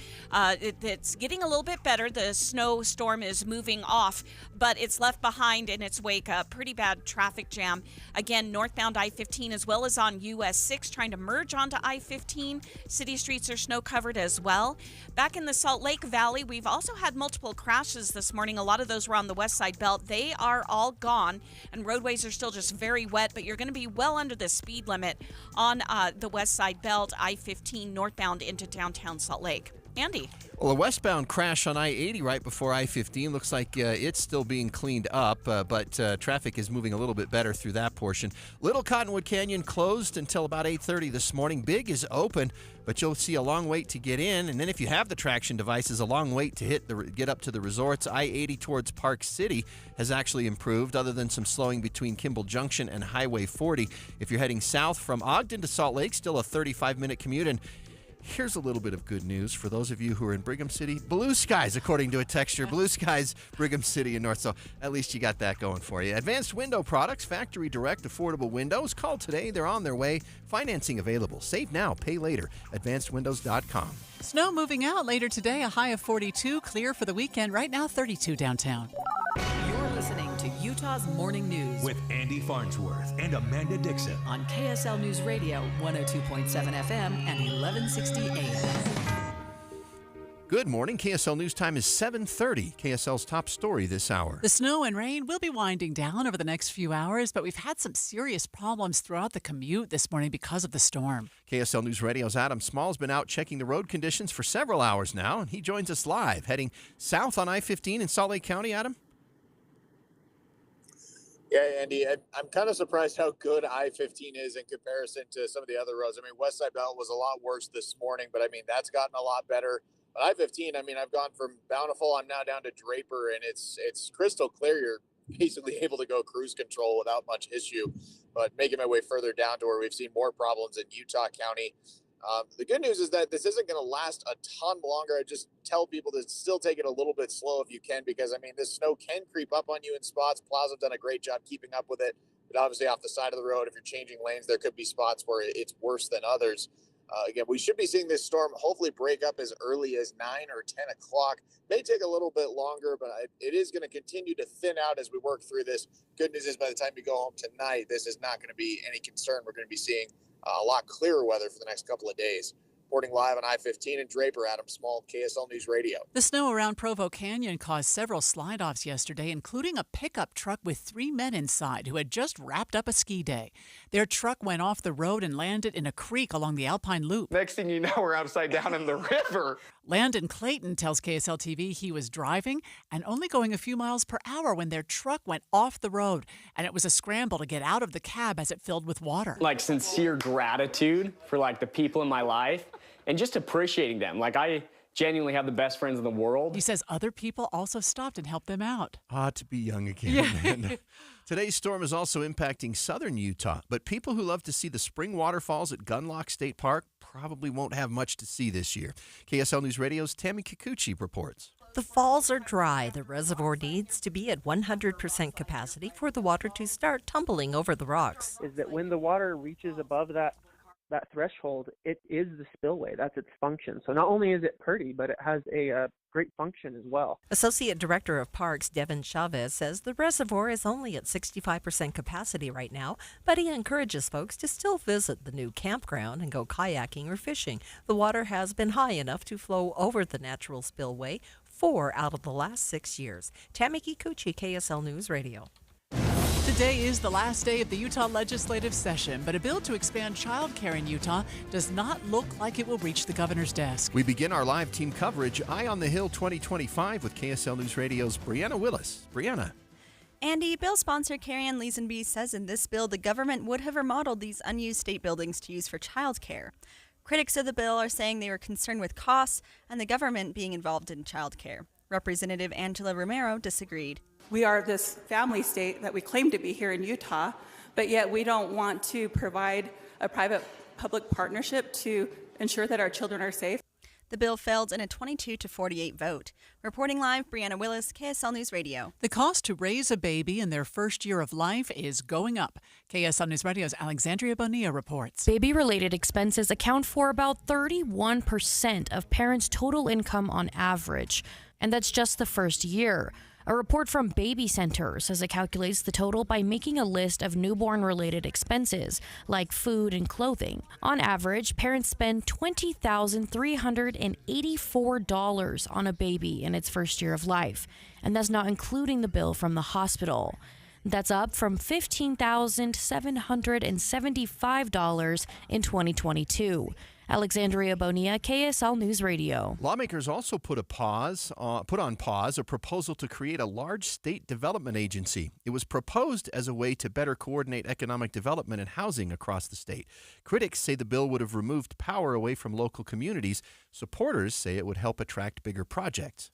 [SPEAKER 1] It's getting a little bit better. The snowstorm is moving off, but it's left behind in its wake a pretty bad traffic jam. Again, northbound I-15 as well as on US 6 trying to merge onto I-15. City streets are snow covered as well. Back in the Salt Lake Valley, we've also had multiple crashes this morning. A lot of those were on the West Side Belt. They are all gone, and roadways are still just very wet, but you're going to be well under the speed limit on the West Side Belt, I-15 northbound into downtown Salt Lake. Andy.
[SPEAKER 2] Well, a westbound crash on I-80 right before I-15 looks like it's still being cleaned up, but traffic is moving a little bit better through that portion. Little Cottonwood Canyon closed until about 8:30 this morning. Big is open, but you'll see a long wait to get in, and then if you have the traction devices, a long wait to get up to the resorts. I-80 towards Park City has actually improved, other than some slowing between Kimball Junction and Highway 40. If you're heading south from Ogden to Salt Lake, still a 35-minute commute. And here's a little bit of good news for those of you who are in Brigham City. Blue skies, according to a texture. Blue skies, Brigham City and North. So at least you got that going for you. Advanced Window Products, factory direct, affordable windows. Call today. They're on their way. Financing available. Save now, pay later. AdvancedWindows.com.
[SPEAKER 3] Snow moving out later today, a high of 42. Clear for the weekend. Right now, 32 downtown.
[SPEAKER 8] You're listening to Utah's Morning News
[SPEAKER 13] with Andy Farnsworth and Amanda Dixon
[SPEAKER 8] on KSL News Radio 102.7 FM and 1160 AM.
[SPEAKER 2] Good morning. KSL News Time is 7:30. KSL's top story this hour.
[SPEAKER 3] The snow and rain will be winding down over the next few hours, but we've had some serious problems throughout the commute this morning because of the storm.
[SPEAKER 2] KSL News Radio's Adam Small's been out checking the road conditions for several hours now, and he joins us live, heading south on I-15 in Salt Lake County. Adam?
[SPEAKER 14] Yeah, Andy, I'm kind of surprised how good I-15 is in comparison to some of the other roads. I mean, West Side Belt was a lot worse this morning, but I mean, that's gotten a lot better. But I-15, I mean, I've gone from Bountiful, I'm now down to Draper, and it's crystal clear. You're basically able to go cruise control without much issue. But making my way further down to where we've seen more problems in Utah County. The good news is that this isn't going to last a ton longer. I just tell people to still take it a little bit slow if you can, because, I mean, this snow can creep up on you in spots. Plows have done a great job keeping up with it. But obviously off the side of the road, if you're changing lanes, there could be spots where it's worse than others. Again, we should be seeing this storm hopefully break up as early as 9 or 10 o'clock. May take a little bit longer, but it is going to continue to thin out as we work through this. Good news is by the time you go home tonight, this is not going to be any concern. We're going to be seeing a lot clearer weather for the next couple of days. Reporting live on I-15 in Draper, Adam Small, KSL News Radio.
[SPEAKER 3] The snow around Provo Canyon caused several slide-offs yesterday, including a pickup truck with 3 men inside who had just wrapped up a ski day. Their truck went off the road and landed in a creek along the Alpine Loop.
[SPEAKER 5] Next thing you know, we're upside down in the river.
[SPEAKER 3] Landon Clayton tells KSL TV he was driving and only going a few miles per hour when their truck went off the road, and it was a scramble to get out of the cab as it filled with water.
[SPEAKER 15] Like sincere gratitude for like the people in my life and just appreciating them. Like I genuinely have the best friends in the world.
[SPEAKER 3] He says other people also stopped and helped them out.
[SPEAKER 2] To be young again. Yeah. Today's storm is also impacting southern Utah, but people who love to see the spring waterfalls at Gunlock State Park probably won't have much to see this year. KSL News Radio's Tammy Kikuchi reports.
[SPEAKER 17] The falls are dry. The reservoir needs to be at 100% capacity for the water to start tumbling over the rocks.
[SPEAKER 18] Is that when the water reaches above that threshold, it is the spillway. That's its function. So not only is it pretty, but it has a great function as well.
[SPEAKER 17] Associate Director of Parks Devin Chavez says the reservoir is only at 65% capacity right now, but he encourages folks to still visit the new campground and go kayaking or fishing. The water has been high enough to flow over the natural spillway 4 out of the last 6 years. Tammy Kikuchi, KSL News Radio.
[SPEAKER 3] Today is the last day of the Utah legislative session, but a bill to expand child care in Utah does not look like it will reach the governor's desk.
[SPEAKER 2] We begin our live team coverage, Eye on the Hill 2025, with KSL News Radio's Brianna Willis. Brianna.
[SPEAKER 6] Andy, bill sponsor Carrie-Ann Leesenby says in this bill the government would have remodeled these unused state buildings to use for child care. Critics of the bill are saying they were concerned with costs and the government being involved in child care. Representative Angela Romero disagreed.
[SPEAKER 19] We are this family state that we claim to be here in Utah, but yet we don't want to provide a private-public partnership to ensure that our children are safe.
[SPEAKER 6] The bill failed in a 22-48 vote. Reporting live, Brianna Willis, KSL News Radio.
[SPEAKER 3] The cost to raise a baby in their first year of life is going up. KSL News Radio's Alexandria Bonilla reports.
[SPEAKER 20] Baby-related expenses account for about 31% of parents' total income on average, and that's just the first year. A report from Baby Center says it calculates the total by making a list of newborn-related expenses, like food and clothing. On average, parents spend $20,384 on a baby in its first year of life, and that's not including the bill from the hospital. That's up from $15,775 in 2022. Alexandria Bonilla, KSL News Radio.
[SPEAKER 2] Lawmakers also put on pause a proposal to create a large state development agency. It was proposed as a way to better coordinate economic development and housing across the state. Critics say the bill would have removed power away from local communities. Supporters say it would help attract bigger projects.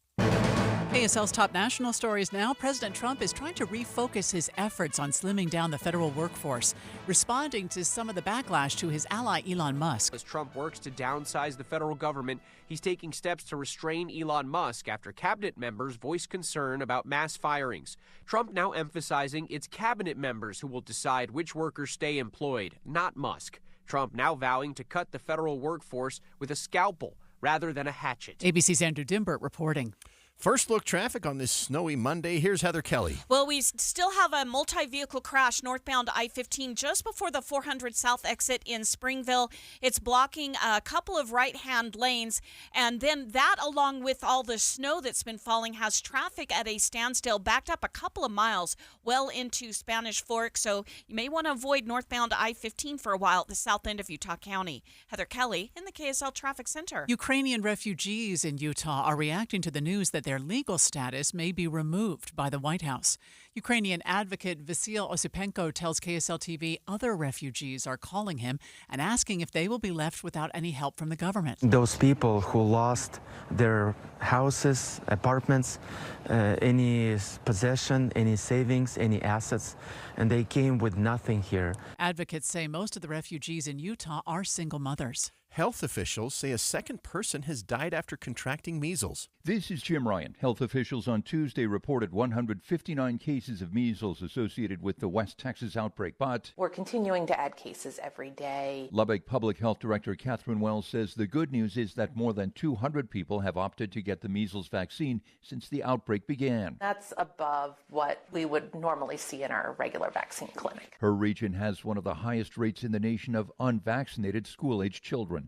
[SPEAKER 3] KSL's top national stories now. President Trump is trying to refocus his efforts on slimming down the federal workforce, responding to some of the backlash to his ally Elon Musk.
[SPEAKER 21] As Trump works to downsize the federal government, he's taking steps to restrain Elon Musk after cabinet members voiced concern about mass firings. Trump now emphasizing it's cabinet members who will decide which workers stay employed, not Musk. Trump now vowing to cut the federal workforce with a scalpel rather than a hatchet.
[SPEAKER 3] ABC's Andrew Dimbert reporting.
[SPEAKER 2] First look traffic on this snowy Monday. Here's Heather Kelly.
[SPEAKER 1] Well, we still have a multi-vehicle crash northbound I-15 just before the 400 South exit in Springville. It's blocking a couple of right-hand lanes. And then that, along with all the snow that's been falling, has traffic at a standstill, backed up a couple of miles well into Spanish Fork. So you may want to avoid northbound I-15 for a while at the south end of Utah County. Heather Kelly in the KSL Traffic Center.
[SPEAKER 3] Ukrainian refugees in Utah are reacting to the news that their legal status may be removed by the White House. Ukrainian advocate Vasyl Osipenko tells KSL TV other refugees are calling him and asking if they will be left without any help from the government.
[SPEAKER 28] Those people who lost their houses, apartments, any possession, any savings, any assets, and they came with nothing here.
[SPEAKER 3] Advocates say most of the refugees in Utah are single mothers.
[SPEAKER 2] Health officials say a second person has died after contracting measles.
[SPEAKER 24] This is Jim Ryan. Health officials on Tuesday reported 159 cases of measles associated with the West Texas outbreak, but
[SPEAKER 29] we're continuing to add cases every day.
[SPEAKER 24] Lubbock Public Health Director Catherine Wells says the good news is that more than 200 people have opted to get the measles vaccine since the outbreak began.
[SPEAKER 29] That's above what we would normally see in our regular vaccine clinic.
[SPEAKER 24] Her region has one of the highest rates in the nation of unvaccinated school-age children.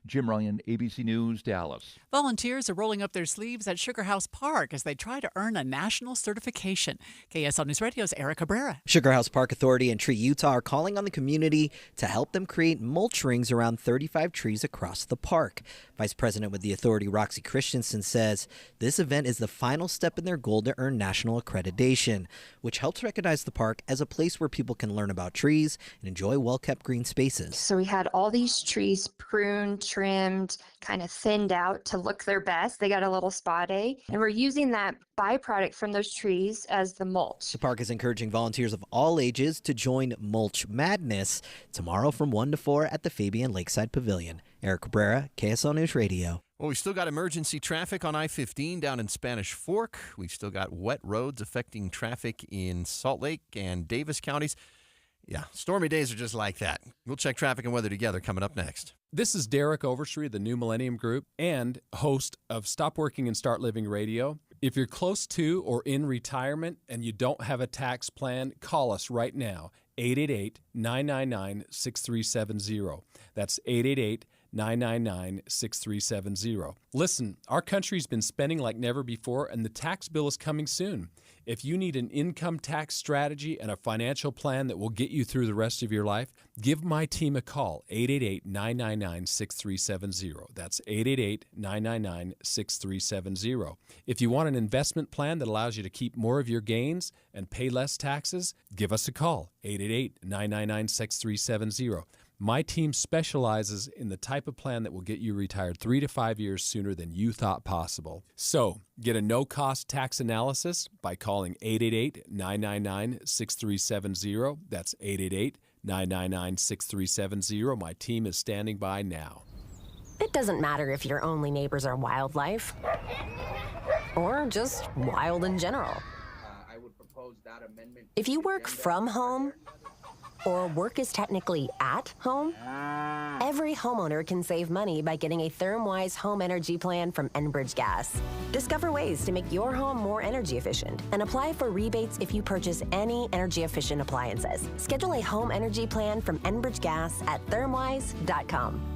[SPEAKER 24] Jim Ryan, ABC News, Dallas.
[SPEAKER 3] Volunteers are rolling up their sleeves at Sugar House Park as they try to earn a national certification. KSL News Radio's Eric Cabrera.
[SPEAKER 4] Sugar House Park Authority and Tree Utah are calling on the community to help them create mulch rings around 35 trees across the park. Vice President with the authority, Roxy Christensen, says this event is the final step in their goal to earn national accreditation, which helps recognize the park as a place where people can learn about trees and enjoy well-kept green spaces.
[SPEAKER 9] So we had all these trees pruned, trimmed, kind of thinned out to look their best. They got a little spa day, and we're using that byproduct from those trees as the mulch.
[SPEAKER 4] The park is encouraging volunteers of all ages to join Mulch Madness tomorrow from 1 to 4 at the Fabian Lakeside Pavilion. Eric Cabrera, KSL News Radio.
[SPEAKER 2] Well, we've still got emergency traffic on I-15 down in Spanish Fork. We've still got wet roads affecting traffic in Salt Lake and Davis counties. Yeah, stormy days are just like that. We'll check traffic and weather together coming up next.
[SPEAKER 10] This is Derek Overstreet of the New Millennium Group and host of Stop Working and Start Living Radio. If you're close to or in retirement and you don't have a tax plan, call us right now, 888-999-6370. That's 888-999-6370. Listen, our country's been spending like never before, and the tax bill is coming soon. If you need an income tax strategy and a financial plan that will get you through the rest of your life, give my team a call, 888-999-6370. That's 888-999-6370. If you want an investment plan that allows you to keep more of your gains and pay less taxes, give us a call, 888-999-6370. My team specializes in the type of plan that will get you retired 3 to 5 years sooner than you thought possible. So, get a no-cost tax analysis by calling 888-999-6370. That's 888-999-6370. My team is standing by now.
[SPEAKER 16] It doesn't matter if your only neighbors are wildlife or just wild in general.
[SPEAKER 22] I would propose that amendment.
[SPEAKER 16] If you work from home, or work is technically at home, every homeowner can save money by getting a ThermWise home energy plan from Enbridge Gas. Discover ways to make your home more energy efficient and apply for rebates if you purchase any energy efficient appliances. Schedule a home energy plan from Enbridge Gas at thermwise.com.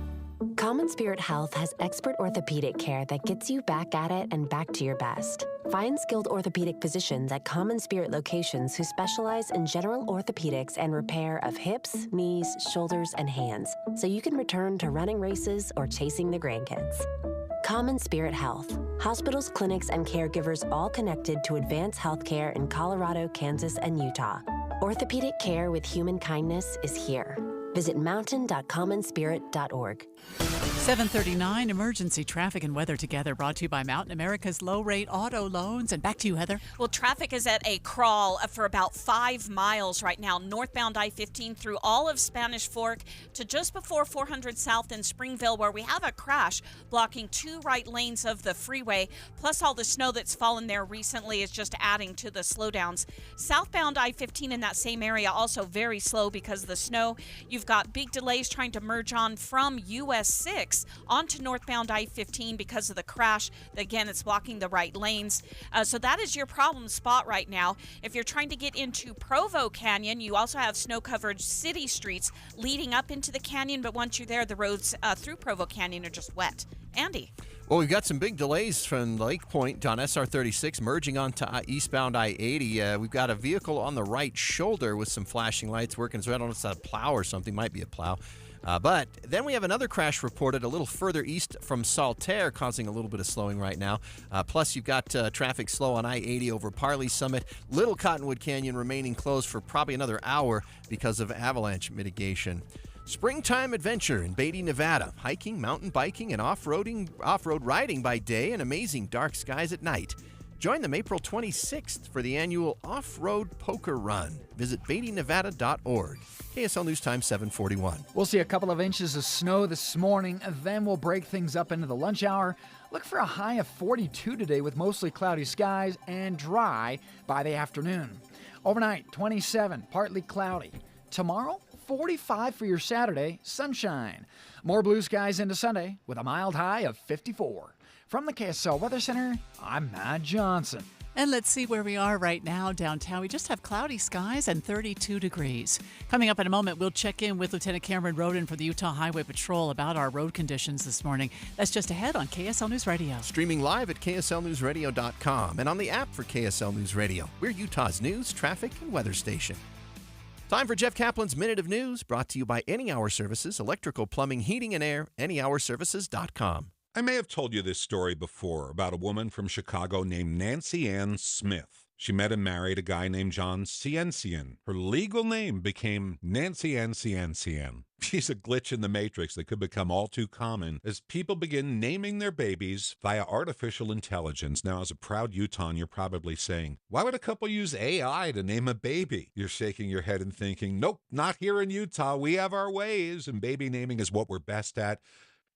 [SPEAKER 16] Common Spirit Health has expert orthopedic care that gets you back at it and back to your best. Find skilled orthopedic physicians at Common Spirit locations who specialize in general orthopedics and repair of hips, knees, shoulders, and hands, so you can return to running races or chasing the grandkids. Common Spirit Health. Hospitals, clinics, and caregivers all connected to advance healthcare in Colorado, Kansas, and Utah. Orthopedic care with human kindness is here. Visit mountain.commonspirit.org.
[SPEAKER 3] 7:39 emergency traffic and weather together, brought to you by Mountain America's low-rate auto loans. And back to you, Heather.
[SPEAKER 1] Well, traffic is at a crawl for about 5 miles right now, northbound I-15 through all of Spanish Fork to just before 400 South in Springville, where we have a crash blocking 2 right lanes of the freeway. Plus, all the snow that's fallen there recently is just adding to the slowdowns. Southbound I-15 in that same area also very slow because of the snow. You've got big delays trying to merge on from US 6 onto northbound I-15 because of the crash. Again, it's blocking the right lanes. So that is your problem spot right now. If you're trying to get into Provo Canyon, you also have snow-covered city streets leading up into the canyon, but once you're there, the roads through Provo Canyon are just wet. Andy?
[SPEAKER 2] Well, we've got some big delays from Lake Point on SR 36 merging onto eastbound I-80. We've got a vehicle on the right shoulder with some flashing lights working, so I don't know if it's a plow or something. Might be a plow. But then we have another crash reported a little further east from Saltaire, causing a little bit of slowing right now. Plus, you've got traffic slow on I-80 over Parley Summit. Little Cottonwood Canyon remaining closed for probably another hour because of avalanche mitigation. Springtime adventure in Beatty, Nevada. Hiking, mountain biking, and off-road riding by day and amazing dark skies at night. Join them April 26th for the annual Off-Road Poker Run. Visit BeattyNevada.org. KSL News Time 7:41.
[SPEAKER 23] We'll see a couple of inches of snow this morning, and then we'll break things up into the lunch hour. Look for a high of 42 today with mostly cloudy skies and dry by the afternoon. Overnight, 27, partly cloudy. Tomorrow, 45 for your Saturday, sunshine. More blue skies into Sunday with a mild high of 54. From the KSL Weather Center, I'm Matt Johnson.
[SPEAKER 3] And let's see where we are right now downtown. We just have cloudy skies and 32 degrees. Coming up in a moment, we'll check in with Lieutenant Cameron Roden for the Utah Highway Patrol about our road conditions this morning. That's just ahead on KSL News Radio.
[SPEAKER 2] Streaming live at KSLNewsRadio.com and on the app for KSL News Radio. We're Utah's news, traffic, and weather station. Time for Jeff Kaplan's Minute of News, brought to you by Any Hour Services, electrical, plumbing, heating, and air, anyhourservices.com.
[SPEAKER 7] I may have told you this story before about a woman from Chicago named Nancy Ann Smith. She met and married a guy named John Ciencian. Her legal name became Nancy Ann Ciencian. She's a glitch in the matrix that could become all too common as people begin naming their babies via artificial intelligence. Now, as a proud Utahn, you're probably saying, why would a couple use AI to name a baby? You're shaking your head and thinking, nope, not here in Utah. We have our ways, and baby naming is what we're best at.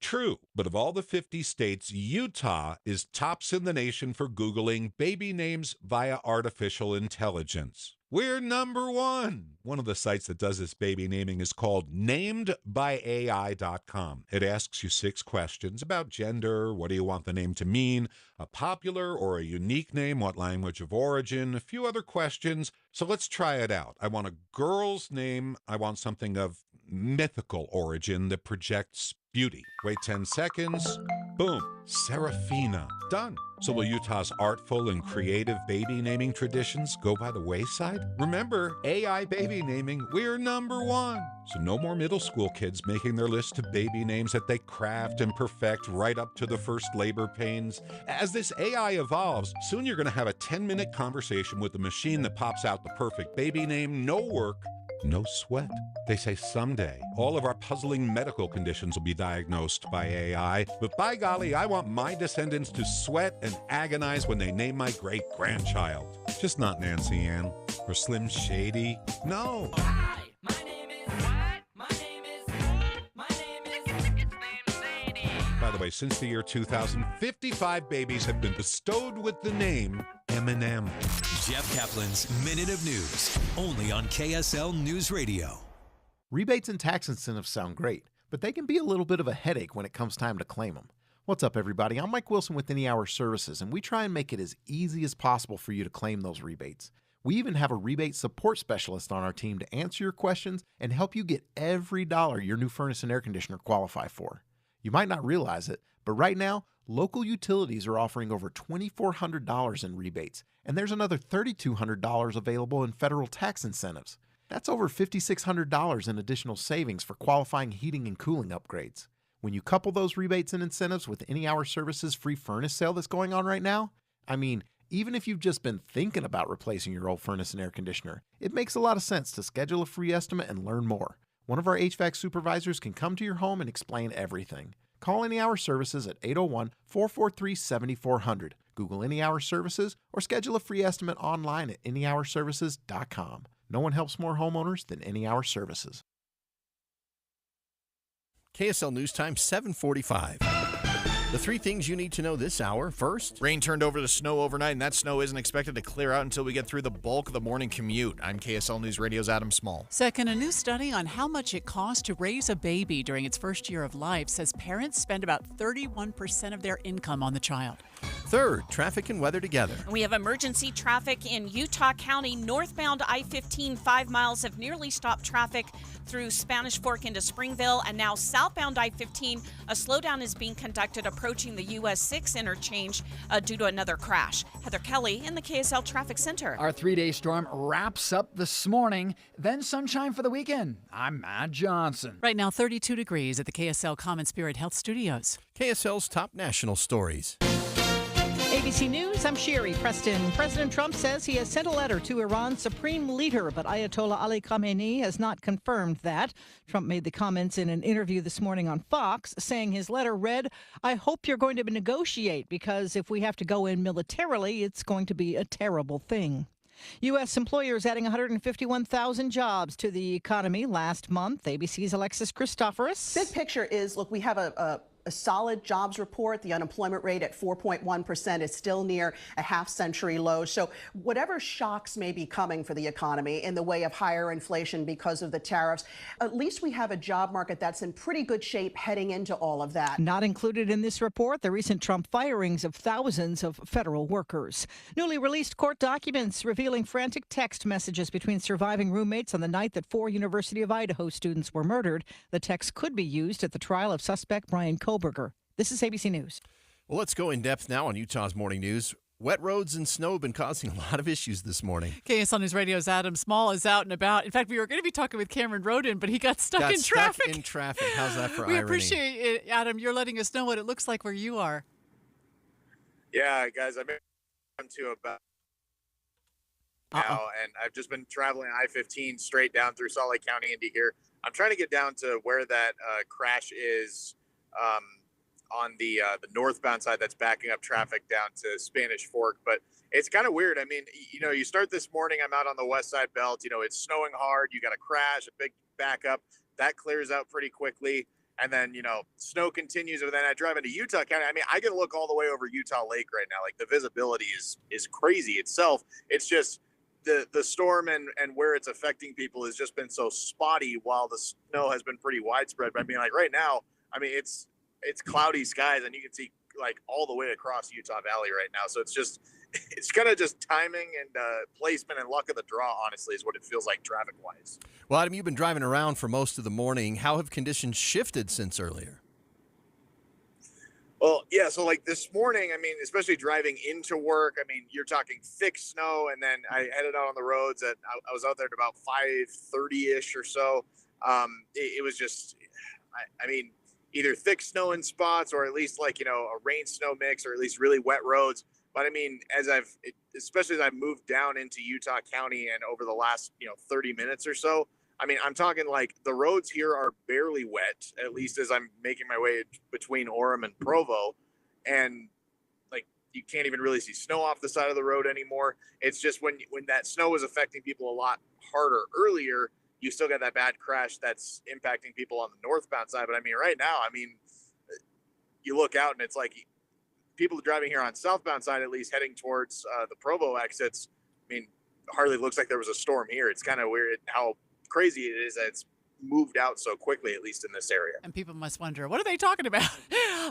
[SPEAKER 7] True, but of all the 50 states, Utah is tops in the nation for Googling baby names via artificial intelligence. We're number one. One of the sites that does this baby naming is called NamedByAI.com. It asks you 6 questions about gender, what do you want the name to mean, a popular or a unique name, what language of origin, a few other questions. So let's try it out. I want a girl's name. I want something of mythical origin that projects beauty. Wait 10 seconds. Boom. Serafina. Done. So will Utah's artful and creative baby naming traditions go by the wayside? Remember, AI baby naming, we're number one. So no more middle school kids making their list of baby names that they craft and perfect right up to the first labor pains. As this AI evolves, soon you're going to have a 10-minute conversation with the machine that pops out the perfect baby name. No work, no sweat. They say someday all of our puzzling medical conditions will be diagnosed by AI, but by golly, I want my descendants to sweat and agonize when they name my great-grandchild. Just not Nancy Ann or Slim Shady. No.
[SPEAKER 8] Hi, my name is what? My name is my name is Sadie.
[SPEAKER 7] By the way, since the year 2000, 55 babies have been bestowed with the name Eminem.
[SPEAKER 11] Jeff Kaplan's Minute of News, only on KSL News Radio.
[SPEAKER 12] Rebates and tax incentives sound great, but they can be a little bit of a headache when it comes time to claim them. What's up, everybody? I'm Mike Wilson with Any Hour Services, and we try and make it as easy as possible for you to claim those rebates. We even have a rebate support specialist on our team to answer your questions and help you get every dollar your new furnace and air conditioner qualify for. You might not realize it, but right now, local utilities are offering over $2,400 in rebates, and there's another $3,200 available in federal tax incentives. That's over $5,600 in additional savings for qualifying heating and cooling upgrades. When you couple those rebates and incentives with Any Hour Services free furnace sale that's going on right now, I mean, even if you've just been thinking about replacing your old furnace and air conditioner, it makes a lot of sense to schedule a free estimate and learn more. One of our HVAC supervisors can come to your home and explain everything. Call Any Hour Services at 801-443-7400. Google Any Hour Services or schedule a free estimate online at anyhourservices.com. No one helps more homeowners than Any Hour Services.
[SPEAKER 2] KSL News Time, 7:45. The 3 things you need to know this hour. First,
[SPEAKER 13] rain turned over to snow overnight, and that snow isn't expected to clear out until we get through the bulk of the morning commute. I'm KSL News Radio's Adam Small.
[SPEAKER 3] Second, a new study on how much it costs to raise a baby during its first year of life says parents spend about 31% of their income on the child.
[SPEAKER 2] Third, traffic and weather together.
[SPEAKER 1] We have emergency traffic in Utah County. Northbound I-15, 5 miles have nearly stopped traffic through Spanish Fork into Springville. And now southbound I-15, a slowdown is being conducted approaching the US 6 interchange due to another crash. Heather Kelly in the KSL Traffic Center.
[SPEAKER 23] Our 3-day storm wraps up this morning, then sunshine for the weekend. I'm Matt Johnson.
[SPEAKER 3] Right now, 32 degrees at the KSL Common Spirit Health Studios.
[SPEAKER 2] KSL's top national stories.
[SPEAKER 14] ABC News, I'm Sherry Preston. President Trump says he has sent a letter to Iran's supreme leader, but Ayatollah Ali Khamenei has not confirmed that. Trump made the comments in an interview this morning on Fox, saying his letter read, "I hope you're going to negotiate, because if we have to go in militarily, it's going to be a terrible thing." U.S. employers adding 151,000 jobs to the economy last month. ABC's Alexis Christoforous.
[SPEAKER 25] Big picture is, look, we have a
[SPEAKER 5] a solid jobs report. The unemployment rate at 4.1% is still near a half-century low. So whatever shocks may be coming for the economy in the way of higher inflation because of the tariffs, at least we have a job market that's in pretty good shape heading into all of that.
[SPEAKER 14] Not included in this report, the recent Trump firings of thousands of federal workers. Newly released court documents revealing frantic text messages between surviving roommates on the night that 4 University of Idaho students were murdered. The text could be used at the trial of suspect Brian Koberger. This is ABC News.
[SPEAKER 2] Well, let's go in depth now on Utah's morning news. Wet roads and snow have been causing a lot of issues this morning.
[SPEAKER 3] KSL News Radio's Adam Small is out and about. In fact, we were going to be talking with Cameron Roden, but he got stuck in traffic.
[SPEAKER 2] How's that for
[SPEAKER 3] We
[SPEAKER 2] irony?
[SPEAKER 3] appreciate it, Adam. You're letting us know what it looks like where you are.
[SPEAKER 6] Yeah, guys, I'm to about now, and I've just been traveling I-15 straight down through Salt Lake County into here. I'm trying to get down to where that crash is on the northbound side that's backing up traffic down to Spanish Fork. But it's kind of weird. I mean, you start this morning, I'm out on the west side belt. It's snowing hard. You got a crash, a big backup. That clears out pretty quickly. And then, snow continues. And then I drive into Utah County. I mean, I can look all the way over Utah Lake right now. Like, the visibility is crazy itself. It's just the storm and where it's affecting people has just been so spotty while the snow has been pretty widespread. But I mean, like right now, I mean, it's cloudy skies and you can see like all the way across Utah Valley right now. So it's kind of just timing and placement and luck of the draw, honestly, is what it feels like traffic wise.
[SPEAKER 2] Well, Adam, you've been driving around for most of the morning. How have conditions shifted since earlier?
[SPEAKER 6] Well, yeah, so like this morning, I mean, especially driving into work, I mean, you're talking thick snow, and then I headed out on the roads I was out there at about 5:30-ish or so. It was just, I mean, either thick snow in spots or at least like, a rain snow mix or at least really wet roads. But I mean, especially as I've moved down into Utah County and over the last, 30 minutes or so, I mean, I'm talking like the roads here are barely wet, at least as I'm making my way between Orem and Provo. And like, you can't even really see snow off the side of the road anymore. It's just when that snow was affecting people a lot harder earlier, you still got that bad crash that's impacting people on the northbound side. But I mean, right now, I mean, you look out and it's like people driving here on southbound side, at least heading towards the Provo exits. I mean, hardly looks like there was a storm here. It's kind of weird how crazy it is that it's moved out so quickly, at least in this area.
[SPEAKER 3] And people must wonder, what are they talking about?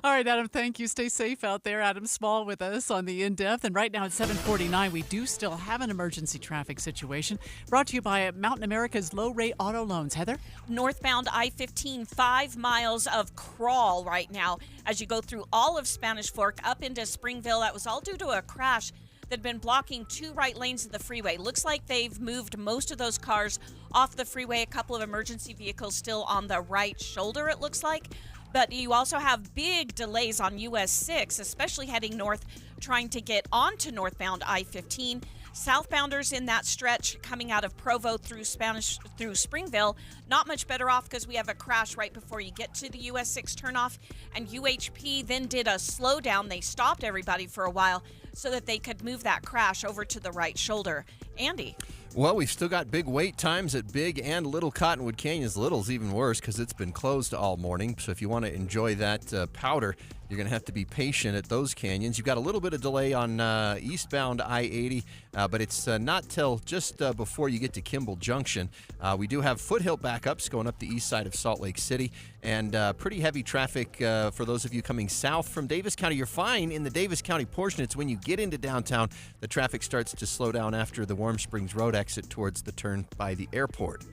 [SPEAKER 3] All right, Adam, thank you. Stay safe out there. Adam Small with us on the In-Depth. And right now at 7:49, we do still have an emergency traffic situation. Brought to you by Mountain America's low-rate auto loans. Heather?
[SPEAKER 1] Northbound I-15, 5 miles of crawl right now as you go through all of Spanish Fork up into Springville. That was all due to a crash that had been blocking 2 right lanes of the freeway. Looks like they've moved most of those cars off the freeway. A couple of emergency vehicles still on the right shoulder, it looks like. But you also have big delays on US 6, especially heading north, trying to get onto northbound I-15. Southbounders in that stretch coming out of Provo through Springville, not much better off because we have a crash right before you get to the US 6 turnoff. And UHP then did a slowdown. They stopped everybody for a while so that they could move that crash over to the right shoulder. Andy?
[SPEAKER 2] Well, we've still got big wait times at Big and Little Cottonwood Canyons. Little's even worse because it's been closed all morning. So if you want to enjoy that powder, you're going to have to be patient at those canyons. You've got a little bit of delay on eastbound I-80, but it's not till just before you get to Kimball Junction. We do have foothill backups going up the east side of Salt Lake City, and pretty heavy traffic for those of you coming south from Davis County. You're fine in the Davis County portion. It's when you get into downtown, the traffic starts to slow down after the Warm Springs Road exit towards the turn by the airport.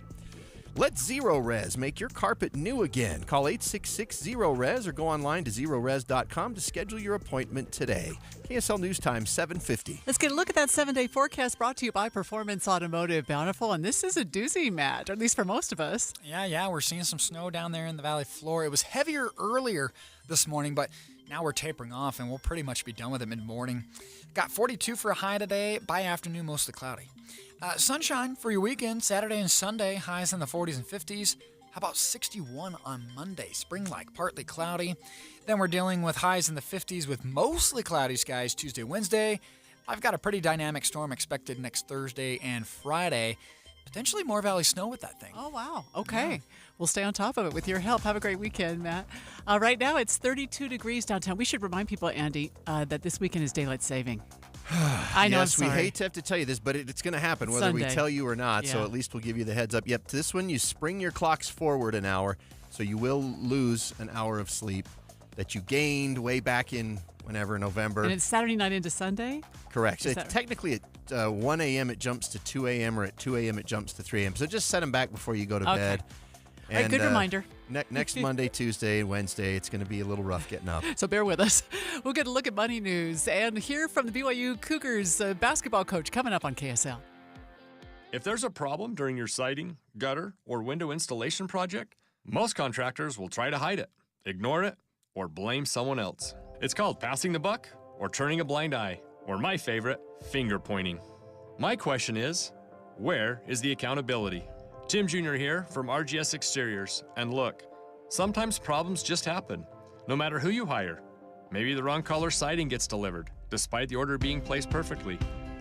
[SPEAKER 2] Let Zero-Res make your carpet new again. Call 866-ZERO-RES or go online to zerores.com to schedule your appointment today. KSL News Time, 7:50.
[SPEAKER 3] Let's get a look at that 7-day forecast brought to you by Performance Automotive Bountiful. And this is a doozy, Matt, or at least for most of us.
[SPEAKER 23] Yeah, we're seeing some snow down there in the valley floor. It was heavier earlier this morning, but now we're tapering off, and we'll pretty much be done with it mid-morning. Got 42 for a high today. By afternoon, mostly cloudy. Sunshine for your weekend, Saturday and Sunday, highs in the 40s and 50s. How about 61 on Monday? Spring-like, partly cloudy. Then we're dealing with highs in the 50s with mostly cloudy skies Tuesday, Wednesday. I've got a pretty dynamic storm expected next Thursday and Friday.
[SPEAKER 15] potentially more Valley snow with that thing.
[SPEAKER 3] Oh, wow. Okay. We'll stay on top of it with your help. Have a great weekend, Matt. Right now, it's 32 degrees downtown. We should remind people, Andy, that this weekend is daylight saving. I know.
[SPEAKER 2] Yes,
[SPEAKER 3] I'm
[SPEAKER 2] we
[SPEAKER 3] sorry.
[SPEAKER 2] hate to have to tell you this, but it's going to happen whether we
[SPEAKER 3] Sunday.
[SPEAKER 2] tell you or not. So
[SPEAKER 3] Yeah.
[SPEAKER 2] at least we'll give you the heads up. Yep, this one, you spring your clocks forward an hour, so you will lose an hour of sleep that you gained way back in whenever, November.
[SPEAKER 3] And it's Saturday night into Sunday?
[SPEAKER 2] Correct. So
[SPEAKER 3] Is that-
[SPEAKER 2] technically at 1 a.m. it jumps to 2 a.m. or at 2 a.m. it jumps to 3 a.m. So just set them back before you go to
[SPEAKER 3] Okay.
[SPEAKER 2] bed.
[SPEAKER 3] All right, good reminder.
[SPEAKER 2] Next Monday, Tuesday, and Wednesday, it's going to be a little rough getting up.
[SPEAKER 3] So bear with us. We'll get a look at money news and hear from the BYU Cougars basketball coach coming up on KSL.
[SPEAKER 17] If there's a problem during your siding, gutter, or window installation project, most contractors will try to hide it, ignore it, or blame someone else. It's called passing the buck or turning a blind eye, or my favorite, finger pointing. My question is, where is the accountability? Tim Jr. here from RGS Exteriors, and look, sometimes problems just happen, no matter who you hire. Maybe the wrong color siding gets delivered, despite the order being placed perfectly,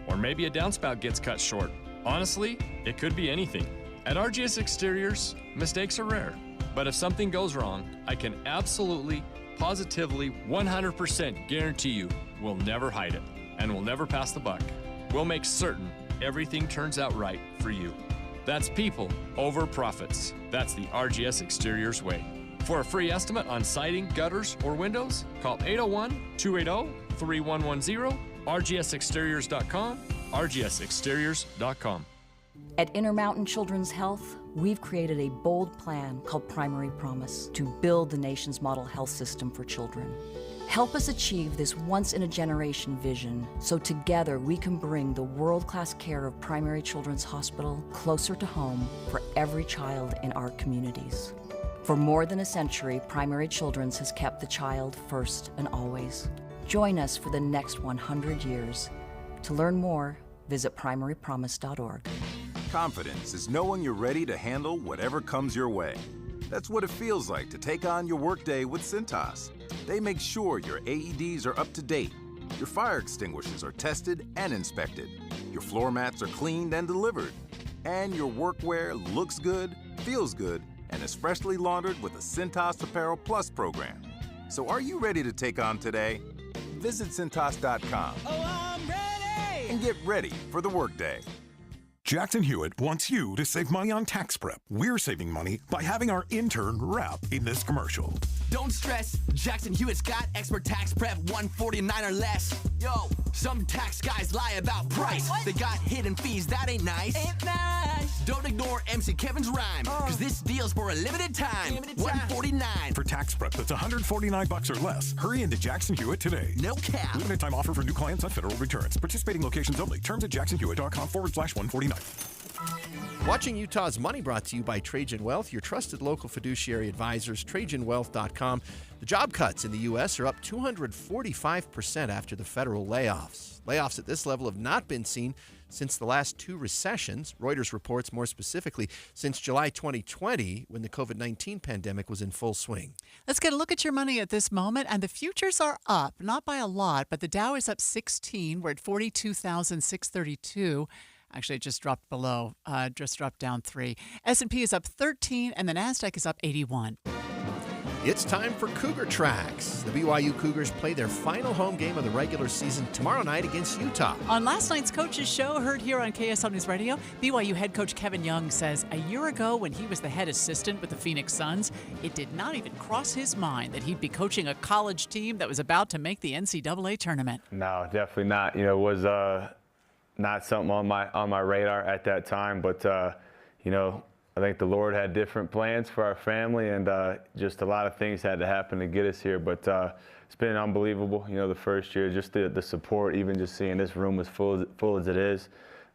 [SPEAKER 17] or maybe a downspout gets cut short. Honestly, it could be anything. At RGS Exteriors, mistakes are rare, but if something goes wrong, I can absolutely, positively, 100% guarantee you we'll never hide it, and we'll never pass the buck. We'll make certain everything turns out right for you. That's people over profits. That's the RGS Exteriors way. For a free estimate on siding, gutters, or windows, call 801-280-3110, rgsexteriors.com, rgsexteriors.com.
[SPEAKER 18] At Intermountain Children's Health, we've created a bold plan called Primary Promise to build the nation's model health system for children. Help us achieve this once-in-a-generation vision so together we can bring the world-class care of Primary Children's Hospital closer to home for every child in our communities. For more than a century, Primary Children's has kept the child first and always. Join us for the next 100 years. To learn more, visit primarypromise.org.
[SPEAKER 19] Confidence is knowing you're ready to handle whatever comes your way. That's what it feels like to take on your workday with Cintas. They make sure your AEDs are up to date, your fire extinguishers are tested and inspected, your floor mats are cleaned and delivered, and your workwear looks good, feels good, and is freshly laundered with the Cintas Apparel Plus program. So are you ready to take on today? Visit Cintas.com and get ready for the workday.
[SPEAKER 20] Jackson Hewitt wants you to save money on tax prep. We're saving money by having our intern rap in this commercial.
[SPEAKER 21] Don't stress, Jackson Hewitt's got expert tax prep 149 or less. Yo, some tax guys lie about price. They got hidden fees, that ain't nice. Ain't nice. Don't ignore MC Kevin's rhyme, cause this deal's for a limited time. 149.
[SPEAKER 20] For tax prep that's $149 or less, hurry into Jackson Hewitt today.
[SPEAKER 21] No cap.
[SPEAKER 20] Limited time offer for new clients on federal returns. Participating locations only. Terms at jacksonhewitt.com/149.
[SPEAKER 2] Watching Utah's Money brought to you by Trajan Wealth, your trusted local fiduciary advisors, TrajanWealth.com. The job cuts in the U.S. are up 245% after the federal layoffs. Layoffs at this level have not been seen since the last two recessions. Reuters reports more specifically since July 2020 when the COVID-19 pandemic was in full swing.
[SPEAKER 3] Let's get a look at your money at this moment, and the futures are up, not by a lot, but the Dow is up 16. We're at 42,632. Actually, it just dropped below, just dropped down 3. S&P is up 13, and the NASDAQ is up 81.
[SPEAKER 2] It's time for Cougar Tracks. The BYU Cougars play their final home game of the regular season tomorrow night against Utah.
[SPEAKER 3] On last night's Coaches Show, heard here on KSL News Radio, BYU head coach Kevin Young says a year ago when he was the head assistant with the Phoenix Suns, it did not even cross his mind that he'd be coaching a college team that was about to make the NCAA tournament.
[SPEAKER 25] No, definitely not. You know, it was not something on my radar at that time, but you know, I think the Lord had different plans for our family, and just a lot of things had to happen to get us here. But it's been unbelievable. You know, the first year, just the support, even just seeing this room as full as it is.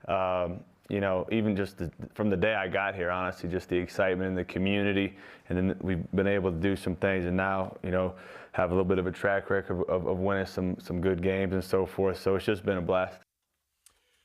[SPEAKER 25] You know, even just from the day I got here, honestly, just the excitement in the community, and then we've been able to do some things, and now, you know, have a little bit of a track record of winning some good games and so forth. So it's just been a blast.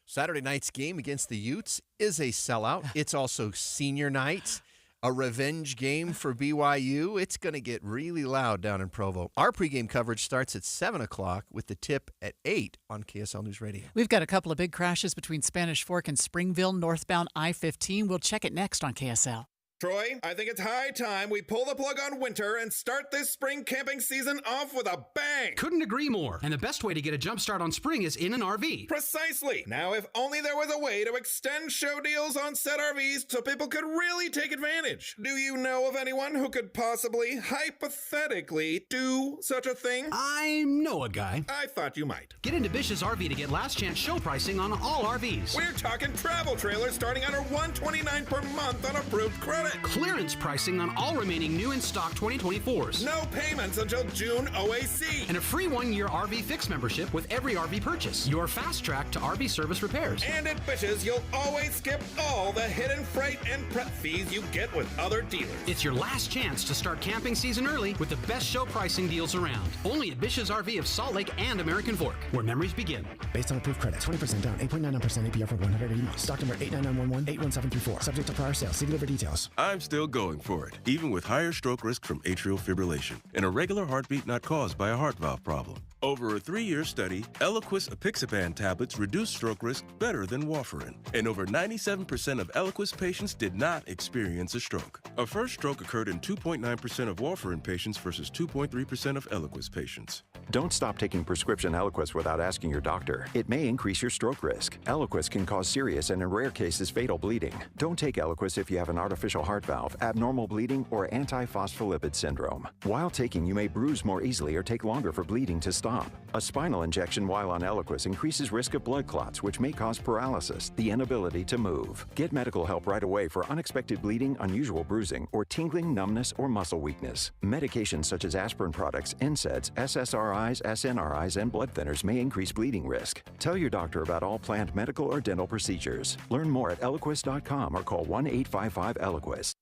[SPEAKER 2] Saturday night's game against the Utes is a sellout. It's also senior night. A revenge game for BYU. It's going to get really loud down in Provo. Our pregame coverage starts at 7 o'clock with the tip at 8 on KSL News Radio.
[SPEAKER 3] We've got a couple of big crashes between Spanish Fork and Springville, northbound I-15. We'll check it next on KSL.
[SPEAKER 4] Troy, I think it's high time we pull the plug on winter and start this spring camping season off with a bang.
[SPEAKER 9] Couldn't agree more. And the best way to get a jump start on spring is in an RV.
[SPEAKER 4] Precisely. Now, if only there was a way to extend show deals on said RVs so people could really take advantage. Do you know of anyone who could possibly, hypothetically, do such a thing?
[SPEAKER 9] I know a guy.
[SPEAKER 4] I thought you might.
[SPEAKER 9] Get into Bish's RV to get last chance show pricing on all RVs.
[SPEAKER 4] We're talking travel trailers starting under $129 per month on approved credit.
[SPEAKER 9] Clearance pricing on all remaining new in stock 2024s.
[SPEAKER 4] No payments until June OAC.
[SPEAKER 9] And a free 1-year RV Fix membership with every RV purchase. Your fast track to RV service repairs.
[SPEAKER 4] And at Bish's, you'll always skip all the hidden freight and prep fees you get with other dealers.
[SPEAKER 9] It's your last chance to start camping season early with the best show pricing deals around. Only at Bish's RV of Salt Lake and American Fork, where memories begin.
[SPEAKER 10] Based on approved credit, 20% down, 8.99% APR for 180 months. Stock number 89911-81734. Subject to prior sale. See delivery details.
[SPEAKER 22] I'm still going for it, even with higher stroke risk from atrial fibrillation, and a regular heartbeat not caused by a heart valve problem. Over a 3-year study, Eliquis apixaban tablets reduced stroke risk better than warfarin, and over 97% of Eliquis patients did not experience a stroke. A first stroke occurred in 2.9% of warfarin patients versus 2.3% of Eliquis patients.
[SPEAKER 24] Don't stop taking prescription Eliquis without asking your doctor. It may increase your stroke risk. Eliquis can cause serious and in rare cases fatal bleeding. Don't take Eliquis if you have an artificial heart valve, abnormal bleeding, or antiphospholipid syndrome. While taking, you may bruise more easily or take longer for bleeding to stop. A spinal injection while on Eliquis increases risk of blood clots, which may cause paralysis, the inability to move. Get medical help right away for unexpected bleeding, unusual bruising, or tingling, numbness, or muscle weakness. Medications such as aspirin products, NSAIDs, SSRIs, SNRIs, and blood thinners may increase bleeding risk. Tell your doctor about all planned medical or dental procedures. Learn more at Eliquis.com or call 1-855-ELIQUIS.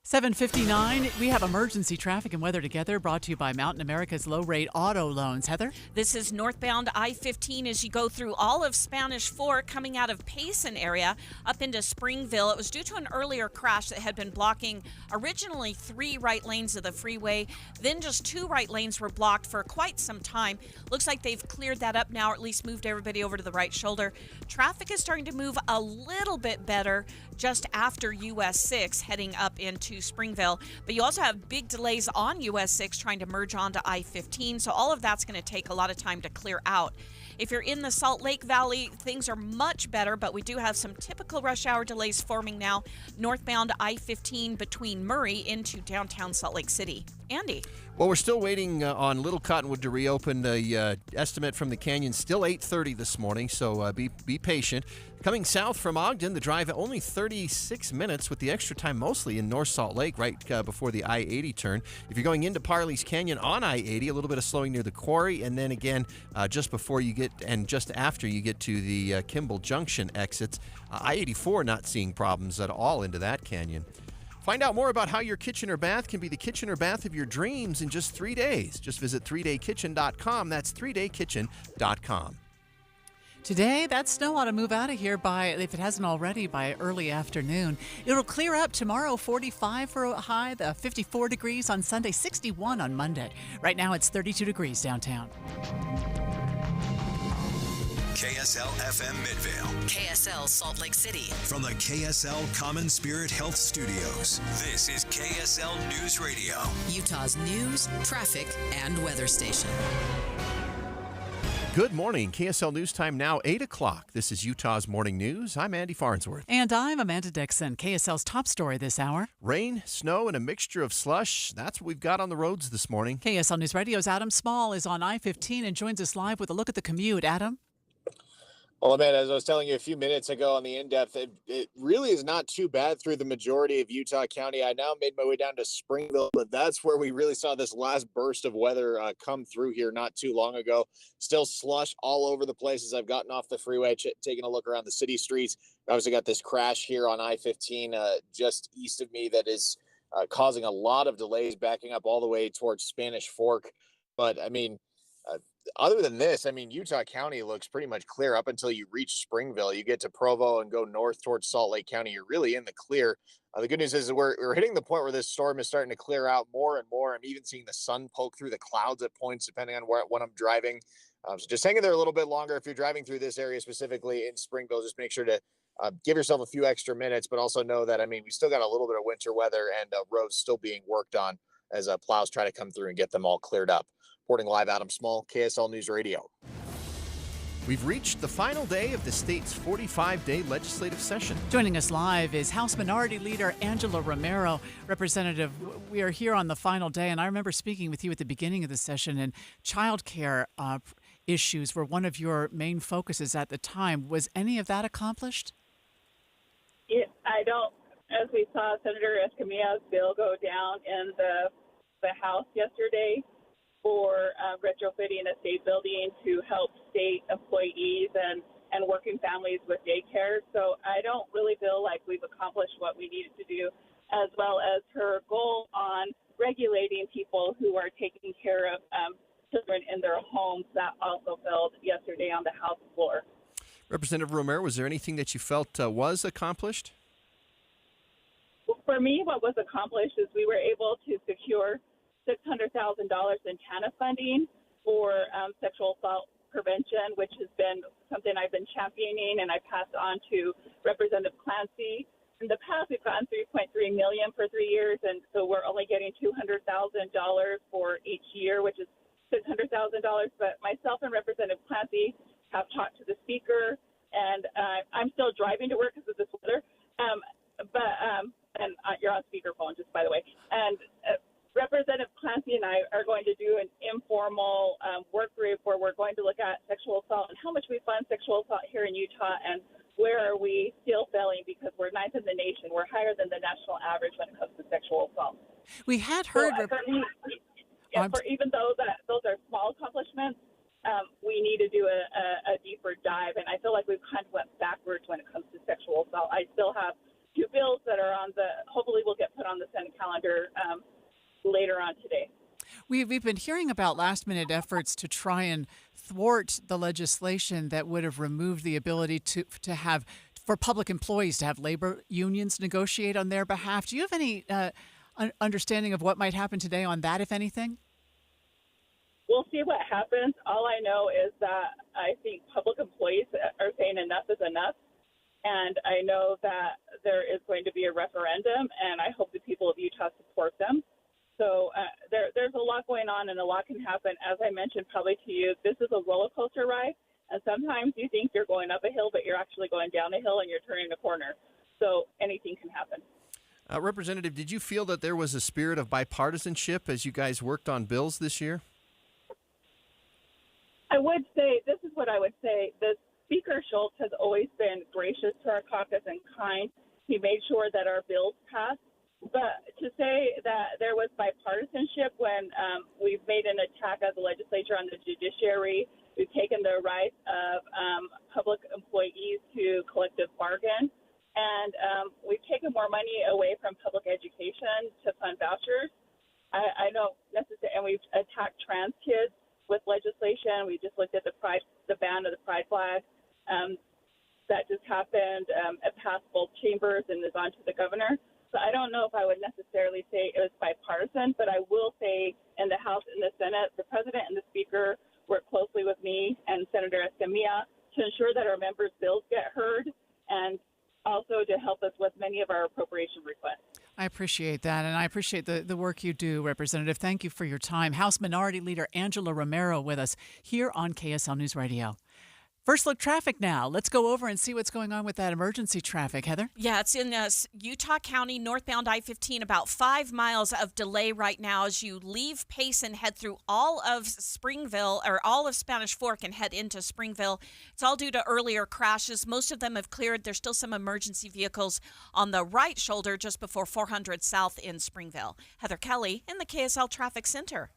[SPEAKER 3] 7:59. We have emergency traffic and weather together, brought to you by Mountain America's low-rate auto loans. Heather?
[SPEAKER 1] This is northbound I-15 as you go through all of Spanish Fork, coming out of Payson area up into Springville. It was due to an earlier crash that had been blocking originally 3 right lanes of the freeway. Then just 2 right lanes were blocked for quite some time. Looks like they've cleared that up now, or at least moved everybody over to the right shoulder. Traffic is starting to move a little bit better just after US 6 heading up into Springville, but you also have big delays on US 6 trying to merge onto I-15, so all of that's going to take a lot of time to clear out. If you're in the Salt Lake Valley, things are much better, but we do have some typical rush hour delays forming now northbound I-15 between Murray into downtown Salt Lake City. Andy?
[SPEAKER 2] Well, we're still waiting on Little Cottonwood to reopen. The estimate from the Canyon still 8:30 this morning, so be patient. Coming south from Ogden, the drive only 36 minutes, with the extra time mostly in North Salt Lake right before the I-80 turn. If you're going into Parley's Canyon on I-80, a little bit of slowing near the quarry, and then again just before you get and just after you get to the Kimball Junction exits. I-84 not seeing problems at all into that canyon. Find out more about how your kitchen or bath can be the kitchen or bath of your dreams in just 3 days. Just visit 3daykitchen.com. That's 3daykitchen.com.
[SPEAKER 3] Today, that snow ought to move out of here by, if it hasn't already, by early afternoon. It'll clear up tomorrow, 45 for a high, 54 degrees on Sunday, 61 on Monday. Right now, it's 32 degrees downtown.
[SPEAKER 11] KSL FM Midvale.
[SPEAKER 26] KSL Salt Lake City.
[SPEAKER 11] From the KSL Common Spirit Health Studios, this is KSL News Radio.
[SPEAKER 26] Utah's news, traffic, and weather station.
[SPEAKER 2] Good morning. KSL News Time now, 8 o'clock. This is Utah's Morning News. I'm Andy Farnsworth.
[SPEAKER 3] And I'm Amanda Dixon. KSL's top story this hour.
[SPEAKER 2] Rain, snow, and a mixture of slush. That's what we've got on the roads this morning.
[SPEAKER 3] KSL News Radio's Adam Small is on I-15 and joins us live with a look at the commute. Adam?
[SPEAKER 6] Well, Amanda, as I was telling you a few minutes ago on the in-depth, it really is not too bad through the majority of Utah County. I now made my way down to Springville, but that's where we really saw this last burst of weather come through here not too long ago. Still slush all over the place as I've gotten off the freeway, taking a look around the city streets. I obviously got this crash here on I-15 just east of me that is causing a lot of delays, backing up all the way towards Spanish Fork. But, I mean, other than this, I mean, Utah County looks pretty much clear up until you reach Springville. You get to Provo and go north towards Salt Lake County. You're really in the clear. The good news is we're hitting the point where this storm is starting to clear out more and more. I'm even seeing the sun poke through the clouds at points, depending on when I'm driving. So just hang in there a little bit longer. If you're driving through this area specifically in Springville, just make sure to give yourself a few extra minutes, but also know that, I mean, we still got a little bit of winter weather and roads still being worked on as plows try to come through and get them all cleared up. Reporting live, Adam Small, KSL News Radio.
[SPEAKER 2] We've reached the final day of the state's 45-day legislative session.
[SPEAKER 3] Joining us live is House Minority Leader Angela Romero. Representative, we are here on the final day, and I remember speaking with you at the beginning of the session, and child care issues were one of your main focuses at the time. Was any of that accomplished?
[SPEAKER 5] I don't. As we saw Senator Escamilla's bill go down in the House yesterday for retrofitting a state building to help state employees and working families with daycare. So I don't really feel like we've accomplished what we needed to do, as well as her goal on regulating people who are taking care of children in their homes. That also failed yesterday on the House floor.
[SPEAKER 2] Representative Romero, was there anything that you felt was accomplished?
[SPEAKER 5] For me, what was accomplished is we were able to secure $600,000 in TANF funding for sexual assault prevention, which has been something I've been championing, and I passed on to Representative Clancy. In the past, we've gotten $3.3 million for 3 years, and so we're only getting $200,000 for each year, which is $600,000. But myself and Representative Clancy have talked to the Speaker, and I'm still driving to work because of this weather. And you're on speakerphone, just by the way. And Representative Clancy and I are going to do an informal work group where we're going to look at sexual assault and how much we fund sexual assault here in Utah, and where are we still failing, because we're ninth in the nation. We're higher than the national average when it comes to sexual assault.
[SPEAKER 3] We had heard.
[SPEAKER 5] So, even though those are small accomplishments, we need to do a deeper dive, and I feel like we've kind of went backwards when it comes to sexual assault. I still have 2 bills that are hopefully will get put on the Senate calendar later on today.
[SPEAKER 3] We've been hearing about last-minute efforts to try and thwart the legislation that would have removed the ability to have, for public employees to have labor unions negotiate on their behalf. Do you have any understanding of what might happen today on that, if anything?
[SPEAKER 5] We'll see what happens. All I know is that I think public employees are saying enough is enough. And I know that there is going to be a referendum, and I hope the people of Utah support them. So there's a lot going on, and a lot can happen. As I mentioned probably to you, this is a roller coaster ride, and sometimes you think you're going up a hill, but you're actually going down a hill and you're turning a corner. So anything can happen.
[SPEAKER 2] Representative, did you feel that there was a spirit of bipartisanship as you guys worked on bills this year?
[SPEAKER 5] I would say, this is what I would say. Speaker Schultz has always been gracious to our caucus and kind. He made sure that our bills passed. But to say that there was bipartisanship when we've made an attack as a legislature on the judiciary, we've taken the rights of public employees to collective bargain, and we've taken more money away from public education to fund vouchers. I don't necessarily, and we've attacked trans kids with legislation. We just looked at the ban of the pride flag. That just happened. It passed both chambers and is on to the governor. So I don't know if I would necessarily say it was bipartisan, but I will say in the House and the Senate, the President and the Speaker work closely with me and Senator Escamilla to ensure that our members' bills get heard, and also to help us with many of our appropriation requests.
[SPEAKER 3] I appreciate that, and I appreciate the work you do, Representative. Thank you for your time. House Minority Leader Angela Romero with us here on KSL News Radio. First Look Traffic now. Let's go over and see what's going on with that emergency traffic. Heather?
[SPEAKER 1] Yeah, it's in Utah County, northbound I-15, about 5 miles of delay right now as you leave Pace and head through all of Springville, or all of Spanish Fork, and head into Springville. It's all due to earlier crashes. Most of them have cleared. There's still some emergency vehicles on the right shoulder just before 400 South in Springville. Heather Kelly in the KSL Traffic Center.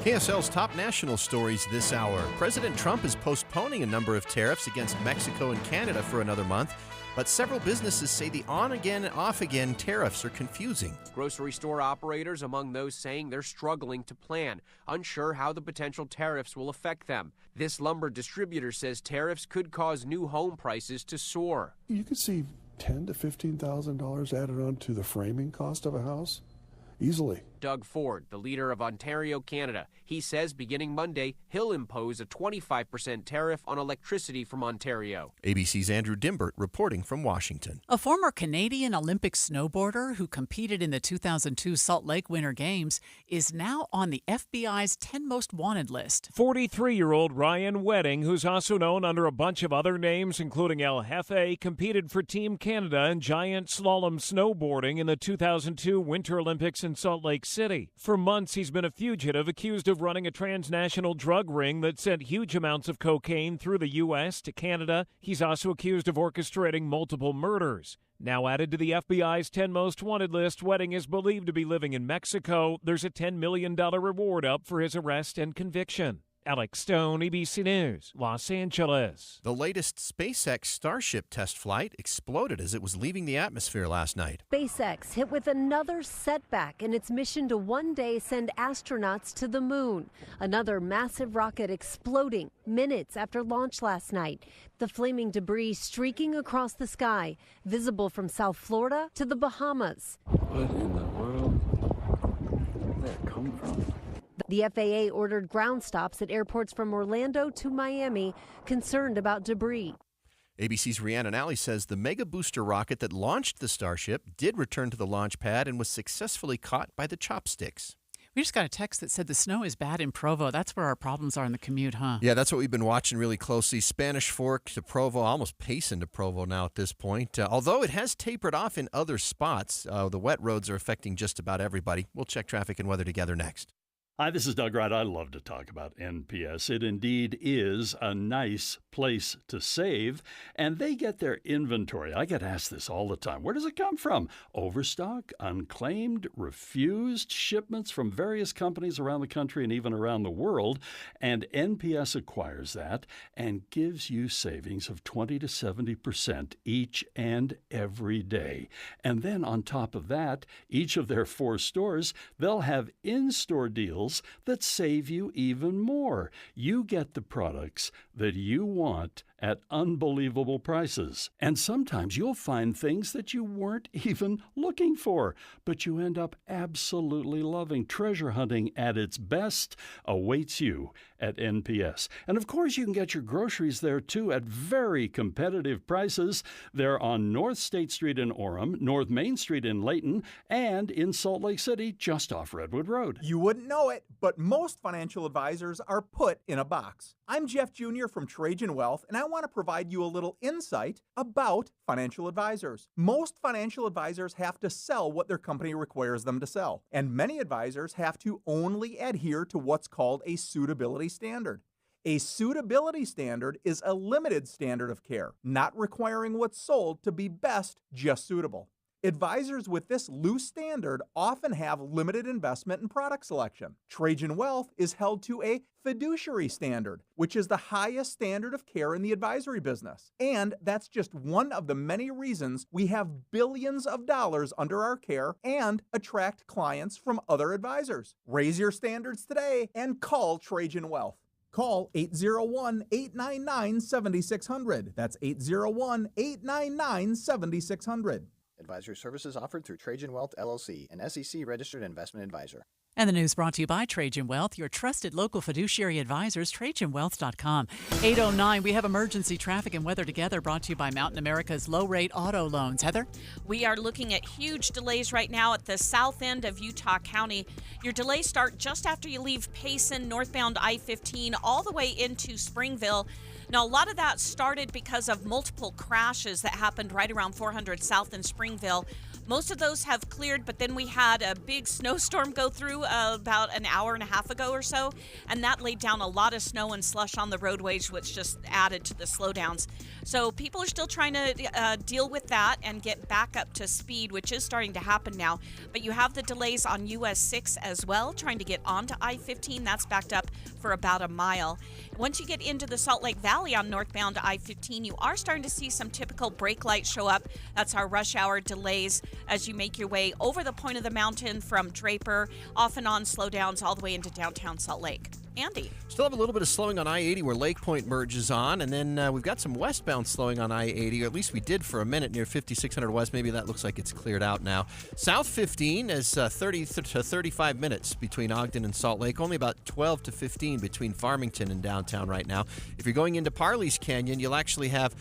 [SPEAKER 2] KSL's top national stories this hour. President Trump is postponing a number of tariffs against Mexico and Canada for another month. But several businesses say the on-again, off-again tariffs are confusing.
[SPEAKER 7] Grocery store operators among those saying they're struggling to plan, unsure how the potential tariffs will affect them. This lumber distributor says tariffs could cause new home prices to soar.
[SPEAKER 8] You could see $10,000 to $15,000 added on to the framing cost of a house easily.
[SPEAKER 7] Doug Ford, the leader of Ontario, Canada, he says beginning Monday, he'll impose a 25% tariff on electricity from Ontario.
[SPEAKER 2] ABC's Andrew Dimbert reporting from Washington.
[SPEAKER 3] A former Canadian Olympic snowboarder who competed in the 2002 Salt Lake Winter Games is now on the FBI's 10 Most Wanted list.
[SPEAKER 12] 43-year-old Ryan Wedding, who's also known under a bunch of other names, including El Jefe, competed for Team Canada in giant slalom snowboarding in the 2002 Winter Olympics in Salt Lake City. For months, he's been a fugitive accused of running a transnational drug ring that sent huge amounts of cocaine through the U.S. to Canada. He's also accused of orchestrating multiple murders. Now added to the FBI's 10 Most Wanted list, Wedding is believed to be living in Mexico. There's a $10 million reward up for his arrest and conviction. Alex Stone, ABC News, Los Angeles.
[SPEAKER 2] The latest SpaceX Starship test flight exploded as it was leaving the atmosphere last night.
[SPEAKER 13] SpaceX hit with another setback in its mission to one day send astronauts to the moon. Another massive rocket exploding minutes after launch last night. The flaming debris streaking across the sky, visible from South Florida to the Bahamas.
[SPEAKER 8] What in the world did that come from?
[SPEAKER 13] The FAA ordered ground stops at airports from Orlando to Miami, concerned about debris.
[SPEAKER 2] ABC's Rhiannon Alley says the Mega Booster rocket that launched the Starship did return to the launch pad and was successfully caught by the chopsticks.
[SPEAKER 3] We just got a text that said the snow is bad in Provo. That's where our problems are in the commute, huh?
[SPEAKER 2] Yeah, that's what we've been watching really closely. Spanish Fork to Provo, almost pacing to Provo now at this point. Although it has tapered off in other spots, the wet roads are affecting just about everybody. We'll check traffic and weather together next.
[SPEAKER 14] Hi, this is Doug Wright. I love to talk about NPS. It indeed is a nice place to save, and they get their inventory. I get asked this all the time. Where does it come from? Overstock, unclaimed, refused shipments from various companies around the country and even around the world, and NPS acquires that and gives you savings of 20 to 70% each and every day. And then on top of that, each of their 4 stores, they'll have in-store deals that save you even more. You get the products that you want at unbelievable prices. And sometimes you'll find things that you weren't even looking for, but you end up absolutely loving. Treasure hunting at its best awaits you at NPS. And of course, you can get your groceries there too at very competitive prices. They're on North State Street in Orem, North Main Street in Layton, and in Salt Lake City, just off Redwood Road.
[SPEAKER 16] You wouldn't know it, but most financial advisors are put in a box. I'm Jeff Jr. from Trajan Wealth, and I want to provide you a little insight about financial advisors. Most financial advisors have to sell what their company requires them to sell, and many advisors have to only adhere to what's called a suitability standard. A suitability standard is a limited standard of care, not requiring what's sold to be best, just suitable. Advisors with this loose standard often have limited investment and product selection. Trajan Wealth is held to a fiduciary standard, which is the highest standard of care in the advisory business. And that's just one of the many reasons we have billions of dollars under our care and attract clients from other advisors. Raise your standards today and call Trajan Wealth. Call 801-899-7600. That's 801-899-7600.
[SPEAKER 27] Advisory services offered through Trajan Wealth, LLC, an SEC-registered investment advisor.
[SPEAKER 3] And the news brought to you by Trajan Wealth, your trusted local fiduciary advisors, TrajanWealth.com. 8:09, we have emergency traffic and weather together, brought to you by Mountain America's low-rate auto loans. Heather?
[SPEAKER 1] We are looking at huge delays right now at the south end of Utah County. Your delays start just after you leave Payson, northbound I-15, all the way into Springville. Now, a lot of that started because of multiple crashes that happened right around 400 South in Springville. Most of those have cleared, but then we had a big snowstorm go through about an hour and a half ago or so, and that laid down a lot of snow and slush on the roadways, which just added to the slowdowns. So people are still trying to deal with that and get back up to speed, which is starting to happen now. But you have the delays on US 6 as well, trying to get onto I-15. That's backed up for about a mile. Once you get into the Salt Lake Valley on northbound I-15, you are starting to see some typical brake lights show up. That's our rush hour delays as you make your way over the point of the mountain from Draper, off and on slowdowns all the way into downtown Salt Lake. Andy.
[SPEAKER 2] Still have a little bit of slowing on I-80 where Lake Point merges on, and then we've got some westbound slowing on I-80, or at least we did for a minute near 5600 West. Maybe that looks like it's cleared out now. South 15 is 30 to 35 minutes between Ogden and Salt Lake, only about 12 to 15 between Farmington and downtown right now. If you're going into Parley's Canyon, you'll actually have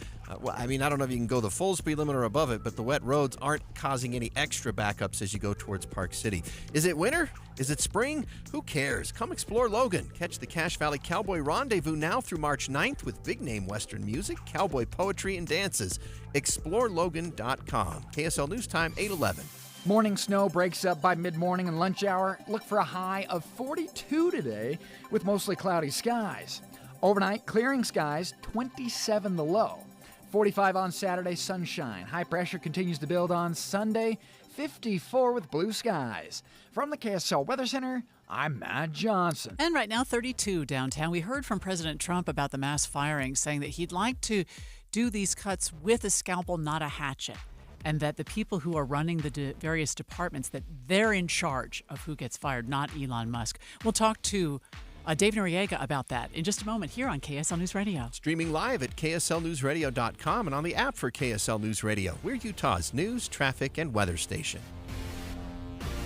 [SPEAKER 2] I don't know if you can go the full speed limit or above it, but the wet roads aren't causing any extra backups as you go towards Park City. Is it winter? Is it spring? Who cares? Come explore Logan. Catch the Cache Valley Cowboy Rendezvous now through March 9th with big-name Western music, cowboy poetry, and dances. ExploreLogan.com. KSL News Time, 8:11.
[SPEAKER 15] Morning snow breaks up by mid-morning and lunch hour. Look for a high of 42 today with mostly cloudy skies. Overnight, clearing skies, 27 the low. 45 on Saturday, sunshine. High pressure continues to build on Sunday, 54 with blue skies. From the KSL Weather Center, I'm Matt Johnson.
[SPEAKER 3] And right now, 32 downtown. We heard from President Trump about the mass firing, saying that he'd like to do these cuts with a scalpel, not a hatchet, and that the people who are running the various departments, that they're in charge of who gets fired, not Elon Musk. We'll talk to Dave Noriega about that in just a moment here on KSL News Radio.
[SPEAKER 2] Streaming live at KSLNewsRadio.com and on the app for KSL News Radio. We're Utah's news, traffic, and weather station.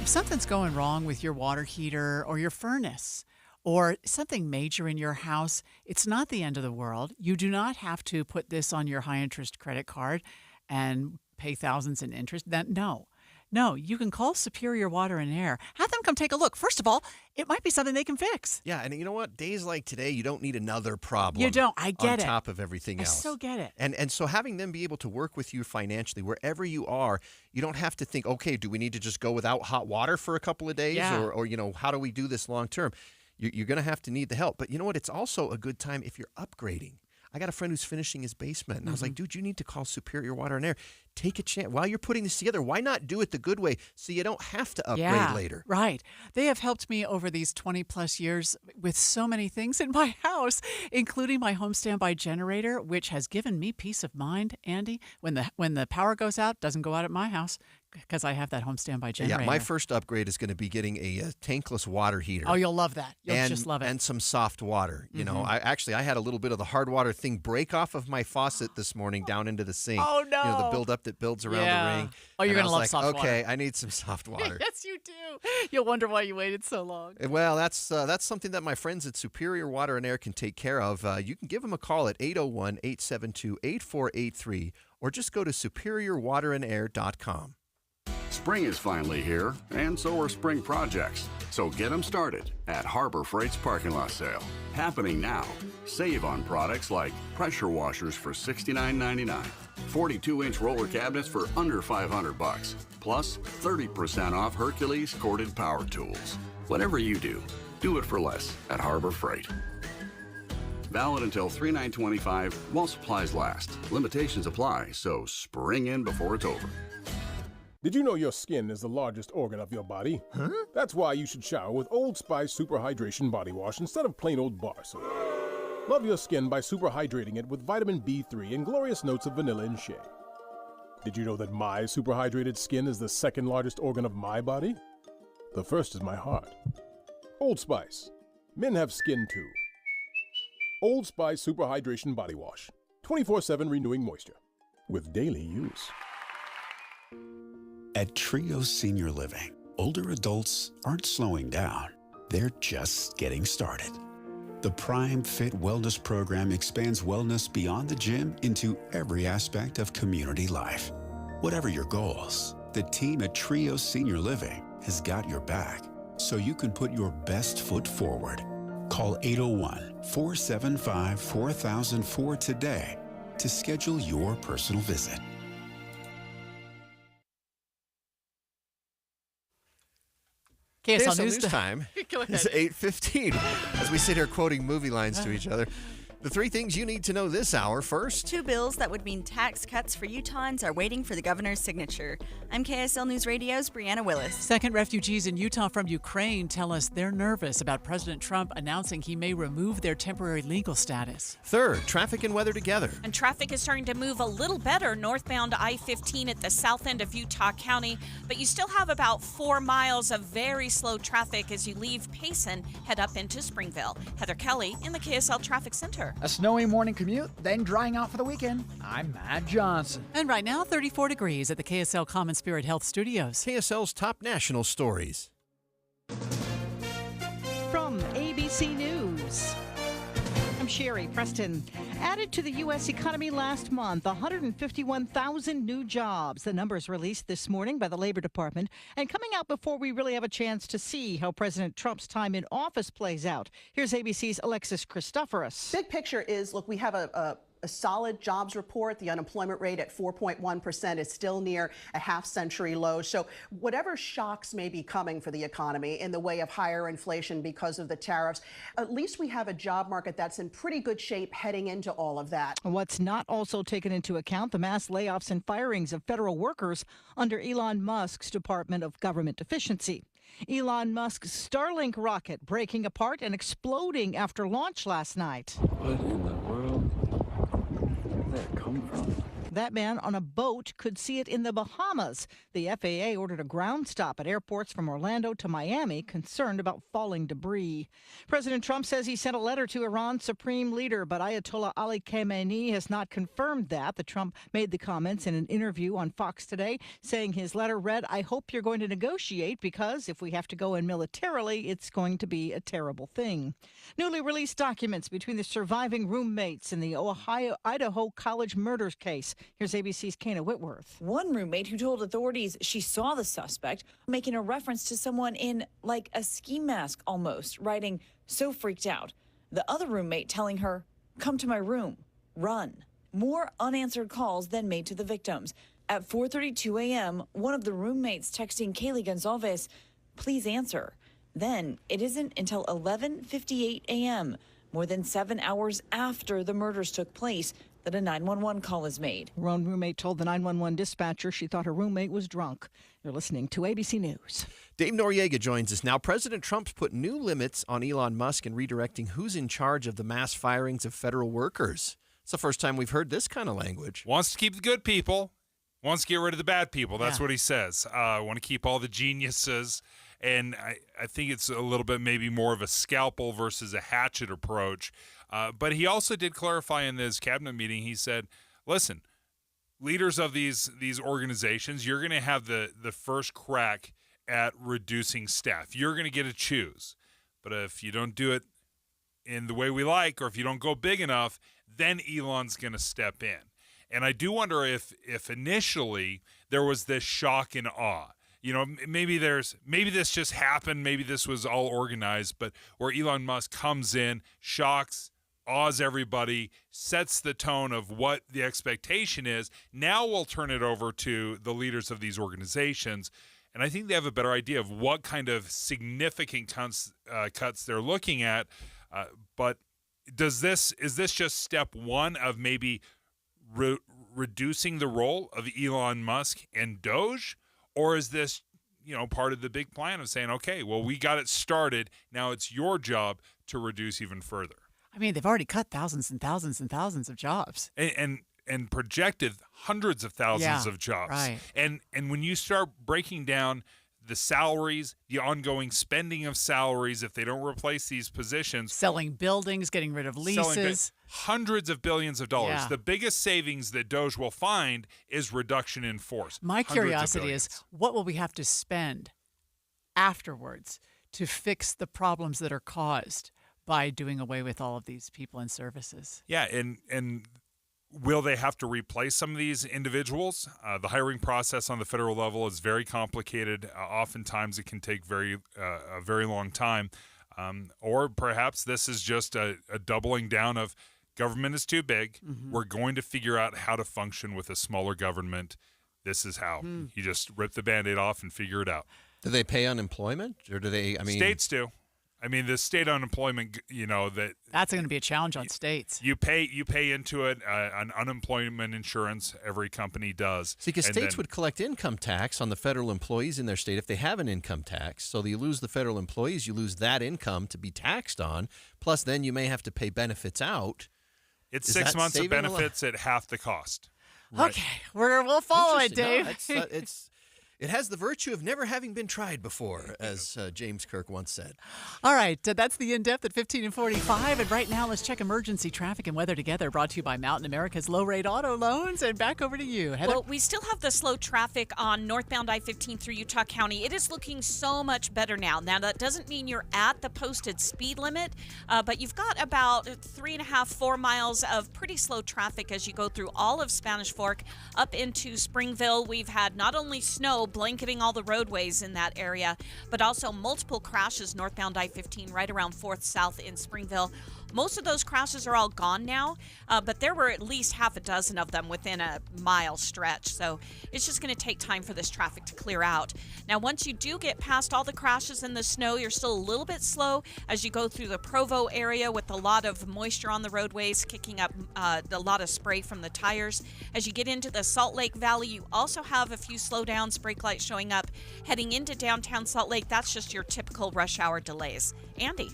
[SPEAKER 3] If something's going wrong with your water heater or your furnace or something major in your house, it's not the end of the world. You do not have to put this on your high-interest credit card and pay thousands in interest. No, you can call Superior Water and Air. Have them come take a look. First of all, it might be something they can fix.
[SPEAKER 2] Yeah, and you know what? Days like today, you don't need another problem.
[SPEAKER 3] You don't. I get it.
[SPEAKER 2] On top of everything else.
[SPEAKER 3] I so get it.
[SPEAKER 2] And so having them be able to work with you financially wherever you are, you don't have to think, okay, do we need to just go without hot water for a couple of days?
[SPEAKER 3] Yeah.
[SPEAKER 2] Or how do we do this long term? You're going to have to need the help. But you know what? It's also a good time if you're upgrading. I got a friend who's finishing his basement, and I was like, dude, you need to call Superior Water and Air. Take a chance. While you're putting this together, why not do it the good way so you don't have to upgrade later?
[SPEAKER 3] Right. They have helped me over these 20-plus years with so many things in my house, including my home standby generator, which has given me peace of mind, Andy. When the power goes out, doesn't go out at my house because I have that home standby generator.
[SPEAKER 2] Yeah, my first upgrade is going to be getting a tankless water heater.
[SPEAKER 3] Oh, you'll love that. You'll just love it.
[SPEAKER 2] And some soft water. You know, I had a little bit of the hard water thing break off of my faucet this morning down into the sink.
[SPEAKER 3] Oh, no.
[SPEAKER 2] You know, the buildup that builds around the ring.
[SPEAKER 3] Oh, you're going to love soft water.
[SPEAKER 2] Okay, I need some soft water.
[SPEAKER 3] Yes, you do. You'll wonder why you waited so long.
[SPEAKER 2] Well, that's something that my friends at Superior Water and Air can take care of. You can give them a call at 801-872-8483 or just go to superiorwaterandair.com.
[SPEAKER 17] Spring is finally here, and so are spring projects. So get them started at Harbor Freight's parking lot sale. Happening now. Save on products like pressure washers for $69.99, 42-inch roller cabinets for under $500, plus 30% off Hercules corded power tools. Whatever you do, do it for less at Harbor Freight. Valid until 3/9/25 while supplies last. Limitations apply, so spring in before it's over.
[SPEAKER 18] Did you know your skin is the largest organ of your body? Huh? That's why you should shower with Old Spice Super Hydration Body Wash instead of plain old bar soap. Love your skin by super hydrating it with vitamin B3 and glorious notes of vanilla and shea. Did you know that my super hydrated skin is the second largest organ of my body? The first is my heart. Old Spice. Men have skin too. Old Spice Super Hydration Body Wash. 24/7 renewing moisture. With daily use.
[SPEAKER 19] At Trio Senior Living, older adults aren't slowing down. They're just getting started. The Prime Fit Wellness Program expands wellness beyond the gym into every aspect of community life. Whatever your goals, the team at Trio Senior Living has got your back, so you can put your best foot forward. Call 801-475-4004 today to schedule your personal visit.
[SPEAKER 3] KSL
[SPEAKER 2] News time
[SPEAKER 3] Go ahead.
[SPEAKER 2] is 8:15 as we sit here quoting movie lines to each other. The three things you need to know this hour. First,
[SPEAKER 4] 2 bills that would mean tax cuts for Utahns are waiting for the governor's signature. I'm KSL News Radio's Brianna Willis.
[SPEAKER 3] Second, refugees in Utah from Ukraine tell us they're nervous about President Trump announcing he may remove their temporary legal status.
[SPEAKER 2] Third, traffic and weather together.
[SPEAKER 1] And traffic is starting to move a little better northbound I-15 at the south end of Utah County, but you still have about 4 miles of very slow traffic as you leave Payson, head up into Springville. Heather Kelly in the KSL Traffic Center.
[SPEAKER 15] A snowy morning commute, then drying out for the weekend. I'm Matt Johnson.
[SPEAKER 3] And right now, 34 degrees at the KSL Common Spirit Health Studios.
[SPEAKER 2] KSL's top national stories.
[SPEAKER 9] From ABC News, I'm Sherry Preston. Added to the U.S. economy last month, 151,000 new jobs. The numbers released this morning by the Labor Department and coming out before we really have a chance to see how President Trump's time in office plays out. Here's ABC's Alexis Christoforous.
[SPEAKER 10] Big picture is, look, we have a solid jobs report. The unemployment rate at 4.1% is still near a half-century low. So whatever shocks may be coming for the economy in the way of higher inflation because of the tariffs, at least we have a job market that's in pretty good shape heading into all of that.
[SPEAKER 9] What's not also taken into account, the mass layoffs and firings of federal workers under Elon Musk's Department of Government Efficiency. Elon Musk's Starlink rocket breaking apart and exploding after launch last night.
[SPEAKER 20] What in the world? Where did that come from?
[SPEAKER 9] That man on a boat could see it in the Bahamas. The FAA ordered a ground stop at airports from Orlando to Miami, concerned about falling debris. President Trump says he sent a letter to Iran's supreme leader, but Ayatollah Ali Khamenei has not confirmed that. The Trump made the comments in an interview on Fox Today, saying his letter read, "I hope you're going to negotiate because if we have to go in militarily, it's going to be a terrible thing." Newly released documents between the surviving roommates in the Idaho college murders case. Here's ABC's Kana Whitworth.
[SPEAKER 21] One roommate who told authorities she saw the suspect making a reference to someone in like a ski mask almost, writing, "So freaked out." The other roommate telling her, "Come to my room, run." More unanswered calls then made to the victims. At 4:32 a.m., one of the roommates texting Kaylee Gonzalez, "Please answer." Then it isn't until 11:58 a.m., more than 7 hours after the murders took place, that a 911 call is made.
[SPEAKER 9] Her own roommate told the 911 dispatcher she thought her roommate was drunk. You're listening to ABC News.
[SPEAKER 2] Dave Noriega joins us now. President Trump's put new limits on Elon Musk and redirecting who's in charge of the mass firings of federal workers. It's the first time we've heard this kind of language.
[SPEAKER 23] Wants to keep the good people, wants to get rid of the bad people. That's what he says. Want to keep all the geniuses. And I think it's a little bit maybe more of a scalpel versus a hatchet approach. But he also did clarify in this cabinet meeting, he said, listen, leaders of these organizations, you're going to have the first crack at reducing staff. You're going to get to choose. But if you don't do it in the way we like, or if you don't go big enough, then Elon's going to step in. And I do wonder if initially there was this shock and awe. You know, maybe this just happened, maybe this was all organized, but where Elon Musk comes in, shocks, awes everybody, sets the tone of what the expectation is. Now we'll turn it over to the leaders of these organizations, and I think they have a better idea of what kind of significant cuts they're looking at. But is this just step one of maybe reducing the role of Elon Musk and Doge? Or is this, part of the big plan of saying, okay, well, we got it started. Now it's your job to reduce even further.
[SPEAKER 3] I mean, they've already cut thousands and thousands and thousands of jobs.
[SPEAKER 23] And projected hundreds of thousands of jobs.
[SPEAKER 3] Right.
[SPEAKER 23] And when you start breaking down the salaries, the ongoing spending of salaries, if they don't replace these positions.
[SPEAKER 3] Selling buildings, getting rid of leases.
[SPEAKER 23] Hundreds of billions of dollars.
[SPEAKER 3] Yeah.
[SPEAKER 23] The biggest savings that Doge will find is reduction in force.
[SPEAKER 3] My curiosity is, what will we have to spend afterwards to fix the problems that are caused by doing away with all of these people and services?
[SPEAKER 23] Yeah, and will they have to replace some of these individuals? The hiring process on the federal level is very complicated. Oftentimes it can take a very long time. Or perhaps this is just a doubling down of government is too big. Mm-hmm. We're going to figure out how to function with a smaller government. This is how. You just rip the Band-Aid off and figure it out.
[SPEAKER 2] Do they pay unemployment, or do they?
[SPEAKER 23] States do. I mean, the state unemployment,
[SPEAKER 3] that's going to be a challenge on states.
[SPEAKER 23] You pay into it an unemployment insurance. Every company does.
[SPEAKER 2] See, because states would collect income tax on the federal employees in their state if they have an income tax. So you lose the federal employees, you lose that income to be taxed on. Plus, then you may have to pay benefits out.
[SPEAKER 23] It's 6 months of benefits at half the cost.
[SPEAKER 3] Right. Okay, we'll follow it, Dave.
[SPEAKER 2] No, it has the virtue of never having been tried before, as James Kirk once said.
[SPEAKER 3] All right, that's the In-Depth at 15 and 45. And right now, let's check emergency traffic and weather together, brought to you by Mountain America's low-rate auto loans. And back over to you, Heather.
[SPEAKER 1] Well, we still have the slow traffic on northbound I-15 through Utah County. It is looking so much better now. Now, that doesn't mean you're at the posted speed limit, but you've got about 3.5, 4 miles of pretty slow traffic as you go through all of Spanish Fork up into Springville. We've had not only snow blanketing all the roadways in that area, but also multiple crashes northbound I-15 right around 4th South in Springville. Most of those crashes are all gone now, but there were at least half a dozen of them within a mile stretch. So it's just going to take time for this traffic to clear out. Now, once you do get past all the crashes in the snow, you're still a little bit slow as you go through the Provo area with a lot of moisture on the roadways, kicking up a lot of spray from the tires. As you get into the Salt Lake Valley, you also have a few slowdowns, brake lights showing up. Heading into downtown Salt Lake, that's just your typical rush hour delays. Andy.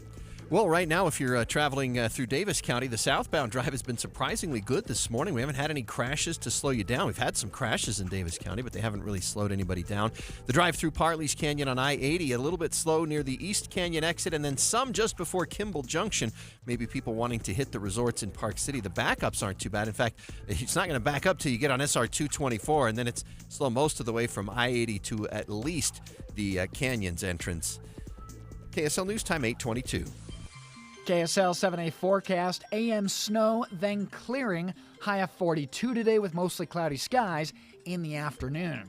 [SPEAKER 2] Well, right now, if you're traveling through Davis County, the southbound drive has been surprisingly good this morning. We haven't had any crashes to slow you down. We've had some crashes in Davis County, but they haven't really slowed anybody down. The drive through Parley's Canyon on I-80, a little bit slow near the East Canyon exit, and then some just before Kimball Junction. Maybe people wanting to hit the resorts in Park City. The backups aren't too bad. In fact, it's not going to back up till you get on SR 224, and then it's slow most of the way from I-80 to at least the Canyons entrance. KSL News Time 8:22.
[SPEAKER 15] KSL 7-day forecast, AM snow, then clearing, high of 42 today with mostly cloudy skies in the afternoon.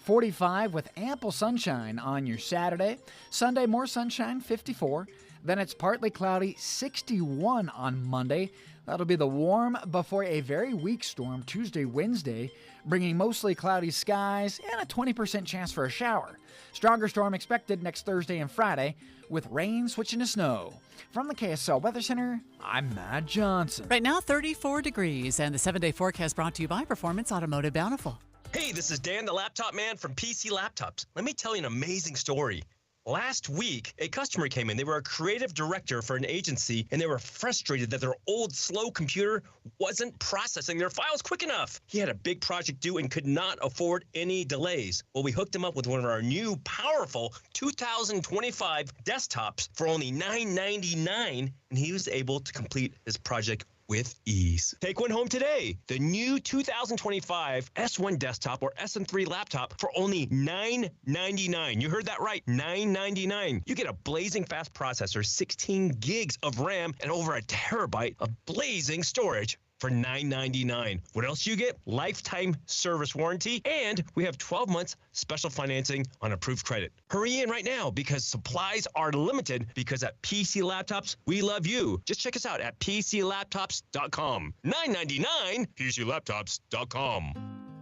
[SPEAKER 15] 45 with ample sunshine on your Saturday. Sunday, more sunshine, 54. Then it's partly cloudy, 61 on Monday. That'll be the warm before a very weak storm Tuesday, Wednesday, bringing mostly cloudy skies and a 20% chance for a shower. Stronger storm expected next Thursday and Friday, with rain switching to snow. From the KSL Weather Center, I'm Matt Johnson.
[SPEAKER 3] Right now, 34 degrees, and the 7-day forecast brought to you by Performance Automotive Bountiful.
[SPEAKER 5] Hey, this is Dan, the laptop man from PC Laptops. Let me tell you an amazing story. Last week, a customer came in. They were a creative director for an agency, and they were frustrated that their old, slow computer wasn't processing their files quick enough. He had a big project due and could not afford any delays. Well, we hooked him up with one of our new, powerful 2025 desktops for only $999, and he was able to complete his project with ease. Take one home today. The new 2025 S1 desktop or SM3 laptop for only $999. You heard that right, $999. You get a blazing fast processor, 16 gigs of RAM, and over a terabyte of blazing storage for $999. What else you get? Lifetime service warranty, and we have 12 months special financing on approved credit. Hurry in right now because supplies are limited, because at PC Laptops, we love you. Just check us out at PCLaptops.com. $999, PCLaptops.com.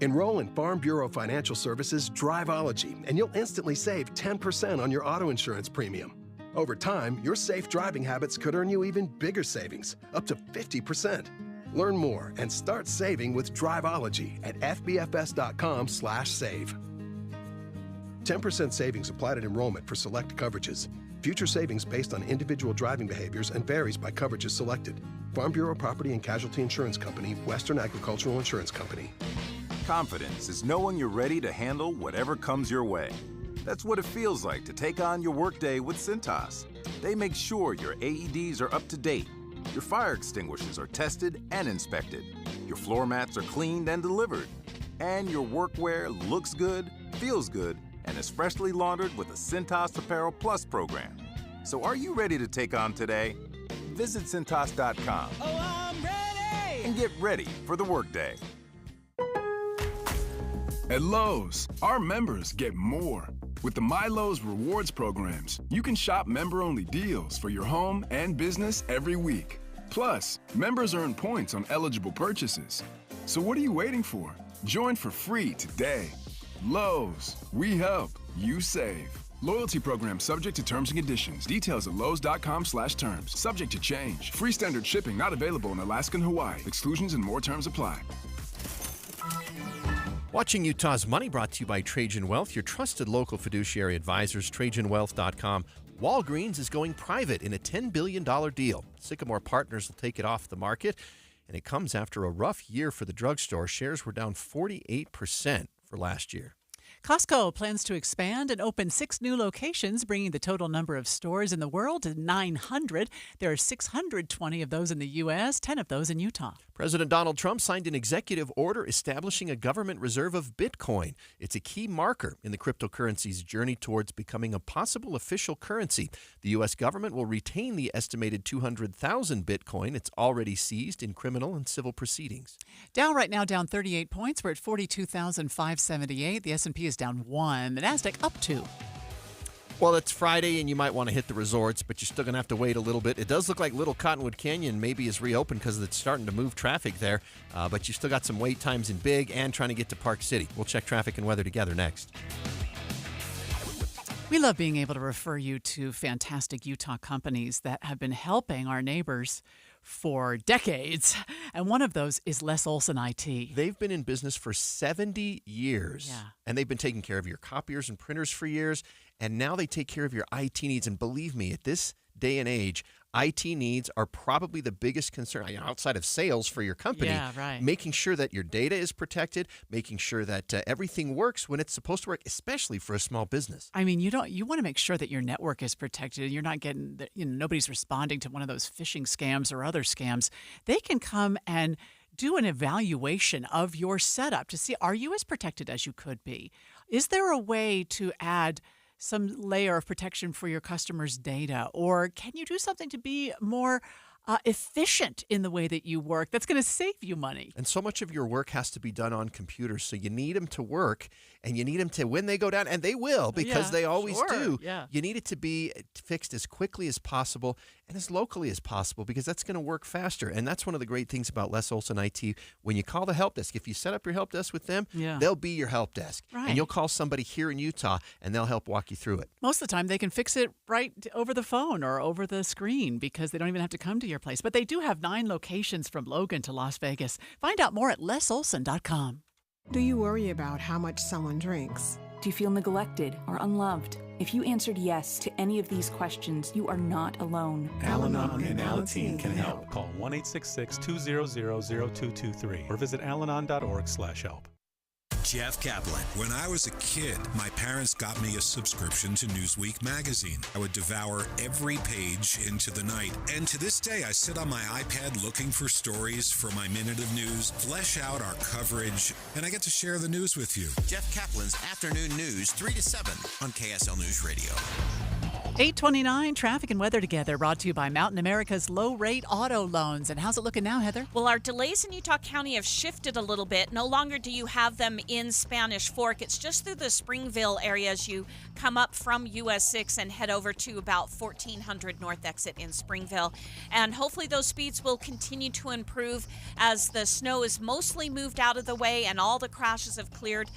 [SPEAKER 6] Enroll in Farm Bureau Financial Services Driveology, and you'll instantly save 10% on your auto insurance premium. Over time, your safe driving habits could earn you even bigger savings, up to 50%. Learn more and start saving with Driveology at fbfs.com/save. 10% savings applied at enrollment for select coverages. Future savings based on individual driving behaviors and varies by coverages selected. Farm Bureau Property and Casualty Insurance Company, Western Agricultural Insurance Company.
[SPEAKER 11] Confidence is knowing you're ready to handle whatever comes your way. That's what it feels like to take on your workday with Cintas. They make sure your AEDs are up to date, your fire extinguishers are tested and inspected, your floor mats are cleaned and delivered, and your workwear looks good, feels good, and is freshly laundered with a Cintas Apparel Plus program. So are you ready to take on today? Visit Cintas.com and get ready for the workday.
[SPEAKER 22] At Lowe's, our members get more. With the MyLowe's Rewards programs, you can shop member-only deals for your home and business every week. Plus, members earn points on eligible purchases. So what are you waiting for? Join for free today. Lowe's, we help, you save. Loyalty program subject to terms and conditions. Details at lowes.com/terms. Subject to change. Free standard shipping not available in Alaska and Hawaii. Exclusions and more terms apply.
[SPEAKER 2] Watching Utah's Money brought to you by Trajan Wealth, your trusted local fiduciary advisors, TrajanWealth.com. Walgreens is going private in a $10 billion deal. Sycamore Partners will take it off the market, and it comes after a rough year for the drugstore. Shares were down 48% for last year.
[SPEAKER 3] Costco plans to expand and open 6 new locations, bringing the total number of stores in the world to 900. There are 620 of those in the U.S., 10 of those in Utah.
[SPEAKER 2] President Donald Trump signed an executive order establishing a government reserve of Bitcoin. It's a key marker in the cryptocurrency's journey towards becoming a possible official currency. The U.S. government will retain the estimated 200,000 Bitcoin it's already seized in criminal and civil proceedings.
[SPEAKER 3] Dow right now down 38 points. We're at 42,578. The S&P is down 1. The Nasdaq up 2.
[SPEAKER 2] Well, it's Friday, and you might want to hit the resorts, but you're still going to have to wait a little bit. It does look like Little Cottonwood Canyon maybe is reopened because it's starting to move traffic there, but you still got some wait times in Big and trying to get to Park City. We'll check traffic and weather together next.
[SPEAKER 3] We love being able to refer you to fantastic Utah companies that have been helping our neighbors for decades, and one of those is Les Olson IT.
[SPEAKER 2] They've been in business for 70 years, and they've been taking care of your copiers and printers for years, and now they take care of your IT needs. And believe me, at this day and age, IT needs are probably the biggest concern outside of sales for your company.
[SPEAKER 3] Yeah, right.
[SPEAKER 2] Making sure that your data is protected, making sure that everything works when it's supposed to work, especially for a small business.
[SPEAKER 3] I mean, you want to make sure that your network is protected and you're not getting, nobody's responding to one of those phishing scams or other scams. They can come and do an evaluation of your setup to see, are you as protected as you could be? Is there a way to add some layer of protection for your customers' data? Or can you do something to be more efficient in the way that you work that's going to save you money?
[SPEAKER 2] And so much of your work has to be done on computers, so you need them to work, and you need them to, when they go down, and they will because they always do, you need it to be fixed as quickly as possible and as locally as possible because that's going to work faster. And that's one of the great things about Les Olson IT. When you call the help desk, if you set up your help desk with them, they'll be your help desk.
[SPEAKER 3] Right.
[SPEAKER 2] And you'll call somebody here in Utah, and they'll help walk you through it.
[SPEAKER 3] Most of the time, they can fix it right over the phone or over the screen because they don't even have to come to your place. But they do have 9 locations from Logan to Las Vegas. Find out more at lesolson.com.
[SPEAKER 7] Do you worry about how much someone drinks?
[SPEAKER 8] Do you feel neglected or unloved? If you answered yes to any of these questions, you are not alone.
[SPEAKER 12] Al-Anon and Alateen can help. Call 1-866-200-0223 or visit alanon.org/help.
[SPEAKER 13] Jeff Kaplan. When I was a kid, my parents got me a subscription to Newsweek magazine. I would devour every page into the night. And to this day, I sit on my iPad looking for stories for my Minute of News, flesh out our coverage, and I get to share the news with you.
[SPEAKER 24] Jeff Kaplan's Afternoon News, 3 to 7 on KSL News Radio.
[SPEAKER 3] 8:29, traffic and weather together, brought to you by Mountain America's low-rate auto loans. And how's it looking now, Heather?
[SPEAKER 1] Well, our delays in Utah County have shifted a little bit. No longer do you have them in Spanish Fork. It's just through the Springville area as you come up from US 6 and head over to about 1400 North Exit in Springville. And hopefully those speeds will continue to improve as the snow is mostly moved out of the way and all the crashes have cleared.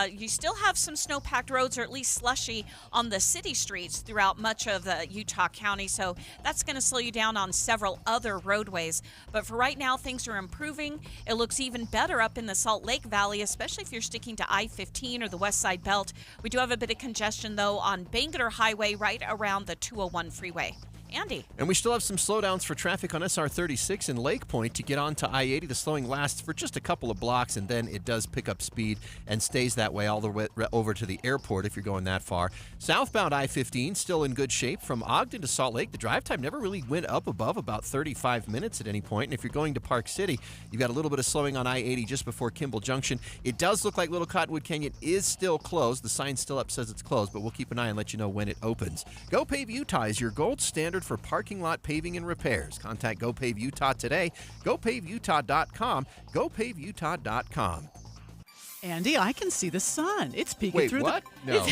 [SPEAKER 1] You still have some snow-packed roads, or at least slushy, on the city streets throughout much of Utah County, so that's going to slow you down on several other roadways. But for right now, things are improving. It looks even better up in the Salt Lake Valley, especially if you're sticking to I-15 or the West Side Belt. We do have a bit of congestion, though, on Bangerter Highway right around the 201 freeway. Andy.
[SPEAKER 2] And we still have some slowdowns for traffic on SR 36 in Lake Point to get on to I-80. The slowing lasts for just a couple of blocks, and then it does pick up speed and stays that way all the way over to the airport if you're going that far. Southbound I-15 still in good shape from Ogden to Salt Lake. The drive time never really went up above about 35 minutes at any point. And if you're going to Park City, you've got a little bit of slowing on I-80 just before Kimball Junction. It does look like Little Cottonwood Canyon is still closed. The sign still up says it's closed, but we'll keep an eye and let you know when it opens. GoPave Utah is your gold standard for parking lot paving and repairs. Contact GoPave Utah today. GoPaveUtah.com. GoPaveUtah.com.
[SPEAKER 3] Andy, I can see the sun. It's peeking through
[SPEAKER 2] what?
[SPEAKER 3] the...
[SPEAKER 2] No.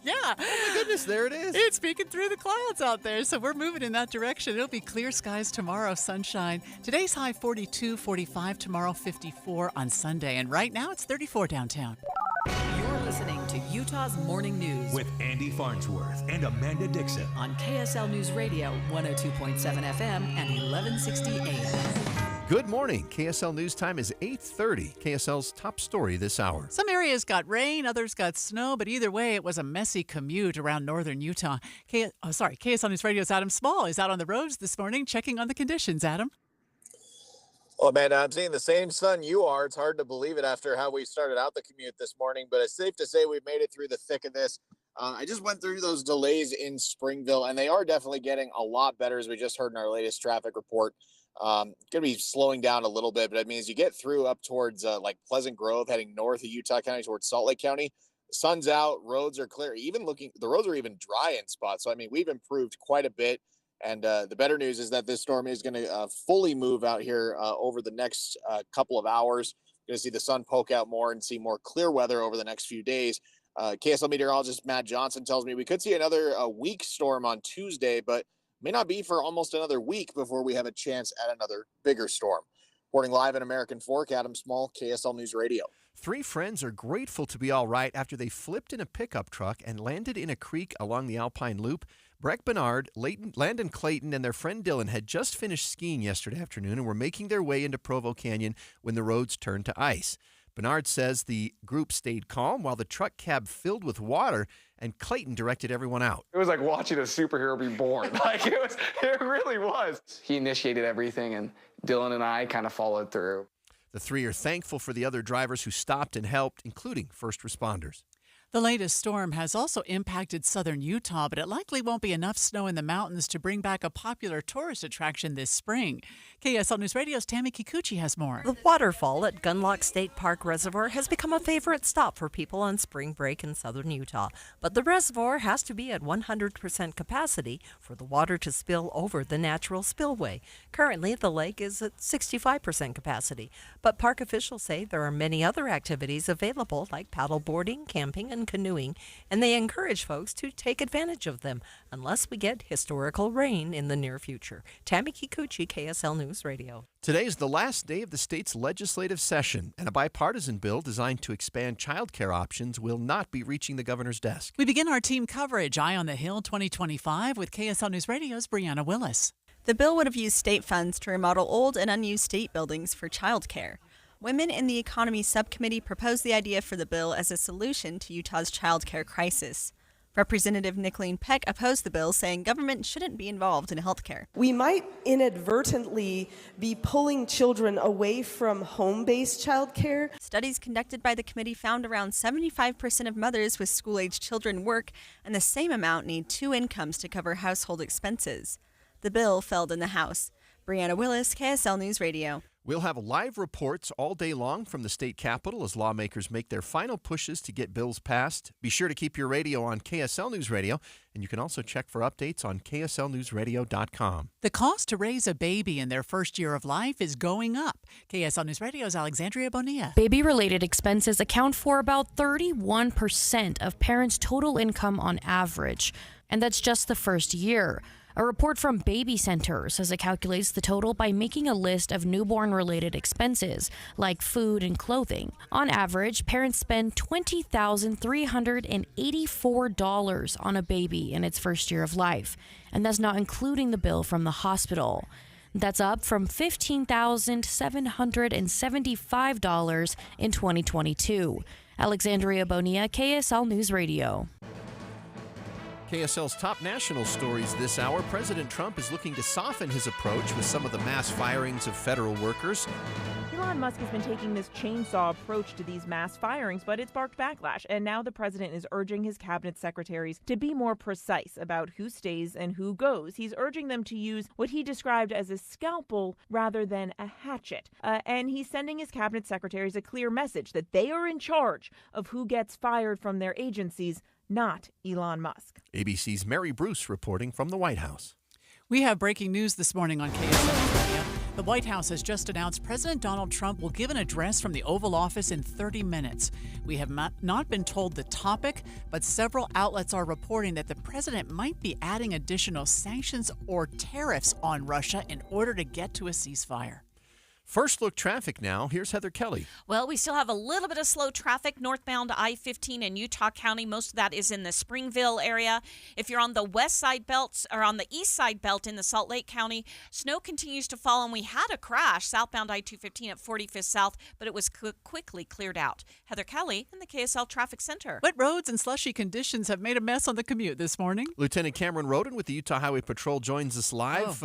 [SPEAKER 3] Yeah.
[SPEAKER 2] Oh, my goodness, there it is.
[SPEAKER 3] It's peeking through the clouds out there, so we're moving in that direction. It'll be clear skies tomorrow, sunshine. Today's high 42, 45, tomorrow 54 on Sunday, and right now it's 34 downtown.
[SPEAKER 25] You're listening
[SPEAKER 14] listening to Utah's Morning News
[SPEAKER 16] with Andy Farnsworth and Amanda Dixon
[SPEAKER 14] on KSL News Radio, 102.7 FM and 1160 AM.
[SPEAKER 2] Good morning. KSL News Time is 8:30. KSL's top story this hour.
[SPEAKER 3] Some areas got rain, others got snow, but either way, it was a messy commute around northern Utah. KSL News Radio's Adam Small is out on the roads this morning checking on the conditions. Adam?
[SPEAKER 17] Well, Amanda, I'm seeing the same sun you are. It's hard to believe it after how we started out the commute this morning, but it's safe to say we've made it through the thick of this. I just went through those delays in Springville, and they are definitely getting a lot better, as we just heard in our latest traffic report. Going to be slowing down a little bit, but I mean, as you get through up towards like Pleasant Grove, heading north of Utah County towards Salt Lake County, the sun's out, roads are clear. The roads are even dry in spots. So, I mean, we've improved quite a bit. And the better news is that this storm is going to fully move out here over the next couple of hours. Going to see the sun poke out more and see more clear weather over the next few days. KSL meteorologist Matt Johnson tells me we could see another weak storm on Tuesday, but may not be for almost another week before we have a chance at another bigger storm. Reporting live in American Fork, Adam Small, KSL News Radio.
[SPEAKER 2] 3 friends are grateful to be all right after they flipped in a pickup truck and landed in a creek along the Alpine Loop. Breck Bernard, Landon Clayton, and their friend Dylan had just finished skiing yesterday afternoon and were making their way into Provo Canyon when the roads turned to ice. Bernard says the group stayed calm while the truck cab filled with water, and Clayton directed everyone out.
[SPEAKER 18] It was like watching a superhero be born. It really was. He initiated everything, and Dylan and I kind of followed through.
[SPEAKER 2] The 3 are thankful for the other drivers who stopped and helped, including first responders.
[SPEAKER 3] The latest storm has also impacted southern Utah, but it likely won't be enough snow in the mountains to bring back a popular tourist attraction this spring. KSL News Radio's Tammy Kikuchi has more.
[SPEAKER 25] The waterfall at Gunlock State Park Reservoir has become a favorite stop for people on spring break in southern Utah. But the reservoir has to be at 100% capacity for the water to spill over the natural spillway. Currently, the lake is at 65% capacity. But park officials say there are many other activities available like paddle boarding, camping, and canoeing, and they encourage folks to take advantage of them unless we get historical rain in the near future. Tammy Kikuchi, KSL News Radio.
[SPEAKER 2] Today is the last day of the state's legislative session, and a bipartisan bill designed to expand child care options will not be reaching the governor's desk.
[SPEAKER 3] We begin our team coverage, Eye on the Hill 2025, with KSL News Radio's Brianna Willis.
[SPEAKER 4] The bill would have used state funds to remodel old and unused state buildings for childcare. Women in the Economy Subcommittee proposed the idea for the bill as a solution to Utah's child care crisis. Representative Nicolene Peck opposed the bill, saying government shouldn't be involved in health care.
[SPEAKER 26] We might inadvertently be pulling children away from home-based child care.
[SPEAKER 4] Studies conducted by the committee found around 75% of mothers with school-aged children work, and the same amount need 2 incomes to cover household expenses. The bill failed in the House. Brianna Willis, KSL News Radio.
[SPEAKER 2] We'll have live reports all day long from the state capitol as lawmakers make their final pushes to get bills passed. Be sure to keep your radio on KSL News Radio, and you can also check for updates on KSLNewsRadio.com.
[SPEAKER 3] The cost to raise a baby in their first year of life is going up. KSL News Radio's Alexandria Bonilla.
[SPEAKER 27] Baby-related expenses account for about 31% of parents' total income on average, and that's just the first year. A report from Baby Center says it calculates the total by making a list of newborn-related expenses, like food and clothing. On average, parents spend $20,384 on a baby in its first year of life, and that's not including the bill from the hospital. That's up from $15,775 in 2022. Alexandria Bonilla, KSL News Radio.
[SPEAKER 2] KSL's top national stories this hour. President Trump is looking to soften his approach with some of the mass firings of federal workers.
[SPEAKER 28] Elon Musk has been taking this chainsaw approach to these mass firings, but it's sparked backlash. And now the president is urging his cabinet secretaries to be more precise about who stays and who goes. He's urging them to use what he described as a scalpel rather than a hatchet. And he's sending his cabinet secretaries a clear message that they are in charge of who gets fired from their agencies, not Elon Musk.
[SPEAKER 2] ABC's Mary Bruce reporting from the White House.
[SPEAKER 3] We have breaking news this morning on KSL Radio. The White House has just announced President Donald Trump will give an address from the Oval Office in 30 minutes. We have not been told the topic, but several outlets are reporting that the president might be adding additional sanctions or tariffs on Russia in order to get to a ceasefire.
[SPEAKER 2] First look traffic now. Here's Heather Kelly.
[SPEAKER 1] Well, we still have a little bit of slow traffic northbound I-15 in Utah County. Most of that is in the Springville area. If you're on the west side belt or on the east side belt in the Salt Lake County, snow continues to fall, and we had a crash southbound I-215 at 45th South, but it was quickly cleared out. Heather Kelly in the KSL Traffic Center.
[SPEAKER 3] Wet roads and slushy conditions have made a mess on the commute this morning.
[SPEAKER 2] Lieutenant Cameron Roden with the Utah Highway Patrol joins us live.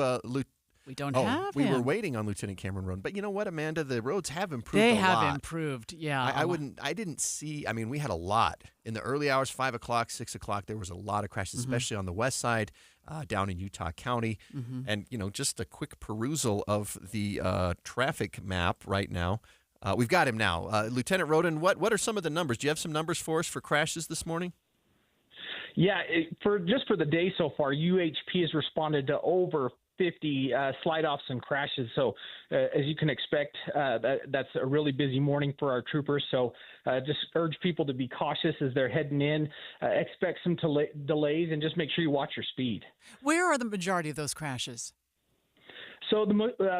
[SPEAKER 3] We don't have
[SPEAKER 2] we
[SPEAKER 3] him.
[SPEAKER 2] were waiting on Lieutenant Cameron Roden. But you know what, Amanda? The roads have improved
[SPEAKER 3] They
[SPEAKER 2] a
[SPEAKER 3] have
[SPEAKER 2] lot.
[SPEAKER 3] improved, yeah.
[SPEAKER 2] I didn't see, we had a lot. In the early hours, 5 o'clock, 6 o'clock, there was a lot of crashes, especially on the west side, down in Utah County. And, just a quick perusal of the traffic map right now. We've got him now. Lieutenant Roden, what are some of the numbers? Do you have some numbers for us for crashes this morning?
[SPEAKER 5] Yeah, for the day so far, UHP has responded to over 50 slide-offs and crashes. So as you can expect, that's a really busy morning for our troopers. So just urge people to be cautious as they're heading in. Expect some delays, and just make sure you watch your speed.
[SPEAKER 3] Where are the majority of those crashes?
[SPEAKER 5] So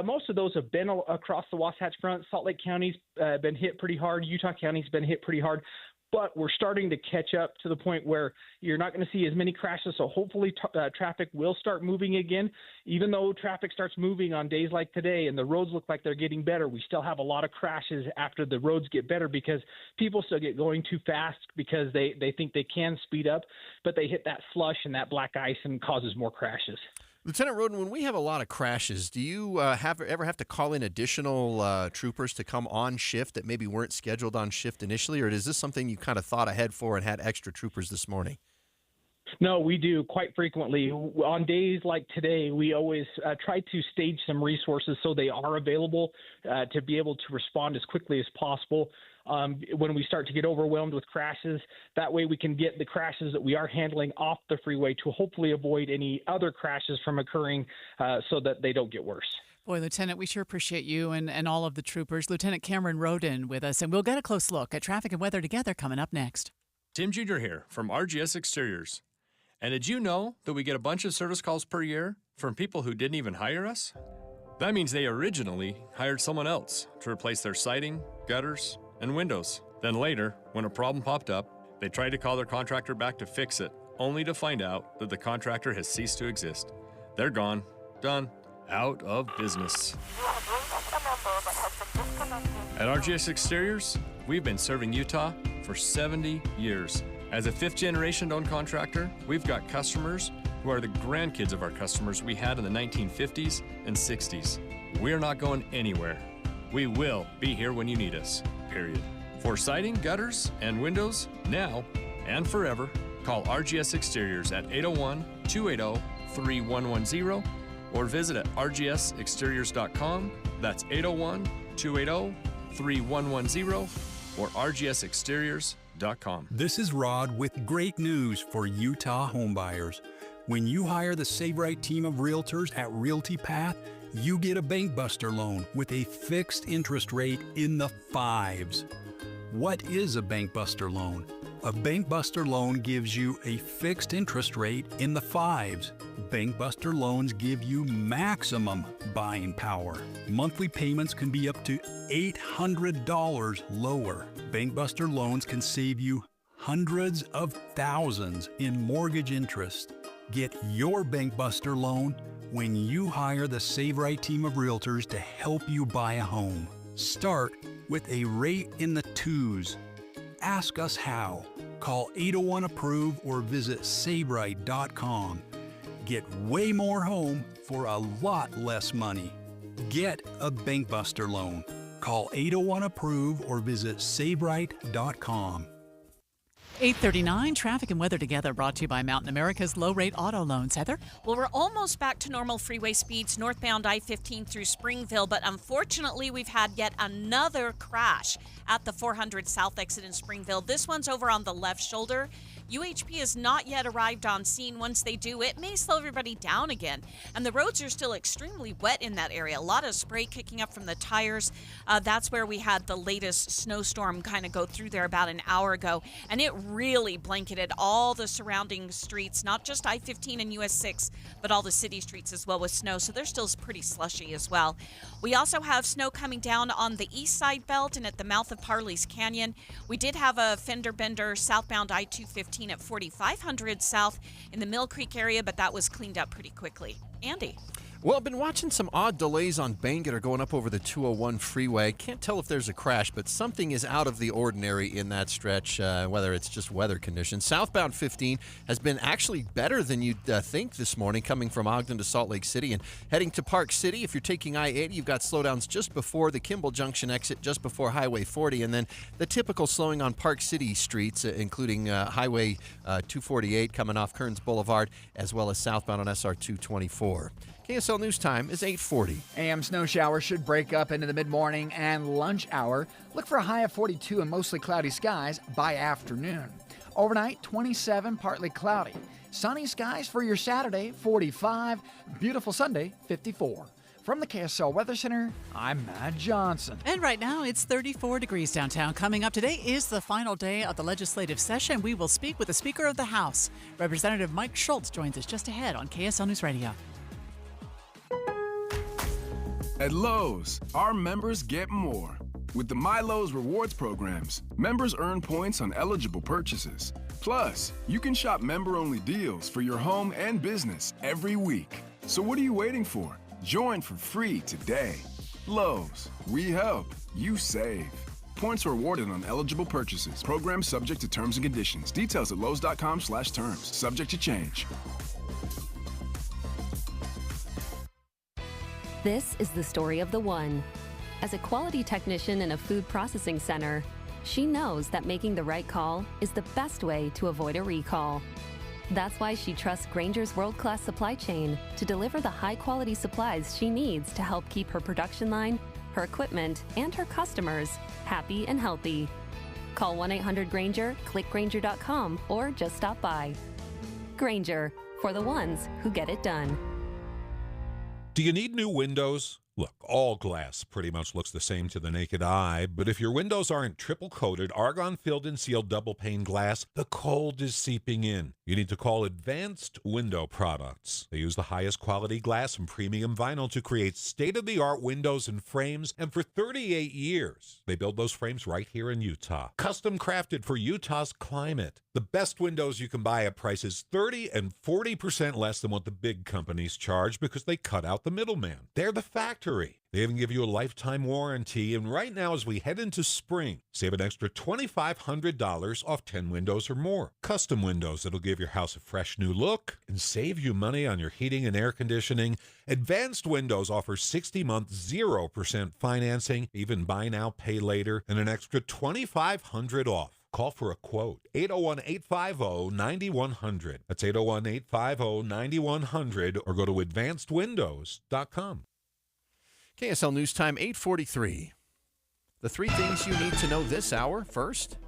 [SPEAKER 5] most of those have been across the Wasatch Front. Salt Lake County's been hit pretty hard. Utah County's been hit pretty hard. But we're starting to catch up to the point where you're not going to see as many crashes. So hopefully traffic will start moving again. Even though traffic starts moving on days like today and the roads look like they're getting better, we still have a lot of crashes after the roads get better because people still get going too fast because they think they can speed up, but they hit that slush and that black ice and causes more crashes.
[SPEAKER 2] Lieutenant Roden, when we have a lot of crashes, do you ever have to call in additional troopers to come on shift that maybe weren't scheduled on shift initially, or is this something you kind of thought ahead for and had extra troopers this morning?
[SPEAKER 5] No, we do quite frequently. On days like today, we always try to stage some resources so they are available to be able to respond as quickly as possible. When we start to get overwhelmed with crashes, that way we can get the crashes that we are handling off the freeway to hopefully avoid any other crashes from occurring so that they don't get worse.
[SPEAKER 3] Boy, Lieutenant, we sure appreciate you and all of the troopers. Lieutenant Cameron Roden with us, and we'll get a close look at traffic and weather together coming up next.
[SPEAKER 9] Tim Jr. here from RGS Exteriors. And did you know that we get a bunch of service calls per year from people who didn't even hire us? That means they originally hired someone else to replace their siding, gutters, and windows. Then later, when a problem popped up, they tried to call their contractor back to fix it, only to find out that the contractor has ceased to exist. They're gone, done, out of business. At RGS Exteriors, we've been serving Utah for 70 years. As a fifth-generation owned contractor, we've got customers who are the grandkids of our customers we had in the 1950s and 60s. We're not going anywhere. We will be here when you need us, period. For siding, gutters, and windows, now and forever, call RGS Exteriors at 801-280-3110 or visit at rgsexteriors.com. That's 801-280-3110 or rgsexteriors.com.
[SPEAKER 10] This is Rod with great news for Utah homebuyers. When you hire the Save Right team of realtors at Realty Path, you get a BankBuster loan with a fixed interest rate in the 5s. What is a BankBuster loan? A BankBuster loan gives you a fixed interest rate in the 5s. BankBuster loans give you maximum buying power. Monthly payments can be up to $800 lower. BankBuster loans can save you hundreds of thousands in mortgage interest. Get your BankBuster loan when you hire the Save Right team of realtors to help you buy a home. Start with a rate in the 2s. Ask us how. Call 801-APPROVE or visit SaveRight.com. Get way more home for a lot less money. Get a BankBuster loan. Call 801-APPROVE or visit SaveRight.com.
[SPEAKER 3] 8:39, traffic and weather together, brought to you by Mountain America's low-rate auto loans. Heather?
[SPEAKER 1] Well, we're almost back to normal freeway speeds northbound I-15 through Springville, but unfortunately we've had yet another crash at the 400 South exit in Springville. This one's over on the left shoulder. UHP has not yet arrived on scene. Once they do, it may slow everybody down again. And the roads are still extremely wet in that area. A lot of spray kicking up from the tires. That's where we had the latest snowstorm kind of go through there about an hour ago. And it really blanketed all the surrounding streets, not just I-15 and US 6, but all the city streets as well with snow. So they're still pretty slushy as well. We also have snow coming down on the east side belt and at the mouth of Parley's Canyon. We did have a fender bender southbound I-215 at 4500 south in the Mill Creek area, but that was cleaned up pretty quickly. Andy.
[SPEAKER 2] Well, I've been watching some odd delays on Bangor going up over the 201 freeway. Can't tell if there's a crash, but something is out of the ordinary in that stretch, whether it's just weather conditions. Southbound 15 has been actually better than you'd think this morning, coming from Ogden to Salt Lake City and heading to Park City. If you're taking I-80, you've got slowdowns just before the Kimball Junction exit, just before Highway 40, and then the typical slowing on Park City streets, including Highway 248 coming off Kearns Boulevard, as well as southbound on SR 224. KSL News Time is 8:40.
[SPEAKER 6] AM snow showers should break up into the mid-morning and lunch hour. Look for a high of 42 and mostly cloudy skies by afternoon. Overnight, 27, partly cloudy. Sunny skies for your Saturday, 45. Beautiful Sunday, 54. From the KSL Weather Center, I'm Matt Johnson.
[SPEAKER 3] And right now, it's 34 degrees downtown. Coming up today is the final day of the legislative session. We will speak with the Speaker of the House. Representative Mike Schultz joins us just ahead on KSL News Radio.
[SPEAKER 11] At Lowe's, our members get more. With the MyLowe's Rewards programs, members earn points on eligible purchases. Plus, you can shop member-only deals for your home and business every week. So what are you waiting for? Join for free today. Lowe's, we help, you save. Points are awarded on eligible purchases. Program subject to terms and conditions. Details at lowes.com/terms. Subject to change.
[SPEAKER 15] This is the story of the one. As a quality technician in a food processing center, she knows that making the right call is the best way to avoid a recall. That's why she trusts Grainger's world-class supply chain to deliver the high-quality supplies she needs to help keep her production line, her equipment, and her customers happy and healthy. Call 1-800-GRAINGER, click Grainger.com, or just stop by. Grainger, for the ones who get it done.
[SPEAKER 19] Do you need new windows? Look, all glass pretty much looks the same to the naked eye, but if your windows aren't triple-coated, argon-filled and sealed double-pane glass, the cold is seeping in. You need to call Advanced Window Products. They use the highest quality glass and premium vinyl to create state-of-the-art windows and frames, and for 38 years, they build those frames right here in Utah. Custom crafted for Utah's climate. The best windows you can buy at prices 30 and 40% less than what the big companies charge because they cut out the middleman. They're the factory. They even give you a lifetime warranty, and right now as we head into spring, save an extra $2,500 off 10 windows or more. Custom windows that'll give your house a fresh new look and save you money on your heating and air conditioning. Advanced Windows offers 60-month 0% financing, even buy now, pay later, and an extra $2,500 off. Call for a quote. 801-850-9100. That's 801-850-9100, or go to advancedwindows.com.
[SPEAKER 2] KSL News Time, 8:43. The three things you need to know this hour. First,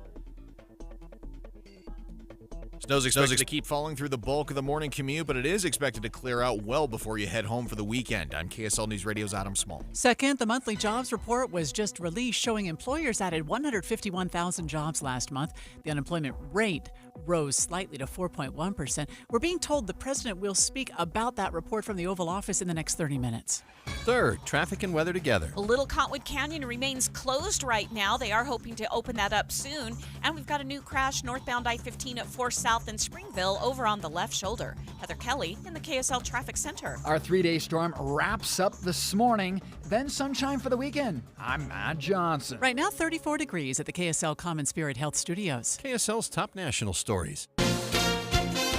[SPEAKER 20] snow's expected to keep falling through the bulk of the morning commute, but it is expected to clear out well before you head home for the weekend. I'm KSL News Radio's Adam Small.
[SPEAKER 3] Second, the monthly jobs report was just released, showing employers added 151,000 jobs last month. The unemployment rate rose slightly to 4.1%. We're being told the president will speak about that report from the Oval Office in the next 30 minutes.
[SPEAKER 2] Third, traffic and weather together.
[SPEAKER 1] Little Cottonwood Canyon remains closed right now. They are hoping to open that up soon. And we've got a new crash northbound I-15 at 4 South in Springville over on the left shoulder. Heather Kelly in the KSL Traffic Center.
[SPEAKER 6] Our 3-day storm wraps up this morning, then sunshine for the weekend. I'm Matt Johnson.
[SPEAKER 3] Right now, 34 degrees at the KSL Common Spirit Health Studios.
[SPEAKER 2] KSL's top national stories.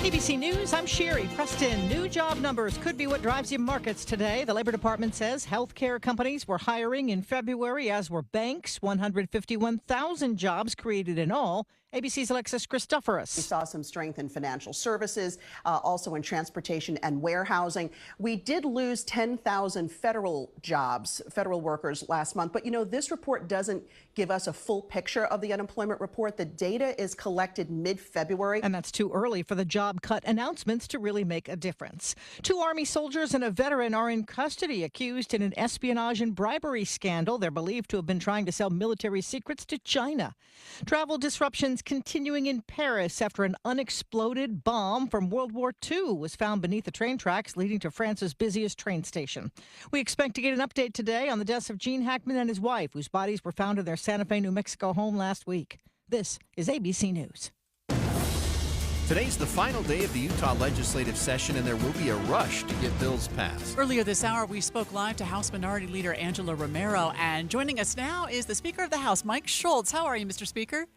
[SPEAKER 21] ABC News, I'm Sherry Preston. New job numbers could be what drives your markets today. The Labor Department says healthcare companies were hiring in February, as were banks. 151,000 jobs created in all. ABC's Alexis Christoforous.
[SPEAKER 7] We saw some strength in financial services, also in transportation and warehousing. We did lose 10,000 federal jobs, federal workers last month. But, this report doesn't give us a full picture of the unemployment report. The data is collected mid-February.
[SPEAKER 21] And that's too early for the job cut announcements to really make a difference. 2 Army soldiers and a veteran are in custody, accused in an espionage and bribery scandal. They're believed to have been trying to sell military secrets to China. Travel disruptions continuing in Paris after an unexploded bomb from World War II was found beneath the train tracks leading to France's busiest train station. We expect to get an update today on the deaths of Gene Hackman and his wife, whose bodies were found in their Santa Fe, New Mexico home last week. This is ABC News.
[SPEAKER 2] Today's the final day of the Utah legislative session, and there will be a rush to get bills passed.
[SPEAKER 3] Earlier this hour, we spoke live to House Minority Leader Angela Romero, and joining us now is the Speaker of the House, Mike Schultz. How are you, Mr. Speaker?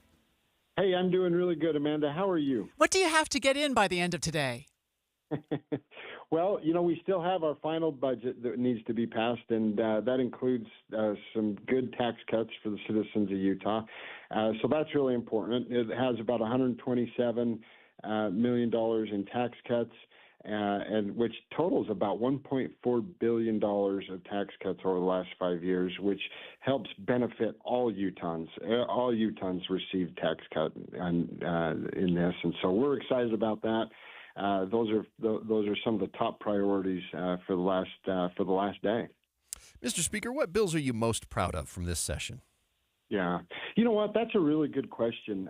[SPEAKER 8] Hey, I'm doing really good, Amanda. How are you?
[SPEAKER 3] What do you have to get in by the end of today?
[SPEAKER 8] Well, we still have our final budget that needs to be passed, and that includes some good tax cuts for the citizens of Utah. So that's really important. It has about $127 million in tax cuts, and which totals about $1.4 billion of tax cuts over the last 5 years, which helps benefit all Utahns. All Utahns receive tax cut in this, and so we're excited about that. Those are some of the top priorities for the last day.
[SPEAKER 2] Mr. Speaker, what bills are you most proud of from this session?
[SPEAKER 8] Yeah, you know what? That's a really good question,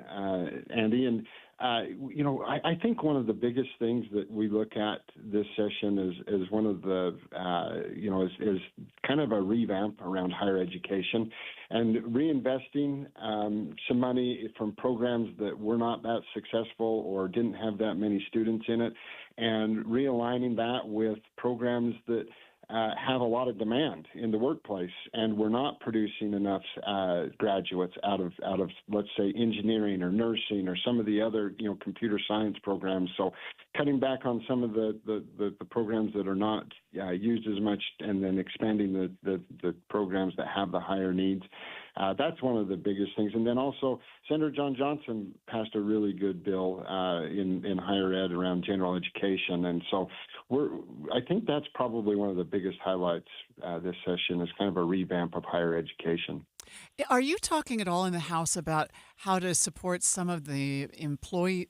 [SPEAKER 8] Andy. And I think one of the biggest things that we look at this session is one of the is kind of a revamp around higher education and reinvesting some money from programs that were not that successful or didn't have that many students in it, and realigning that with programs that have a lot of demand in the workplace, and we're not producing enough graduates out of let's say engineering or nursing or some of the other computer science programs. So cutting back on some of the programs that are not used as much, and then expanding the programs that have the higher needs. That's one of the biggest things. And then also, Senator John Johnson passed a really good bill in higher ed around general education. And so I think that's probably one of the biggest highlights this session, is kind of a revamp of higher education.
[SPEAKER 3] Are you talking at all in the House about how to support some of the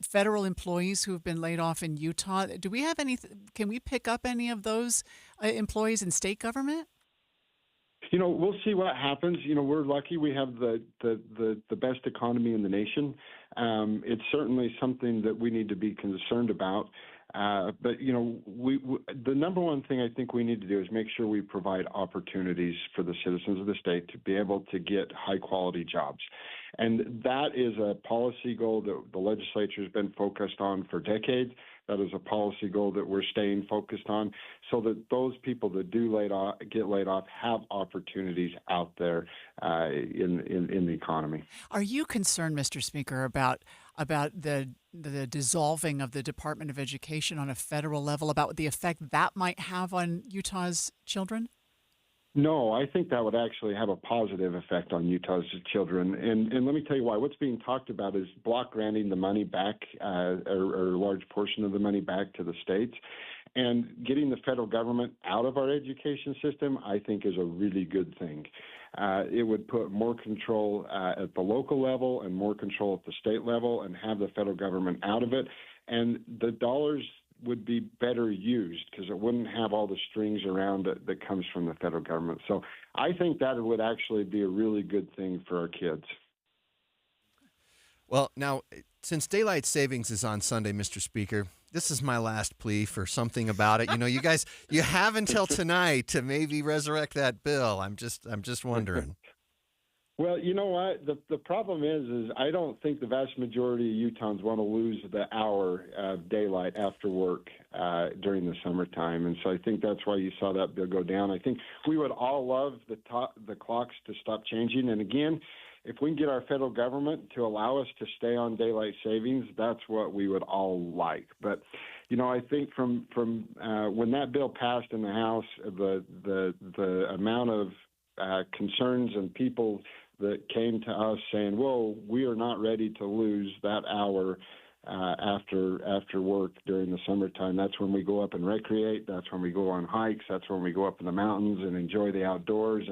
[SPEAKER 3] federal employees who have been laid off in Utah? Do we have can we pick up any of those employees in state government?
[SPEAKER 8] We'll see what happens. We're lucky we have the best economy in the nation. It's certainly something that we need to be concerned about. But the number one thing I think we need to do is make sure we provide opportunities for the citizens of the state to be able to get high quality jobs. And that is a policy goal that the legislature has been focused on for decades. That is a policy goal that we're staying focused on, so that those people that do get laid off have opportunities out there in the economy.
[SPEAKER 3] Are you concerned, Mr. Speaker, about the dissolving of the Department of Education on a federal level, about the effect that might have on Utah's children?
[SPEAKER 8] No, I think that would actually have a positive effect on Utah's children. And let me tell you why. What's being talked about is block granting the money back, or a large portion of the money back to the states. And getting the federal government out of our education system, I think, is a really good thing. It would put more control at the local level and more control at the state level, and have the federal government out of it. And the dollars would be better used, because it wouldn't have all the strings around it that comes from the federal government. So I think that would actually be a really good thing for our kids.
[SPEAKER 2] Well, now, since daylight savings is on Sunday, Mr. Speaker, this is my last plea for something about it. You guys, you have until tonight to maybe resurrect that bill. I'm just wondering.
[SPEAKER 8] Well, you know what? The problem is I don't think the vast majority of Utahns want to lose the hour of daylight after work during the summertime. And so I think that's why you saw that bill go down. I think we would all love the clocks to stop changing. And again, if we can get our federal government to allow us to stay on daylight savings, that's what we would all like. But, I think from when that bill passed in the House, the amount of concerns and people that came to us saying, "Well, we are not ready to lose that hour after work during the summertime. That's when we go up and recreate. That's when we go on hikes. That's when we go up in the mountains and enjoy the outdoors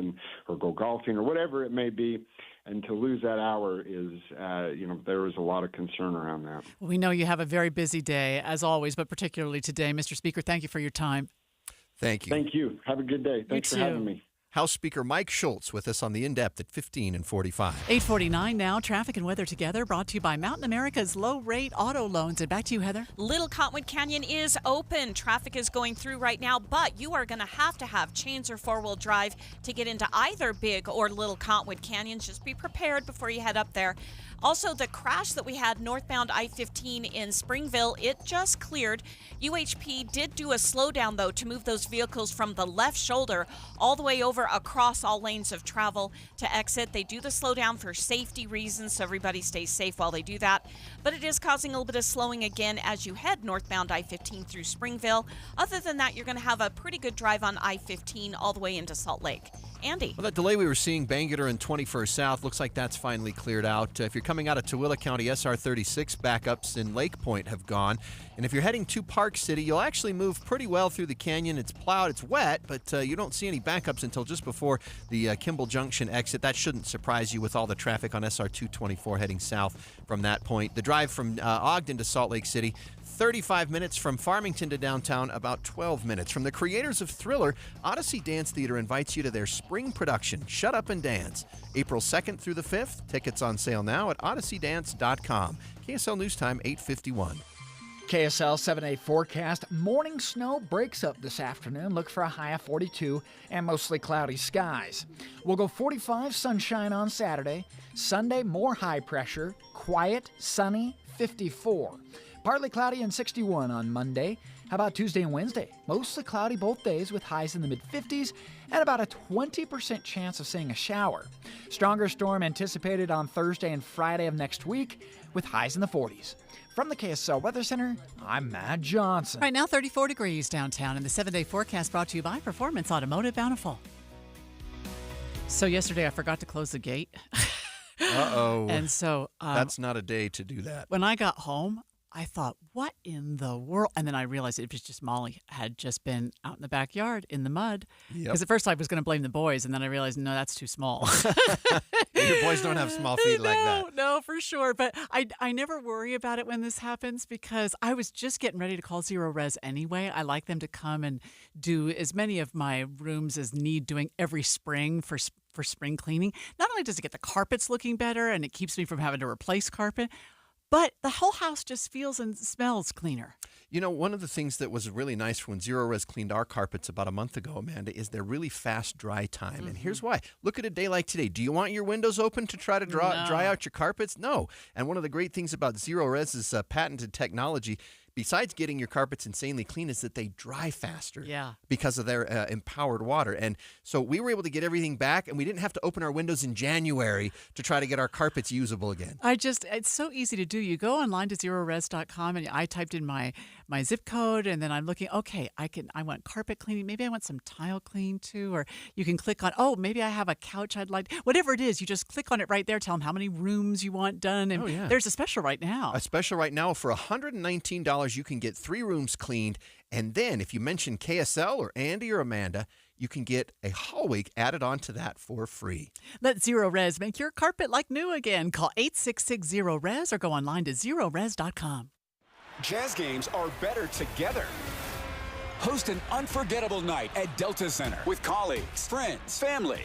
[SPEAKER 8] or go golfing or whatever it may be." And to lose that hour is, there was a lot of concern around that.
[SPEAKER 3] We know you have a very busy day, as always, but particularly today. Mr. Speaker, thank you for your time.
[SPEAKER 2] Thank you.
[SPEAKER 8] Thank you. Have a good day. Thanks for having me.
[SPEAKER 2] House Speaker Mike Schultz with us on the In-Depth at 15 and 45.
[SPEAKER 3] 8:49 now. Traffic and weather together brought to you by Mountain America's low-rate auto loans. And back to you, Heather.
[SPEAKER 1] Little Cottonwood Canyon is open. Traffic is going through right now, but you are going to have chains or four-wheel drive to get into either Big or Little Cottonwood Canyons. Just be prepared before you head up there. Also, the crash that we had northbound I-15 in Springville, it just cleared. UHP did do a slowdown, though, to move those vehicles from the left shoulder all the way over across all lanes of travel to exit. They do the slowdown for safety reasons, so everybody stays safe while they do that. But it is causing a little bit of slowing again as you head northbound I-15 through Springville. Other than that, you're going to have a pretty good drive on I-15 all the way into Salt Lake. Andy.
[SPEAKER 2] Well, that delay we were seeing, Bangerter and 21st South, looks like that's finally cleared out. If you're coming out of Tooele County, SR-36 backups in Lake Point have gone. And if you're heading to Park City, you'll actually move pretty well through the canyon. It's plowed, it's wet, but you don't see any backups until just before the Kimball Junction exit. That shouldn't surprise you with all the traffic on SR-224 heading south from that point. The drive from Ogden to Salt Lake City, 35 minutes. From Farmington to downtown, about 12 minutes. From the creators of Thriller, Odyssey Dance Theater invites you to their spring production, Shut Up and Dance. April 2nd through the 5th. Tickets on sale now at odysseydance.com. KSL News Time, 8:51.
[SPEAKER 6] KSL 7-day forecast. Morning snow breaks up this afternoon. Look for a high of 42 and mostly cloudy skies. We'll go 45, sunshine on Saturday. Sunday, more high pressure. Quiet, sunny, 54. Partly cloudy and 61 on Monday. How about Tuesday and Wednesday? Mostly cloudy both days with highs in the mid-50s and about a 20% chance of seeing a shower. Stronger storm anticipated on Thursday and Friday of next week with highs in the 40s. From the KSL Weather Center, I'm Matt Johnson.
[SPEAKER 3] Right now, 34 degrees downtown, and the 7-day forecast brought to you by Performance Automotive Bountiful. So yesterday I forgot to close the gate.
[SPEAKER 2] Uh-oh.
[SPEAKER 3] And so
[SPEAKER 2] that's not a day to do that.
[SPEAKER 3] When I got home, I thought, what in the world? And then I realized it was just Molly had just been out in the backyard in the mud. Because at first I was going to blame the boys, and then I realized, no, that's too small.
[SPEAKER 2] Your boys don't have small feet like that.
[SPEAKER 3] No, for sure. But I never worry about it when this happens because I was just getting ready to call Zero Res anyway. I like them to come and do as many of my rooms as need doing every spring for spring cleaning. Not only does it get the carpets looking better and it keeps me from having to replace carpet, but the whole house just feels and smells cleaner.
[SPEAKER 2] You know, one of the things that was really nice when Zero Res cleaned our carpets about a month ago, Amanda, is their really fast dry time. Mm-hmm. And here's why. Look at a day like today. Do you want your windows open to try to dry out your carpets? No. And one of the great things about Zero Res's patented technology, besides getting your carpets insanely clean, is that they dry faster because of their empowered water. And so we were able to get everything back, and we didn't have to open our windows in January to try to get our carpets usable again.
[SPEAKER 3] It's so easy to do. You go online to zerores.com, and I typed in my zip code, and then I'm looking, okay, I want carpet cleaning. Maybe I want some tile clean too. Or you can click on, maybe I have a couch I'd like. Whatever it is, you just click on it right there, tell them how many rooms you want done. And there's a special right now.
[SPEAKER 2] A special right now for $119. You can get 3 rooms cleaned, and then if you mention KSL or Andy or Amanda, you can get a hallway added onto that for free.
[SPEAKER 3] Let Zero Res make your carpet like new again. Call 866-0RES or go online to zerores.com.
[SPEAKER 12] Jazz games are better together. Host an unforgettable night at Delta Center with colleagues, friends, families,